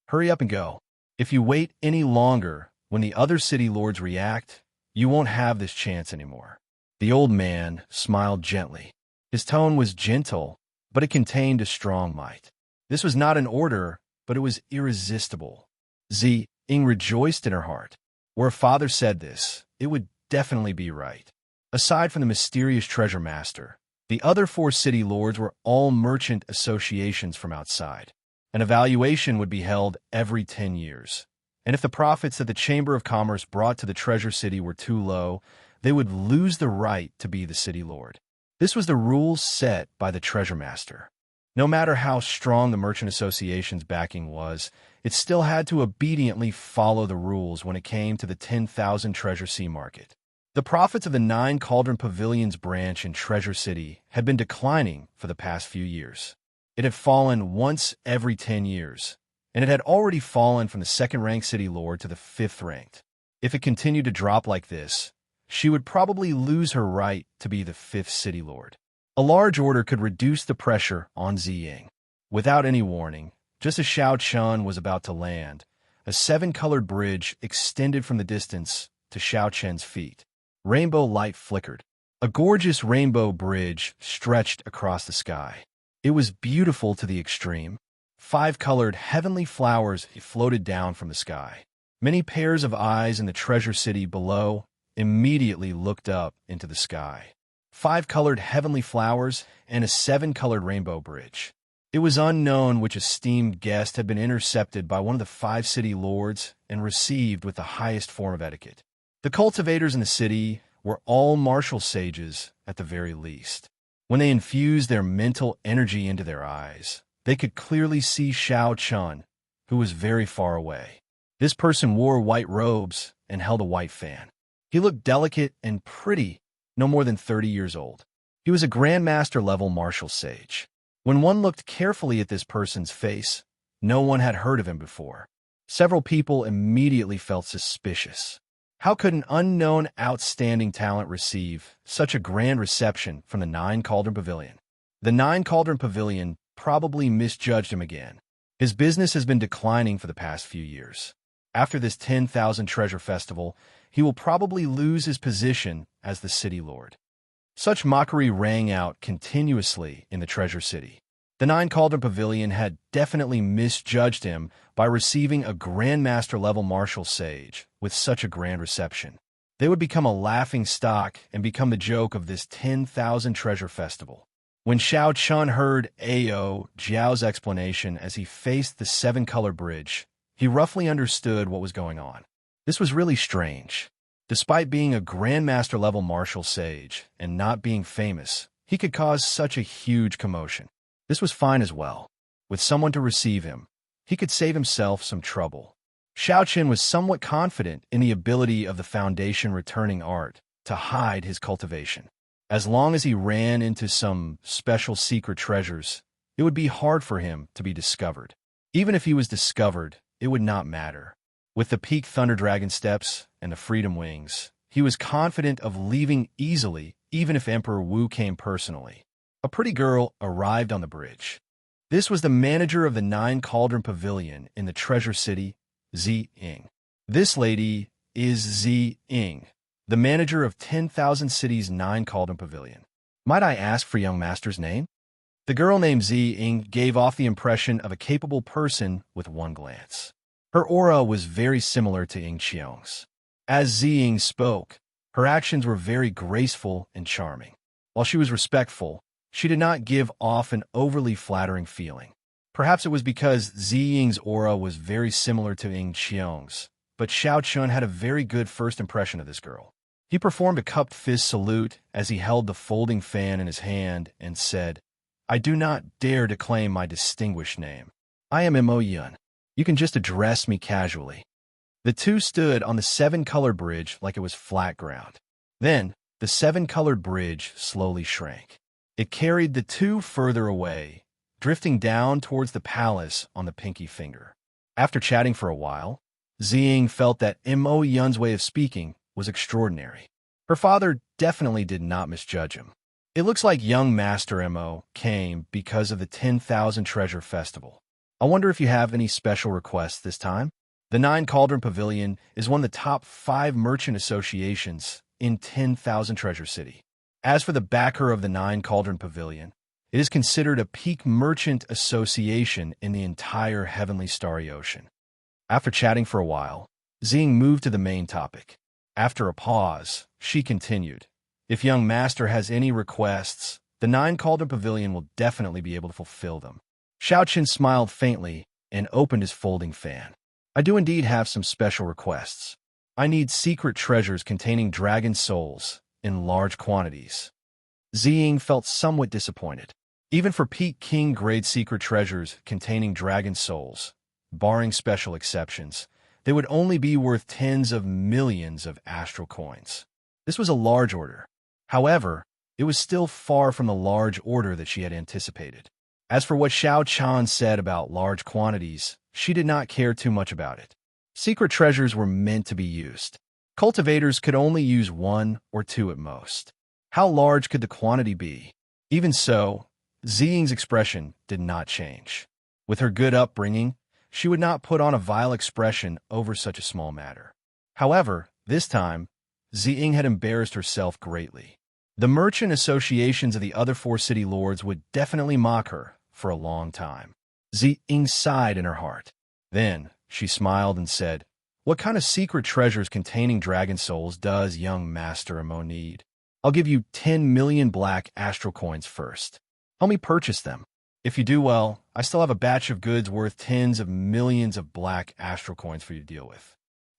Hurry up and go. If you wait any longer, when the other city lords react, you won't have this chance anymore. The old man smiled gently. His tone was gentle, but it contained a strong might. This was not an order, but it was irresistible. Ziying rejoiced in her heart. Where a father said this, it would definitely be right. Aside from the mysterious treasure master, the other 4 city lords were all merchant associations from outside. An evaluation would be held every 10 years. And if the profits that the Chamber of Commerce brought to the Treasure City were too low, they would lose the right to be the city lord. This was the rule set by the treasure master. No matter how strong the merchant association's backing was, it still had to obediently follow the rules when it came to the 10,000 Treasure Sea market. The profits of the 9 Cauldron Pavilions branch in Treasure City had been declining for the past few years. It had fallen once every 10 years, and it had already fallen from the 2nd-ranked city lord to the 5th-ranked. If it continued to drop like this, she would probably lose her right to be the 5th city lord. A large order could reduce the pressure on Ziying. Without any warning, just as Xiao Chun was about to land, a 7-colored bridge extended from the distance to Xiao Chun's feet. Rainbow light flickered. A gorgeous rainbow bridge stretched across the sky. It was beautiful to the extreme. 5-colored heavenly flowers floated down from the sky. Many pairs of eyes in the treasure city below immediately looked up into the sky. 5 colored heavenly flowers and a 7 colored rainbow bridge. It was unknown which esteemed guest had been intercepted by one of the 5 city lords and received with the highest form of etiquette. The cultivators in the city were all martial sages at the very least. When they infused their mental energy into their eyes, they could clearly see Xiao Chun, who was very far away. This person wore white robes and held a white fan. He looked delicate and pretty, no more than 30 years old. He was a grandmaster-level martial sage. When one looked carefully at this person's face, no one had heard of him before. Several people immediately felt suspicious. How could an unknown outstanding talent receive such a grand reception from the Nine Cauldron Pavilion? The Nine Cauldron Pavilion probably misjudged him again. His business has been declining for the past few years. After this 10,000 treasure festival, he will probably lose his position as the city lord. Such mockery rang out continuously in the treasure city. The Nine Cauldron Pavilion had definitely misjudged him by receiving a grandmaster-level martial sage with such a grand reception. They would become a laughing stock and become the joke of this 10,000 treasure festival. When Xiao Chun heard Ao Jiao's explanation as he faced the 7-color bridge, he roughly understood what was going on. This was really strange. Despite being a grandmaster-level martial sage and not being famous, he could cause such a huge commotion. This was fine as well. With someone to receive him, he could save himself some trouble. Xiao Qin was somewhat confident in the ability of the Foundation returning art to hide his cultivation. As long as he ran into some special secret treasures, it would be hard for him to be discovered. Even if he was discovered, it would not matter. With the Peak Thunder Dragon Steps and the Freedom Wings, he was confident of leaving easily even if Emperor Wu came personally. A pretty girl arrived on the bridge. This was the manager of the Nine Cauldron Pavilion in the Treasure City, Zi Ying. This lady is Zi Ying, the manager of 10,000 City's Nine Cauldron Pavilion. Might I ask for young master's name? The girl named Zi Ying gave off the impression of a capable person with one glance. Her aura was very similar to Ying Qiong's. As Zi Ying spoke, her actions were very graceful and charming. While she was respectful, she did not give off an overly flattering feeling. Perhaps it was because Zi Ying's aura was very similar to Ying Qiong's, but Xiao Chun had a very good first impression of this girl. He performed a cupped fist salute as he held the folding fan in his hand and said, "I do not dare to claim my distinguished name. I am Mo Yun. You can just address me casually." The two stood on the 7-colored bridge like it was flat ground. Then, the 7-colored bridge slowly shrank. It carried the two further away, drifting down towards the palace on the pinky finger. After chatting for a while, Ziying felt that Mo Yun's way of speaking was extraordinary. Her father definitely did not misjudge him. It looks like young Master Mo came because of the 10,000 Treasure Festival. I wonder if you have any special requests this time? The Nine Cauldron Pavilion is one of the top 5 merchant associations in 10,000 Treasure City. As for the backer of the Nine Cauldron Pavilion, it is considered a peak merchant association in the entire Heavenly Starry Ocean. After chatting for a while, Zing moved to the main topic. After a pause, she continued, "If young master has any requests, the Nine Cauldron Pavilion will definitely be able to fulfill them." Xiao Qin smiled faintly and opened his folding fan. "I do indeed have some special requests. I need secret treasures containing dragon souls in large quantities." Ziying felt somewhat disappointed. Even for Peak King grade secret treasures containing dragon souls, barring special exceptions, they would only be worth tens of millions of astral coins. This was a large order. However, it was still far from the large order that she had anticipated. As for what Xiao Chan said about large quantities, she did not care too much about it. Secret treasures were meant to be used. Cultivators could only use 1 or 2 at most. How large could the quantity be? Even so, Ziying's expression did not change. With her good upbringing, she would not put on a vile expression over such a small matter. However, this time, Ziying had embarrassed herself greatly. The merchant associations of the other 4 city lords would definitely mock her for a long time. Ziying sighed in her heart. Then, she smiled and said, What kind of secret treasures containing dragon souls does young Master Amo need? I'll give you 10 million black astral coins first. Help me purchase them. If you do well, I still have a batch of goods worth tens of millions of black astral coins for you to deal with.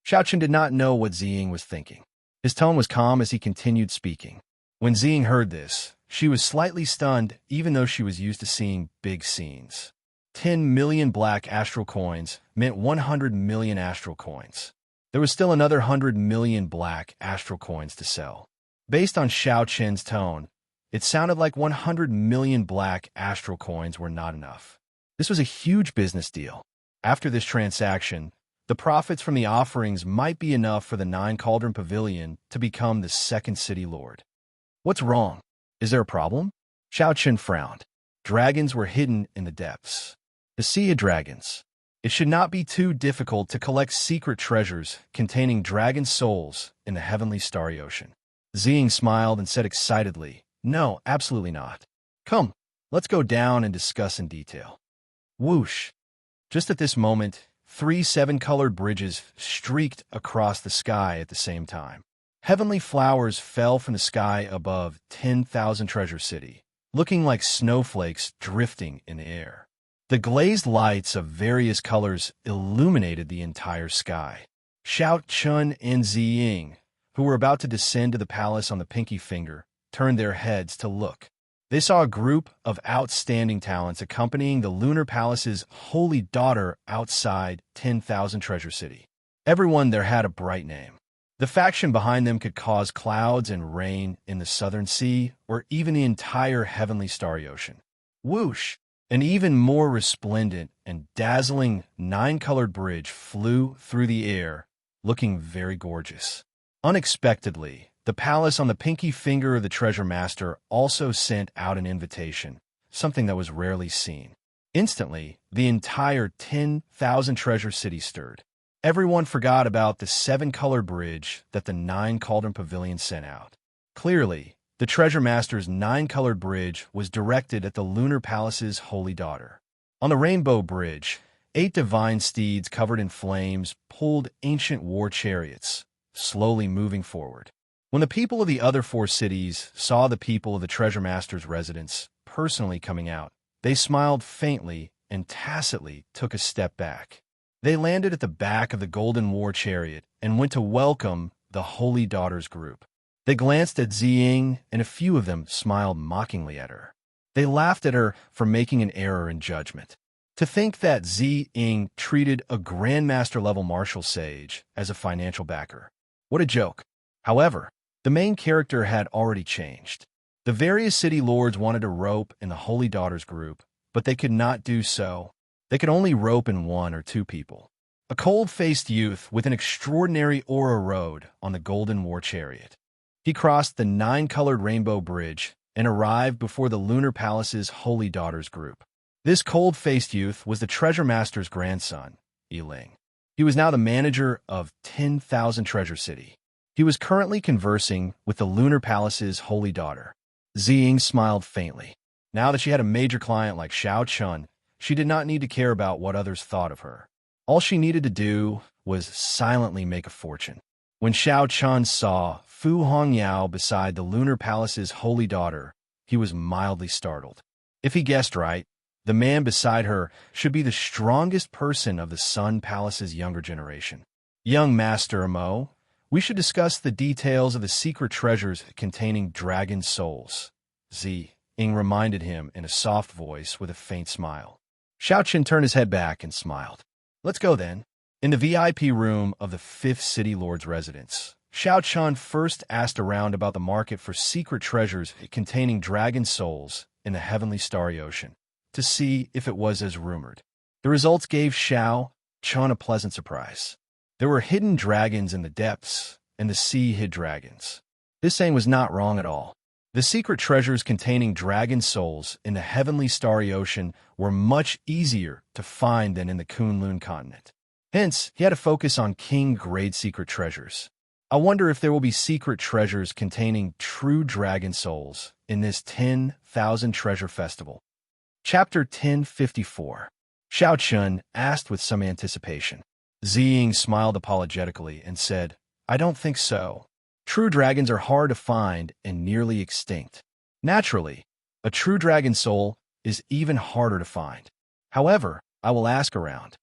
Xiaochen did not know what Ziying was thinking. His tone was calm as he continued speaking. When Ziying heard this, she was slightly stunned, even though she was used to seeing big scenes. 10 million black astral coins meant 100 million astral coins. There was still another 100 million black astral coins to sell. Based on Xiaochen's tone, it sounded like 100 million black astral coins were not enough. This was a huge business deal. After this transaction, the profits from the offerings might be enough for the Nine Cauldron Pavilion to become the second city lord. What's wrong? Is there a problem? Xiaochen frowned. Dragons were hidden in the depths. The Sea of Dragons. It should not be too difficult to collect secret treasures containing dragon souls in the heavenly starry ocean. Ziying smiled and said excitedly, "No, absolutely not. Come, let's go down and discuss in detail." Whoosh! Just at this moment, 3 7-colored bridges streaked across the sky at the same time. Heavenly flowers fell from the sky above 10,000 Treasure City, looking like snowflakes drifting in the air. The glazed lights of various colors illuminated the entire sky. Xiaochen and Ziying, who were about to descend to the palace on the pinky finger, turned their heads to look. They saw a group of outstanding talents accompanying the Lunar Palace's holy daughter outside 10,000 Treasure City. Everyone there had a bright name. The faction behind them could cause clouds and rain in the Southern Sea or even the entire heavenly starry ocean. Whoosh! An even more resplendent and dazzling 9-colored bridge flew through the air, looking very gorgeous. Unexpectedly, the palace on the pinky finger of the treasure master also sent out an invitation, something that was rarely seen. Instantly, the entire 10,000 Treasure City stirred. Everyone forgot about the 7-colored bridge that the 9 Cauldron Pavilion sent out. Clearly, the treasure master's 9-colored bridge was directed at the Lunar Palace's holy daughter. On the Rainbow Bridge, 8 divine steeds covered in flames pulled ancient war chariots, slowly moving forward. When the people of the other 4 cities saw the people of the treasure master's residence personally coming out, they smiled faintly and tacitly took a step back. They landed at the back of the Golden War Chariot and went to welcome the Holy Daughters group. They glanced at Ziying, and a few of them smiled mockingly at her. They laughed at her for making an error in judgment. To think that Ziying treated a Grandmaster-level martial sage as a financial backer. What a joke. However, the main character had already changed. The various city lords wanted to rope in the Holy Daughters group, but they could not do so. They could only rope in 1 or 2 people. A cold-faced youth with an extraordinary aura rode on the Golden War Chariot. He crossed the 9-colored Rainbow Bridge and arrived before the Lunar Palace's Holy Daughters group. This cold-faced youth was the Treasure Master's grandson, Yiling. He was now the manager of 10,000 Treasure City. He was currently conversing with the Lunar Palace's holy daughter. Ziying smiled faintly. Now that she had a major client like Xiaochen, she did not need to care about what others thought of her. All she needed to do was silently make a fortune. When Xiaochen saw Fu Hongyao beside the Lunar Palace's holy daughter, he was mildly startled. If he guessed right, the man beside her should be the strongest person of the Sun Palace's younger generation. Young Master Amo, we should discuss the details of the secret treasures containing dragon souls. Ziying reminded him in a soft voice with a faint smile. Xiaochen turned his head back and smiled. Let's go then. In the VIP room of the 5th City Lord's residence, Xiaochen first asked around about the market for secret treasures containing dragon souls in the heavenly starry ocean, to see if it was as rumored. The results gave Xiaochen a pleasant surprise. There were hidden dragons in the depths, and the sea hid dragons. This saying was not wrong at all. The secret treasures containing dragon souls in the heavenly starry ocean were much easier to find than in the Kunlun continent. Hence, he had to focus on king-grade secret treasures. I wonder if there will be secret treasures containing true dragon souls in this 10,000 Treasure Festival. Chapter 1054. Xiaochen asked with some anticipation. Ziying smiled apologetically and said, I don't think so. True dragons are hard to find and nearly extinct. Naturally, a true dragon soul is even harder to find. However, I will ask around.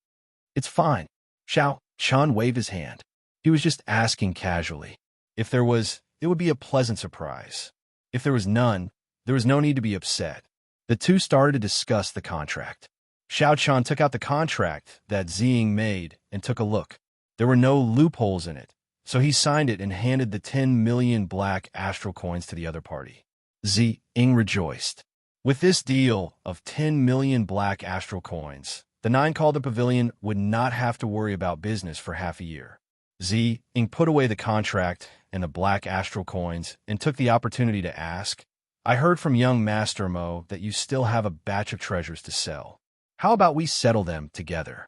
It's fine. Xiao Chun waved his hand. He was just asking casually. If there was, it would be a pleasant surprise. If there was none, there was no need to be upset. The two started to discuss the contract. Xiao Chun took out the contract that Ziying made and took a look. There were no loopholes in it, so he signed it and handed the 10 million black astral coins to the other party. Ziying rejoiced. With this deal of 10 million black astral coins, the nine Cauldron Pavilion would not have to worry about business for half a year. Ziying put away the contract and the black astral coins and took the opportunity to ask, I heard from young Master Mo that you still have a batch of treasures to sell. How about we settle them together?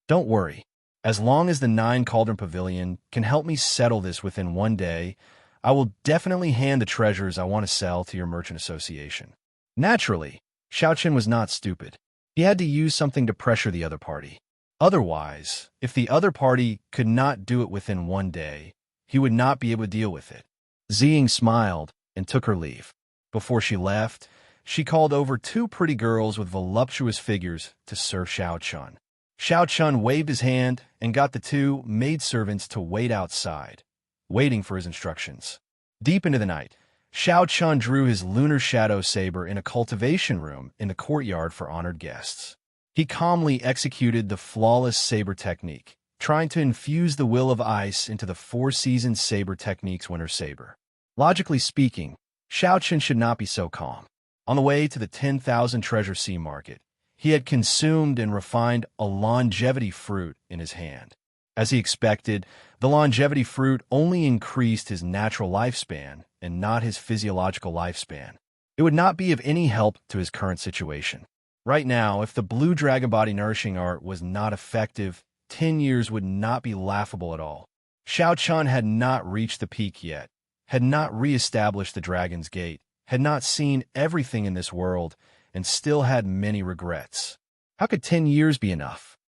Don't worry. As long as the 9 Cauldron Pavilion can help me settle this within one day, I will definitely hand the treasures I want to sell to your merchant association. Naturally, Xiaoqin was not stupid. He had to use something to pressure the other party. Otherwise, if the other party could not do it within one day, he would not be able to deal with it. Ziying smiled and took her leave. Before she left, she called over 2 pretty girls with voluptuous figures to serve Xiao Chun. Xiao Chun waved his hand and got the 2 maidservants to wait outside, waiting for his instructions. Deep into the night, Xiao Chun drew his lunar shadow saber in a cultivation room in the courtyard for honored guests. He calmly executed the flawless saber technique, trying to infuse the will of ice into the 4-season saber technique's winter saber. Logically speaking, Xiao Chun should not be so calm. On the way to the 10,000 Treasure Sea Market, he had consumed and refined a longevity fruit in his hand. As he expected, the longevity fruit only increased his natural lifespan and not his physiological lifespan. It would not be of any help to his current situation. Right now, if the blue dragon body nourishing art was not effective, 10 years would not be laughable at all. Xiao Chun had not reached the peak yet, had not re-established the Dragon's Gate, had not seen everything in this world, and still had many regrets. How could 10 years be enough?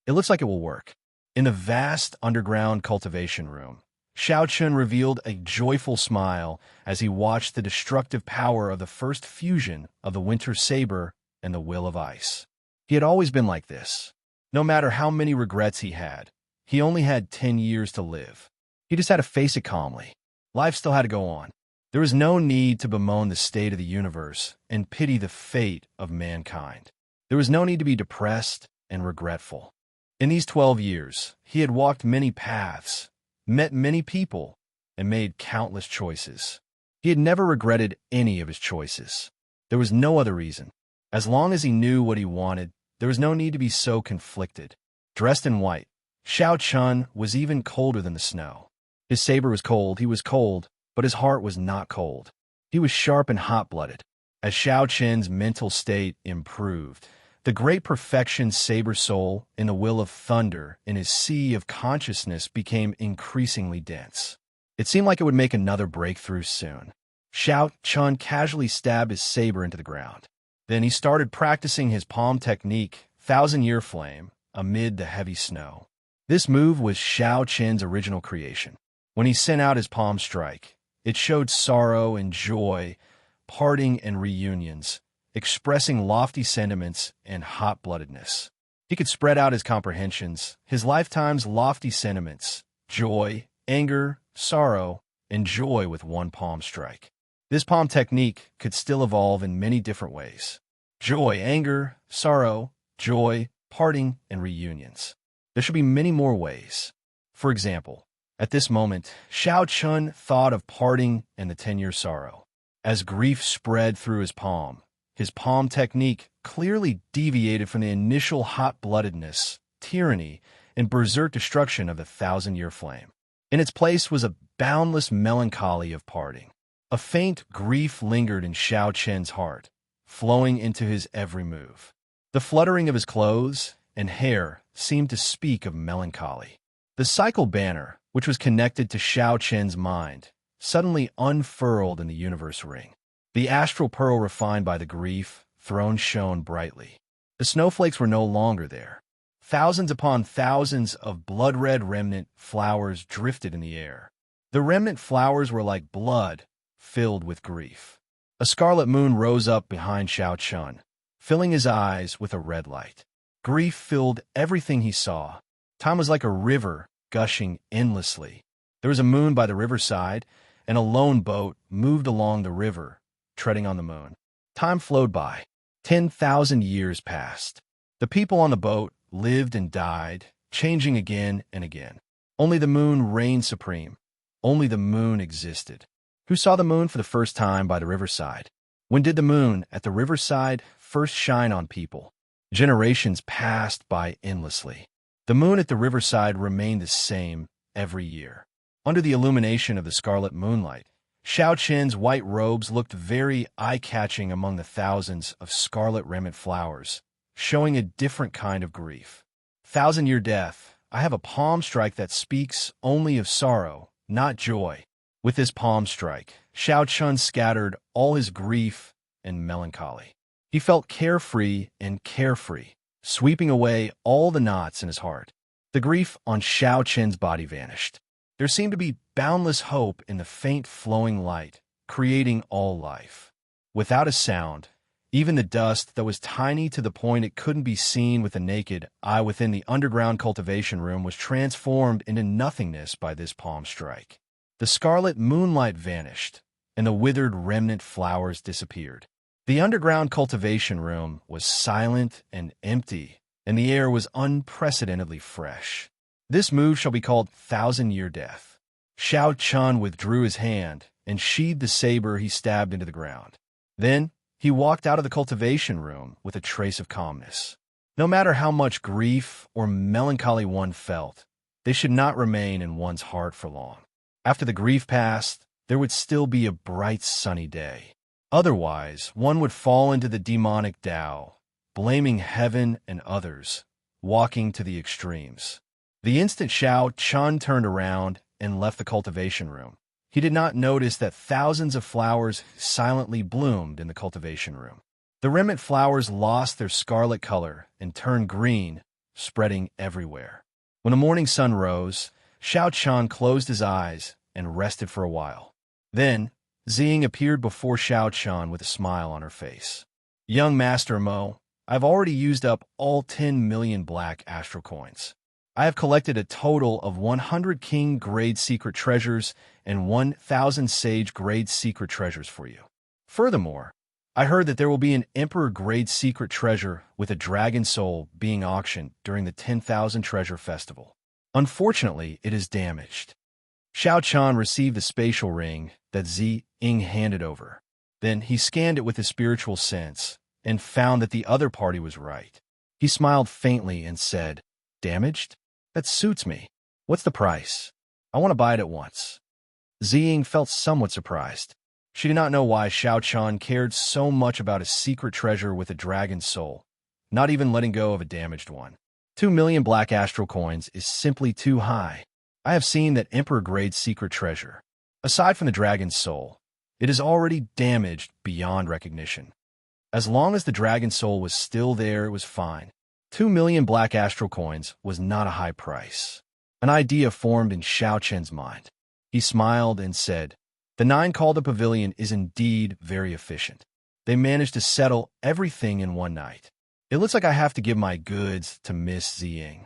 It looks like it will work. In the vast underground cultivation room, Xiao Chun revealed a joyful smile as he watched the destructive power of the first fusion of the Winter Saber and the Will of Ice. He had always been like this. No matter how many regrets he only had 10 years to live. He just had to face it calmly. Life still had to go on. There was no need to bemoan the state of the universe and pity the fate of mankind. There was no need to be depressed and regretful. In these 12 years, he had walked many paths, met many people, and made countless choices. He had never regretted any of his choices. There was no other reason. As long as he knew what he wanted, there was no need to be so conflicted. Dressed in white, Xiao Chun was even colder than the snow. His saber was cold, he was cold, but his heart was not cold. He was sharp and hot-blooded. As Xiao Chen's mental state improved, the great perfection saber soul in the will of thunder in his sea of consciousness became increasingly dense. It seemed like it would make another breakthrough soon. Xiao Chun casually stabbed his saber into the ground. Then he started practicing his palm technique, Thousand-Year Flame, amid the heavy snow. This move was Xiao Chen's original creation. When he sent out his palm strike, it showed sorrow and joy, parting and reunions, expressing lofty sentiments and hot-bloodedness. He could spread out his comprehensions, his lifetime's lofty sentiments, joy, anger, sorrow, and joy with one palm strike. This palm technique could still evolve in many different ways. Joy, anger, sorrow, joy, parting, and reunions. There should be many more ways. For example, at this moment, Xiao Chun thought of parting and the 10-year sorrow. As grief spread through his palm technique clearly deviated from the initial hot-bloodedness, tyranny, and berserk destruction of the Thousand-Year Flame. In its place was a boundless melancholy of parting. A faint grief lingered in Xiao Chen's heart, flowing into his every move. The fluttering of his clothes and hair seemed to speak of melancholy. The cycle banner, which was connected to Xiao Chen's mind, suddenly unfurled in the universe ring. The astral pearl refined by the grief throne shone brightly. The snowflakes were no longer there. Thousands upon thousands of blood-red remnant flowers drifted in the air. The remnant flowers were like blood, filled with grief. A scarlet moon rose up behind Xiao Chun, filling his eyes with a red light. Grief filled everything he saw. Time was like a river, gushing endlessly. There was a moon by the riverside, and a lone boat moved along the river, treading on the moon. Time flowed by. 10,000 years passed. The people on the boat lived and died, changing again and again. Only the moon reigned supreme. Only the moon existed. Who saw the moon for the first time by the riverside? When did the moon at the riverside first shine on people? Generations passed by endlessly. The moon at the riverside remained the same every year. Under the illumination of the scarlet moonlight, Xiao Chen's white robes looked very eye-catching among the thousands of scarlet remnant flowers, showing a different kind of grief. 1,000-year death, I have a palm strike that speaks only of sorrow, not joy. With this palm strike, Xiao Chun scattered all his grief and melancholy. He felt carefree and carefree, sweeping away all the knots in his heart. The grief on Xiao Chen's body vanished. There seemed to be boundless hope in the faint flowing light, creating all life. Without a sound, even the dust that was tiny to the point it couldn't be seen with the naked eye within the underground cultivation room was transformed into nothingness by this palm strike. The scarlet moonlight vanished, and the withered remnant flowers disappeared. The underground cultivation room was silent and empty, and the air was unprecedentedly fresh. This move shall be called 1,000-year death. Xiao Chun withdrew his hand and sheathed the saber he stabbed into the ground. Then he walked out of the cultivation room with a trace of calmness. No matter how much grief or melancholy one felt, they should not remain in one's heart for long. After the grief passed, there would still be a bright sunny day. Otherwise, one would fall into the demonic Tao, blaming heaven and others, walking to the extremes. The instant Xiao Chun turned around and left the cultivation room, he did not notice that thousands of flowers silently bloomed in the cultivation room. The remnant flowers lost their scarlet color and turned green, spreading everywhere. When the morning sun rose, Xiao Chun closed his eyes and rested for a while. Then, Ziying appeared before Xiao Chun with a smile on her face. "Young Master Mo, I've already used up all 10 million black astral coins. I have collected a total of 100 king-grade secret treasures and 1,000 sage-grade secret treasures for you. Furthermore, I heard that there will be an emperor-grade secret treasure with a dragon soul being auctioned during the 10,000 Treasure Festival. Unfortunately, it is damaged." Xiao Chun received the spatial ring that Ziying handed over. Then he scanned it with his spiritual sense and found that the other party was right. He smiled faintly and said, "Damaged? That suits me. What's the price? I want to buy it at once." Ziying felt somewhat surprised. She did not know why Xiao Chun cared so much about a secret treasure with a dragon's soul, not even letting go of a damaged one. 2 million black astral coins is simply too high. I have seen that emperor-grade secret treasure. Aside from the dragon's soul, it is already damaged beyond recognition. As long as the dragon's soul was still there, it was fine. 2 million black astral coins was not a high price. An idea formed in Xiao Chen's mind. He smiled and said, "The 9 Calder Pavilion is indeed very efficient. They managed to settle everything in one night. It looks like I have to give my goods to Miss Ziying."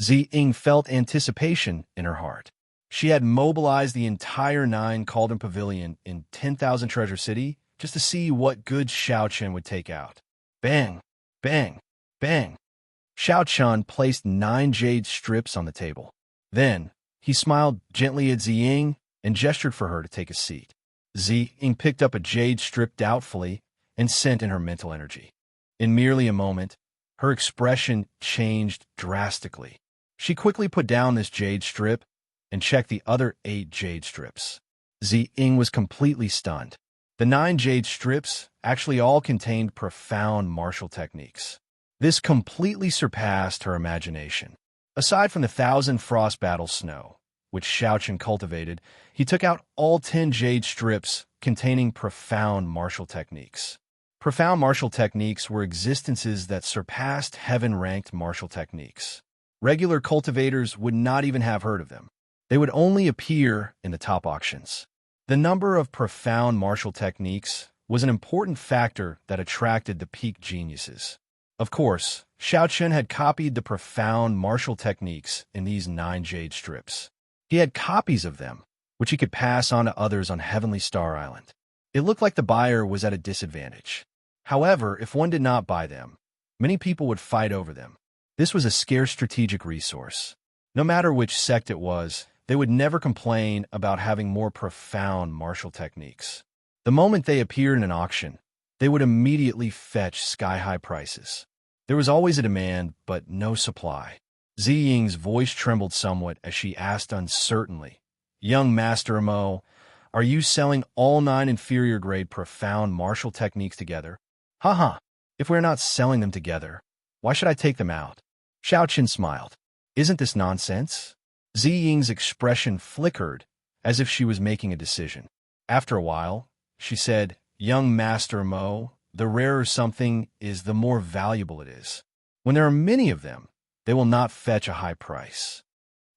Ziying felt anticipation in her heart. She had mobilized the entire 9 Cauldron Pavilion in 10,000 Treasure City just to see what goods Xiao Chen would take out. Bang, bang, bang. Xiao Chun placed 9 jade strips on the table. Then, he smiled gently at Ziying and gestured for her to take a seat. Ziying picked up a jade strip doubtfully and sent in her mental energy. In merely a moment, her expression changed drastically. She quickly put down this jade strip and checked the other 8 jade strips. Ziying was completely stunned. The 9 jade strips actually all contained profound martial techniques. This completely surpassed her imagination. Aside from the 1,000 frost battle snow, which Xiao Chen cultivated, he took out all 10 jade strips containing profound martial techniques. Profound martial techniques were existences that surpassed heaven-ranked martial techniques. Regular cultivators would not even have heard of them. They would only appear in the top auctions. The number of profound martial techniques was an important factor that attracted the peak geniuses. Of course, Xiaochun had copied the profound martial techniques in these 9 jade strips. He had copies of them, which he could pass on to others on Heavenly Star Island. It looked like the buyer was at a disadvantage. However, if one did not buy them, many people would fight over them. This was a scarce strategic resource. No matter which sect it was, they would never complain about having more profound martial techniques. The moment they appeared in an auction, they would immediately fetch sky-high prices. There was always a demand, but no supply. Ziying's voice trembled somewhat as she asked uncertainly, "Young Master Mo, are you selling all 9 inferior-grade profound martial techniques together?" "Haha, if we're not selling them together, why should I take them out?" Xiaochun smiled. "Isn't this nonsense?" Ziying's expression flickered, as if she was making a decision. After a while, she said, "Young Master Mo, the rarer something is, the more valuable it is. When there are many of them, they will not fetch a high price.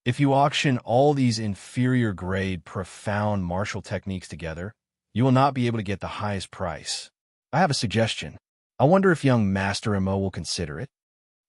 If you auction all these inferior-grade profound martial techniques together, you will not be able to get the highest price. I have a suggestion. I wonder if young Master Mo will consider it."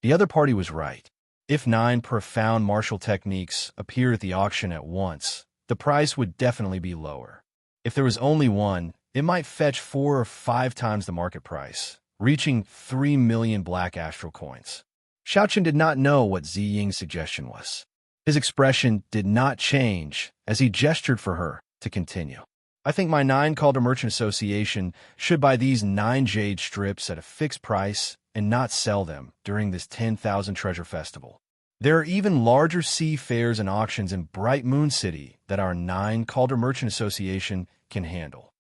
The other party was right. If 9 profound martial techniques appeared at the auction at once, the price would definitely be lower. If there was only one, it might fetch 4 or 5 times the market price, reaching 3 million black astral coins. Xiaochun did not know what Ziying's suggestion was. His expression did not change as he gestured for her to continue. "I think my 9 Calder Merchant Association should buy these 9 jade strips at a fixed price and not sell them during this 10,000 treasure festival. There are even larger sea fairs and auctions in Bright Moon City that our 9 Calder Merchant Association can handle."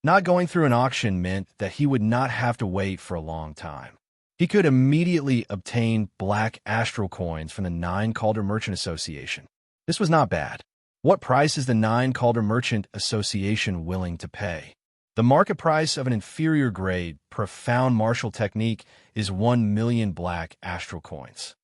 Not going through an auction meant that he would not have to wait for a long time. He could immediately obtain black astral coins from the 9 Calder Merchant Association. This was not bad. What price is the 9 Calder Merchant Association willing to pay? The market price of an inferior grade, profound martial technique is 1 million black astral coins.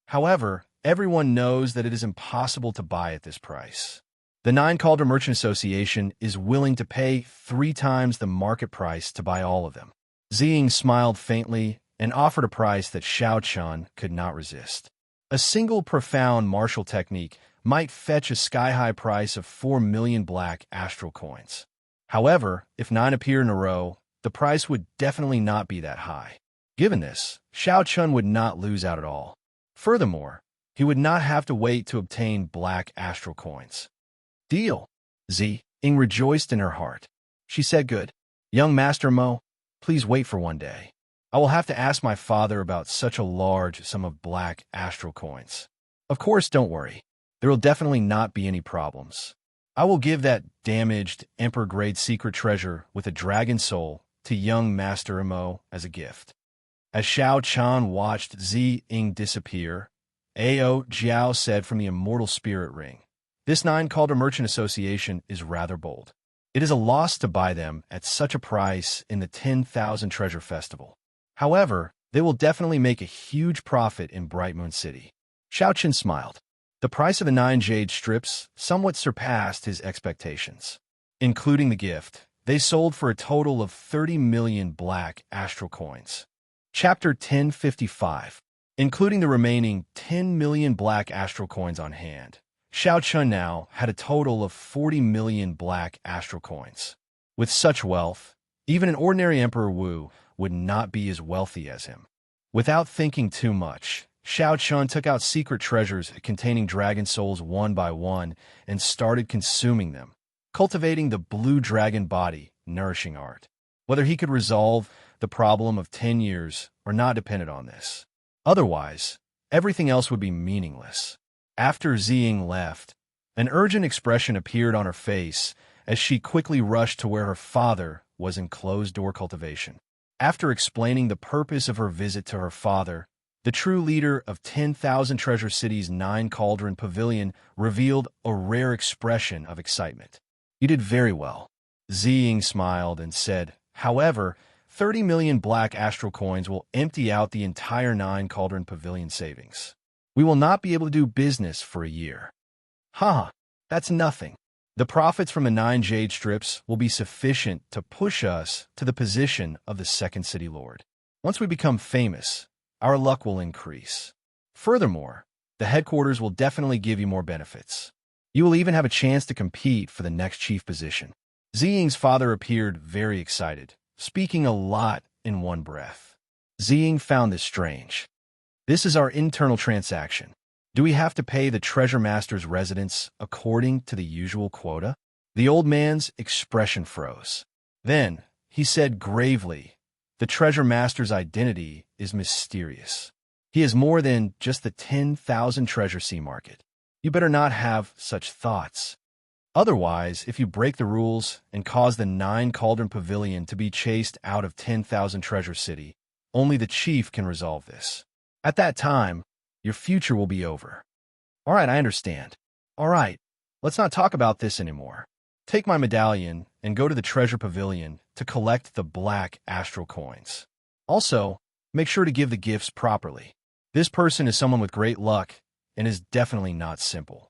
However, everyone knows that it is impossible to buy at this price. The 9 Calder Merchant Association is willing to pay 3 times the market price to buy all of them. Ziying smiled faintly and offered a price that Xiaochun could not resist. A single profound martial technique might fetch a sky-high price of 4 million black astral coins. However, if 9 appear in a row, the price would definitely not be that high. Given this, Xiaochun would not lose out at all. Furthermore, he would not have to wait to obtain black astral coins. "Deal." Ziying rejoiced in her heart. She said, "Good. Young Master Mo, please wait for one day. I will have to ask my father about such a large sum of black astral coins. Of course, don't worry. There will definitely not be any problems. I will give that damaged Emperor-grade secret treasure with a dragon soul to young Master Mo as a gift." As Xiaochun watched Ziying disappear, Ao Jiao said from the Immortal Spirit Ring, "This 9 Calder Merchant Association is rather bold. It is a loss to buy them at such a price in the 10,000 Treasure Festival. However, they will definitely make a huge profit in Bright Moon City." Xiaochun smiled. The price of the 9 jade strips somewhat surpassed his expectations. Including the gift, they sold for a total of 30 million black astral coins. Chapter 1055. Including the remaining 10 million black astral coins on hand, Xiaochun now had a total of 40 million black astral coins. With such wealth, even an ordinary Emperor Wu would not be as wealthy as him. Without thinking too much, Xiaochun took out secret treasures containing dragon souls one by one and started consuming them, cultivating the blue dragon body, nourishing art. Whether he could resolve the problem of 10 years or not depended on this. Otherwise, everything else would be meaningless. After Ziying left, an urgent expression appeared on her face as she quickly rushed to where her father was in closed-door cultivation. After explaining the purpose of her visit to her father, the true leader of 10,000 Treasure City's 9 Cauldron Pavilion revealed a rare expression of excitement. "You did very well." Ziying smiled and said, "However, 30 million black astral coins will empty out the entire 9 Cauldron Pavilion savings. We will not be able to do business for a year. Haha, that's nothing. The profits from the 9 jade strips will be sufficient to push us to the position of the second city lord. Once we become famous, our luck will increase. Furthermore, the headquarters will definitely give you more benefits. You will even have a chance to compete for the next chief position. Ziying's father appeared very excited, speaking a lot in one breath. Ziying found this strange. This is our internal transaction. Do we have to pay the treasure master's residence according to the usual quota? The old man's expression froze. Then, he said gravely, the treasure master's identity is mysterious. He is more than just the 10,000 treasure sea market. You better not have such thoughts. Otherwise, if you break the rules and cause the 9 Cauldron Pavilion to be chased out of 10,000 Treasure City, only the chief can resolve this. At that time, your future will be over. All right, I understand. All right, let's not talk about this anymore. Take my medallion and go to the Treasure Pavilion to collect the black astral coins. Also, make sure to give the gifts properly. This person is someone with great luck and is definitely not simple.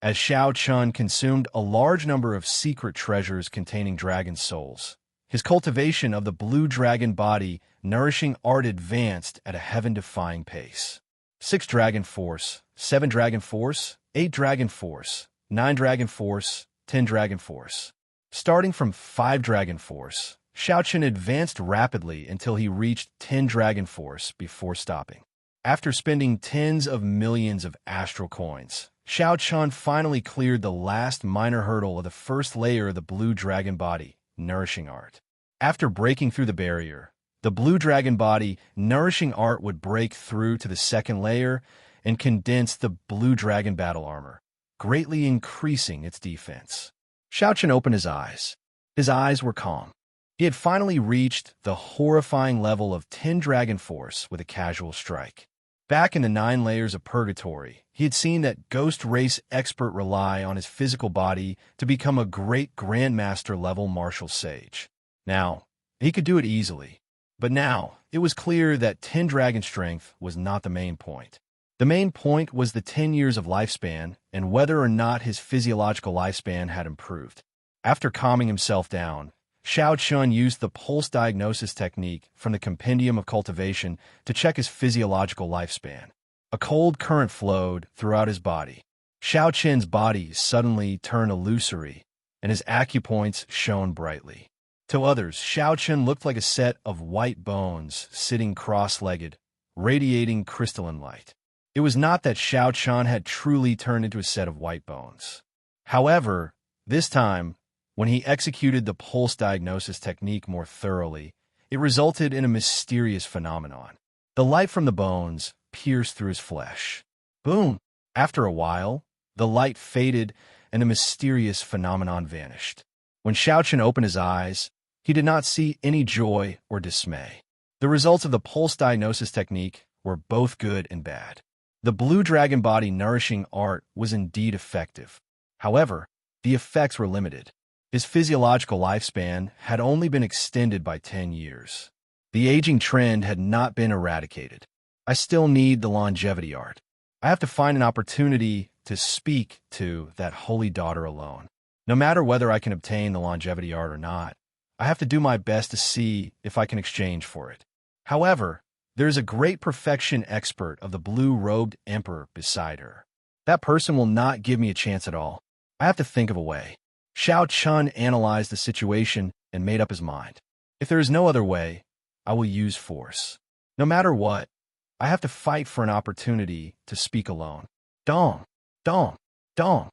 As Xiao Chun consumed a large number of secret treasures containing dragon souls, his cultivation of the blue dragon body nourishing art advanced at a heaven-defying pace. 6 Dragon Force, 7 Dragon Force, 8 Dragon Force, 9 Dragon Force, 10 Dragon Force. Starting from 5 Dragon Force, Xiao Chun advanced rapidly until he reached 10 Dragon Force before stopping. After spending tens of millions of astral coins, Xiao Chun finally cleared the last minor hurdle of the first layer of the blue dragon body, nourishing art. After breaking through the barrier, the blue dragon body, nourishing art would break through to the second layer and condense the blue dragon battle armor, greatly increasing its defense. Xiao Chun opened his eyes. His eyes were calm. He had finally reached the horrifying level of 10 Dragon Force with a casual strike. Back in the 9 layers of purgatory, he had seen that ghost race expert rely on his physical body to become a great grandmaster level martial sage. Now, he could do it easily. But now, it was clear that 10 dragon strength was not the main point. The main point was the 10 years of lifespan and whether or not his physiological lifespan had improved. After calming himself down, Xiao Chun used the pulse diagnosis technique from the Compendium of Cultivation to check his physiological lifespan. A cold current flowed throughout his body. Xiao Chun's body suddenly turned illusory, and his acupoints shone brightly. To others, Xiao Chun looked like a set of white bones sitting cross-legged, radiating crystalline light. It was not that Xiao Chun had truly turned into a set of white bones. However, this time, when he executed the pulse diagnosis technique more thoroughly, it resulted in a mysterious phenomenon. The light from the bones pierced through his flesh. Boom! After a while, the light faded and the mysterious phenomenon vanished. When Xiao Chun opened his eyes, he did not see any joy or dismay. The results of the pulse diagnosis technique were both good and bad. The blue dragon body nourishing art was indeed effective. However, the effects were limited. His physiological lifespan had only been extended by 10 years. The aging trend had not been eradicated. I still need the longevity art. I have to find an opportunity to speak to that holy daughter alone. No matter whether I can obtain the longevity art or not, I have to do my best to see if I can exchange for it. However, there is a great perfection expert of the blue-robed emperor beside her. That person will not give me a chance at all. I have to think of a way. Xiao Chun analyzed the situation and made up his mind. If there is no other way, I will use force. No matter what, I have to fight for an opportunity to speak alone. Dong, dong, dong.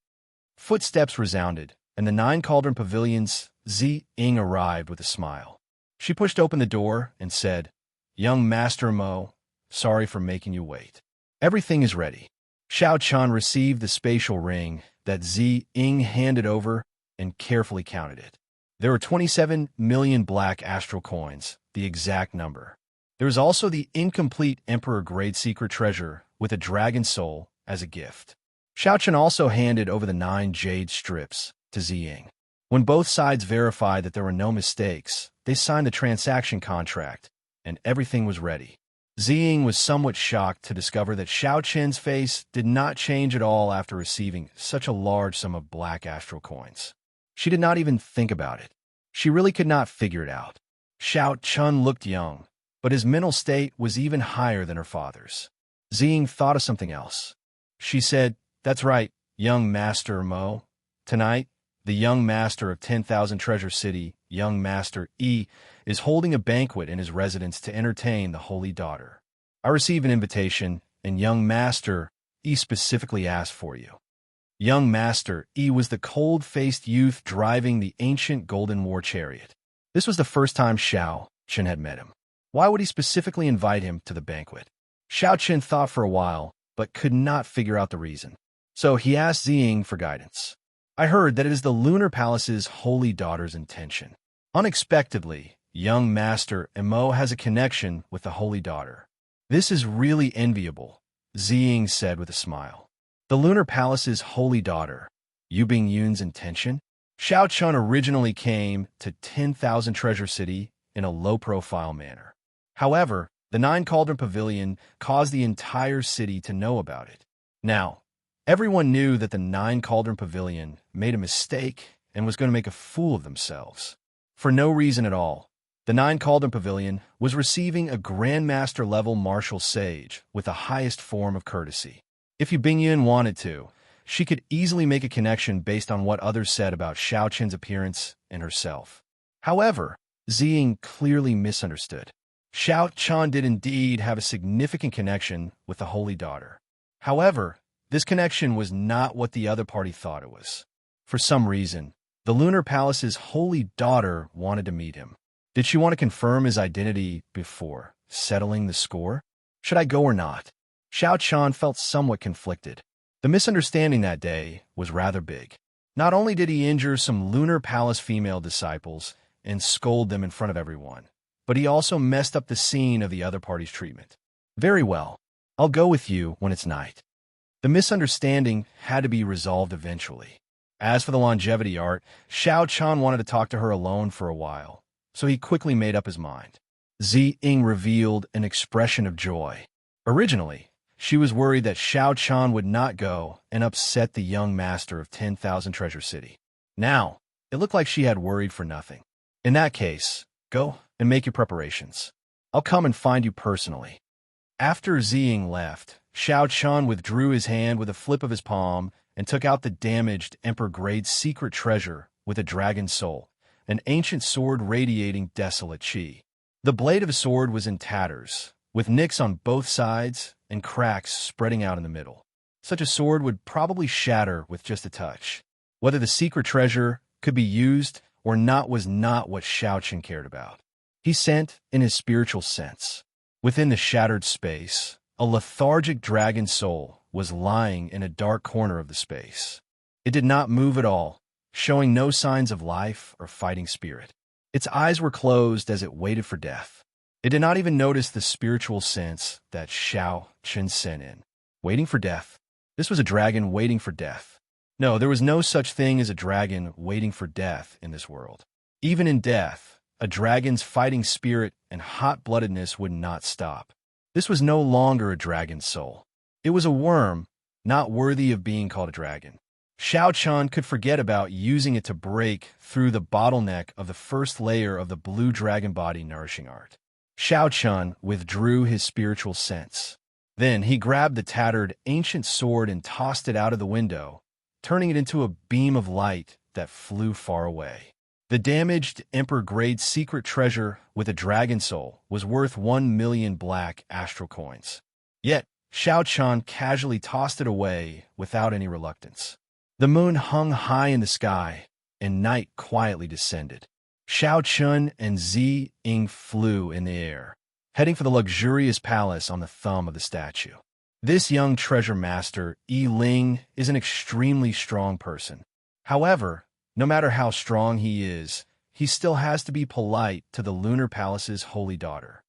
Footsteps resounded, and the 9 Cauldron Pavilion's Ziying arrived with a smile. She pushed open the door and said, "Young Master Mo, sorry for making you wait. Everything is ready." Xiao Chun received the spatial ring that Ziying handed over and carefully counted it. There were 27 million black astral coins, the exact number. There was also the incomplete Emperor-grade secret treasure with a dragon soul as a gift. Xiao Chun also handed over the 9 jade strips to Ziying. When both sides verified that there were no mistakes, they signed the transaction contract, and everything was ready. Ziying was somewhat shocked to discover that Xiao Qin's face did not change at all after receiving such a large sum of black astral coins. She did not even think about it. She really could not figure it out. Xiao Chun looked young, but his mental state was even higher than her father's. Ziying thought of something else. She said, "That's right, young Master Mo. Tonight, the young master of 10,000 Treasure City, young Master Yi, is holding a banquet in his residence to entertain the Holy Daughter. I received an invitation, and young Master Yi specifically asked for you." Young Master Yi was the cold-faced youth driving the ancient golden war chariot. This was the first time Xiao Chen had met him. Why would he specifically invite him to the banquet? Xiao Chen thought for a while, but could not figure out the reason. So he asked Ziying for guidance. "I heard that it is the Lunar Palace's Holy Daughter's intention." Unexpectedly, young Master Mo has a connection with the Holy Daughter. "This is really enviable," Ziying said with a smile. "The Lunar Palace's Holy Daughter, Yu Bingyun's intention?" Xiao Chun originally came to 10,000 Treasure City in a low-profile manner. However, the Nine Cauldron Pavilion caused the entire city to know about it. Now, everyone knew that the Nine Cauldron Pavilion made a mistake and was going to make a fool of themselves. For no reason at all, the Nine Cauldron Pavilion was receiving a Grandmaster-level martial sage with the highest form of courtesy. If Yu Bingyun wanted to, she could easily make a connection based on what others said about Xiao Qin's appearance and herself. However, Ziying clearly misunderstood. Xiao Chen did indeed have a significant connection with the Holy Daughter. However, this connection was not what the other party thought it was. For some reason, the Lunar Palace's Holy Daughter wanted to meet him. Did she want to confirm his identity before settling the score? Should I go or not? Xiao Chen felt somewhat conflicted. The misunderstanding that day was rather big. Not only did he injure some Lunar Palace female disciples and scold them in front of everyone, but he also messed up the scene of the other party's treatment. "Very well. I'll go with you when it's night." The misunderstanding had to be resolved eventually. As for the longevity art, Xiao Chen wanted to talk to her alone for a while, so he quickly made up his mind. Ziying revealed an expression of joy. Originally, she was worried that Xiao Chen would not go and upset the young master of 10,000 Treasure City. Now, it looked like she had worried for nothing. "In that case, go and make your preparations. I'll come and find you personally." After Ziying left, Xiao Chen withdrew his hand with a flip of his palm and took out the damaged Emperor-grade secret treasure with a dragon soul, an ancient sword radiating desolate qi. The blade of a sword was in tatters, with nicks on both sides and cracks spreading out in the middle. Such a sword would probably shatter with just a touch. Whether the secret treasure could be used or not was not what Xiao Chen cared about. He sent in his spiritual sense. Within the shattered space, a lethargic dragon soul was lying in a dark corner of the space. It did not move at all, showing no signs of life or fighting spirit. Its eyes were closed as it waited for death. It did not even notice the spiritual sense that Xiao Chen sent in. Waiting for death. This was a dragon waiting for death. No, there was no such thing as a dragon waiting for death in this world. Even in death, a dragon's fighting spirit and hot-bloodedness would not stop. This was no longer a dragon's soul. It was a worm, not worthy of being called a dragon. Xiao Chen could forget about using it to break through the bottleneck of the first layer of the blue dragon body nourishing art. Xiao Chen withdrew his spiritual sense. Then he grabbed the tattered ancient sword and tossed it out of the window, turning it into a beam of light that flew far away. The damaged Emperor-grade secret treasure with a dragon soul was worth 1,000,000 black astral coins. Yet, Xiao Chen casually tossed it away without any reluctance. The moon hung high in the sky, and night quietly descended. Xiao Chen and Ziying flew in the air, heading for the luxurious palace on the thumb of the statue. This young treasure master, Yi Ling, is an extremely strong person. However, no matter how strong he is, he still has to be polite to the Lunar Palace's Holy Daughter.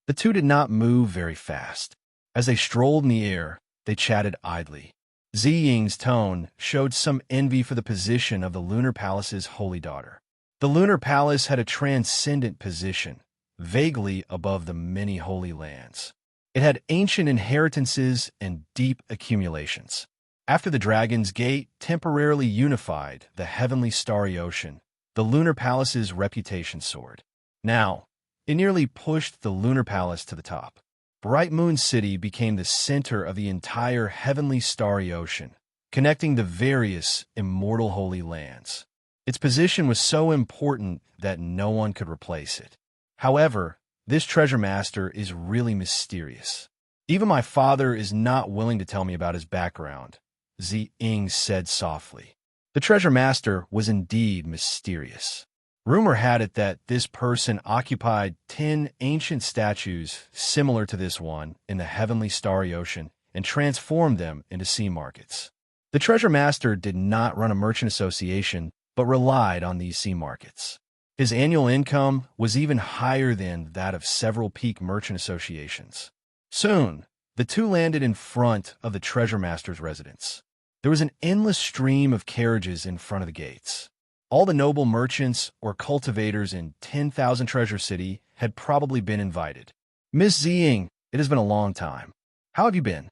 The two did not move very fast. As they strolled in the air, they chatted idly. Ziying's tone showed some envy for the position of the Lunar Palace's holy daughter. The Lunar Palace had a transcendent position, vaguely above the many holy lands. It had ancient inheritances and deep accumulations. After the Dragon's Gate temporarily unified the heavenly starry ocean, the Lunar Palace's reputation soared. Now, it nearly pushed the Lunar Palace to the top. Bright Moon City became the center of the entire heavenly starry ocean, connecting the various immortal holy lands. Its position was so important that no one could replace it. However, this treasure master is really mysterious. Even my father is not willing to tell me about his background, Ziying said softly. The treasure master was indeed mysterious. Rumor had it that this person occupied 10 ancient statues similar to this one in the heavenly starry ocean and transformed them into sea markets. The treasure master did not run a merchant association, but relied on these sea markets. His annual income was even higher than that of several peak merchant associations. Soon, the two landed in front of the treasure master's residence. There was an endless stream of carriages in front of the gates. All the noble merchants or cultivators in 10,000 Treasure City had probably been invited. Miss Ziying, it has been a long time. How have you been?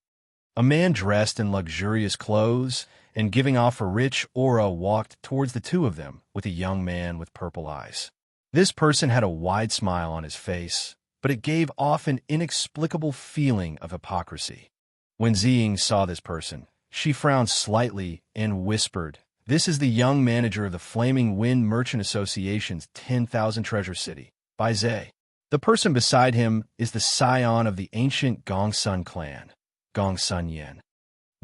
A man dressed in luxurious clothes and giving off a rich aura walked towards the two of them with a young man with purple eyes. This person had a wide smile on his face, but it gave off an inexplicable feeling of hypocrisy. When Ziying saw this person, she frowned slightly and whispered, "This is the young manager of the Flaming Wind Merchant Association's 10,000 Treasure City, Bai Zhe." The person beside him is the scion of the ancient Gongsun clan, Gongsun Yin.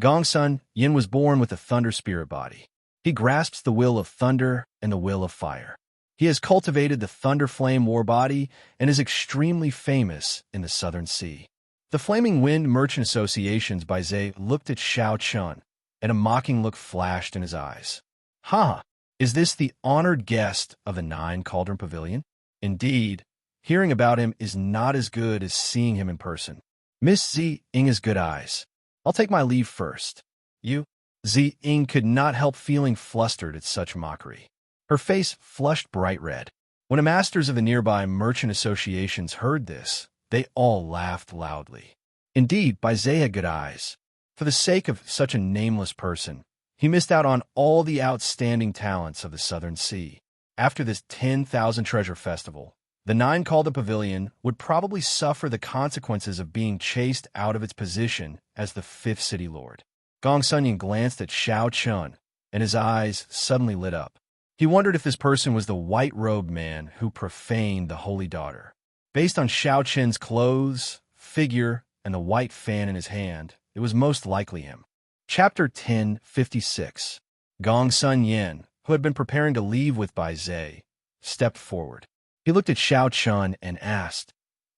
Gongsun Yin was born with a thunder spirit body. He grasps the will of thunder and the will of fire. He has cultivated the thunder flame war body and is extremely famous in the Southern Sea. The Flaming Wind Merchant Association's Bai Zhe looked at Xiao Chun, and a mocking look flashed in his eyes. "Ha! Is this the honored guest of the Nine Cauldron Pavilion?" Indeed, hearing about him is not as good as seeing him in person. Miss Ziying has good eyes. I'll take my leave first. You? Ziying could not help feeling flustered at such mockery. Her face flushed bright red. When the masters of the nearby merchant associations heard this, they all laughed loudly. Indeed, Bai Zhe had good eyes. For the sake of such a nameless person, he missed out on all the outstanding talents of the Southern Sea. After this 10,000 Treasure Festival, the Nine Cauldron Pavilion would probably suffer the consequences of being chased out of its position as the fifth city lord. Gongsun Yin glanced at Xiao Chun, and his eyes suddenly lit up. He wondered if this person was the white-robed man who profaned the Holy Daughter. Based on Xiao Chun's clothes, figure, and the white fan in his hand, it was most likely him. Chapter 1056. Gongsun Yin, who had been preparing to leave with Bai Zhe, stepped forward. He looked at Xiao Chun and asked,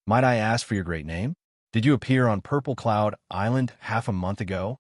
"Might I ask for your great name? Did you appear on Purple Cloud Island half a month ago?"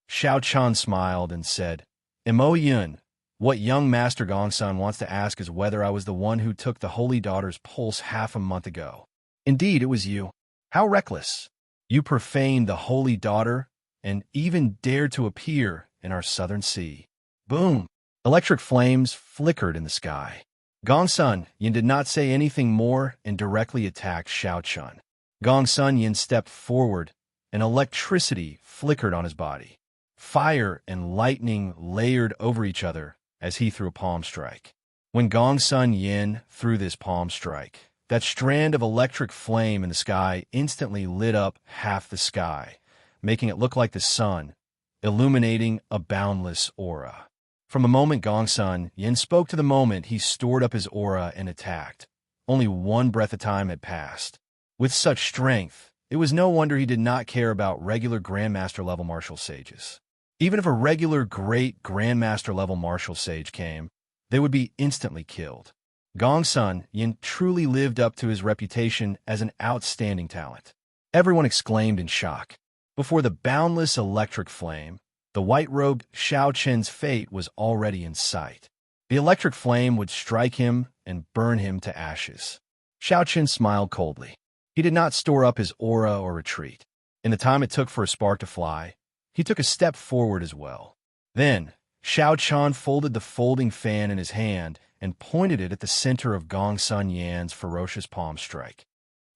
Xiao Chun smiled and said, "Imo Yun, what young Master Gongsun wants to ask is whether I was the one who took the Holy Daughter's pulse half a month ago. Indeed, it was you. How reckless! You profaned the Holy Daughter and even dared to appear in our Southern Sea." Boom! Electric flames flickered in the sky. Gongsun Yin did not say anything more and directly attacked Xiao Chun. Gongsun Yin stepped forward, and electricity flickered on his body. Fire and lightning layered over each other as he threw a palm strike. When Gongsun Yin threw this palm strike, that strand of electric flame in the sky instantly lit up half the sky, making it look like the sun, illuminating a boundless aura. From the moment Gongsun Yin spoke to the moment he stored up his aura and attacked, only one breath of time had passed. With such strength, it was no wonder he did not care about regular Grandmaster-level martial sages. Even if a regular great Grandmaster-level martial sage came, they would be instantly killed. Gongsun Yin truly lived up to his reputation as an outstanding talent. Everyone exclaimed in shock. Before the boundless electric flame, the white-robed Xiao Chen's fate was already in sight. The electric flame would strike him and burn him to ashes. Xiao Chen smiled coldly. He did not store up his aura or retreat. In the time it took for a spark to fly, he took a step forward as well. Then, Xiao Chun folded the folding fan in his hand and pointed it at the center of Gong Sun Yan's ferocious palm strike.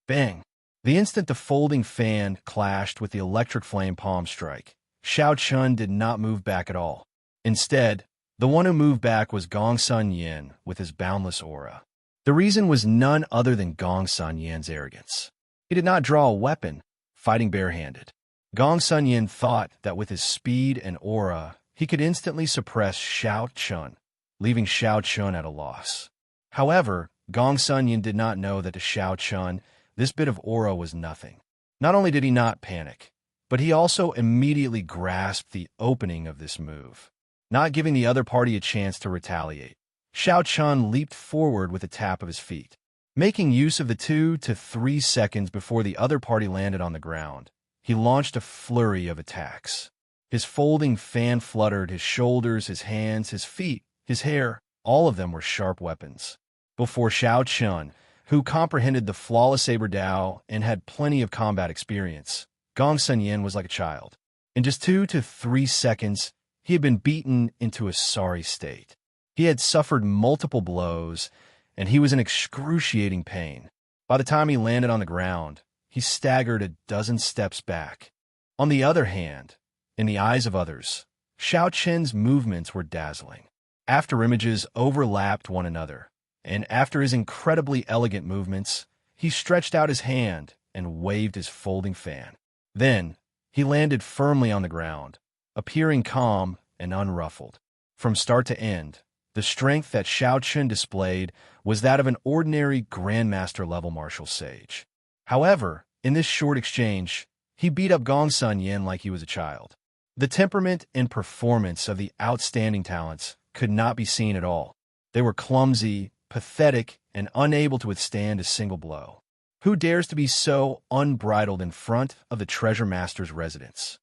Bang! The instant the folding fan clashed with the electric flame palm strike, Xiao Chun did not move back at all. Instead, the one who moved back was Gong Sun Yan with his boundless aura. The reason was none other than Gong Sun Yan's arrogance. He did not draw a weapon, fighting barehanded. Gong Sun Yan thought that with his speed and aura, he could instantly suppress Xiao Chun, leaving Xiao Chun at a loss. However, Gong Sun Yan did not know that to Xiao Chun, this bit of aura was nothing. Not only did he not panic, but he also immediately grasped the opening of this move, not giving the other party a chance to retaliate. Xiao Chun leaped forward with a tap of his feet, making use of the 2 to 3 seconds before the other party landed on the ground. He launched a flurry of attacks. His folding fan fluttered, his shoulders, his hands, his feet, his hair, all of them were sharp weapons. Before Xiao Chun, who comprehended the flawless saber Dao and had plenty of combat experience, Gong Sun Yan was like a child. In just 2 to 3 seconds, he had been beaten into a sorry state. He had suffered multiple blows, and he was in excruciating pain. By the time he landed on the ground, he staggered a dozen steps back. On the other hand, in the eyes of others, Xiao Chen's movements were dazzling. After images overlapped one another, and after his incredibly elegant movements, he stretched out his hand and waved his folding fan. Then, he landed firmly on the ground, appearing calm and unruffled. From start to end, the strength that Xiao Chen displayed was that of an ordinary Grandmaster-level martial sage. However, in this short exchange, he beat up Gong Sun Yan like he was a child. The temperament and performance of the outstanding talents could not be seen at all. They were clumsy, pathetic, and unable to withstand a single blow. Who dares to be so unbridled in front of the Treasure Master's residence?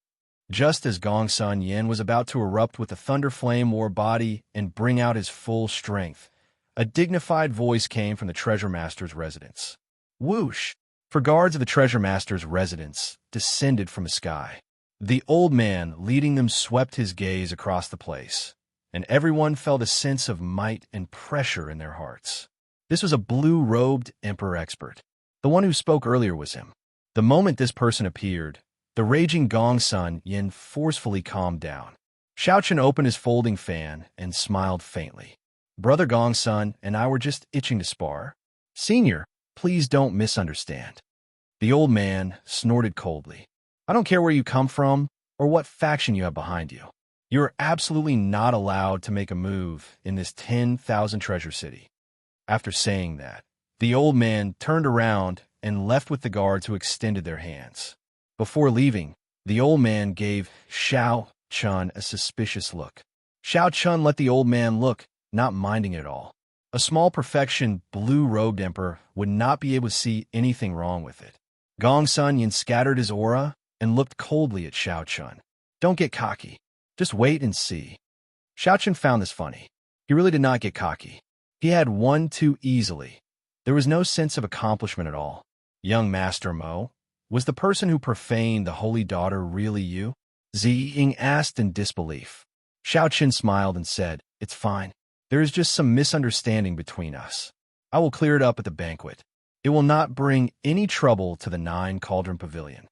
Just as Gong Sun Yan was about to erupt with the thunder flame war body and bring out his full strength, a dignified voice came from the Treasure Master's residence. Whoosh! For guards of the Treasure Master's residence descended from the sky. The old man leading them swept his gaze across the place, and everyone felt a sense of might and pressure in their hearts. This was a blue-robed emperor expert. The one who spoke earlier was him. The moment this person appeared, the raging Gong Sun Yan forcefully calmed down. Xiao Chen opened his folding fan and smiled faintly. Brother Gong Sun and I were just itching to spar. Senior, please don't misunderstand. The old man snorted coldly. I don't care where you come from or what faction you have behind you. You are absolutely not allowed to make a move in this 10,000 treasure city. After saying that, the old man turned around and left with the guards who extended their hands. Before leaving, the old man gave Xiao Chun a suspicious look. Xiao Chun let the old man look, not minding it at all. A small perfection blue-robed emperor would not be able to see anything wrong with it. Gong Sun Yan scattered his aura and looked coldly at Xiao Chun. Don't get cocky. Just wait and see. Xiao Chun found this funny. He really did not get cocky. He had won too easily. There was no sense of accomplishment at all. Young Master Mo, was the person who profaned the holy daughter really you? Ziying asked in disbelief. Xiao Chun smiled and said, It's fine. There is just some misunderstanding between us. I will clear it up at the banquet. It will not bring any trouble to the 9 Cauldron Pavilion.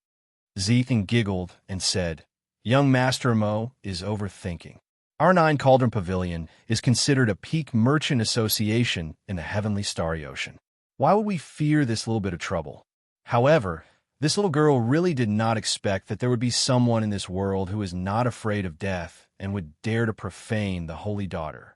Ziying giggled and said, Young Master Mo is overthinking. Our 9 Cauldron Pavilion is considered a peak merchant association in the heavenly starry ocean. Why would we fear this little bit of trouble? However, this little girl really did not expect that there would be someone in this world who is not afraid of death and would dare to profane the holy daughter.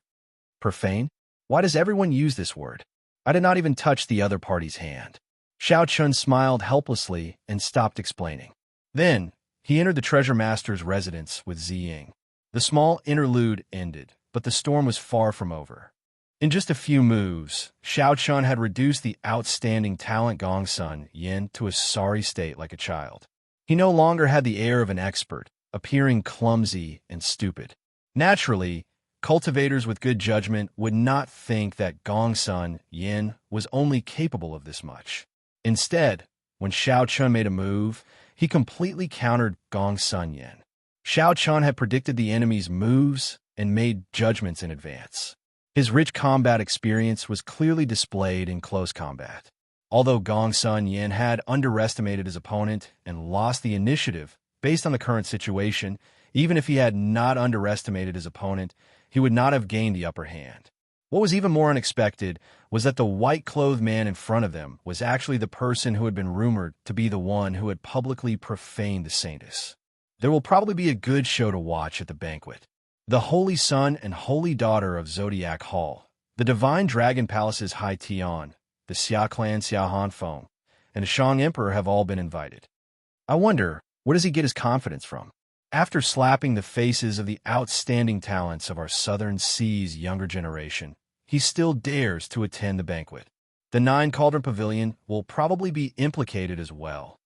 Profane? Why does everyone use this word? I did not even touch the other party's hand. Xiao Chun smiled helplessly and stopped explaining. Then, he entered the Treasure Master's residence with Ziying. The small interlude ended, but the storm was far from over. In just a few moves, Xiao Chun had reduced the outstanding talent Gong Sun Yan to a sorry state like a child. He no longer had the air of an expert, appearing clumsy and stupid. Naturally, cultivators with good judgment would not think that Gong Sun Yan was only capable of this much. Instead, when Xiao Chun made a move, he completely countered Gong Sun Yan. Xiao Chun had predicted the enemy's moves and made judgments in advance. His rich combat experience was clearly displayed in close combat. Although Gong Sun Yin had underestimated his opponent and lost the initiative based on the current situation, even if he had not underestimated his opponent, he would not have gained the upper hand. What was even more unexpected was that the white-clothed man in front of them was actually the person who had been rumored to be the one who had publicly profaned the saintess. There will probably be a good show to watch at the banquet. The Holy Son and Holy Daughter of Zodiac Hall, the Divine Dragon Palace's Hai Tian, the Xia Clan Xia Hanfeng, and the Shang Emperor have all been invited. I wonder, where does he get his confidence from? After slapping the faces of the outstanding talents of our Southern Seas younger generation, he still dares to attend the banquet. The Nine Cauldron Pavilion will probably be implicated as well.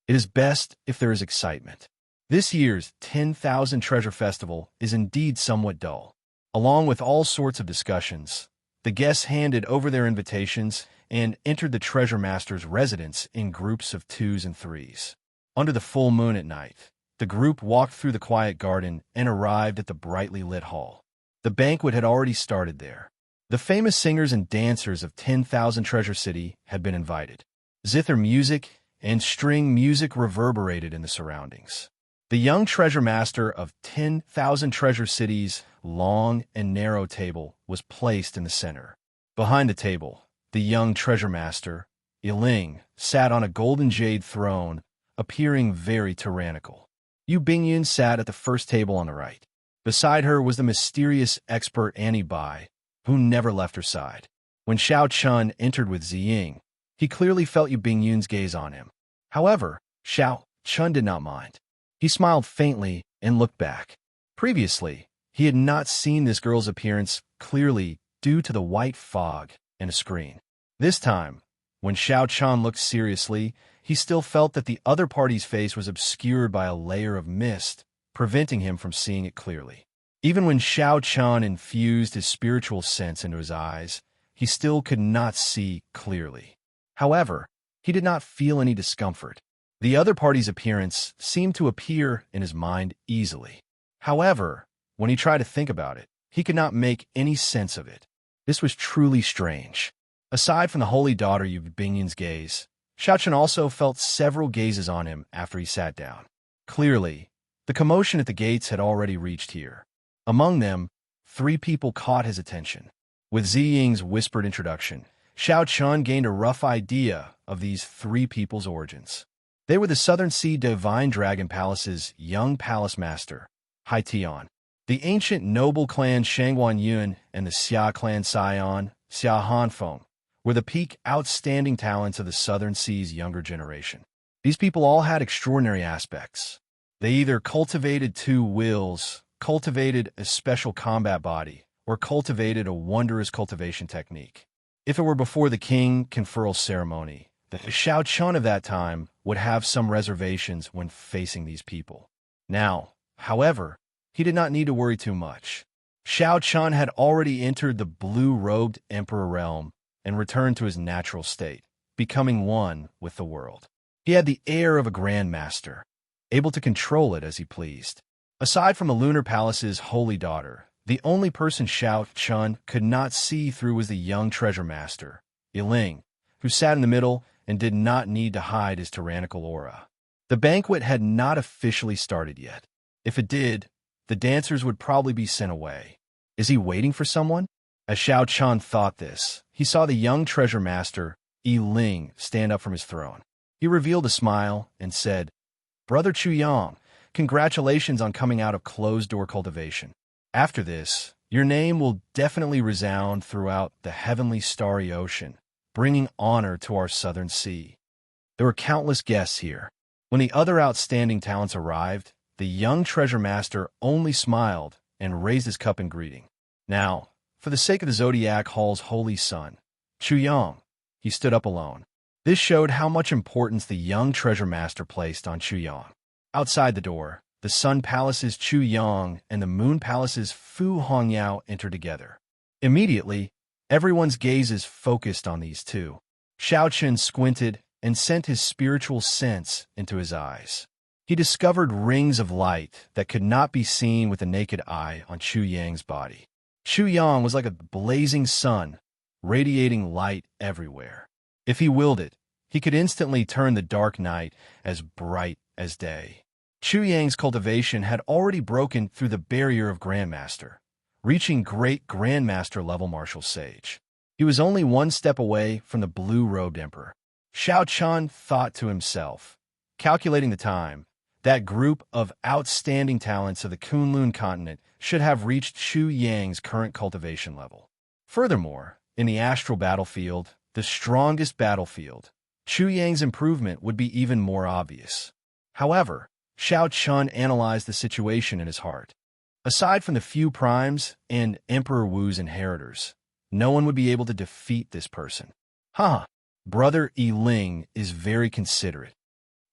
It is best if there is excitement. This year's 10,000 Treasure Festival is indeed somewhat dull. Along with all sorts of discussions, the guests handed over their invitations and entered the Treasure Master's residence in groups of 2s and 3s. Under the full moon at night, the group walked through the quiet garden and arrived at the brightly lit hall. The banquet had already started there. The famous singers and dancers of 10,000 Treasure City had been invited. Zither music and string music reverberated in the surroundings. The young treasure master of 10,000 Treasure City's long and narrow table was placed in the center. Behind the table, the young treasure master, Yiling, sat on a golden jade throne, appearing very tyrannical. Yu Bingyun sat at the first table on the right. Beside her was the mysterious expert Annie Bai, who never left her side. When Xiao Chun entered with Ziying, he clearly felt Yu Bingyun's gaze on him. However, Xiao Chun did not mind. He smiled faintly and looked back. Previously, he had not seen this girl's appearance clearly due to the white fog and a screen. This time, when Xiao Chun looked seriously, he still felt that the other party's face was obscured by a layer of mist, preventing him from seeing it clearly. Even when Xiao Chun infused his spiritual sense into his eyes, he still could not see clearly. However, he did not feel any discomfort. The other party's appearance seemed to appear in his mind easily. However, when he tried to think about it, he could not make any sense of it. This was truly strange. Aside from the holy daughter Yu Bingyun's gaze, Xiao Chun also felt several gazes on him after he sat down. Clearly, the commotion at the gates had already reached here. Among them, 3 people caught his attention. With Ziying's whispered introduction, Xiao Chun gained a rough idea of these 3 people's origins. They were the Southern Sea Divine Dragon Palace's young palace master, Hai Tian, the ancient noble clan Shangguan Yun, and the Xia clan Sion, Xia Hanfeng, were the peak outstanding talents of the Southern Sea's younger generation. These people all had extraordinary aspects. They either cultivated 2 wills, cultivated a special combat body, or cultivated a wondrous cultivation technique. If it were before the king conferral ceremony, the Xiao Chun of that time would have some reservations when facing these people. Now, however, he did not need to worry too much. Xiao Chun had already entered the blue-robed emperor realm and returned to his natural state, becoming one with the world. He had the air of a grandmaster, able to control it as he pleased. Aside from the Lunar Palace's holy daughter, the only person Xiao Chun could not see through was the young treasure master, Yiling, who sat in the middle and did not need to hide his tyrannical aura. The banquet had not officially started yet. If it did, the dancers would probably be sent away. Is he waiting for someone? As Xiao Chun thought this, he saw the young treasure master, Yiling, stand up from his throne. He revealed a smile and said, "Brother Chu Yang, congratulations on coming out of closed-door cultivation. After this, your name will definitely resound throughout the heavenly starry ocean, bringing honor to our Southern Sea." There were countless guests here. When the other outstanding talents arrived, the young treasure master only smiled and raised his cup in greeting. Now, for the sake of the Zodiac Hall's holy son, Chu Yang, he stood up alone. This showed how much importance the young treasure master placed on Chu Yang. Outside the door, the Sun Palace's Chu Yang and the Moon Palace's Fu Hongyao entered together. Immediately, everyone's gazes focused on these two. Xiao Chun squinted and sent his spiritual sense into his eyes. He discovered rings of light that could not be seen with the naked eye on Chu Yang's body. Chu Yang was like a blazing sun, radiating light everywhere. If he willed it, he could instantly turn the dark night as bright as day. Chu Yang's cultivation had already broken through the barrier of Grandmaster, reaching great Grandmaster level martial sage. He was only one step away from the blue-robed emperor. Xiao Chun thought to himself, calculating the time, that group of outstanding talents of the Kunlun continent should have reached Chu Yang's current cultivation level. Furthermore, in the astral battlefield, the strongest battlefield, Chu Yang's improvement would be even more obvious. However, Xiao Chun analyzed the situation in his heart. Aside from the few primes and Emperor Wu's inheritors, no one would be able to defeat this person. Brother Yi Ling is very considerate.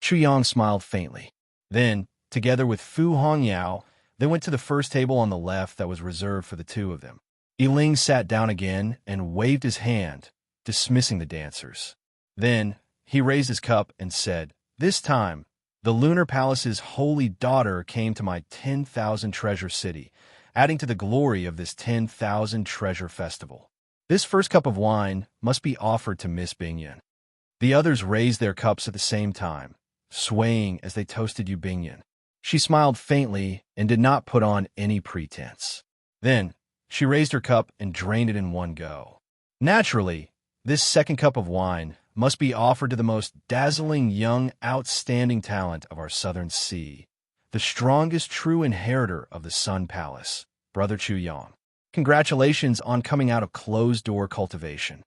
Chu Yang smiled faintly. Then, together with Fu Hongyao, they went to the first table on the left that was reserved for the two of them. Yi Ling sat down again and waved his hand, dismissing the dancers. Then, he raised his cup and said, "This time, the Lunar Palace's holy daughter came to my 10,000 treasure city, adding to the glory of this 10,000 treasure festival. This first cup of wine must be offered to Miss Bingyan." The others raised their cups at the same time, swaying as they toasted Yu Bingyan. She smiled faintly and did not put on any pretense. Then, she raised her cup and drained it in one go. Naturally, this second cup of wine must be offered to the most dazzling young, outstanding talent of our southern sea, the strongest true inheritor of the Sun Palace, Brother Chu Yang. Congratulations on coming out of closed-door cultivation.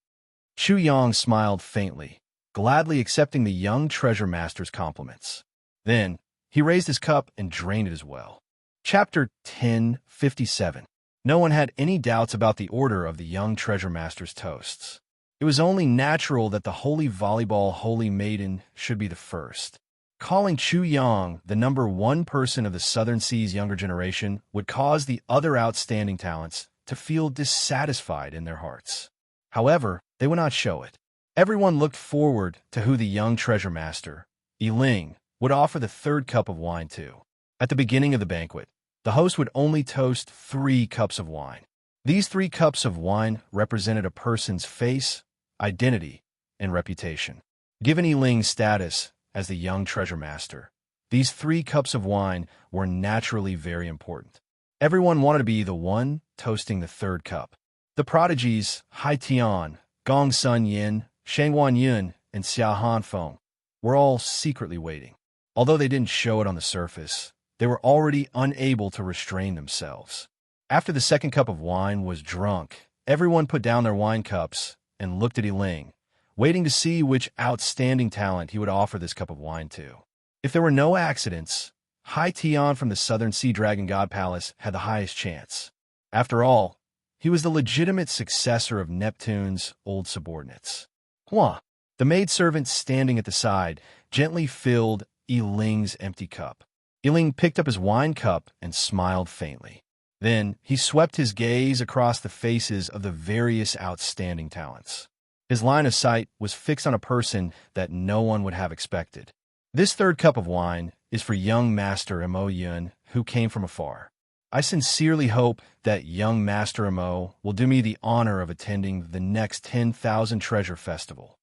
Chu Yang smiled faintly, gladly accepting the young treasure master's compliments. Then, he raised his cup and drained it as well. Chapter 1057. No one had any doubts about the order of the young treasure master's toasts. It was only natural that the holy volleyball holy maiden should be the first. Calling Chu Yang the number one person of the Southern Sea's younger generation would cause the other outstanding talents to feel dissatisfied in their hearts. However, they would not show it. Everyone looked forward to who the young treasure master, Yi Ling, would offer the third cup of wine to. At the beginning of the banquet, the host would only toast 3 cups of wine. These 3 cups of wine represented a person's face, identity, and reputation. Given Yi Ling's status as the young treasure master, these 3 cups of wine were naturally very important. Everyone wanted to be the one toasting the third cup. The prodigies Hai Tian, Gong Sun Yin, Shang Wan Yun, and Xia Han Feng were all secretly waiting. Although they didn't show it on the surface, they were already unable to restrain themselves. After the second cup of wine was drunk, everyone put down their wine cups and looked at Yi Ling, waiting to see which outstanding talent he would offer this cup of wine to. If there were no accidents, Hai Tian from the Southern Sea Dragon God Palace had the highest chance. After all, he was the legitimate successor of Neptune's old subordinates. The maidservant standing at the side gently filled Yi Ling's empty cup. Yi Ling picked up his wine cup and smiled faintly. Then he swept his gaze across the faces of the various outstanding talents. His line of sight was fixed on a person that no one would have expected. This third cup of wine is for young Master Mo Yun, who came from afar. I sincerely hope that young Master Mo will do me the honor of attending the next 10,000 Treasure Festival.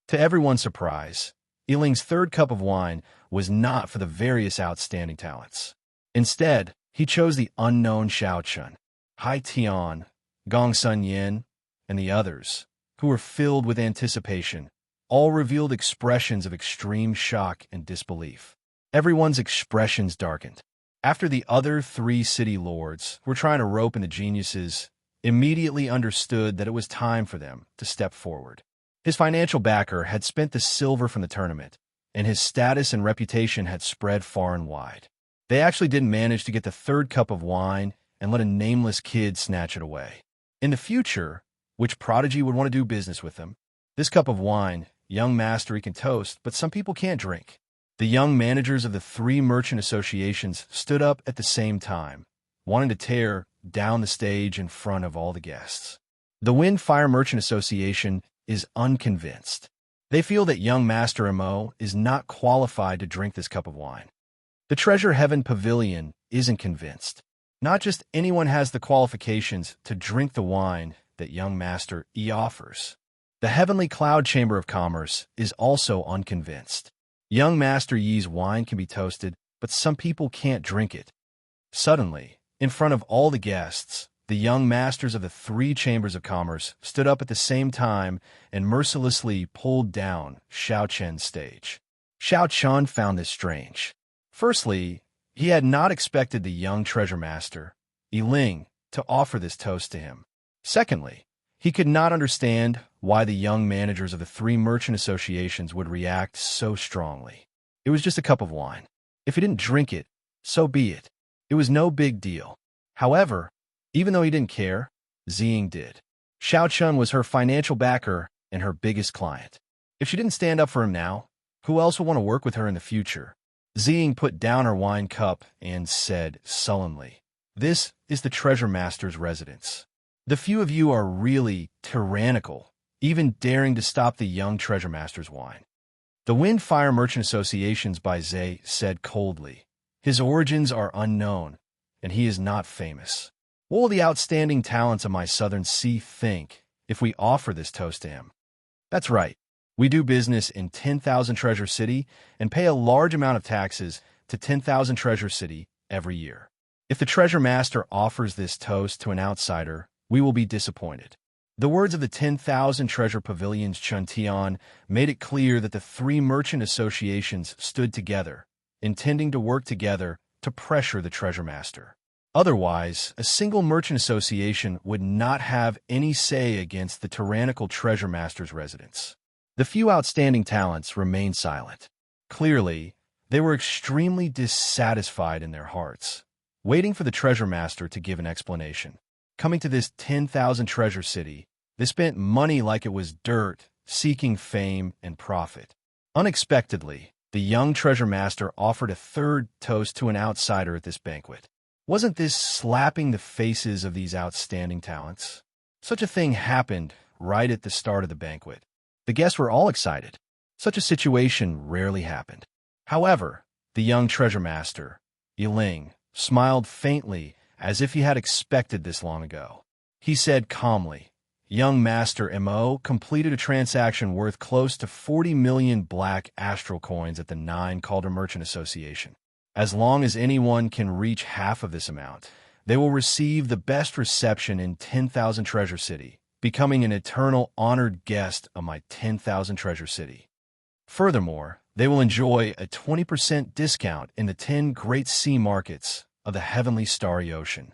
To everyone's surprise, Yi Ling's third cup of wine was not for the various outstanding talents. Instead, he chose the unknown Xiao Chun, Hai Tian, Gong Sun Yin, and the others, who were filled with anticipation, all revealed expressions of extreme shock and disbelief. Everyone's expressions darkened. After the other 3 city lords who were trying to rope in the geniuses immediately understood that it was time for them to step forward. His financial backer had spent the silver from the tournament, and his status and reputation had spread far and wide. They actually didn't manage to get the third cup of wine and let a nameless kid snatch it away. In the future, which prodigy would want to do business with them? This cup of wine, young master, he can toast, but some people can't drink. The young managers of the 3 merchant associations stood up at the same time, wanting to tear down the stage in front of all the guests. The Wind Fire Merchant Association is unconvinced. They feel that young Master Mo is not qualified to drink this cup of wine. The Treasure Heaven Pavilion isn't convinced. Not just anyone has the qualifications to drink the wine that young Master E offers. The Heavenly Cloud Chamber of Commerce is also unconvinced. Young Master Yi's wine can be toasted, but some people can't drink it. Suddenly, in front of all the guests, the young masters of the three chambers of commerce stood up at the same time and mercilessly pulled down Xiao Chen's stage. Xiao Chen found this strange. Firstly, he had not expected the young treasure master, Yi Ling, to offer this toast to him. Secondly, he could not understand why the young managers of the three merchant associations would react so strongly. It was just a cup of wine. If he didn't drink it, so be it. It was no big deal. However, even though he didn't care, Ziying did. Xiao Chen was her financial backer and her biggest client. If she didn't stand up for him now, who else would want to work with her in the future? Ziying put down her wine cup and said sullenly, "This is the treasure master's residence. The few of you are really tyrannical, even daring to stop the young treasure master's wine." The Wind Fire Merchant Associations by Zay said coldly, "His origins are unknown, and he is not famous. What will the outstanding talents of my Southern Sea think if we offer this toast to him? That's right. We do business in 10,000 Treasure City and pay a large amount of taxes to 10,000 Treasure City every year. If the treasure master offers this toast to an outsider, we will be disappointed." The words of the 10,000 Treasure Pavilion's Chun Tian made it clear that the three merchant associations stood together, intending to work together to pressure the treasure master. Otherwise, a single merchant association would not have any say against the tyrannical treasure master's residence. The few outstanding talents remained silent. Clearly, they were extremely dissatisfied in their hearts, waiting for the treasure master to give an explanation. Coming to this 10,000 Treasure City, they spent money like it was dirt, seeking fame and profit. Unexpectedly, the young treasure master offered a third toast to an outsider at this banquet. Wasn't this slapping the faces of these outstanding talents? Such a thing happened right at the start of the banquet. The guests were all excited. Such a situation rarely happened. However, the young treasure master, Yi Ling, smiled faintly as if he had expected this long ago. He said calmly, "Young Master Mo completed a transaction worth close to 40 million black astral coins at the Nine Calder Merchant Association. As long as anyone can reach half of this amount, they will receive the best reception in 10,000 Treasure City, becoming an eternal honored guest of my 10,000 Treasure City. Furthermore, they will enjoy a 20% discount in the 10 great sea markets of the heavenly starry ocean."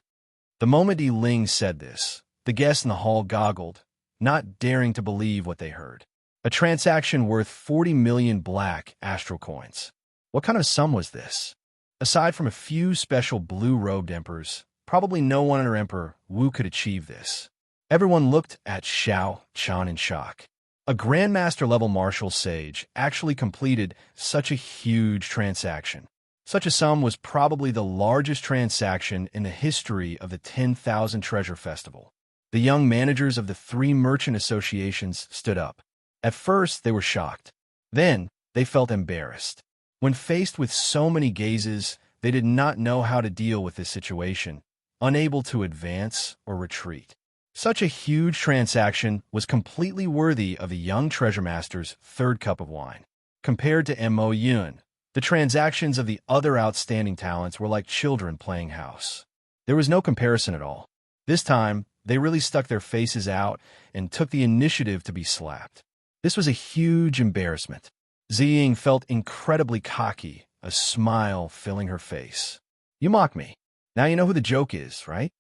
The moment Yi Ling said this, the guests in the hall goggled, not daring to believe what they heard. A transaction worth 40 million black astral coins. What kind of sum was this? Aside from a few special blue-robed emperors, probably no one under Emperor Wu could achieve this. Everyone looked at Xiao Chen in shock. A Grandmaster-level martial sage actually completed such a huge transaction. Such a sum was probably the largest transaction in the history of the 10,000 Treasure Festival. The young managers of the three merchant associations stood up. At first, they were shocked. Then, they felt embarrassed. When faced with so many gazes, they did not know how to deal with this situation, unable to advance or retreat. Such a huge transaction was completely worthy of the young treasure master's third cup of wine. Compared to Mo Yun, the transactions of the other outstanding talents were like children playing house. There was no comparison at all. This time, they really stuck their faces out and took the initiative to be slapped. This was a huge embarrassment. Ziying felt incredibly cocky, a smile filling her face. "You mock me. Now you know who the joke is, right?"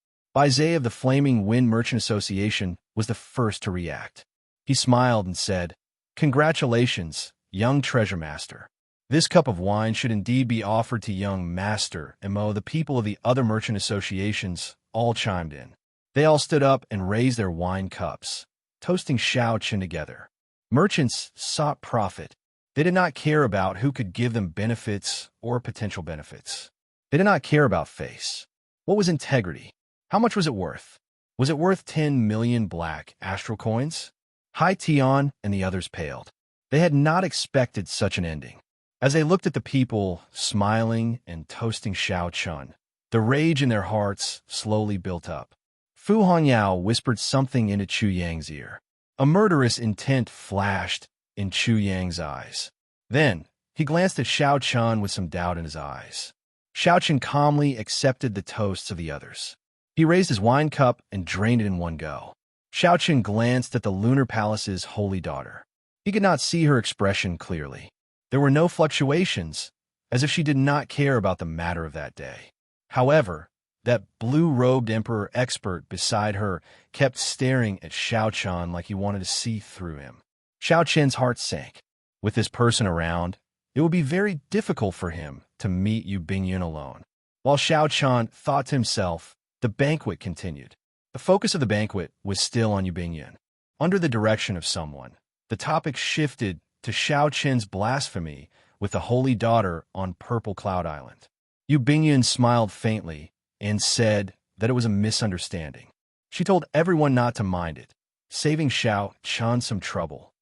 Zay of the Flaming Wind Merchant Association was the first to react. He smiled and said, "Congratulations, young treasure master. This cup of wine should indeed be offered to young Master Mo." The people of the other merchant associations all chimed in. They all stood up and raised their wine cups, toasting Xiao Chen together. Merchants sought profit. They did not care about who could give them benefits or potential benefits. They did not care about face. What was integrity? How much was it worth? Was it worth 10 million black astral coins? Hai Tian and the others paled. They had not expected such an ending. As they looked at the people, smiling and toasting Xiao Chun, the rage in their hearts slowly built up. Fu Hongyao whispered something into Chu Yang's ear. A murderous intent flashed in Chu Yang's eyes. Then, he glanced at Xiao Chun with some doubt in his eyes. Xiao Chun calmly accepted the toasts of the others. He raised his wine cup and drained it in one go. Xiao Chun glanced at the Lunar Palace's holy daughter. He could not see her expression clearly. There were no fluctuations, as if she did not care about the matter of that day. However, that blue-robed emperor expert beside her kept staring at Xiao Chun like he wanted to see through him. Xiao Chun's heart sank. With this person around, it would be very difficult for him to meet Yu Bingyun alone. While Xiao Chun thought to himself, the banquet continued. The focus of the banquet was still on Yu Bingyun. Under the direction of someone, the topic shifted to Xiao Chun's blasphemy with the holy daughter on Purple Cloud Island. Yu Bingyun smiled faintly and said that it was a misunderstanding. She told everyone not to mind it, saving Xiao Chun some trouble.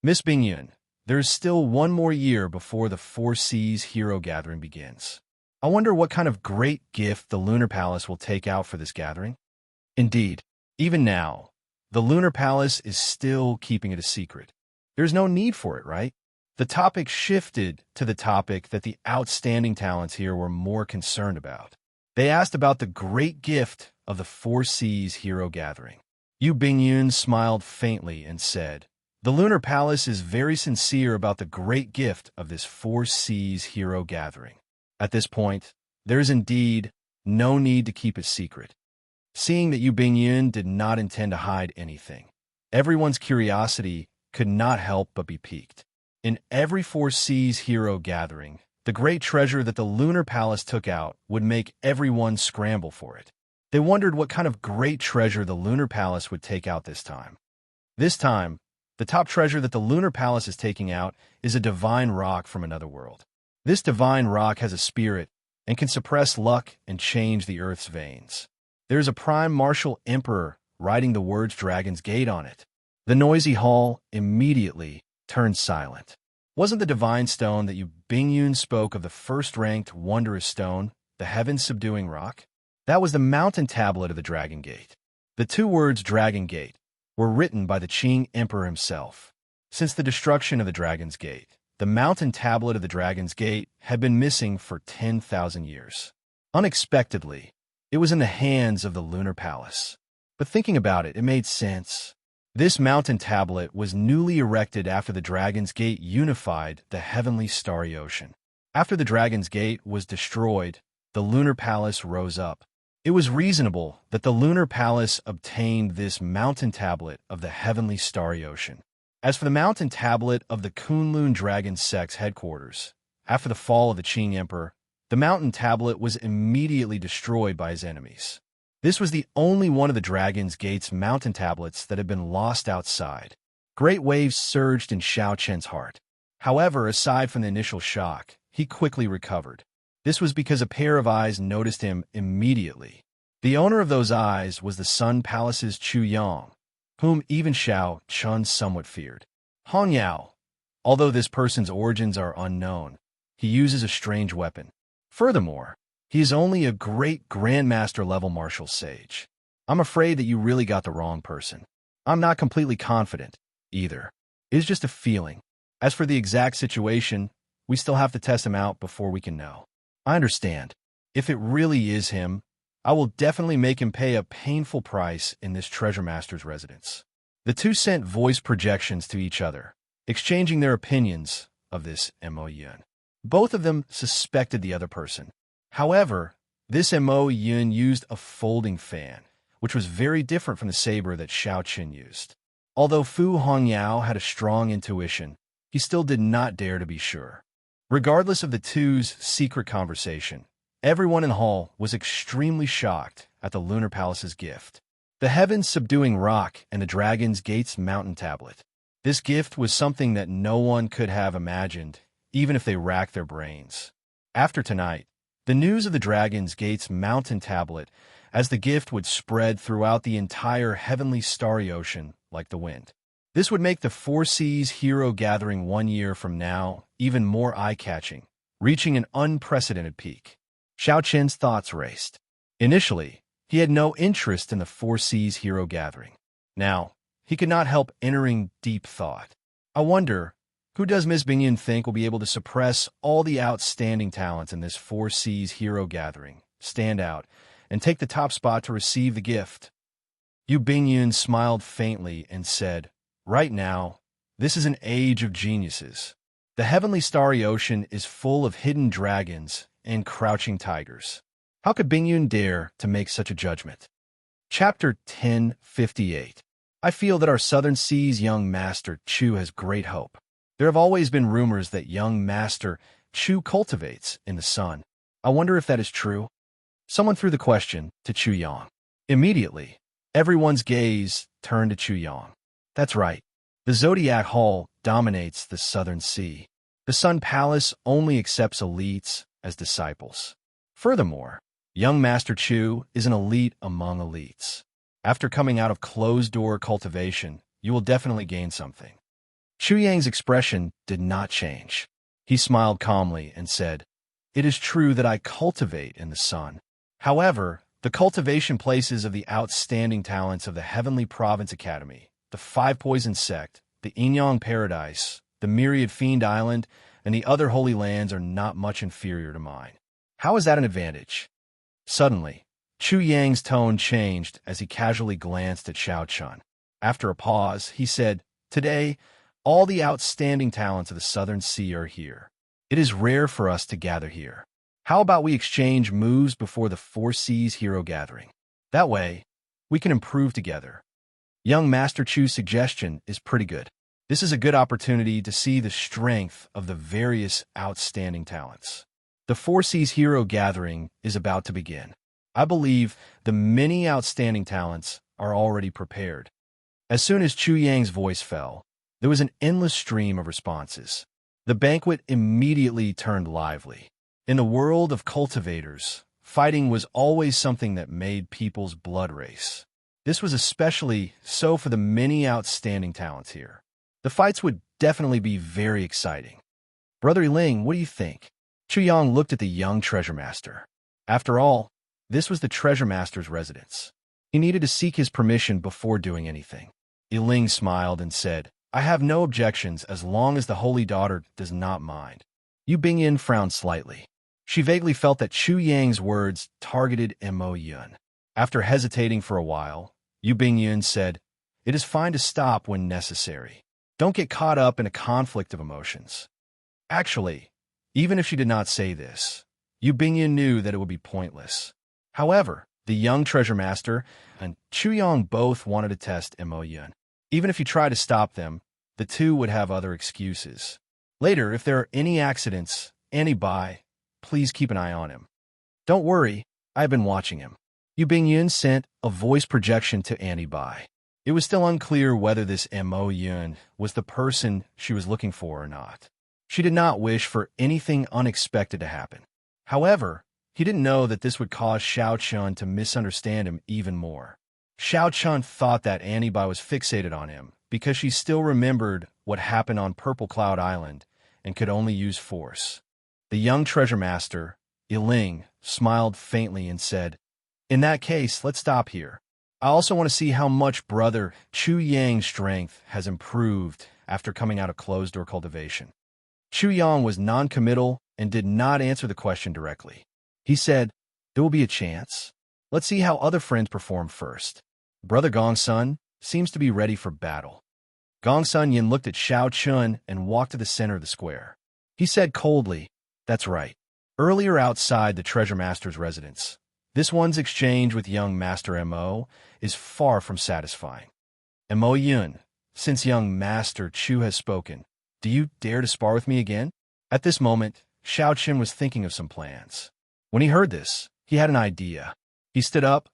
Miss Bingyun, there is still one more year before the Four Seas Hero Gathering begins. I wonder what kind of great gift the Lunar Palace will take out for this gathering? Indeed, even now, the Lunar Palace is still keeping it a secret. There's no need for it, right? The topic shifted to the topic that the outstanding talents here were more concerned about. They asked about the great gift of the Four Seas Hero Gathering. Yu Bingyun smiled faintly and said, "The Lunar Palace is very sincere about the great gift of this Four Seas Hero Gathering. At this point, there is indeed no need to keep it secret." Seeing that Yu Bingyun did not intend to hide anything, everyone's curiosity could not help but be piqued. In every Four Seas Hero Gathering, the great treasure that the Lunar Palace took out would make everyone scramble for it. They wondered what kind of great treasure the Lunar Palace would take out this time. This time, the top treasure that the Lunar Palace is taking out is a divine rock from another world. This divine rock has a spirit and can suppress luck and change the Earth's veins. There is a prime martial emperor writing the words Dragon's Gate on it. The noisy hall immediately turned silent. Wasn't the divine stone that Yu Bingyun spoke of the first-ranked wondrous stone, the heaven-subduing rock? That was the mountain tablet of the Dragon Gate. The two words Dragon Gate were written by the Qing Emperor himself. Since the destruction of the Dragon's Gate, the mountain tablet of the Dragon's Gate had been missing for 10,000 years. Unexpectedly, it was in the hands of the Lunar Palace. But thinking about it, it made sense. This mountain tablet was newly erected after the Dragon's Gate unified the heavenly starry ocean. After the Dragon's Gate was destroyed, the Lunar Palace rose up. It was reasonable that the Lunar Palace obtained this mountain tablet of the heavenly starry ocean. As for the mountain tablet of the Kunlun Dragon Sect's headquarters, after the fall of the Qing Emperor, the mountain tablet was immediately destroyed by his enemies. This was the only one of the Dragon's Gate's mountain tablets that had been lost outside. Great waves surged in Xiao Chen's heart. However, aside from the initial shock, he quickly recovered. This was because a pair of eyes noticed him immediately. The owner of those eyes was the Sun Palace's Chu Yang, whom even Xiao Chun somewhat feared. Hong Yao, although this person's origins are unknown, he uses a strange weapon. Furthermore, he is only a great Grandmaster-level martial sage. I'm afraid that you really got the wrong person. I'm not completely confident, either. It is just a feeling. As for the exact situation, we still have to test him out before we can know. I understand. If it really is him, I will definitely make him pay a painful price in this Treasure Master's residence. The two sent voice projections to each other, exchanging their opinions of this Mo-Yun. Both of them suspected the other person. However, this Mo-Yun used a folding fan, which was very different from the saber that Xiao Qin used. Although Fu Hongyao had a strong intuition, he still did not dare to be sure. Regardless of the two's secret conversation, everyone in the hall was extremely shocked at the Lunar Palace's gift. The heaven-subduing rock and the Dragon's Gate's mountain tablet. This gift was something that no one could have imagined, even if they racked their brains. After tonight, the news of the Dragon's Gate's mountain tablet as the gift would spread throughout the entire heavenly starry ocean like the wind. This would make the Four Seas hero gathering 1 year from now even more eye-catching, reaching an unprecedented peak. Xiao Qin's thoughts raced. Initially, he had no interest in the Four Seas hero gathering. Now, he could not help entering deep thought. I wonder, who does Miss Bingyun think will be able to suppress all the outstanding talents in this Four Seas hero gathering, stand out, and take the top spot to receive the gift? Yu Bingyun smiled faintly and said, "Right now, this is an age of geniuses. The heavenly starry ocean is full of hidden dragons and crouching tigers. How could Bingyun dare to make such a judgment?" Chapter 1058. I feel that our Southern Seas young Master Chu has great hope. There have always been rumors that young Master Chu cultivates in the sun. I wonder if that is true. Someone threw the question to Chu Yang. Immediately, everyone's gaze turned to Chu Yang. That's right. The Zodiac Hall dominates the Southern Sea. The Sun Palace only accepts elites as disciples. Furthermore, young Master Chu is an elite among elites. After coming out of closed-door cultivation, you will definitely gain something. Chu Yang's expression did not change. He smiled calmly and said, "It is true that I cultivate in the sun. However, the cultivation places of the outstanding talents of the Heavenly Province Academy, the Five Poison Sect, the Inyang Paradise, the Myriad Fiend Island, and the other holy lands are not much inferior to mine. How is that an advantage?" Suddenly, Chu Yang's tone changed as he casually glanced at Xiao Chun. After a pause, he said, "Today, all the outstanding talents of the Southern Sea are here. It is rare for us to gather here. How about we exchange moves before the Four Seas hero gathering? That way, we can improve together." Young Master Chu's suggestion is pretty good. This is a good opportunity to see the strength of the various outstanding talents. The Four Seas hero gathering is about to begin. I believe the many outstanding talents are already prepared. As soon as Chu Yang's voice fell, there was an endless stream of responses. The banquet immediately turned lively. In the world of cultivators, fighting was always something that made people's blood race. This was especially so for the many outstanding talents here. The fights would definitely be very exciting. "Brother Ling, what do you think?" Chu Yang looked at the young treasure master. After all, this was the treasure master's residence. He needed to seek his permission before doing anything. Ling smiled and said, "I have no objections as long as the holy daughter does not mind." Yu Bingyin frowned slightly. She vaguely felt that Chu Yang's words targeted Mo Yun. After hesitating for a while, Yu Bingyin said, "It is fine to stop when necessary. Don't get caught up in a conflict of emotions." Actually, even if she did not say this, Yu Bingyin knew that it would be pointless. However, the young treasure master and Chu Yang both wanted to test Mo Yun. Even if he tried to stop them, the two would have other excuses. Later, if there are any accidents, Annie Bai, please keep an eye on him. "Don't worry, I've been watching him." Yu Bingyun sent a voice projection to Annie Bai. It was still unclear whether this Mo Yun was the person she was looking for or not. She did not wish for anything unexpected to happen. However, he didn't know that this would cause Xiao Chun to misunderstand him even more. Xiao Chun thought that Annie Bai was fixated on him because she still remembered what happened on Purple Cloud Island and could only use force. The young treasure master, Ling, smiled faintly and said, "In that case, let's stop here. I also want to see how much Brother Chu Yang's strength has improved after coming out of closed-door cultivation." Chu Yang was non-committal and did not answer the question directly. He said, "There will be a chance. Let's see how other friends perform first. Brother Gong Sun seems to be ready for battle." Gong Sun Yin looked at Xiao Chun and walked to the center of the square. He said coldly, "That's right. Earlier outside the treasure master's residence, this one's exchange with young Master Mo is far from satisfying. Mo Yun, since young Master Chu has spoken, do you dare to spar with me again?" At this moment, Xiao Chun was thinking of some plans. When he heard this, he had an idea. He stood up,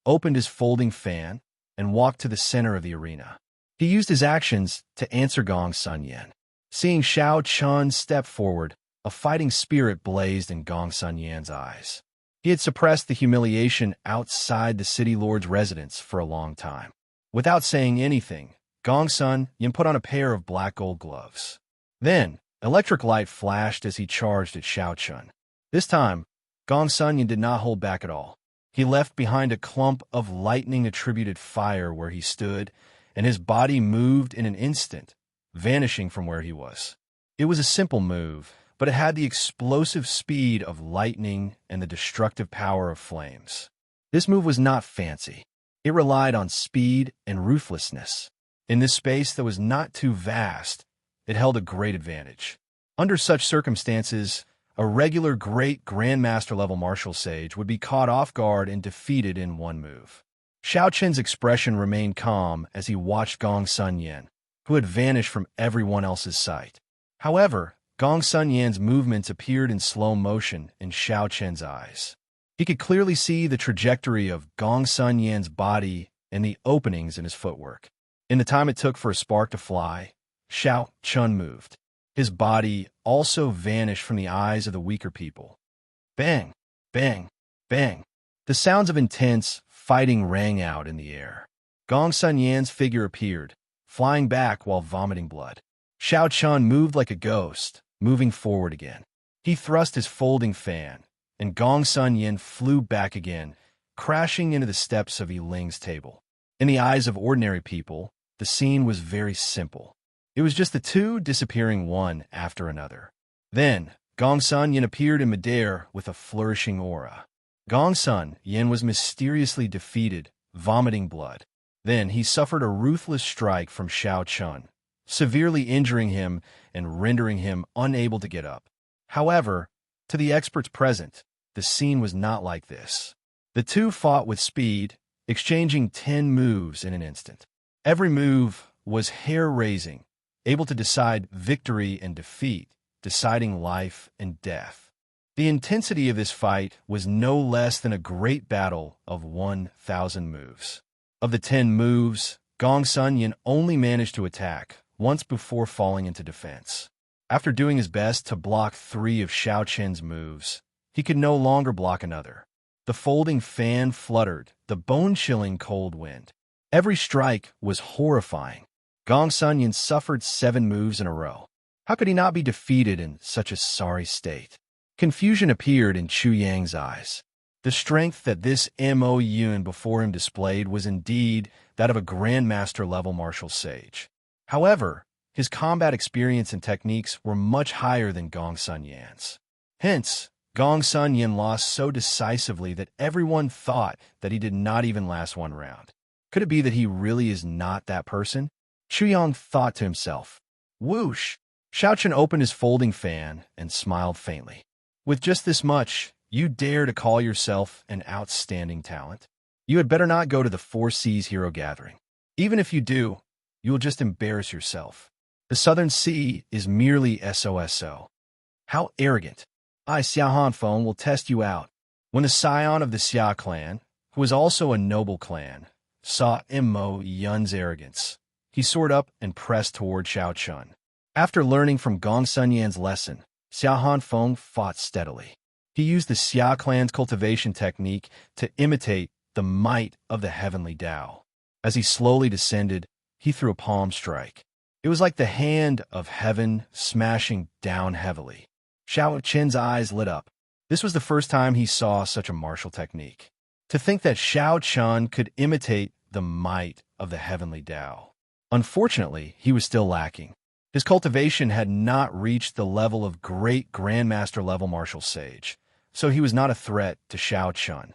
opened his folding fan, and walked to the center of the arena. He used his actions to answer Gong Sun Yin. Seeing Xiao Chun step forward, a fighting spirit blazed in Gong Sun Yan's eyes. He had suppressed the humiliation outside the city lord's residence for a long time. Without saying anything, Gong Sun Yin put on a pair of black gold gloves. Then, electric light flashed as he charged at Xiao Chun. This time, Gong Sun Yin did not hold back at all. He left behind a clump of lightning-attributed fire where he stood, and his body moved in an instant, vanishing from where he was. It was a simple move, but it had the explosive speed of lightning and the destructive power of flames. This move was not fancy. It relied on speed and ruthlessness. In this space that was not too vast, it held a great advantage. Under such circumstances, a regular great Grandmaster level martial sage would be caught off guard and defeated in one move. Xiao Qin's expression remained calm as he watched Gong Sun Yin, who had vanished from everyone else's sight. However, Gong Sun Yin's movements appeared in slow motion in Xiao Qin's eyes. He could clearly see the trajectory of Gong Sun Yin's body and the openings in his footwork. In the time it took for a spark to fly, Xiao Chun moved. His body also vanished from the eyes of the weaker people. Bang! Bang! Bang! The sounds of intense fighting rang out in the air. Gong Sun Yan's figure appeared, flying back while vomiting blood. Xiao Chun moved like a ghost, moving forward again. He thrust his folding fan, and Gong Sun Yin flew back again, crashing into the steps of Yi Ling's table. In the eyes of ordinary people, the scene was very simple. It was just the two disappearing one after another. Then, Gong Sun Yin appeared in midair with a flourishing aura. Gong Sun Yin was mysteriously defeated, vomiting blood. Then he suffered a ruthless strike from Xiao Chun, severely injuring him and rendering him unable to get up. However, to the experts present, the scene was not like this. The two fought with speed, exchanging 10 moves in an instant. Every move was hair-raising, able to decide victory and defeat, deciding life and death. The intensity of this fight was no less than a great battle of 1,000 moves. Of the 10 moves, Gong Sun Yin only managed to attack once before falling into defense. After doing his best to block 3 of Xiao Qin's moves, he could no longer block another. The folding fan fluttered, the bone-chilling cold wind. Every strike was horrifying. Gong Sun Yin suffered 7 moves in a row. How could he not be defeated in such a sorry state? Confusion appeared in Chu Yang's eyes. The strength that this Mo Yun before him displayed was indeed that of a Grandmaster-level martial sage. However, his combat experience and techniques were much higher than Gong Sun Yan's. Hence, Gong Sun Yin lost so decisively that everyone thought that he did not even last one round. Could it be that he really is not that person? Chu Yang thought to himself. Whoosh! Xiao Chun opened his folding fan and smiled faintly. With just this much, you dare to call yourself an outstanding talent? You had better not go to the 4 Seas Hero Gathering. Even if you do, you will just embarrass yourself. The Southern Sea is merely SOSO. How arrogant. I, Xia Hanfeng, will test you out. When the scion of the Xia clan, who was also a noble clan, saw Mo Yun's arrogance, he soared up and pressed toward Xiao Chun. After learning from Gong Sun Yan's lesson, Xia Hanfeng fought steadily. He used the Xia clan's cultivation technique to imitate the might of the heavenly Tao. As he slowly descended, he threw a palm strike. It was like the hand of heaven smashing down heavily. Xiao Qin's eyes lit up. This was the first time he saw such a martial technique. To think that Xiao Chun could imitate the might of the heavenly Tao. Unfortunately, he was still lacking. His cultivation had not reached the level of great Grandmaster-level martial sage, so he was not a threat to Xiao Chun.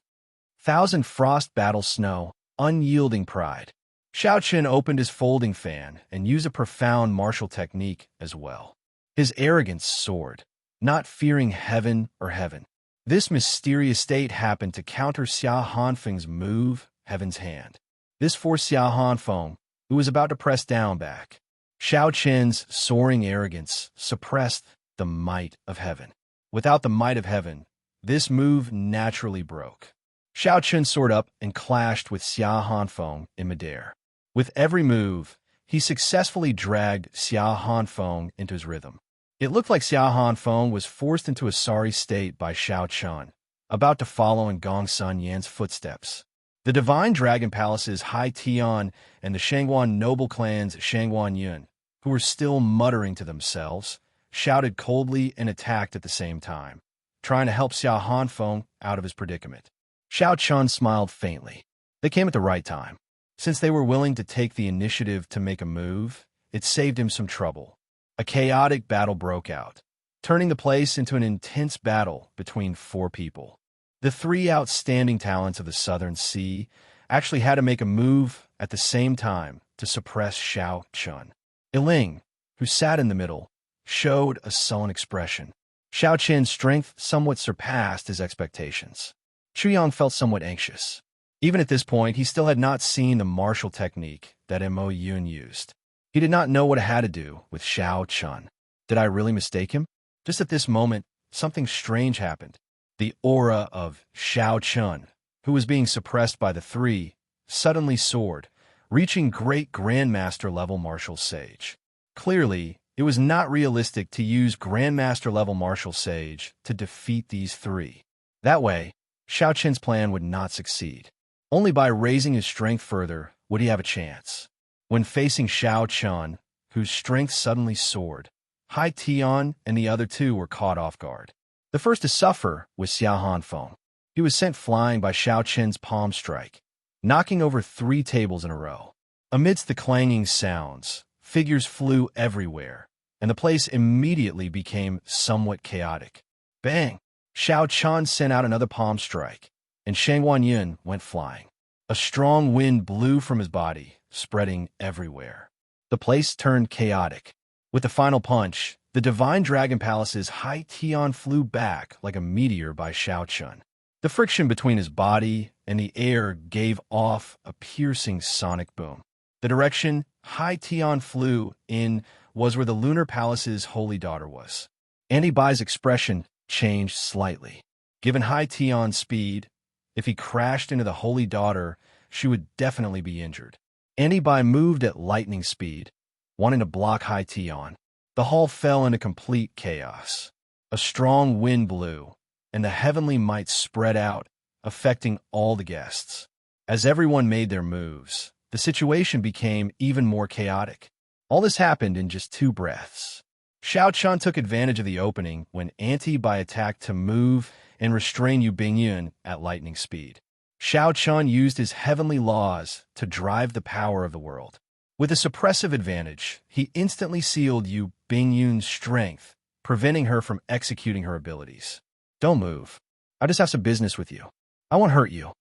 Thousand Frost Battle Snow, unyielding pride. Xiao Chun opened his folding fan and used a profound martial technique as well. His arrogance soared, not fearing heaven or heaven. This mysterious state happened to counter Xia Hanfeng's move, Heaven's Hand. This forced Xia Hanfeng, who was about to press down back. Xiao Qin's soaring arrogance suppressed the might of heaven. Without the might of heaven, this move naturally broke. Xiao Qin soared up and clashed with Xia Hanfeng in midair. With every move, he successfully dragged Xia Hanfeng into his rhythm. It looked like Xia Hanfeng was forced into a sorry state by Xiao Chun, about to follow in Gong Sun Yan's footsteps. The Divine Dragon Palace's Hai Tian and the Shangguan noble clan's Shangguan Yun, who were still muttering to themselves, shouted coldly and attacked at the same time, trying to help Xiao Hanfeng out of his predicament. Xiao Chun smiled faintly. They came at the right time. Since they were willing to take the initiative to make a move, it saved him some trouble. A chaotic battle broke out, turning the place into an intense battle between four people. The three outstanding talents of the Southern Sea actually had to make a move at the same time to suppress Xiao Chun. Iling, who sat in the middle, showed a sullen expression. Xiao Chen's strength somewhat surpassed his expectations. Chuyang felt somewhat anxious. Even at this point, he still had not seen the martial technique that Mo Yun used. He did not know what it had to do with Xiao Chun. Did I really mistake him? Just at this moment, something strange happened. The aura of Xiao Chun, who was being suppressed by the three, suddenly soared, reaching great grandmaster level martial sage. Clearly, it was not realistic to use grandmaster level martial sage to defeat these three. That way, Xiao Chen's plan would not succeed. Only by raising his strength further would he have a chance. When facing Xiao Chun, whose strength suddenly soared, Hai Tian and the other two were caught off guard. The first to suffer was Xiao Hanfeng. He was sent flying by Xiao Chen's palm strike, knocking over 3 tables in a row. Amidst the clanging sounds, figures flew everywhere, and the place immediately became somewhat chaotic. Bang! Xiao Chun sent out another palm strike, and Shangguan Yun went flying. A strong wind blew from his body, spreading everywhere. The place turned chaotic. With the final punch, the Divine Dragon Palace's Hai Tian flew back like a meteor by Xiao Chun. The friction between his body and the air gave off a piercing sonic boom. The direction Hai Tian flew in was where the Lunar Palace's holy daughter was. Andy Bai's expression changed slightly. Given Hai Tian's speed, if he crashed into the holy daughter, she would definitely be injured. Andy Bai moved at lightning speed, wanting to block Hai Tian. The hall fell into complete chaos. A strong wind blew, and the heavenly might spread out, affecting all the guests. As everyone made their moves, the situation became even more chaotic. All this happened in just 2 breaths. Xiao Chun took advantage of the opening when Anti Bai attacked to move and restrain Yu Bingyun at lightning speed. Xiao Chun used his heavenly laws to drive the power of the world. With a suppressive advantage, he instantly sealed Yu Bingyun's strength, preventing her from executing her abilities. Don't move. I just have some business with you. I won't hurt you.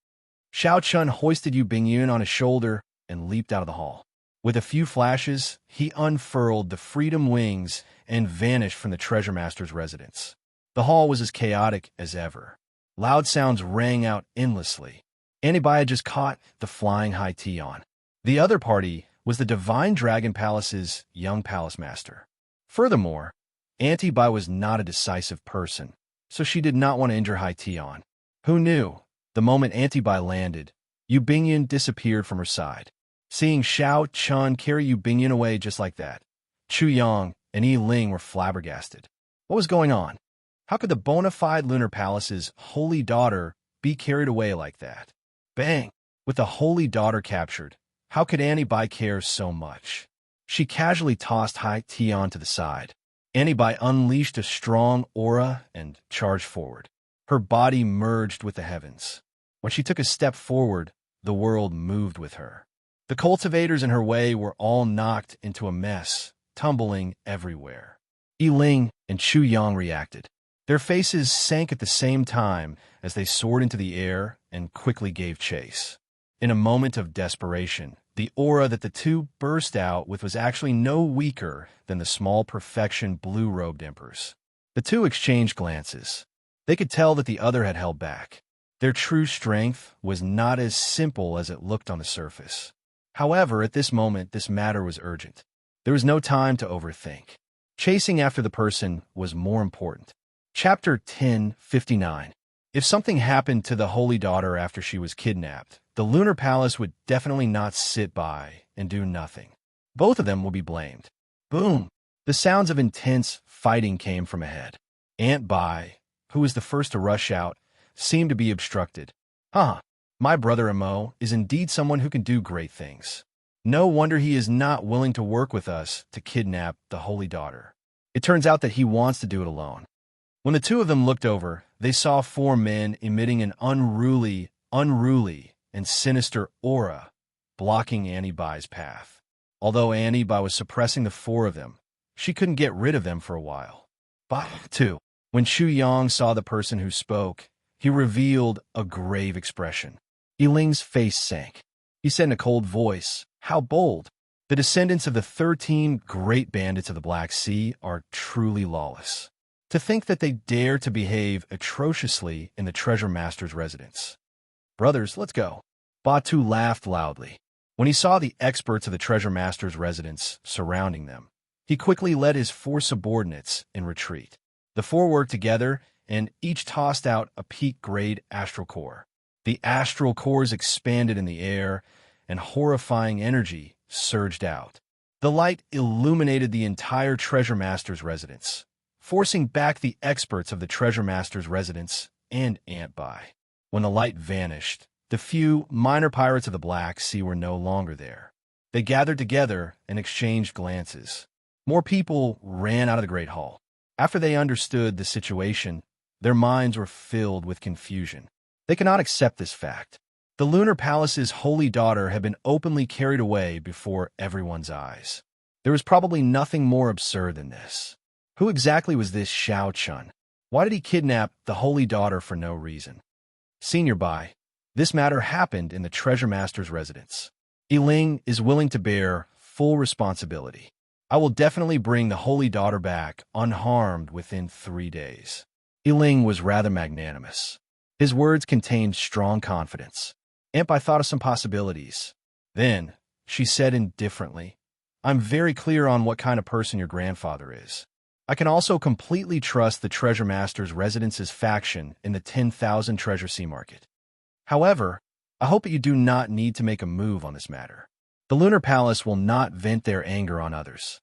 Xiao Chun hoisted Yu Bingyun on his shoulder and leaped out of the hall. With a few flashes, he unfurled the freedom wings and vanished from the Treasure Master's residence. The hall was as chaotic as ever. Loud sounds rang out endlessly. Antibai had just caught the flying Hai Tian. The other party was the Divine Dragon Palace's young palace master. Furthermore, Antibai was not a decisive person, so she did not want to injure Hai Tian. Who knew? The moment Antibai landed, Yu Bingyun disappeared from her side. Seeing Xiao Chun carry Yu Bingyun away just like that, Chu Yang and Yi Ling were flabbergasted. What was going on? How could the bona fide Lunar Palace's holy daughter be carried away like that? Bang! With the holy daughter captured, how could Annie Bai care so much? She casually tossed Hai Tian to the side. Annie Bai unleashed a strong aura and charged forward. Her body merged with the heavens. When she took a step forward, the world moved with her. The cultivators in her way were all knocked into a mess, tumbling everywhere. Yi Ling and Chu Yang reacted. Their faces sank at the same time as they soared into the air and quickly gave chase. In a moment of desperation, the aura that the two burst out with was actually no weaker than the small perfection blue-robed emperors. The two exchanged glances. They could tell that the other had held back. Their true strength was not as simple as it looked on the surface. However, at this moment, this matter was urgent. There was no time to overthink. Chasing after the person was more important. Chapter 1059. If something happened to the Holy Daughter after she was kidnapped, the Lunar Palace would definitely not sit by and do nothing. Both of them will be blamed. Boom! The sounds of intense fighting came from ahead. Aunt Bai, who was the first to rush out, seemed to be obstructed. Huh, My brother Imo is indeed someone who can do great things. No wonder he is not willing to work with us to kidnap the Holy Daughter. It turns out that he wants to do it alone. When the two of them looked over, they saw four men emitting an unruly, and sinister aura, blocking Annie Bai's path. Although Annie Bai was suppressing the four of them, she couldn't get rid of them for a while. But, too, when Xu Yang saw the person who spoke, he revealed a grave expression. Yiling's face sank. He said in a cold voice, "How bold! The descendants of the 13 great bandits of the Black Sea are truly lawless. To think that they dare to behave atrociously in the Treasure Master's residence. Brothers, let's go." Batu laughed loudly. When he saw the experts of the Treasure Master's residence surrounding them, he quickly led his four subordinates in retreat. The four worked together, and each tossed out a peak-grade astral core. The astral cores expanded in the air, and horrifying energy surged out. The light illuminated the entire Treasure Master's residence, forcing back the experts of the Treasure Master's residence and Ant Bai. When the light vanished, the few minor pirates of the Black Sea were no longer there. They gathered together and exchanged glances. More people ran out of the Great Hall. After they understood the situation, their minds were filled with confusion. They could not accept this fact. The Lunar Palace's holy daughter had been openly carried away before everyone's eyes. There was probably nothing more absurd than this. Who exactly was this Xiao Chun? Why did he kidnap the holy daughter for no reason? Senior Bai, this matter happened in the Treasure Master's residence. Yiling is willing to bear full responsibility. I will definitely bring the holy daughter back unharmed within 3 days. Yiling was rather magnanimous. His words contained strong confidence. Ant Bai thought of some possibilities. Then, she said indifferently, "I'm very clear on what kind of person your grandfather is. I can also completely trust the Treasure Master's residence's faction in the 10,000 Treasure Sea Market. However, I hope that you do not need to make a move on this matter. The Lunar Palace will not vent their anger on others."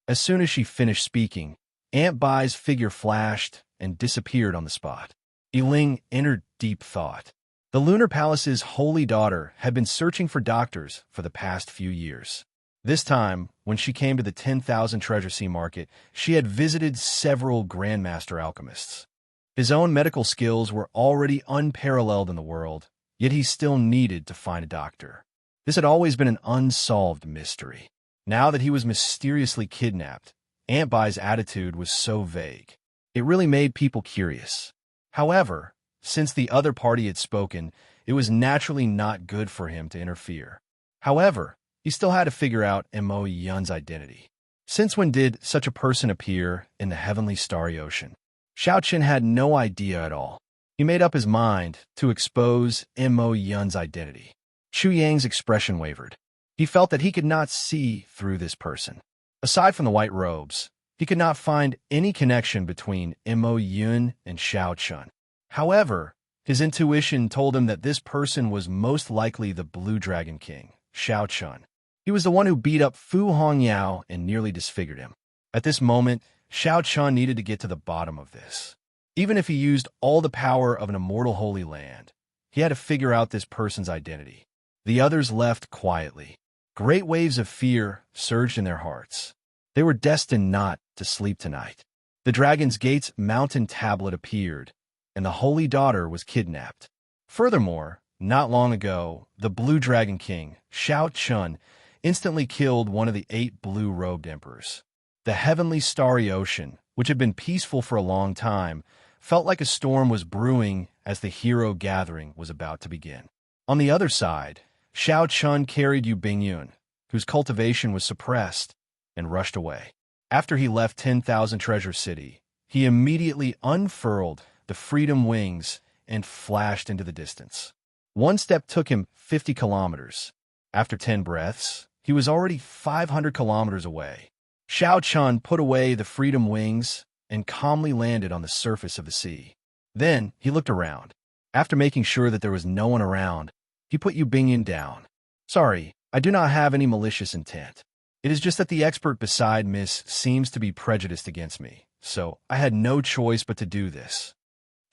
As soon as she finished speaking, Ant Bai's figure flashed and disappeared on the spot. Yiling entered deep thought. The Lunar Palace's holy daughter had been searching for doctors for the past few years. This time, when she came to the 10,000 Treasure Sea Market, she had visited several Grandmaster alchemists. His own medical skills were already unparalleled in the world, yet he still needed to find a doctor. This had always been an unsolved mystery. Now that he was mysteriously kidnapped, Ant Bai's attitude was so vague. It really made people curious. However, since the other party had spoken, it was naturally not good for him to interfere. However, he still had to figure out Mo Yun's identity. Since when did such a person appear in the heavenly starry ocean? Xiao Qin had no idea at all. He made up his mind to expose Mo Yun's identity. Chu Yang's expression wavered. He felt that he could not see through this person. Aside from the white robes, he could not find any connection between Mo Yun and Xiao Chun. However, his intuition told him that this person was most likely the Blue Dragon King, Xiao Chun. He was the one who beat up Fu Hongyao and nearly disfigured him. At this moment, Xiao Chun needed to get to the bottom of this. Even if he used all the power of an immortal holy land, he had to figure out this person's identity. The others left quietly. Great waves of fear surged in their hearts. They were destined not to sleep tonight. The Dragon's Gate's mountain tablet appeared, and the Holy Daughter was kidnapped. Furthermore, not long ago, the Blue Dragon King, Xiao Chun, instantly killed one of the 8 blue-robed emperors. The heavenly starry ocean, which had been peaceful for a long time, felt like a storm was brewing as the hero gathering was about to begin. On the other side, Xiao Chun carried Yu Bingyun, whose cultivation was suppressed, and rushed away. After he left 10,000 Treasure City, he immediately unfurled the freedom wings and flashed into the distance. One step took him 50 kilometers. After 10 breaths, he was already 500 kilometers away. Xiao Chun put away the freedom wings and calmly landed on the surface of the sea. Then he looked around. After making sure that there was no one around, he put Yu Bingyun down. "Sorry, I do not have any malicious intent. It is just that the expert beside Miss seems to be prejudiced against me, so I had no choice but to do this."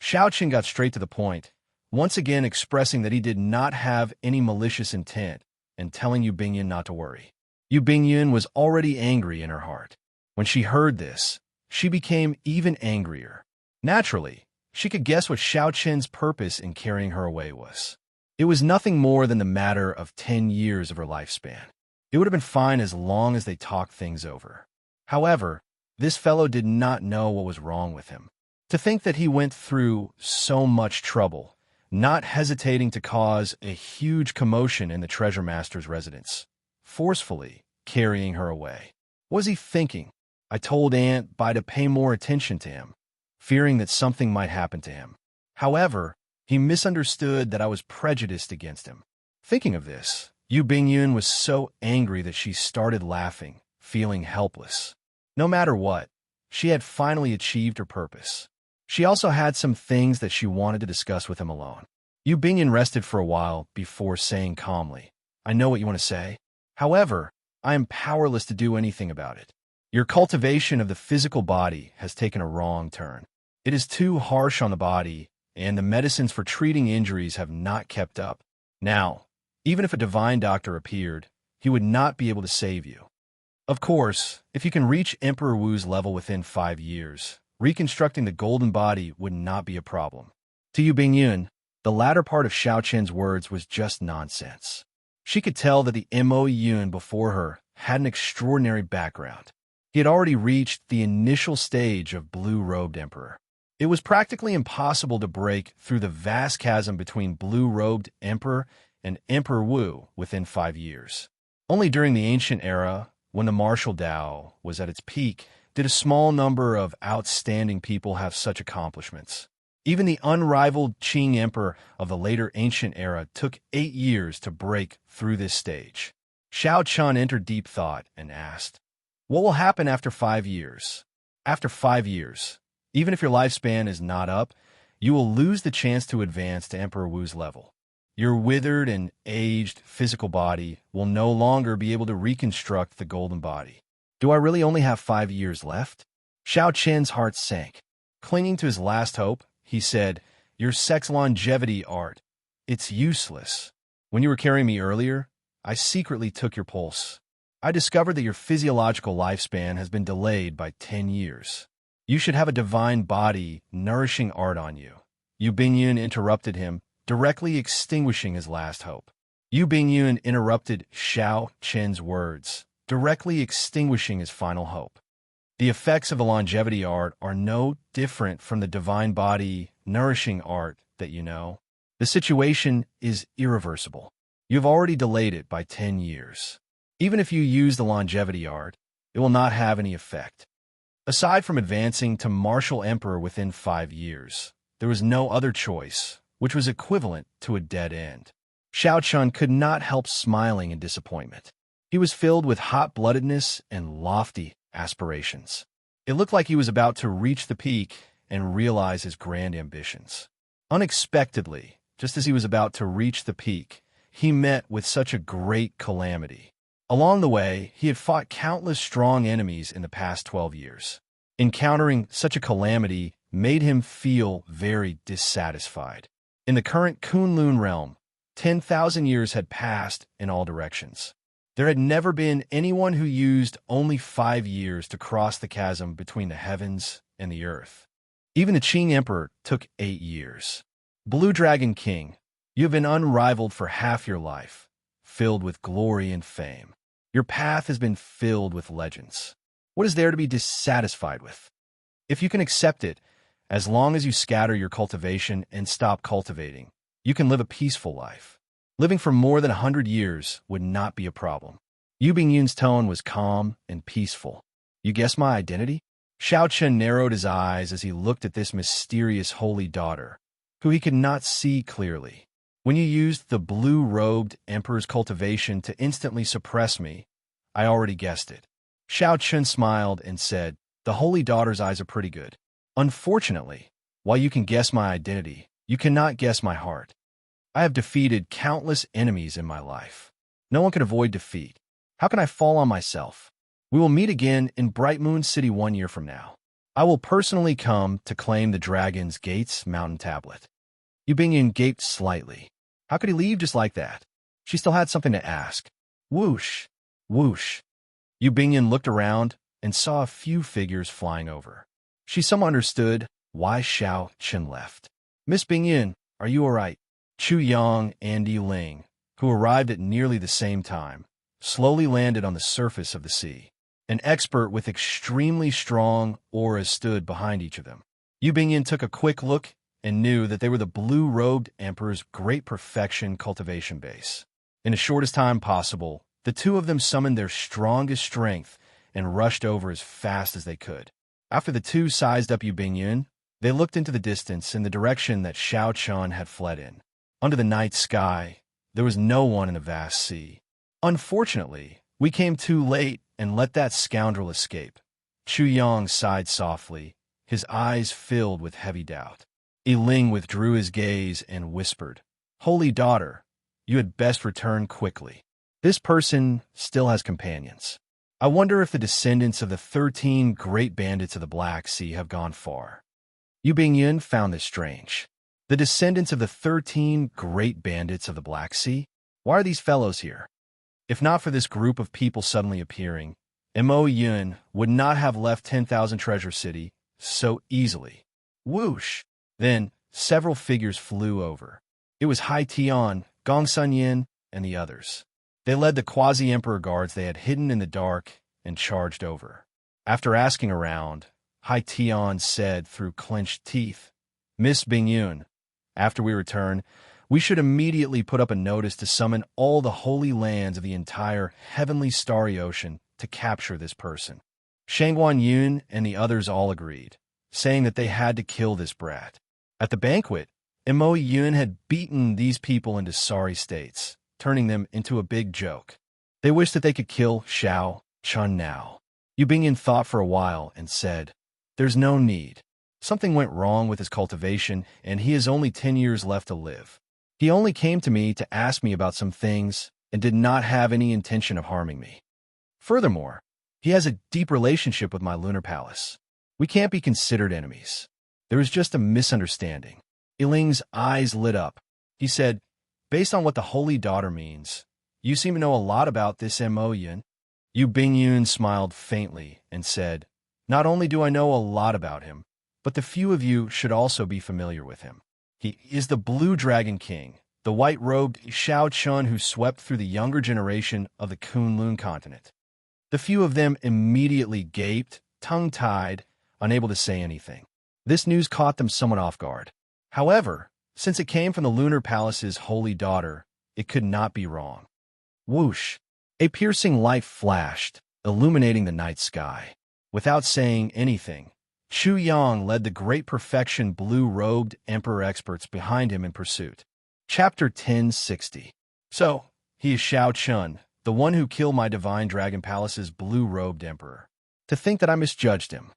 Xiao Qin got straight to the point. once again expressing that he did not have any malicious intent and telling Yu Bingyun not to worry. Yu Bingyun was already angry in her heart. When she heard this, she became even angrier. Naturally, she could guess what Xiao Chen's purpose in carrying her away was. It was nothing more than the matter of 10 years of her lifespan. It would have been fine as long as they talked things over. However, this fellow did not know what was wrong with him. To think that he went through so much trouble, not hesitating to cause a huge commotion in the treasure master's residence, forcefully carrying her away. What was he thinking? I told Aunt Bai to pay more attention to him, fearing that something might happen to him. However, he misunderstood that I was prejudiced against him. Thinking of this, Yu Bingyun was so angry that she started laughing, feeling helpless. No matter what, she had finally achieved her purpose. She also had some things that she wanted to discuss with him alone. Yu Bingyun rested for a while before saying calmly, "I know what you want to say. However, I am powerless to do anything about it. Your cultivation of the physical body has taken a wrong turn. It is too harsh on the body, and the medicines for treating injuries have not kept up. Now, even if a divine doctor appeared, he would not be able to save you. Of course, if you can reach Emperor Wu's level within 5 years, reconstructing the golden body would not be a problem." To Yu Bingyun, the latter part of Xiao Chen's words was just nonsense. She could tell that the Mo Yun before her had an extraordinary background. He had already reached the initial stage of blue-robed emperor. It was practically impossible to break through the vast chasm between blue-robed emperor and Emperor Wu within 5 years. Only during the ancient era, when the martial Tao was at its peak, did a small number of outstanding people have such accomplishments. Even the unrivaled Qing emperor of the later ancient era took 8 years to break through this stage. Xiao Chun entered deep thought and asked, "What will happen after 5 years? After 5 years, even if your lifespan is not up, you will lose the chance to advance to Emperor Wu's level. Your withered and aged physical body will no longer be able to reconstruct the golden body. Do I really only have 5 years left?" Xiao Chen's heart sank. Clinging to his last hope, he said, "Your sex longevity art, it's useless. When you were carrying me earlier, I secretly took your pulse. I discovered that your physiological lifespan has been delayed by 10 years. You should have a divine body nourishing art on you." Yu Bingyun interrupted him, directly extinguishing his last hope. Yu Bingyun interrupted Xiao Chen's words, directly extinguishing his final hope. The effects of the longevity art are no different from the divine body nourishing art that you know. The situation is irreversible. You've already delayed it by 10 years. Even if you use the longevity art, it will not have any effect. Aside from advancing to martial emperor within 5 years, there was no other choice, which was equivalent to a dead end. Xiao Chun could not help smiling in disappointment. He was filled with hot-bloodedness and lofty aspirations. It looked like he was about to reach the peak and realize his grand ambitions. Unexpectedly, just as he was about to reach the peak, he met with such a great calamity. Along the way, he had fought countless strong enemies in the past 12 years. Encountering such a calamity made him feel very dissatisfied. In the current Kunlun realm, 10,000 years had passed in all directions. There had never been anyone who used only 5 years to cross the chasm between the heavens and the earth. Even the Qing Emperor took 8 years. Blue Dragon King, you have been unrivaled for half your life, filled with glory and fame. Your path has been filled with legends. What is there to be dissatisfied with? If you can accept it, as long as you scatter your cultivation and stop cultivating, you can live a peaceful life. Living for more than 100 years would not be a problem. Yu Bingyun's tone was calm and peaceful. You guess my identity? Xiao Chen narrowed his eyes as he looked at this mysterious holy daughter, who he could not see clearly. When you used the blue-robed emperor's cultivation to instantly suppress me, I already guessed it. Xiao Chen smiled and said, "The holy daughter's eyes are pretty good. Unfortunately, while you can guess my identity, you cannot guess my heart. I have defeated countless enemies in my life. No one can avoid defeat. How can I fall on myself? We will meet again in Bright Moon City 1 year from now. I will personally come to claim the Dragon's Gates Mountain Tablet." Yu Bingyan gaped slightly. How could he leave just like that? She still had something to ask. Whoosh! Whoosh! Yu Bingyan looked around and saw a few figures flying over. She somewhat understood why Xiao Chen left. Miss Bingyan, are you all right? Chu Yang and Yi Ling, who arrived at nearly the same time, slowly landed on the surface of the sea. An expert with extremely strong auras stood behind each of them. Yu Bingyan took a quick look and knew that they were the blue-robed Emperor's great perfection cultivation base. In the shortest time possible, the two of them summoned their strongest strength and rushed over as fast as they could. After the two sized up Yu Bingyan, they looked into the distance in the direction that Xiao Chen had fled in. Under the night sky, there was no one in the vast sea. Unfortunately, we came too late and let that scoundrel escape. Chu Yang sighed softly, his eyes filled with heavy doubt. Yi Ling withdrew his gaze and whispered, Holy daughter, you had best return quickly. This person still has companions. I wonder if the descendants of the 13 great bandits of the Black Sea have gone far. Yu Bingyan found this strange. The descendants of the 13 great bandits of the Black Sea? Why are these fellows here? If not for this group of people suddenly appearing, Mo Yun would not have left 10,000 Treasure City so easily. Whoosh! Then, several figures flew over. It was Hai Tian, Gong Sun Yin, and the others. They led the quasi-emperor guards they had hidden in the dark and charged over. After asking around, Hai Tian said through clenched teeth, Miss Bingyun, after we return, we should immediately put up a notice to summon all the holy lands of the entire heavenly starry ocean to capture this person. Shangguan Yun and the others all agreed, saying that they had to kill this brat. At the banquet, Mo Yun had beaten these people into sorry states, turning them into a big joke. They wished that they could kill Xiao Chen now. Yu Bingyan thought for a while and said, There's no need. Something went wrong with his cultivation, and he has only 10 years left to live. He only came to me to ask me about some things and did not have any intention of harming me. Furthermore, he has a deep relationship with my lunar palace. We can't be considered enemies. There is just a misunderstanding. Yi Ling's eyes lit up. He said, Based on what the Holy Daughter means, you seem to know a lot about this Mo Yun. Yu Bingyun smiled faintly and said, Not only do I know a lot about him, but the few of you should also be familiar with him. He is the Blue Dragon King, the white-robed Xiao Chen who swept through the younger generation of the Kunlun continent. The few of them immediately gaped, tongue-tied, unable to say anything. This news caught them somewhat off guard. However, since it came from the Lunar Palace's holy daughter, it could not be wrong. Whoosh! A piercing light flashed, illuminating the night sky. Without saying anything, Chu Yang led the great perfection blue-robed emperor experts behind him in pursuit. Chapter 1060. So, he is Xiao Chen, the one who killed my divine dragon palace's blue-robed emperor. To think that I misjudged him.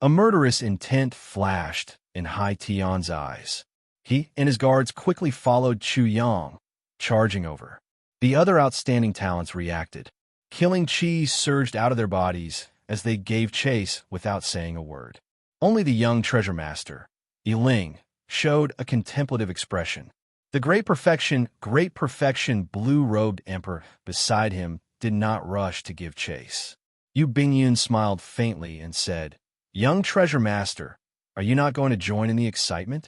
A murderous intent flashed in Hai Tian's eyes. He and his guards quickly followed Chu Yang, charging over. The other outstanding talents reacted. Killing chi surged out of their bodies as they gave chase without saying a word. Only the young treasure master, Yi Ling, showed a contemplative expression. The great perfection blue-robed emperor beside him did not rush to give chase. Yu Bingyun smiled faintly and said, Young treasure master, are you not going to join in the excitement?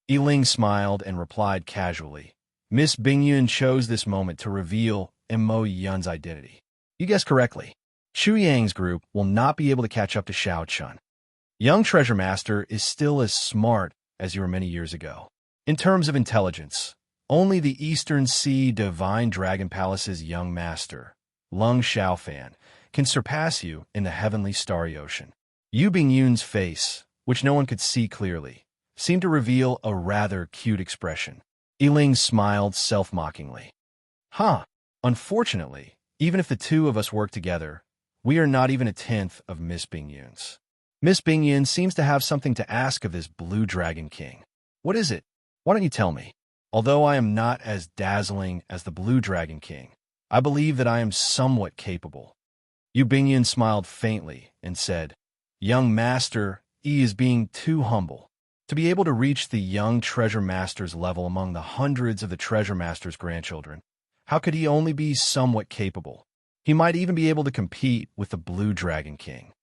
Yi Ling smiled and replied casually, Miss Bingyun chose this moment to reveal Mo Yun's identity. You guessed correctly. Chu Yang's group will not be able to catch up to Xiao Chen. Young treasure master is still as smart as you were many years ago. In terms of intelligence, only the Eastern Sea Divine Dragon Palace's young master, Lung Xiaofan, can surpass you in the heavenly starry ocean. Yu Bingyun's face, which no one could see clearly, seemed to reveal a rather cute expression. Yi Ling smiled self-mockingly. Unfortunately, even if the two of us work together, we are not even a tenth of Miss Bingyun's. Miss Bingyun seems to have something to ask of this Blue Dragon King. What is it? Why don't you tell me? Although I am not as dazzling as the Blue Dragon King, I believe that I am somewhat capable. Yu Bingyun smiled faintly and said, Young master, he is being too humble. To be able to reach the young treasure master's level among the hundreds of the treasure master's grandchildren, how could he only be somewhat capable? He might even be able to compete with the Blue Dragon King.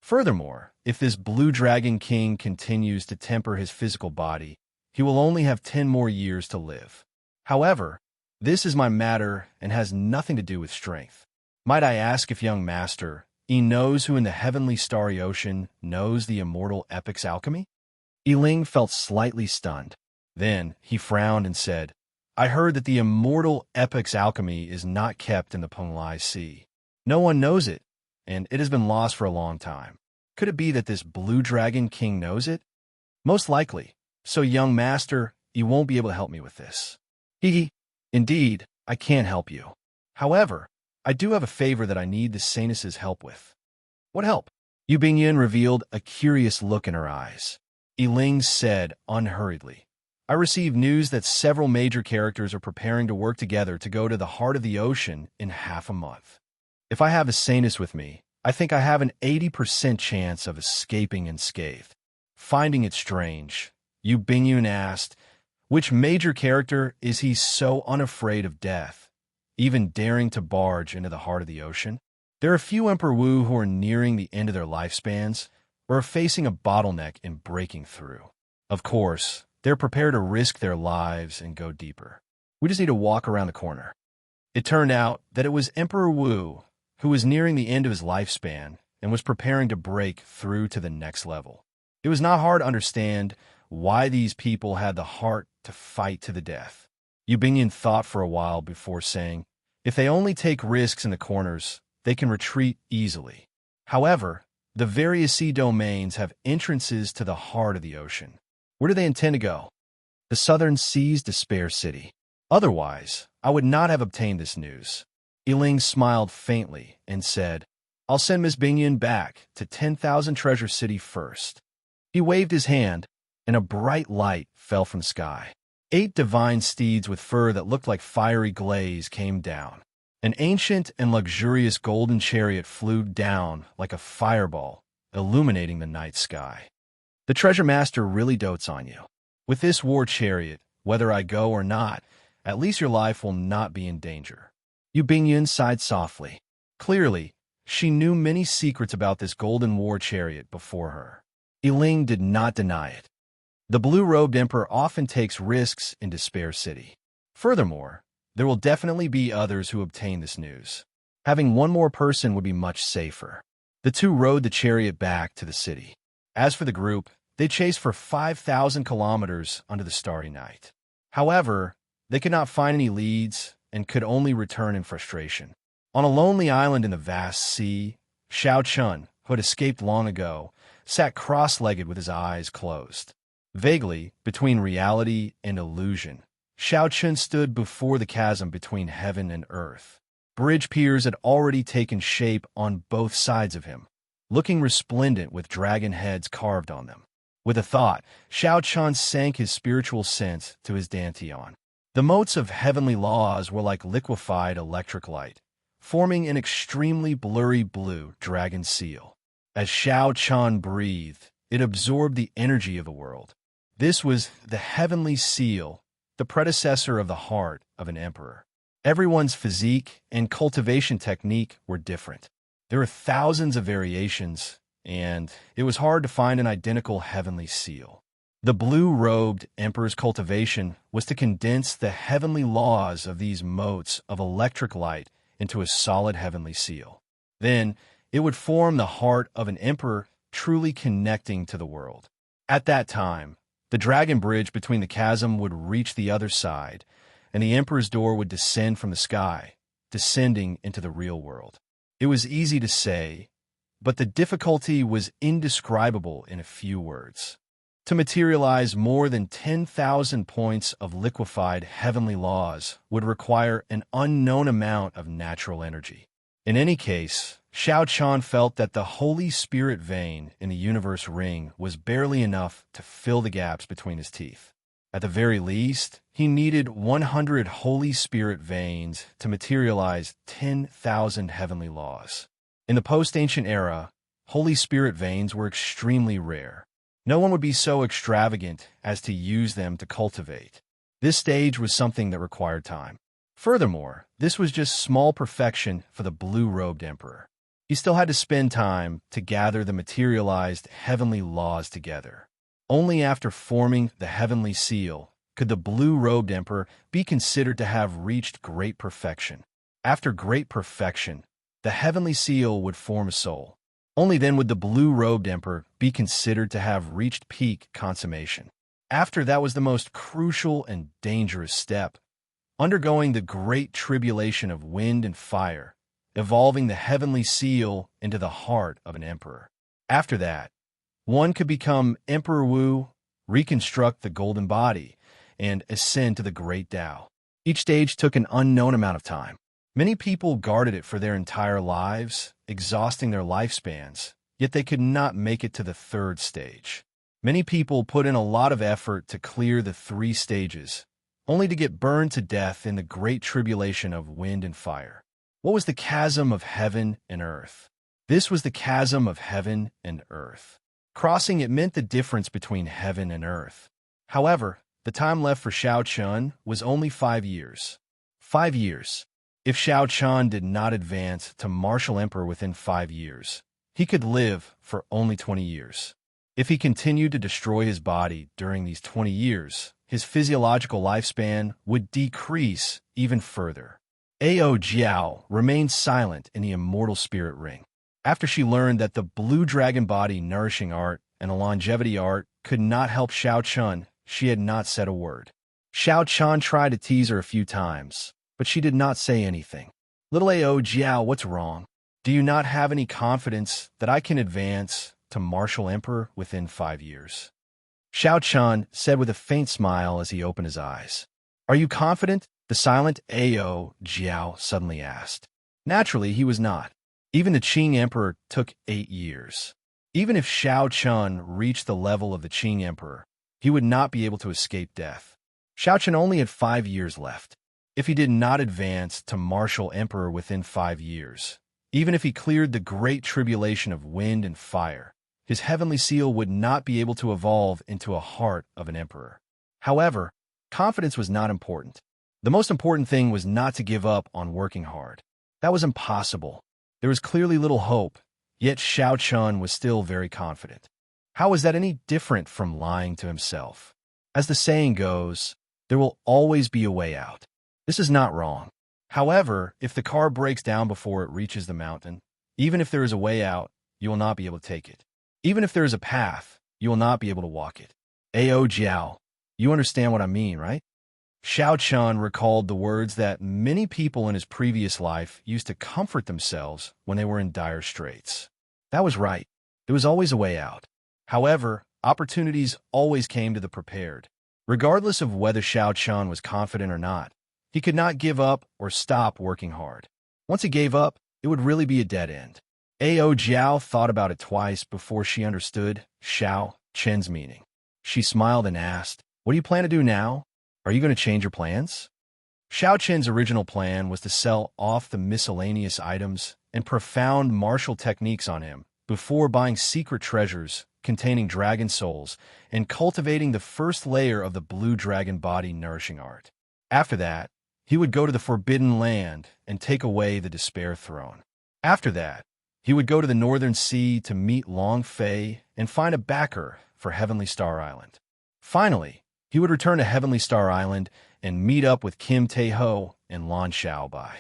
Furthermore, if this Blue Dragon King continues to temper his physical body, he will only have 10 more years to live. However, this is my matter and has nothing to do with strength. Might I ask if young master, he knows who in the heavenly starry ocean knows the immortal epic's alchemy? Yiling felt slightly stunned. Then he frowned and said, I heard that the immortal epic's alchemy is not kept in the Penglai Sea. No one knows it, and it has been lost for a long time. Could it be that this Blue Dragon King knows it? Most likely. So, young master, you won't be able to help me with this. Indeed, I can't help you. However, I do have a favor that I need the Saintess's help with. What help? Yu Bingyan revealed a curious look in her eyes. Yiling said unhurriedly, I received news that several major characters are preparing to work together to go to the heart of the ocean in half a month. If I have a Saintess with me, I think I have an 80% chance of escaping unscathed. Finding it strange, Yu Bingyun asked, which major character is he so unafraid of death, even daring to barge into the heart of the ocean? There are few Emperor Wu who are nearing the end of their lifespans or are facing a bottleneck in breaking through. Of course, they're prepared to risk their lives and go deeper. We just need to walk around the corner. It turned out that it was Emperor Wu who was nearing the end of his lifespan and was preparing to break through to the next level. It was not hard to understand why these people had the heart to fight to the death. Yu Bingyan thought for a while before saying, if they only take risks in the corners, they can retreat easily. However, the various sea domains have entrances to the heart of the ocean. Where do they intend to go? The southern sea's Despair City. Otherwise, I would not have obtained this news. Yiling smiled faintly and said, I'll send Miss Bingyan back to 10,000 Treasure City first. He waved his hand, and a bright light fell from the sky. 8 divine steeds with fur that looked like fiery glaze came down. An ancient and luxurious golden chariot flew down like a fireball, illuminating the night sky. The treasure master really dotes on you. With this war chariot, whether I go or not, at least your life will not be in danger. Yu Bingyun sighed softly. Clearly, she knew many secrets about this golden war chariot before her. Yiling did not deny it. The blue-robed emperor often takes risks in Despair City. Furthermore, there will definitely be others who obtain this news. Having one more person would be much safer. The two rode the chariot back to the city. As for the group, they chased for 5,000 kilometers under the starry night. However, they could not find any leads and could only return in frustration. On a lonely island in the vast sea, Xiao Chun, who had escaped long ago, sat cross-legged with his eyes closed. Vaguely, between reality and illusion, Xiao Chun stood before the chasm between heaven and earth. Bridge piers had already taken shape on both sides of him, looking resplendent with dragon heads carved on them. With a thought, Xiao Chun sank his spiritual sense to his dantian. The motes of heavenly laws were like liquefied electric light, forming an extremely blurry blue dragon seal. As Xiao Chun breathed, it absorbed the energy of the world. This was the heavenly seal, the predecessor of the heart of an emperor. Everyone's physique and cultivation technique were different. There were thousands of variations, and it was hard to find an identical heavenly seal. The blue-robed emperor's cultivation was to condense the heavenly laws of these motes of electric light into a solid heavenly seal. Then, it would form the heart of an emperor truly connecting to the world. At that time, the dragon bridge between the chasm would reach the other side, and the emperor's door would descend from the sky, descending into the real world. It was easy to say, but the difficulty was indescribable in a few words. To materialize more than 10,000 points of liquefied heavenly laws would require an unknown amount of natural energy. In any case, Xiao Chun felt that the Holy Spirit vein in the universe ring was barely enough to fill the gaps between his teeth. At the very least, he needed 100 Holy Spirit veins to materialize 10,000 heavenly laws. In the post-ancient era, Holy Spirit veins were extremely rare. No one would be so extravagant as to use them to cultivate. This stage was something that required time. Furthermore, this was just small perfection for the blue-robed emperor. He still had to spend time to gather the materialized heavenly laws together. Only after forming the heavenly seal could the blue-robed emperor be considered to have reached great perfection. After great perfection, the heavenly seal would form a soul. Only then would the blue-robed emperor be considered to have reached peak consummation. After that was the most crucial and dangerous step, undergoing the great tribulation of wind and fire, evolving the heavenly seal into the heart of an emperor. After that, one could become Emperor Wu, reconstruct the golden body, and ascend to the great Tao. Each stage took an unknown amount of time. Many people guarded it for their entire lives, exhausting their lifespans, yet they could not make it to the third stage. Many people put in a lot of effort to clear the 3 stages, only to get burned to death in the great tribulation of wind and fire. What was the chasm of heaven and earth? This was the chasm of heaven and earth. Crossing it meant the difference between heaven and earth. However, the time left for Xiao Chun was only 5 years. 5 years. If Xiao Chun did not advance to martial emperor within 5 years, he could live for only 20 years. If he continued to destroy his body during these 20 years, his physiological lifespan would decrease even further. Ao Jiao remained silent in the immortal spirit ring. After she learned that the blue dragon body nourishing art and a longevity art could not help Xiao Chun, she had not said a word. Xiao Chun tried to tease her a few times, but she did not say anything. Little Ao Jiao, what's wrong? Do you not have any confidence that I can advance to martial emperor within 5 years? Xiao Chun said with a faint smile as he opened his eyes. Are you confident? The silent Ao Jiao suddenly asked. Naturally, he was not. Even the Qing emperor took 8 years. Even if Xiao Chun reached the level of the Qing emperor, he would not be able to escape death. Xiao Chun only had 5 years left. If he did not advance to martial emperor within 5 years, even if he cleared the great tribulation of wind and fire, his heavenly seal would not be able to evolve into a heart of an emperor. However, confidence was not important. The most important thing was not to give up on working hard. That was impossible. There was clearly little hope, yet Xiao Chun was still very confident. How was that any different from lying to himself? As the saying goes, there will always be a way out. This is not wrong. However, if the car breaks down before it reaches the mountain, even if there is a way out, you will not be able to take it. Even if there is a path, you will not be able to walk it. Ao Jiao, you understand what I mean, right? Xiao Chun recalled the words that many people in his previous life used to comfort themselves when they were in dire straits. That was right. There was always a way out. However, opportunities always came to the prepared. Regardless of whether Xiao Chun was confident or not, he could not give up or stop working hard. Once he gave up, it would really be a dead end. Ao Jiao thought about it twice before she understood Xiao Chen's meaning. She smiled and asked, "What do you plan to do now? Are you going to change your plans?" Xiao Chen's original plan was to sell off the miscellaneous items and profound martial techniques on him before buying secret treasures containing dragon souls and cultivating the first layer of the blue dragon body nourishing art. After that, he would go to the Forbidden Land and take away the Despair Throne. After that, he would go to the Northern Sea to meet Long Fei and find a backer for Heavenly Star Island. Finally, he would return to Heavenly Star Island and meet up with Kim Tae-ho and Lan Xiaobai.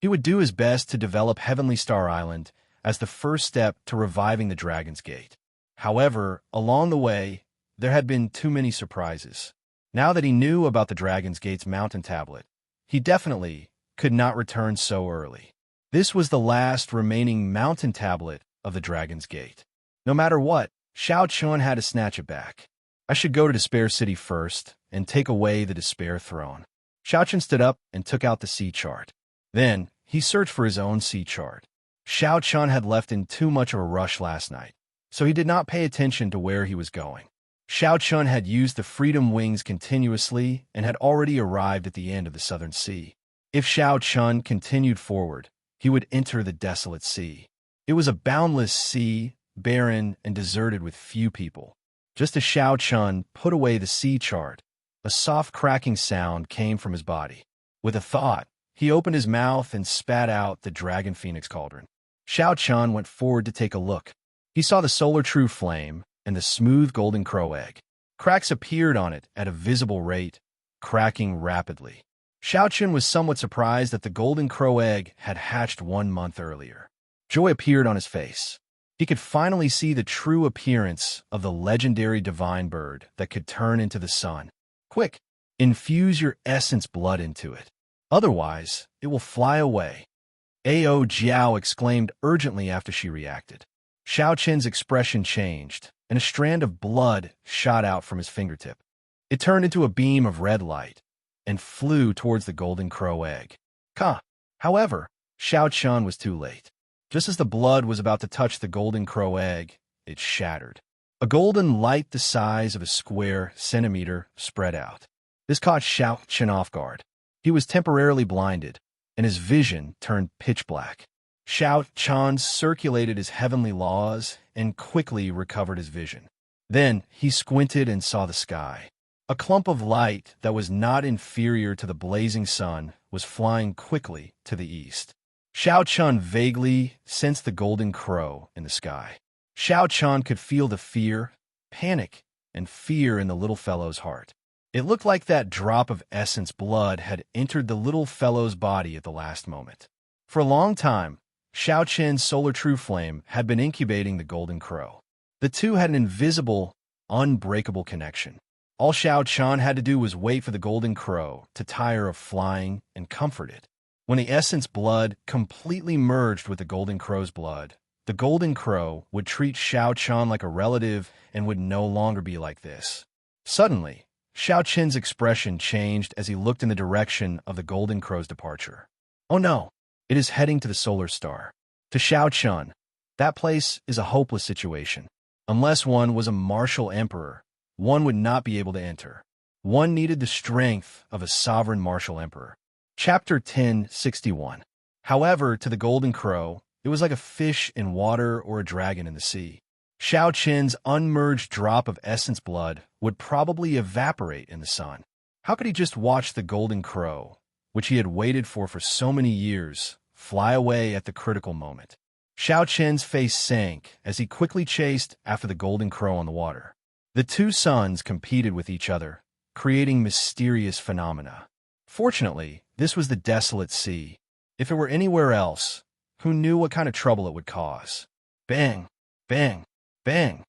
He would do his best to develop Heavenly Star Island as the first step to reviving the Dragon's Gate. However, along the way, there had been too many surprises. Now that he knew about the Dragon's Gate's mountain tablet, he definitely could not return so early. This was the last remaining mountain tablet of the Dragon's Gate. No matter what, Xiao Chun had to snatch it back. I should go to Despair City first and take away the Despair Throne. Xiao Chun stood up and took out the sea chart. Then, he searched for his own sea chart. Xiao Chun had left in too much of a rush last night, so he did not pay attention to where he was going. Xiao Chun had used the Freedom Wings continuously and had already arrived at the end of the Southern Sea. If Xiao Chun continued forward, he would enter the desolate sea. It was a boundless sea, barren and deserted with few people. Just as Xiao Chun put away the sea chart, a soft cracking sound came from his body. With a thought, he opened his mouth and spat out the Dragon Phoenix Cauldron. Xiao Chun went forward to take a look. He saw the Solar True Flame and the smooth golden crow egg. Cracks appeared on it at a visible rate, cracking rapidly. Xiao Chun was somewhat surprised that the golden crow egg had hatched 1 month earlier. Joy appeared on his face. He could finally see the true appearance of the legendary divine bird that could turn into the sun. Quick, infuse your essence blood into it. Otherwise, it will fly away. Ao Jiao exclaimed urgently after she reacted. Xiao Chen's expression changed, and a strand of blood shot out from his fingertip. It turned into a beam of red light and flew towards the golden crow egg. However, Xiao Chun was too late. Just as the blood was about to touch the golden crow egg, it shattered. A golden light the size of a square centimeter spread out. This caught Xiao Chun off guard. He was temporarily blinded, and his vision turned pitch black. Xiao Chun circulated his heavenly laws and quickly recovered his vision. Then he squinted and saw the sky. A clump of light that was not inferior to the blazing sun was flying quickly to the east. Xiao Chun vaguely sensed the golden crow in the sky. Xiao Chun could feel the fear, panic, and fear in the little fellow's heart. It looked like that drop of essence blood had entered the little fellow's body at the last moment. For a long time, Xiao Chen's Solar True Flame had been incubating the golden crow. The two had an invisible, unbreakable connection. All Xiao Chun had to do was wait for the golden crow to tire of flying and comfort it. When the essence blood completely merged with the golden crow's blood, the golden crow would treat Xiao Chun like a relative and would no longer be like this. Suddenly, Xiao Chen's expression changed as he looked in the direction of the golden crow's departure. Oh no, it is heading to the solar star. To Xiao Chun, that place is a hopeless situation. Unless one was a martial emperor, one would not be able to enter. One needed the strength of a sovereign martial emperor. Chapter 1061. However, to the golden crow, it was like a fish in water or a dragon in the sea. Xiao Chen's unmerged drop of essence blood would probably evaporate in the sun. How could he just watch the golden crow, which he had waited for so many years, fly away at the critical moment? Xiao Chen's face sank as he quickly chased after the golden crow on the water. The two suns competed with each other, creating mysterious phenomena. Fortunately, this was the desolate sea. If it were anywhere else, who knew what kind of trouble it would cause? Bang, bang, bang.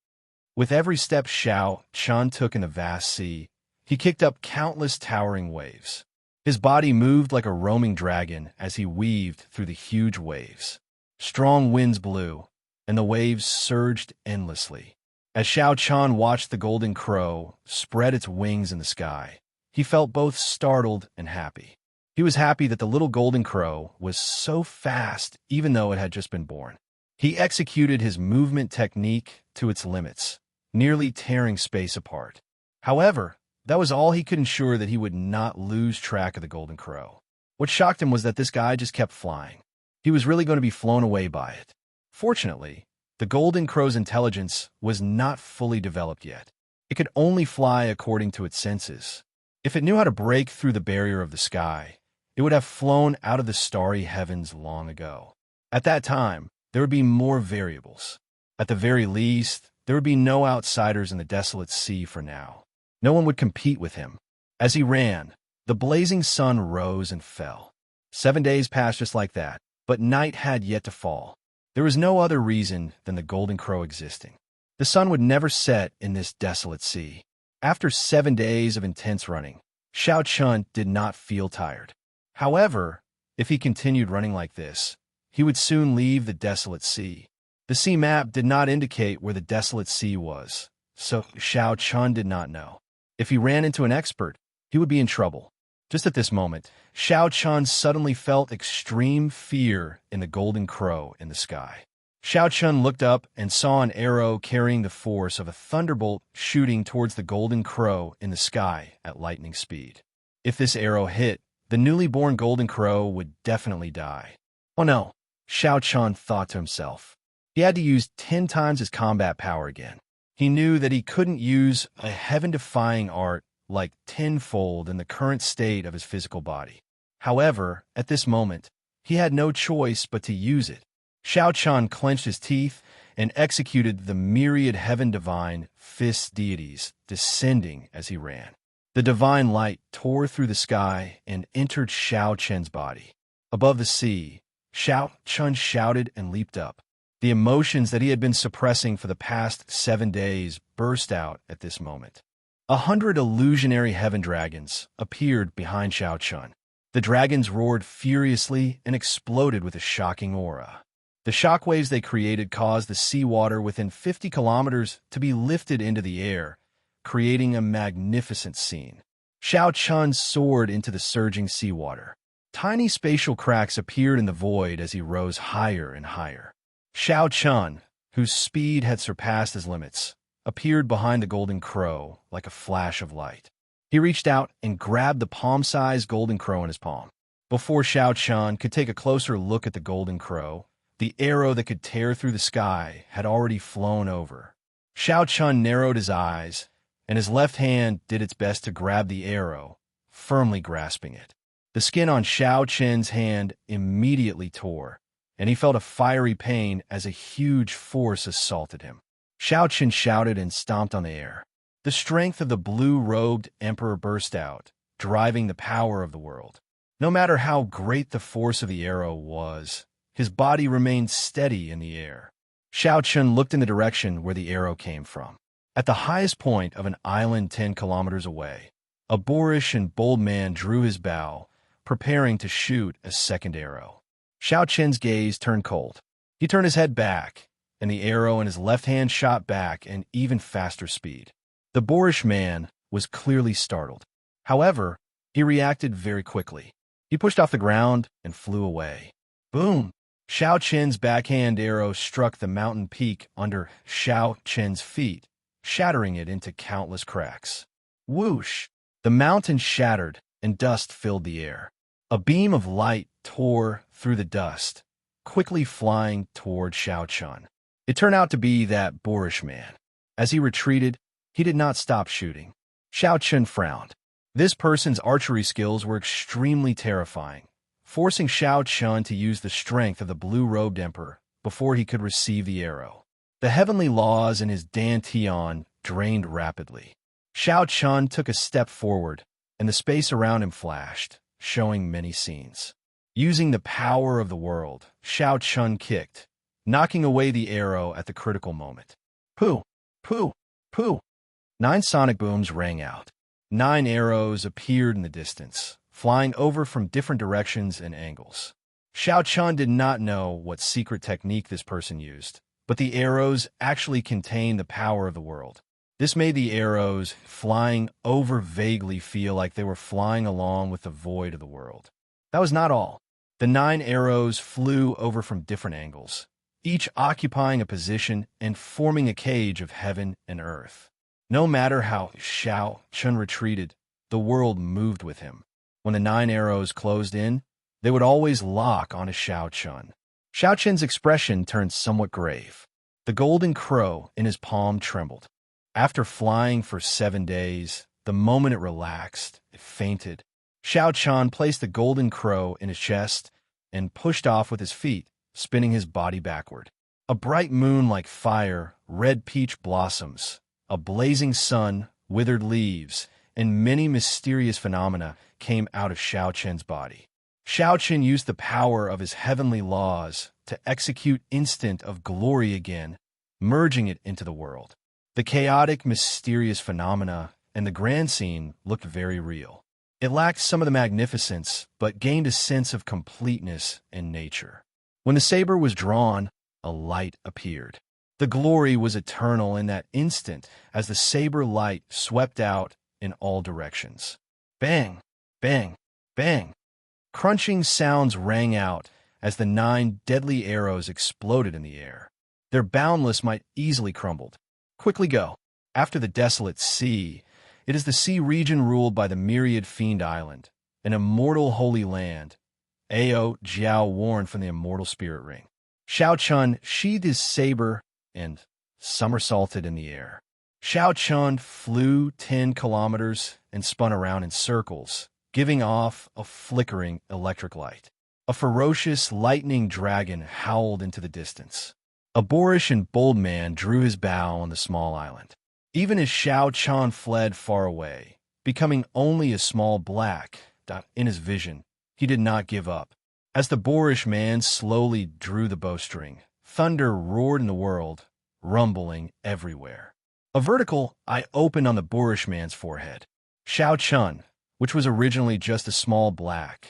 With every step Xiao Chun took in the vast sea, he kicked up countless towering waves. His body moved like a roaming dragon as he weaved through the huge waves. Strong winds blew, and the waves surged endlessly. As Xiao Chun watched the golden crow spread its wings in the sky, he felt both startled and happy. He was happy that the little golden crow was so fast even though it had just been born. He executed his movement technique to its limits, nearly tearing space apart. However, that was all he could ensure that he would not lose track of the golden crow. What shocked him was that this guy just kept flying. He was really going to be flown away by it. Fortunately, the golden crow's intelligence was not fully developed yet. It could only fly according to its senses. If it knew how to break through the barrier of the sky, it would have flown out of the starry heavens long ago. At that time, there would be more variables. At the very least, there would be no outsiders in the desolate sea for now. No one would compete with him. As he ran, the blazing sun rose and fell. 7 days passed just like that, but night had yet to fall. There was no other reason than the golden crow existing. The sun would never set in this desolate sea. After 7 days of intense running, Xiao Chun did not feel tired. However, if he continued running like this, he would soon leave the desolate sea. The sea map did not indicate where the desolate sea was, so Xiao Chun did not know. If he ran into an expert, he would be in trouble. Just at this moment, Xiao Chun suddenly felt extreme fear in the golden crow in the sky. Xiao Chun looked up and saw an arrow carrying the force of a thunderbolt shooting towards the golden crow in the sky at lightning speed. If this arrow hit, the newly born golden crow would definitely die. Oh no, Xiao Chun thought to himself. He had to use 10 times his combat power again. He knew that he couldn't use a heaven-defying art like tenfold in the current state of his physical body. However, at this moment, he had no choice but to use it. Xiao Chun clenched his teeth and executed the myriad heaven-divine fist deities descending as he ran. The divine light tore through the sky and entered Xiao Chen's body. Above the sea, Xiao Chun shouted and leaped up. The emotions that he had been suppressing for the past 7 days burst out at this moment. 100 illusionary heaven dragons appeared behind Xiao Chun. The dragons roared furiously and exploded with a shocking aura. The shockwaves they created caused the seawater within 50 kilometers to be lifted into the air, creating a magnificent scene. Xiao Chun soared into the surging seawater. Tiny spatial cracks appeared in the void as he rose higher and higher. Xiao Chun, whose speed had surpassed his limits, appeared behind the golden crow like a flash of light. He reached out and grabbed the palm-sized golden crow in his palm. Before Xiao Chun could take a closer look at the golden crow, the arrow that could tear through the sky had already flown over. Xiao Chun narrowed his eyes, and his left hand did its best to grab the arrow, firmly grasping it. The skin on Xiao Chen's hand immediately tore, and he felt a fiery pain as a huge force assaulted him. Xiao Chen shouted and stomped on the air. The strength of the blue-robed emperor burst out, driving the power of the world. No matter how great the force of the arrow was, his body remained steady in the air. Xiao Chen looked in the direction where the arrow came from. At the highest point of an island 10 kilometers away, a boorish and bold man drew his bow, preparing to shoot a second arrow. Xiao Chen's gaze turned cold. He turned his head back, and the arrow in his left hand shot back at even faster speed. The boorish man was clearly startled. However, he reacted very quickly. He pushed off the ground and flew away. Boom! Xiao Chen's backhand arrow struck the mountain peak under Xiao Chen's feet, shattering it into countless cracks. Whoosh! The mountain shattered, and dust filled the air. A beam of light tore through the dust, quickly flying toward Xiao Chun. It turned out to be that boorish man. As he retreated, he did not stop shooting. Xiao Chun frowned. This person's archery skills were extremely terrifying, forcing Xiao Chun to use the strength of the blue-robed emperor before he could receive the arrow. The heavenly laws in his dantian drained rapidly. Xiao Chun took a step forward, and the space around him flashed, showing many scenes. Using the power of the world, Xiao Chun kicked, knocking away the arrow at the critical moment. Pooh! Pooh! Pooh! 9 sonic booms rang out. 9 arrows appeared in the distance, flying over from different directions and angles. Xiao Chun did not know what secret technique this person used, but the arrows actually contained the power of the world. This made the arrows flying over vaguely feel like they were flying along with the void of the world. That was not all. The 9 arrows flew over from different angles, each occupying a position and forming a cage of heaven and earth. No matter how Xiao Chun retreated, the world moved with him. When the 9 arrows closed in, they would always lock onto Xiao Chun. Xiao Chun's expression turned somewhat grave. The golden crow in his palm trembled. After flying for 7 days, the moment it relaxed, it fainted. Xiao Chun placed the golden crow in his chest and pushed off with his feet, spinning his body backward. A bright moon like fire, red peach blossoms, a blazing sun, withered leaves, and many mysterious phenomena came out of Xiao Chen's body. Xiao Chen used the power of his heavenly laws to execute instant of glory again, merging it into the world. The chaotic, mysterious phenomena and the grand scene looked very real. It lacked some of the magnificence, but gained a sense of completeness and nature. When the saber was drawn, a light appeared. The glory was eternal in that instant as the saber light swept out in all directions. Bang! Bang! Bang! Crunching sounds rang out as the 9 deadly arrows exploded in the air. Their boundless might easily crumbled. Quickly go. After the desolate sea, it is the sea region ruled by the myriad fiend island, an immortal holy land. Ao Jiao warned from the immortal spirit ring. Xiao Chun sheathed his saber and somersaulted in the air. Xiao Chun flew 10 kilometers and spun around in circles, giving off a flickering electric light. A ferocious lightning dragon howled into the distance. A boorish and bold man drew his bow on the small island. Even as Xiao Chun fled far away, becoming only a small black dot in his vision, he did not give up. As the boorish man slowly drew the bowstring, thunder roared in the world, rumbling everywhere. A vertical eye opened on the boorish man's forehead. Xiao Chun, which was originally just a small black,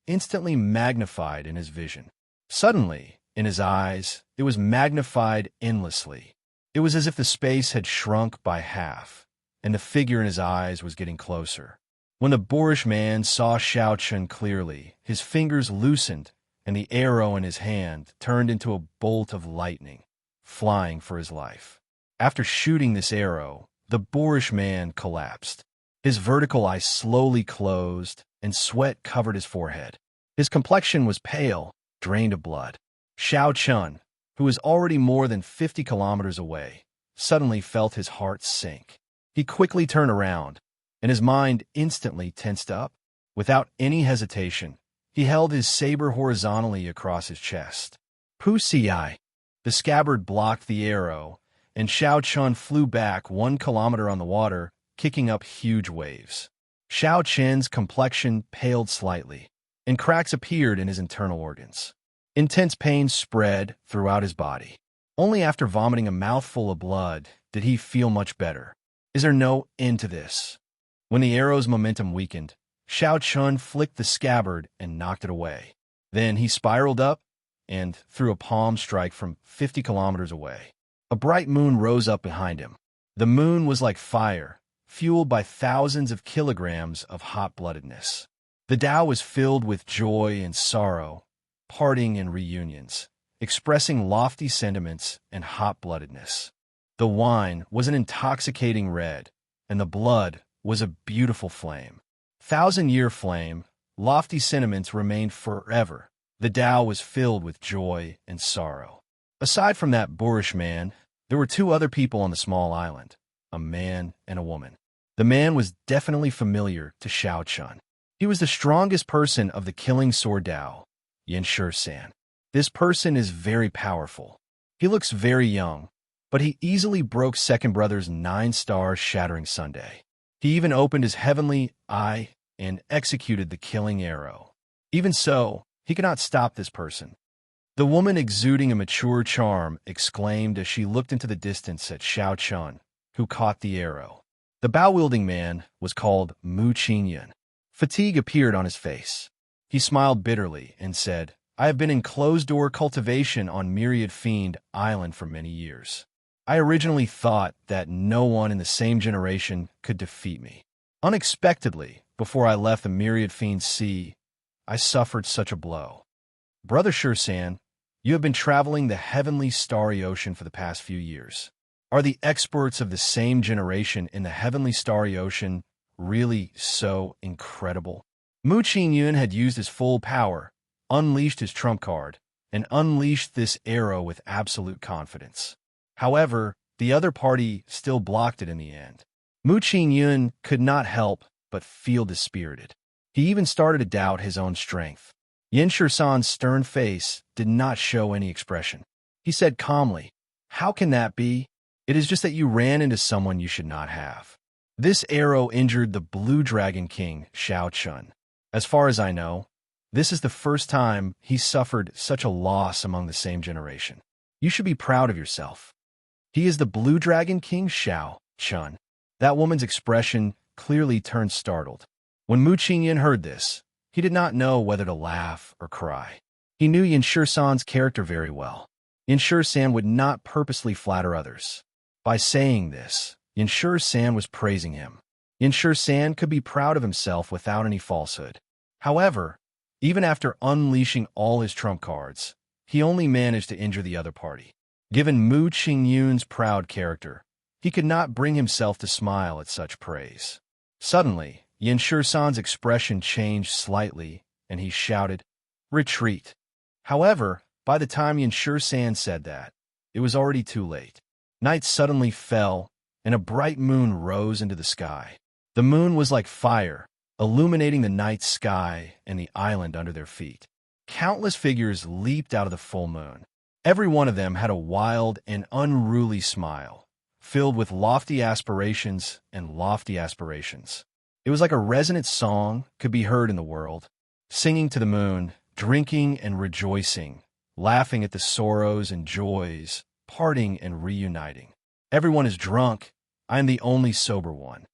instantly magnified in his vision. Suddenly, in his eyes, it was magnified endlessly. It was as if the space had shrunk by half, and the figure in his eyes was getting closer. When the boorish man saw Xiao Chun clearly, his fingers loosened, and the arrow in his hand turned into a bolt of lightning, flying for his life. After shooting this arrow, the boorish man collapsed. His vertical eye slowly closed, and sweat covered his forehead. His complexion was pale, drained of blood. Xiao Chun, who was already more than 50 kilometers away, suddenly felt his heart sink. He quickly turned around, and his mind instantly tensed up. Without any hesitation, he held his saber horizontally across his chest. Pu-si-ai. The scabbard blocked the arrow, and Xiao Chun flew back 1 kilometer on the water, kicking up huge waves. Xiao Chun's complexion paled slightly, and cracks appeared in his internal organs. Intense pain spread throughout his body. Only after vomiting a mouthful of blood did he feel much better. Is there no end to this? When the arrow's momentum weakened, Xiao Chun flicked the scabbard and knocked it away. Then he spiraled up and threw a palm strike from 50 kilometers away. A bright moon rose up behind him. The moon was like fire, fueled by thousands of kilograms of hot-bloodedness. The Tao was filled with joy and sorrow, parting and reunions, expressing lofty sentiments and hot-bloodedness. The wine was an intoxicating red, and the blood was a beautiful flame. Thousand-year flame, lofty sentiments remained forever. The Tao was filled with joy and sorrow. Aside from that boorish man, there were 2 other people on the small island, a man and a woman. The man was definitely familiar to Xiao Chun. He was the strongest person of the killing sword Tao, Enrich. This person is very powerful. He looks very young, but he easily broke Second Brother's 9-star shattering Sunday. He even opened his heavenly eye and executed the killing arrow. Even so, he could not stop this person. The woman, exuding a mature charm, exclaimed as she looked into the distance at Xiao Chun, who caught the arrow. The bow-wielding man was called Mu Qingyun. Fatigue appeared on his face. He smiled bitterly and said, "I have been in closed-door cultivation on Myriad Fiend Island for many years. I originally thought that no one in the same generation could defeat me. Unexpectedly, before I left the Myriad Fiend Sea, I suffered such a blow. Brother Shursan, you have been traveling the heavenly starry ocean for the past few years. Are the experts of the same generation in the heavenly starry ocean really so incredible?" Mu Qingyun had used his full power, unleashed his trump card, and unleashed this arrow with absolute confidence. However, the other party still blocked it in the end. Mu Qingyun could not help but feel dispirited. He even started to doubt his own strength. Yin Shursan's stern face did not show any expression. He said calmly, "How can that be? It is just that you ran into someone you should not have. This arrow injured the Blue Dragon King, Xiao Chun. As far as I know, this is the first time he suffered such a loss among the same generation. You should be proud of yourself. He is the Blue Dragon King, Xiao Chun." That woman's expression clearly turned startled. When Mu Qingyun heard this, he did not know whether to laugh or cry. He knew Yin Shursan's character very well. Yin Shursan would not purposely flatter others. By saying this, Yin Shursan was praising him. Yin Shursan could be proud of himself without any falsehood. However, even after unleashing all his trump cards, he only managed to injure the other party. Given Mu Qingyun's proud character, he could not bring himself to smile at such praise. Suddenly, Yin Shursan's expression changed slightly, and he shouted, "Retreat." However, by the time Yin Shursan said that, it was already too late. Night suddenly fell, and a bright moon rose into the sky. The moon was like fire, illuminating the night sky and the island under their feet. Countless figures leaped out of the full moon. Every one of them had a wild and unruly smile, filled with lofty aspirations and lofty aspirations. It was like a resonant song could be heard in the world, singing to the moon, drinking and rejoicing, laughing at the sorrows and joys, parting and reuniting. Everyone is drunk. I am the only sober one.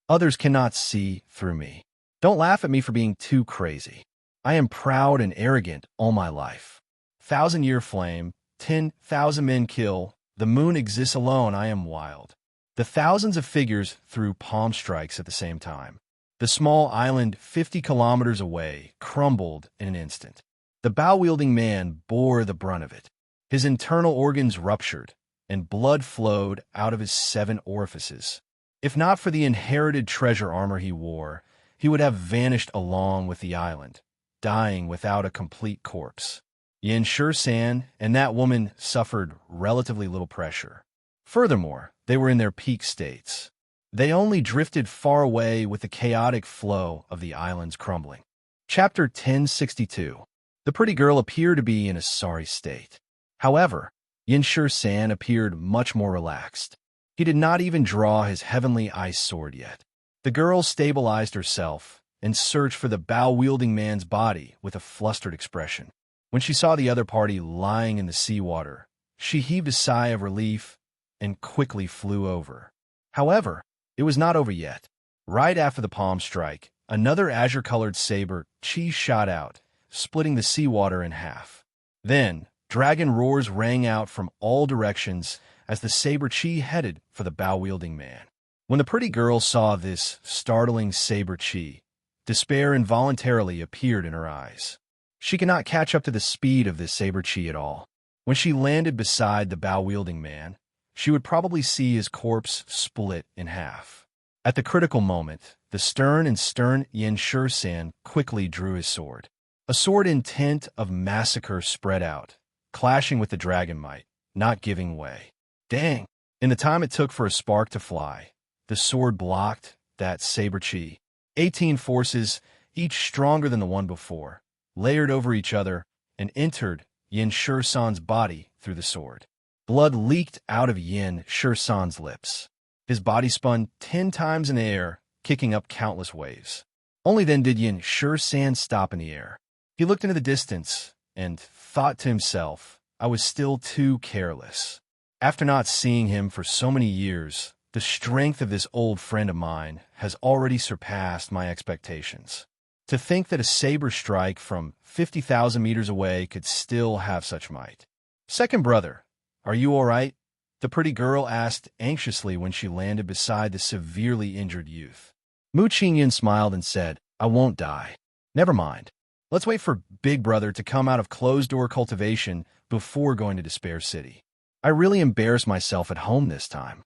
Others cannot see through me. Don't laugh at me for being too crazy. I am proud and arrogant all my life. 1,000-year flame, 10,000 men kill, the moon exists alone, I am wild. The thousands of figures threw palm strikes at the same time. The small island 50 kilometers away crumbled in an instant. The bow-wielding man bore the brunt of it. His internal organs ruptured, and blood flowed out of his 7 orifices. If not for the inherited treasure armor he wore, he would have vanished along with the island, dying without a complete corpse. Yin Shursan and that woman suffered relatively little pressure. Furthermore, they were in their peak states. They only drifted far away with the chaotic flow of the island's crumbling. Chapter 1062. The pretty girl appeared to be in a sorry state. However, Yin Shursan appeared much more relaxed. He did not even draw his heavenly ice sword yet. The girl stabilized herself and searched for the bow-wielding man's body with a flustered expression. When she saw the other party lying in the seawater, she heaved a sigh of relief and quickly flew over. However, it was not over yet. Right after the palm strike, another azure-colored saber chi shot out, splitting the seawater in half. Then, dragon roars rang out from all directions as the saber chi headed for the bow-wielding man. When the pretty girl saw this startling saber chi, despair involuntarily appeared in her eyes. She could not catch up to the speed of this saber chi at all. When she landed beside the bow-wielding man, she would probably see his corpse split in half. At the critical moment, the stern Yin Shursan quickly drew his sword. A sword intent of massacre spread out, clashing with the dragon might, not giving way. Dang! In the time it took for a spark to fly, the sword blocked that saber chi. 18 forces, each stronger than the one before, layered over each other and entered Yin Shursan's body through the sword. Blood leaked out of Yin Shursan's lips. His body spun 10 times in the air, kicking up countless waves. Only then did Yin Shursan stop in the air. He looked into the distance and thought to himself, I was still too careless. After not seeing him for so many years, the strength of this old friend of mine has already surpassed my expectations. To think that a saber strike from 50,000 meters away could still have such might. Second brother, are you all right? The pretty girl asked anxiously when she landed beside the severely injured youth. Mu Qingyan smiled and said, I won't die. Never mind. Let's wait for Big Brother to come out of closed-door cultivation before going to Despair City. I really embarrassed myself at home this time.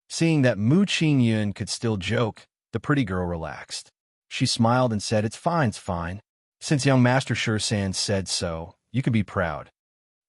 Seeing that Mu Qingyun could still joke, the pretty girl relaxed. She smiled and said, it's fine. Since young Master Shursan said so, you can be proud.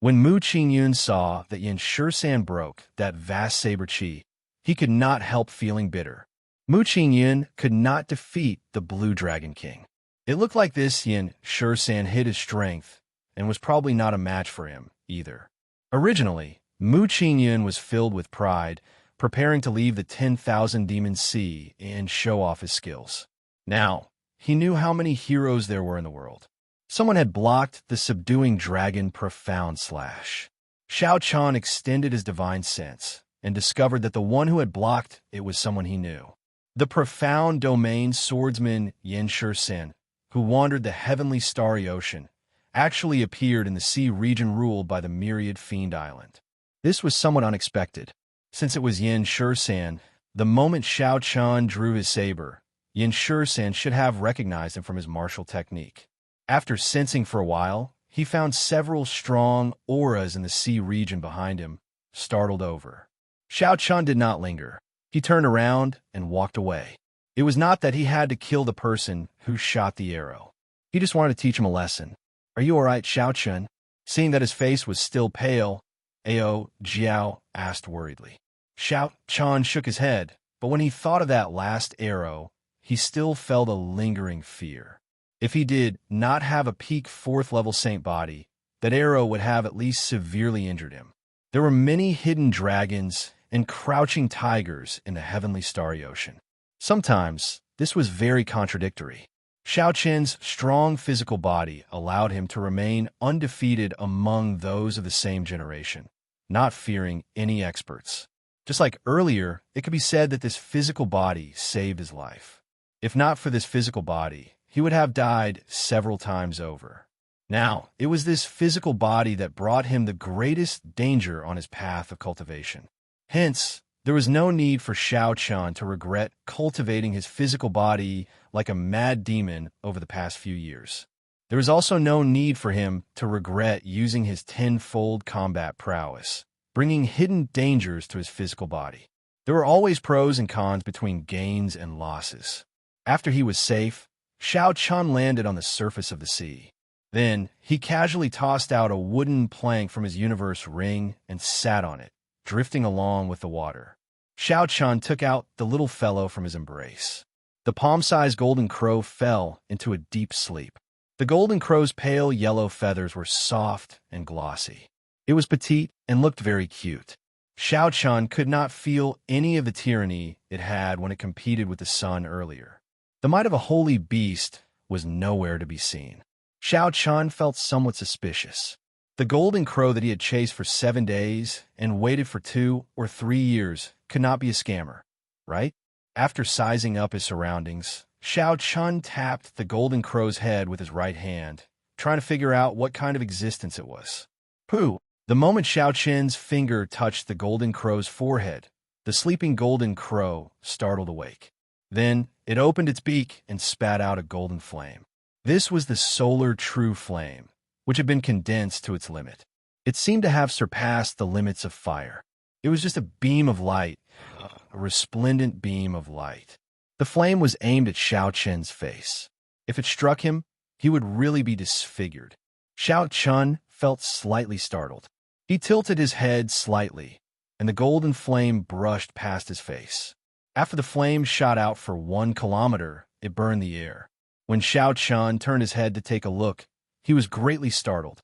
When Mu Qingyun saw that Yin Shursan broke that vast saber chi, he could not help feeling bitter. Mu Qingyun could not defeat the Blue Dragon King. It looked like this Yin Shursan hid his strength and was probably not a match for him either. Originally, Mu Qingyun was filled with pride, preparing to leave the 10,000 Demon Sea and show off his skills. Now, he knew how many heroes there were in the world. Someone had blocked the subduing dragon profound slash. Xiao Chan extended his divine sense and discovered that the one who had blocked it was someone he knew. The profound domain swordsman Yin Shursan, who wandered the heavenly starry ocean, actually appeared in the sea region ruled by the myriad fiend island. This was somewhat unexpected. Since it was Yin Shursan, the moment Xiao Chan drew his saber, Yin Shursan should have recognized him from his martial technique. After sensing for a while, he found several strong auras in the sea region behind him, startled over. Xiao Chan did not linger. He turned around and walked away. It was not that he had to kill the person who shot the arrow. He just wanted to teach him a lesson. Are you all right, Xiao Chan? Seeing that his face was still pale, Ao Jiao asked worriedly. Xiao Chan shook his head, but when he thought of that last arrow, he still felt a lingering fear. If he did not have a peak 4th level saint body, that arrow would have at least severely injured him. There were many hidden dragons and crouching tigers in the heavenly starry ocean. Sometimes, this was very contradictory. Xiao Qin's strong physical body allowed him to remain undefeated among those of the same generation, not fearing any experts. Just like earlier, it could be said that this physical body saved his life. If not for this physical body, he would have died several times over. Now, it was this physical body that brought him the greatest danger on his path of cultivation. Hence, there was no need for Xiao Chan to regret cultivating his physical body like a mad demon over the past few years. There was also no need for him to regret using his tenfold combat prowess, bringing hidden dangers to his physical body. There were always pros and cons between gains and losses. After he was safe, Xiao Chan landed on the surface of the sea. Then, he casually tossed out a wooden plank from his universe ring and sat on it, drifting along with the water. Xiao Chan took out the little fellow from his embrace. The palm-sized golden crow fell into a deep sleep. The golden crow's pale yellow feathers were soft and glossy. It was petite and looked very cute. Xiao Chan could not feel any of the tyranny it had when it competed with the sun earlier. The might of a holy beast was nowhere to be seen. Xiao Chan felt somewhat suspicious. The golden crow that he had chased for 7 days and waited for 2 or 3 years could not be a scammer, right? After sizing up his surroundings, Xiao Chan tapped the golden crow's head with his right hand, trying to figure out what kind of existence it was. Pooh! The moment Xiao Chen's finger touched the golden crow's forehead, the sleeping golden crow startled awake. Then it opened its beak and spat out a golden flame. This was the solar true flame, which had been condensed to its limit. It seemed to have surpassed the limits of fire. It was just a beam of light, a resplendent beam of light. The flame was aimed at Xiao Chen's face. If it struck him, he would really be disfigured. Xiao Chen felt slightly startled. He tilted his head slightly, and the golden flame brushed past his face. After the flame shot out for 1 kilometer, it burned the air. When Xiao Chen turned his head to take a look, he was greatly startled.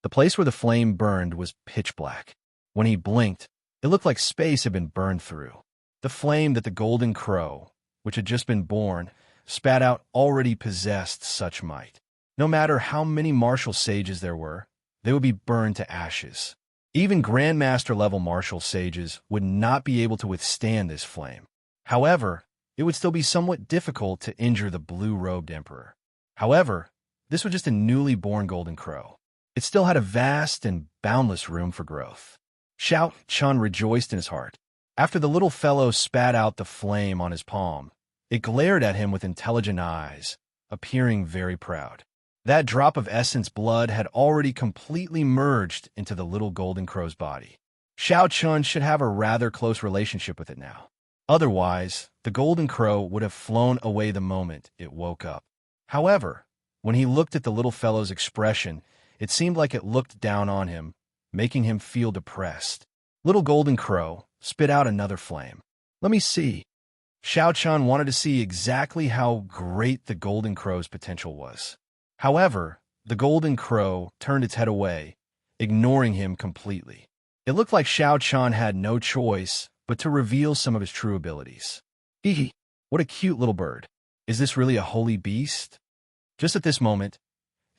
The place where the flame burned was pitch black. When he blinked, it looked like space had been burned through. The flame that the golden crow, which had just been born, spat out already possessed such might. No matter how many martial sages there were, they would be burned to ashes. Even Grandmaster-level martial sages would not be able to withstand this flame. However, it would still be somewhat difficult to injure the blue-robed emperor. However, this was just a newly born golden crow. It still had a vast and boundless room for growth. Xiao Chen rejoiced in his heart. After the little fellow spat out the flame on his palm, it glared at him with intelligent eyes, appearing very proud. That drop of essence blood had already completely merged into the little golden crow's body. Xiao Chen should have a rather close relationship with it now. Otherwise, the golden crow would have flown away the moment it woke up. However, when he looked at the little fellow's expression, it seemed like it looked down on him, making him feel depressed. Little golden crow spit out another flame. Let me see. Xiao Chen wanted to see exactly how great the golden crow's potential was. However, the golden crow turned its head away, ignoring him completely. It looked like Xiao Chen had no choice but to reveal some of his true abilities. Hee, what a cute little bird. Is this really a holy beast? Just at this moment,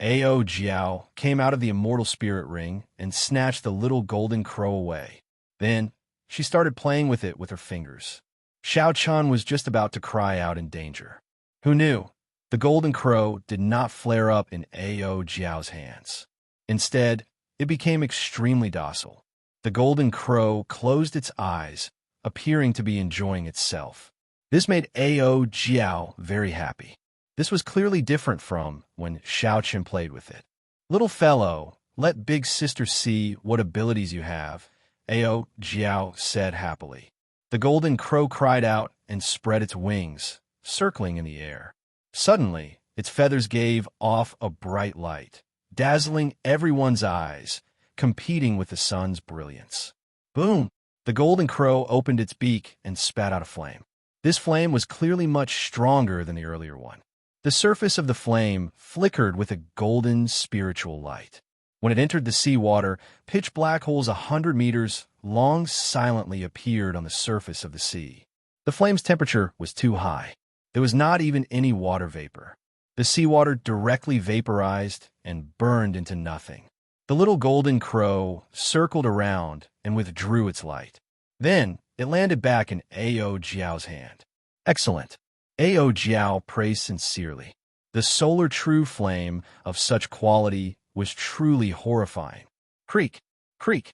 Ao Jiao came out of the immortal spirit ring and snatched the little golden crow away. Then, she started playing with it with her fingers. Xiao Chen was just about to cry out in danger. Who knew? The golden crow did not flare up in Ao Jiao's hands. Instead, it became extremely docile. The golden crow closed its eyes, appearing to be enjoying itself. This made Ao Jiao very happy. This was clearly different from when Xiao Chen played with it. Little fellow, let big sister see what abilities you have, Ao Jiao said happily. The golden crow cried out and spread its wings, circling in the air. Suddenly, its feathers gave off a bright light, dazzling everyone's eyes, competing with the sun's brilliance. Boom! The golden crow opened its beak and spat out a flame. This flame was clearly much stronger than the earlier one. The surface of the flame flickered with a golden spiritual light. When it entered the seawater, pitch black holes 100 meters long silently appeared on the surface of the sea. The flame's temperature was too high. There was not even any water vapor. The seawater directly vaporized and burned into nothing. The little golden crow circled around and withdrew its light. Then it landed back in Ao Jiao's hand. Excellent. Ao Jiao praised sincerely. The solar true flame of such quality was truly horrifying. Creak, creak.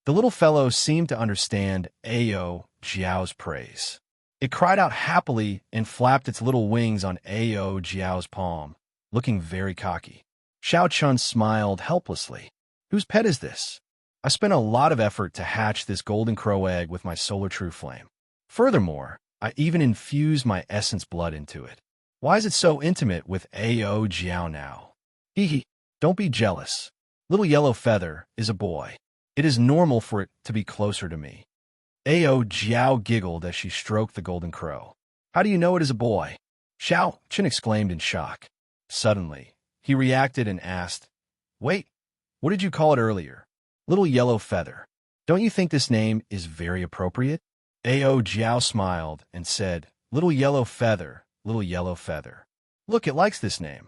The little fellow seemed to understand Ao Jiao's praise. It cried out happily and flapped its little wings on Ao Jiao's palm, looking very cocky. Xiao Chun smiled helplessly. Whose pet is this? I spent a lot of effort to hatch this golden crow egg with my solar true flame. Furthermore, I even infused my essence blood into it. Why is it so intimate with Ao Jiao now? Hee hee, don't be jealous. Little Yellow Feather is a boy. It is normal for it to be closer to me. Ao Jiao giggled as she stroked the golden crow. How do you know it is a boy? Xiao Chen exclaimed in shock. Suddenly, he reacted and asked, Wait, what did you call it earlier? Little Yellow Feather. Don't you think this name is very appropriate? Ao Jiao smiled and said, Little Yellow Feather, Little Yellow Feather. Look, it likes this name.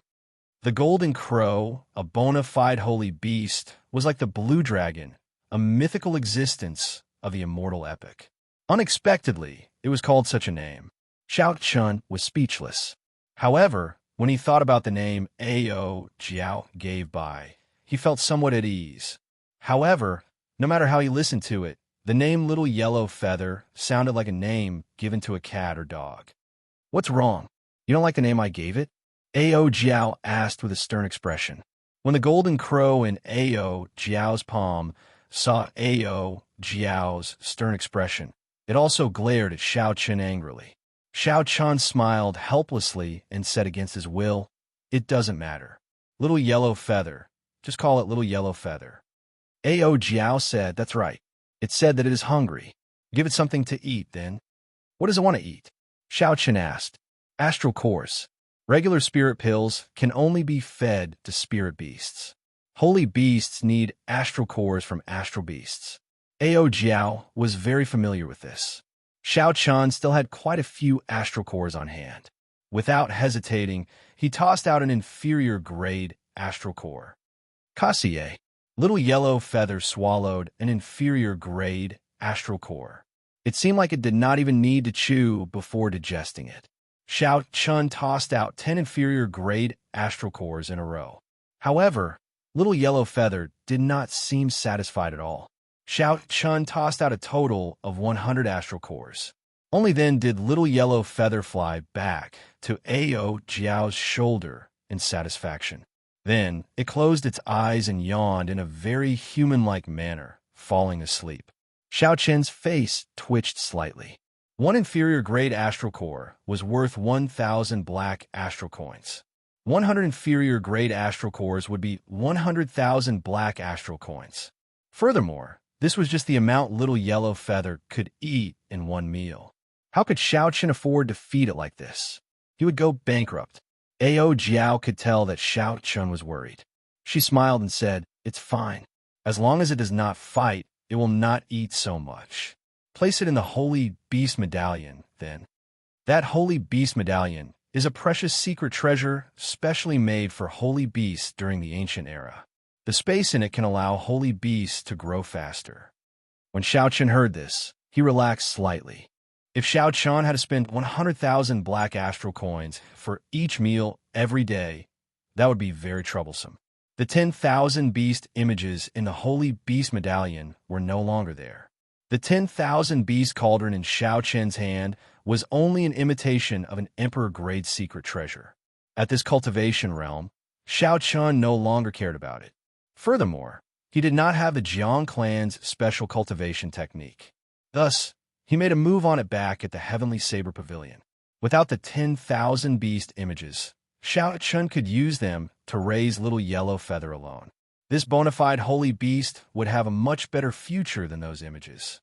The golden crow, a bona fide holy beast, was like the blue dragon, a mythical existence of the Immortal epic. Unexpectedly, it was called such a name. Xiao Chun was speechless. However, when he thought about the name Ao Jiao gave by, he felt somewhat at ease. However, no matter how he listened to it, the name Little Yellow Feather sounded like a name given to a cat or dog. What's wrong? You don't like the name I gave it? Ao Jiao asked with a stern expression. When the golden crow in Ao Jiao's palm saw Ao Jiao's stern expression, it also glared at Xiao Chen angrily. Xiao Chen smiled helplessly and said against his will, It doesn't matter. Little Yellow Feather. Just call it Little Yellow Feather. Ao Jiao said, That's right. It said that it is hungry. Give it something to eat, then. What does it want to eat? Xiao Chen asked. Astral cores. Regular spirit pills can only be fed to spirit beasts. Holy beasts need astral cores from astral beasts. Ao Jiao was very familiar with this. Xiao Chen still had quite a few astral cores on hand. Without hesitating, he tossed out an inferior grade astral core. Kassier. Little Yellow Feather swallowed an inferior grade astral core. It seemed like it did not even need to chew before digesting it. Xiao Chun tossed out 10 inferior grade astral cores in a row. However, Little Yellow Feather did not seem satisfied at all. Xiao Chun tossed out a total of 100 astral cores. Only then did Little Yellow Feather fly back to Ao Jiao's shoulder in satisfaction. Then it closed its eyes and yawned in a very human-like manner, falling asleep. Xiao Chen's face twitched slightly. One inferior grade astral core was worth 1,000 black astral coins. 100 inferior grade astral cores would be 100,000 black astral coins. Furthermore, this was just the amount Little Yellow Feather could eat in one meal. How could Xiao Chen afford to feed it like this? He would go bankrupt. Ao Jiao could tell that Xiao Chen was worried. She smiled and said, It's fine. As long as it does not fight, it will not eat so much. Place it in the Holy Beast Medallion, then. That Holy Beast Medallion is a precious secret treasure specially made for holy beasts during the ancient era. The space in it can allow holy beasts to grow faster. When Xiao Chen heard this, he relaxed slightly. If Xiao Chen had to spend 100,000 black astral coins for each meal every day, that would be very troublesome. The 10,000 beast images in the Holy Beast Medallion were no longer there. The 10,000 beast cauldron in Xiao Chen's hand was only an imitation of an emperor-grade secret treasure. At this cultivation realm, Xiao Chen no longer cared about it. Furthermore, he did not have the Jiang clan's special cultivation technique. Thus, he made a move on it back at the Heavenly Saber Pavilion. Without the 10,000 beast images, Xiao Chen could use them to raise Little Yellow Feather alone. This bona fide holy beast would have a much better future than those images.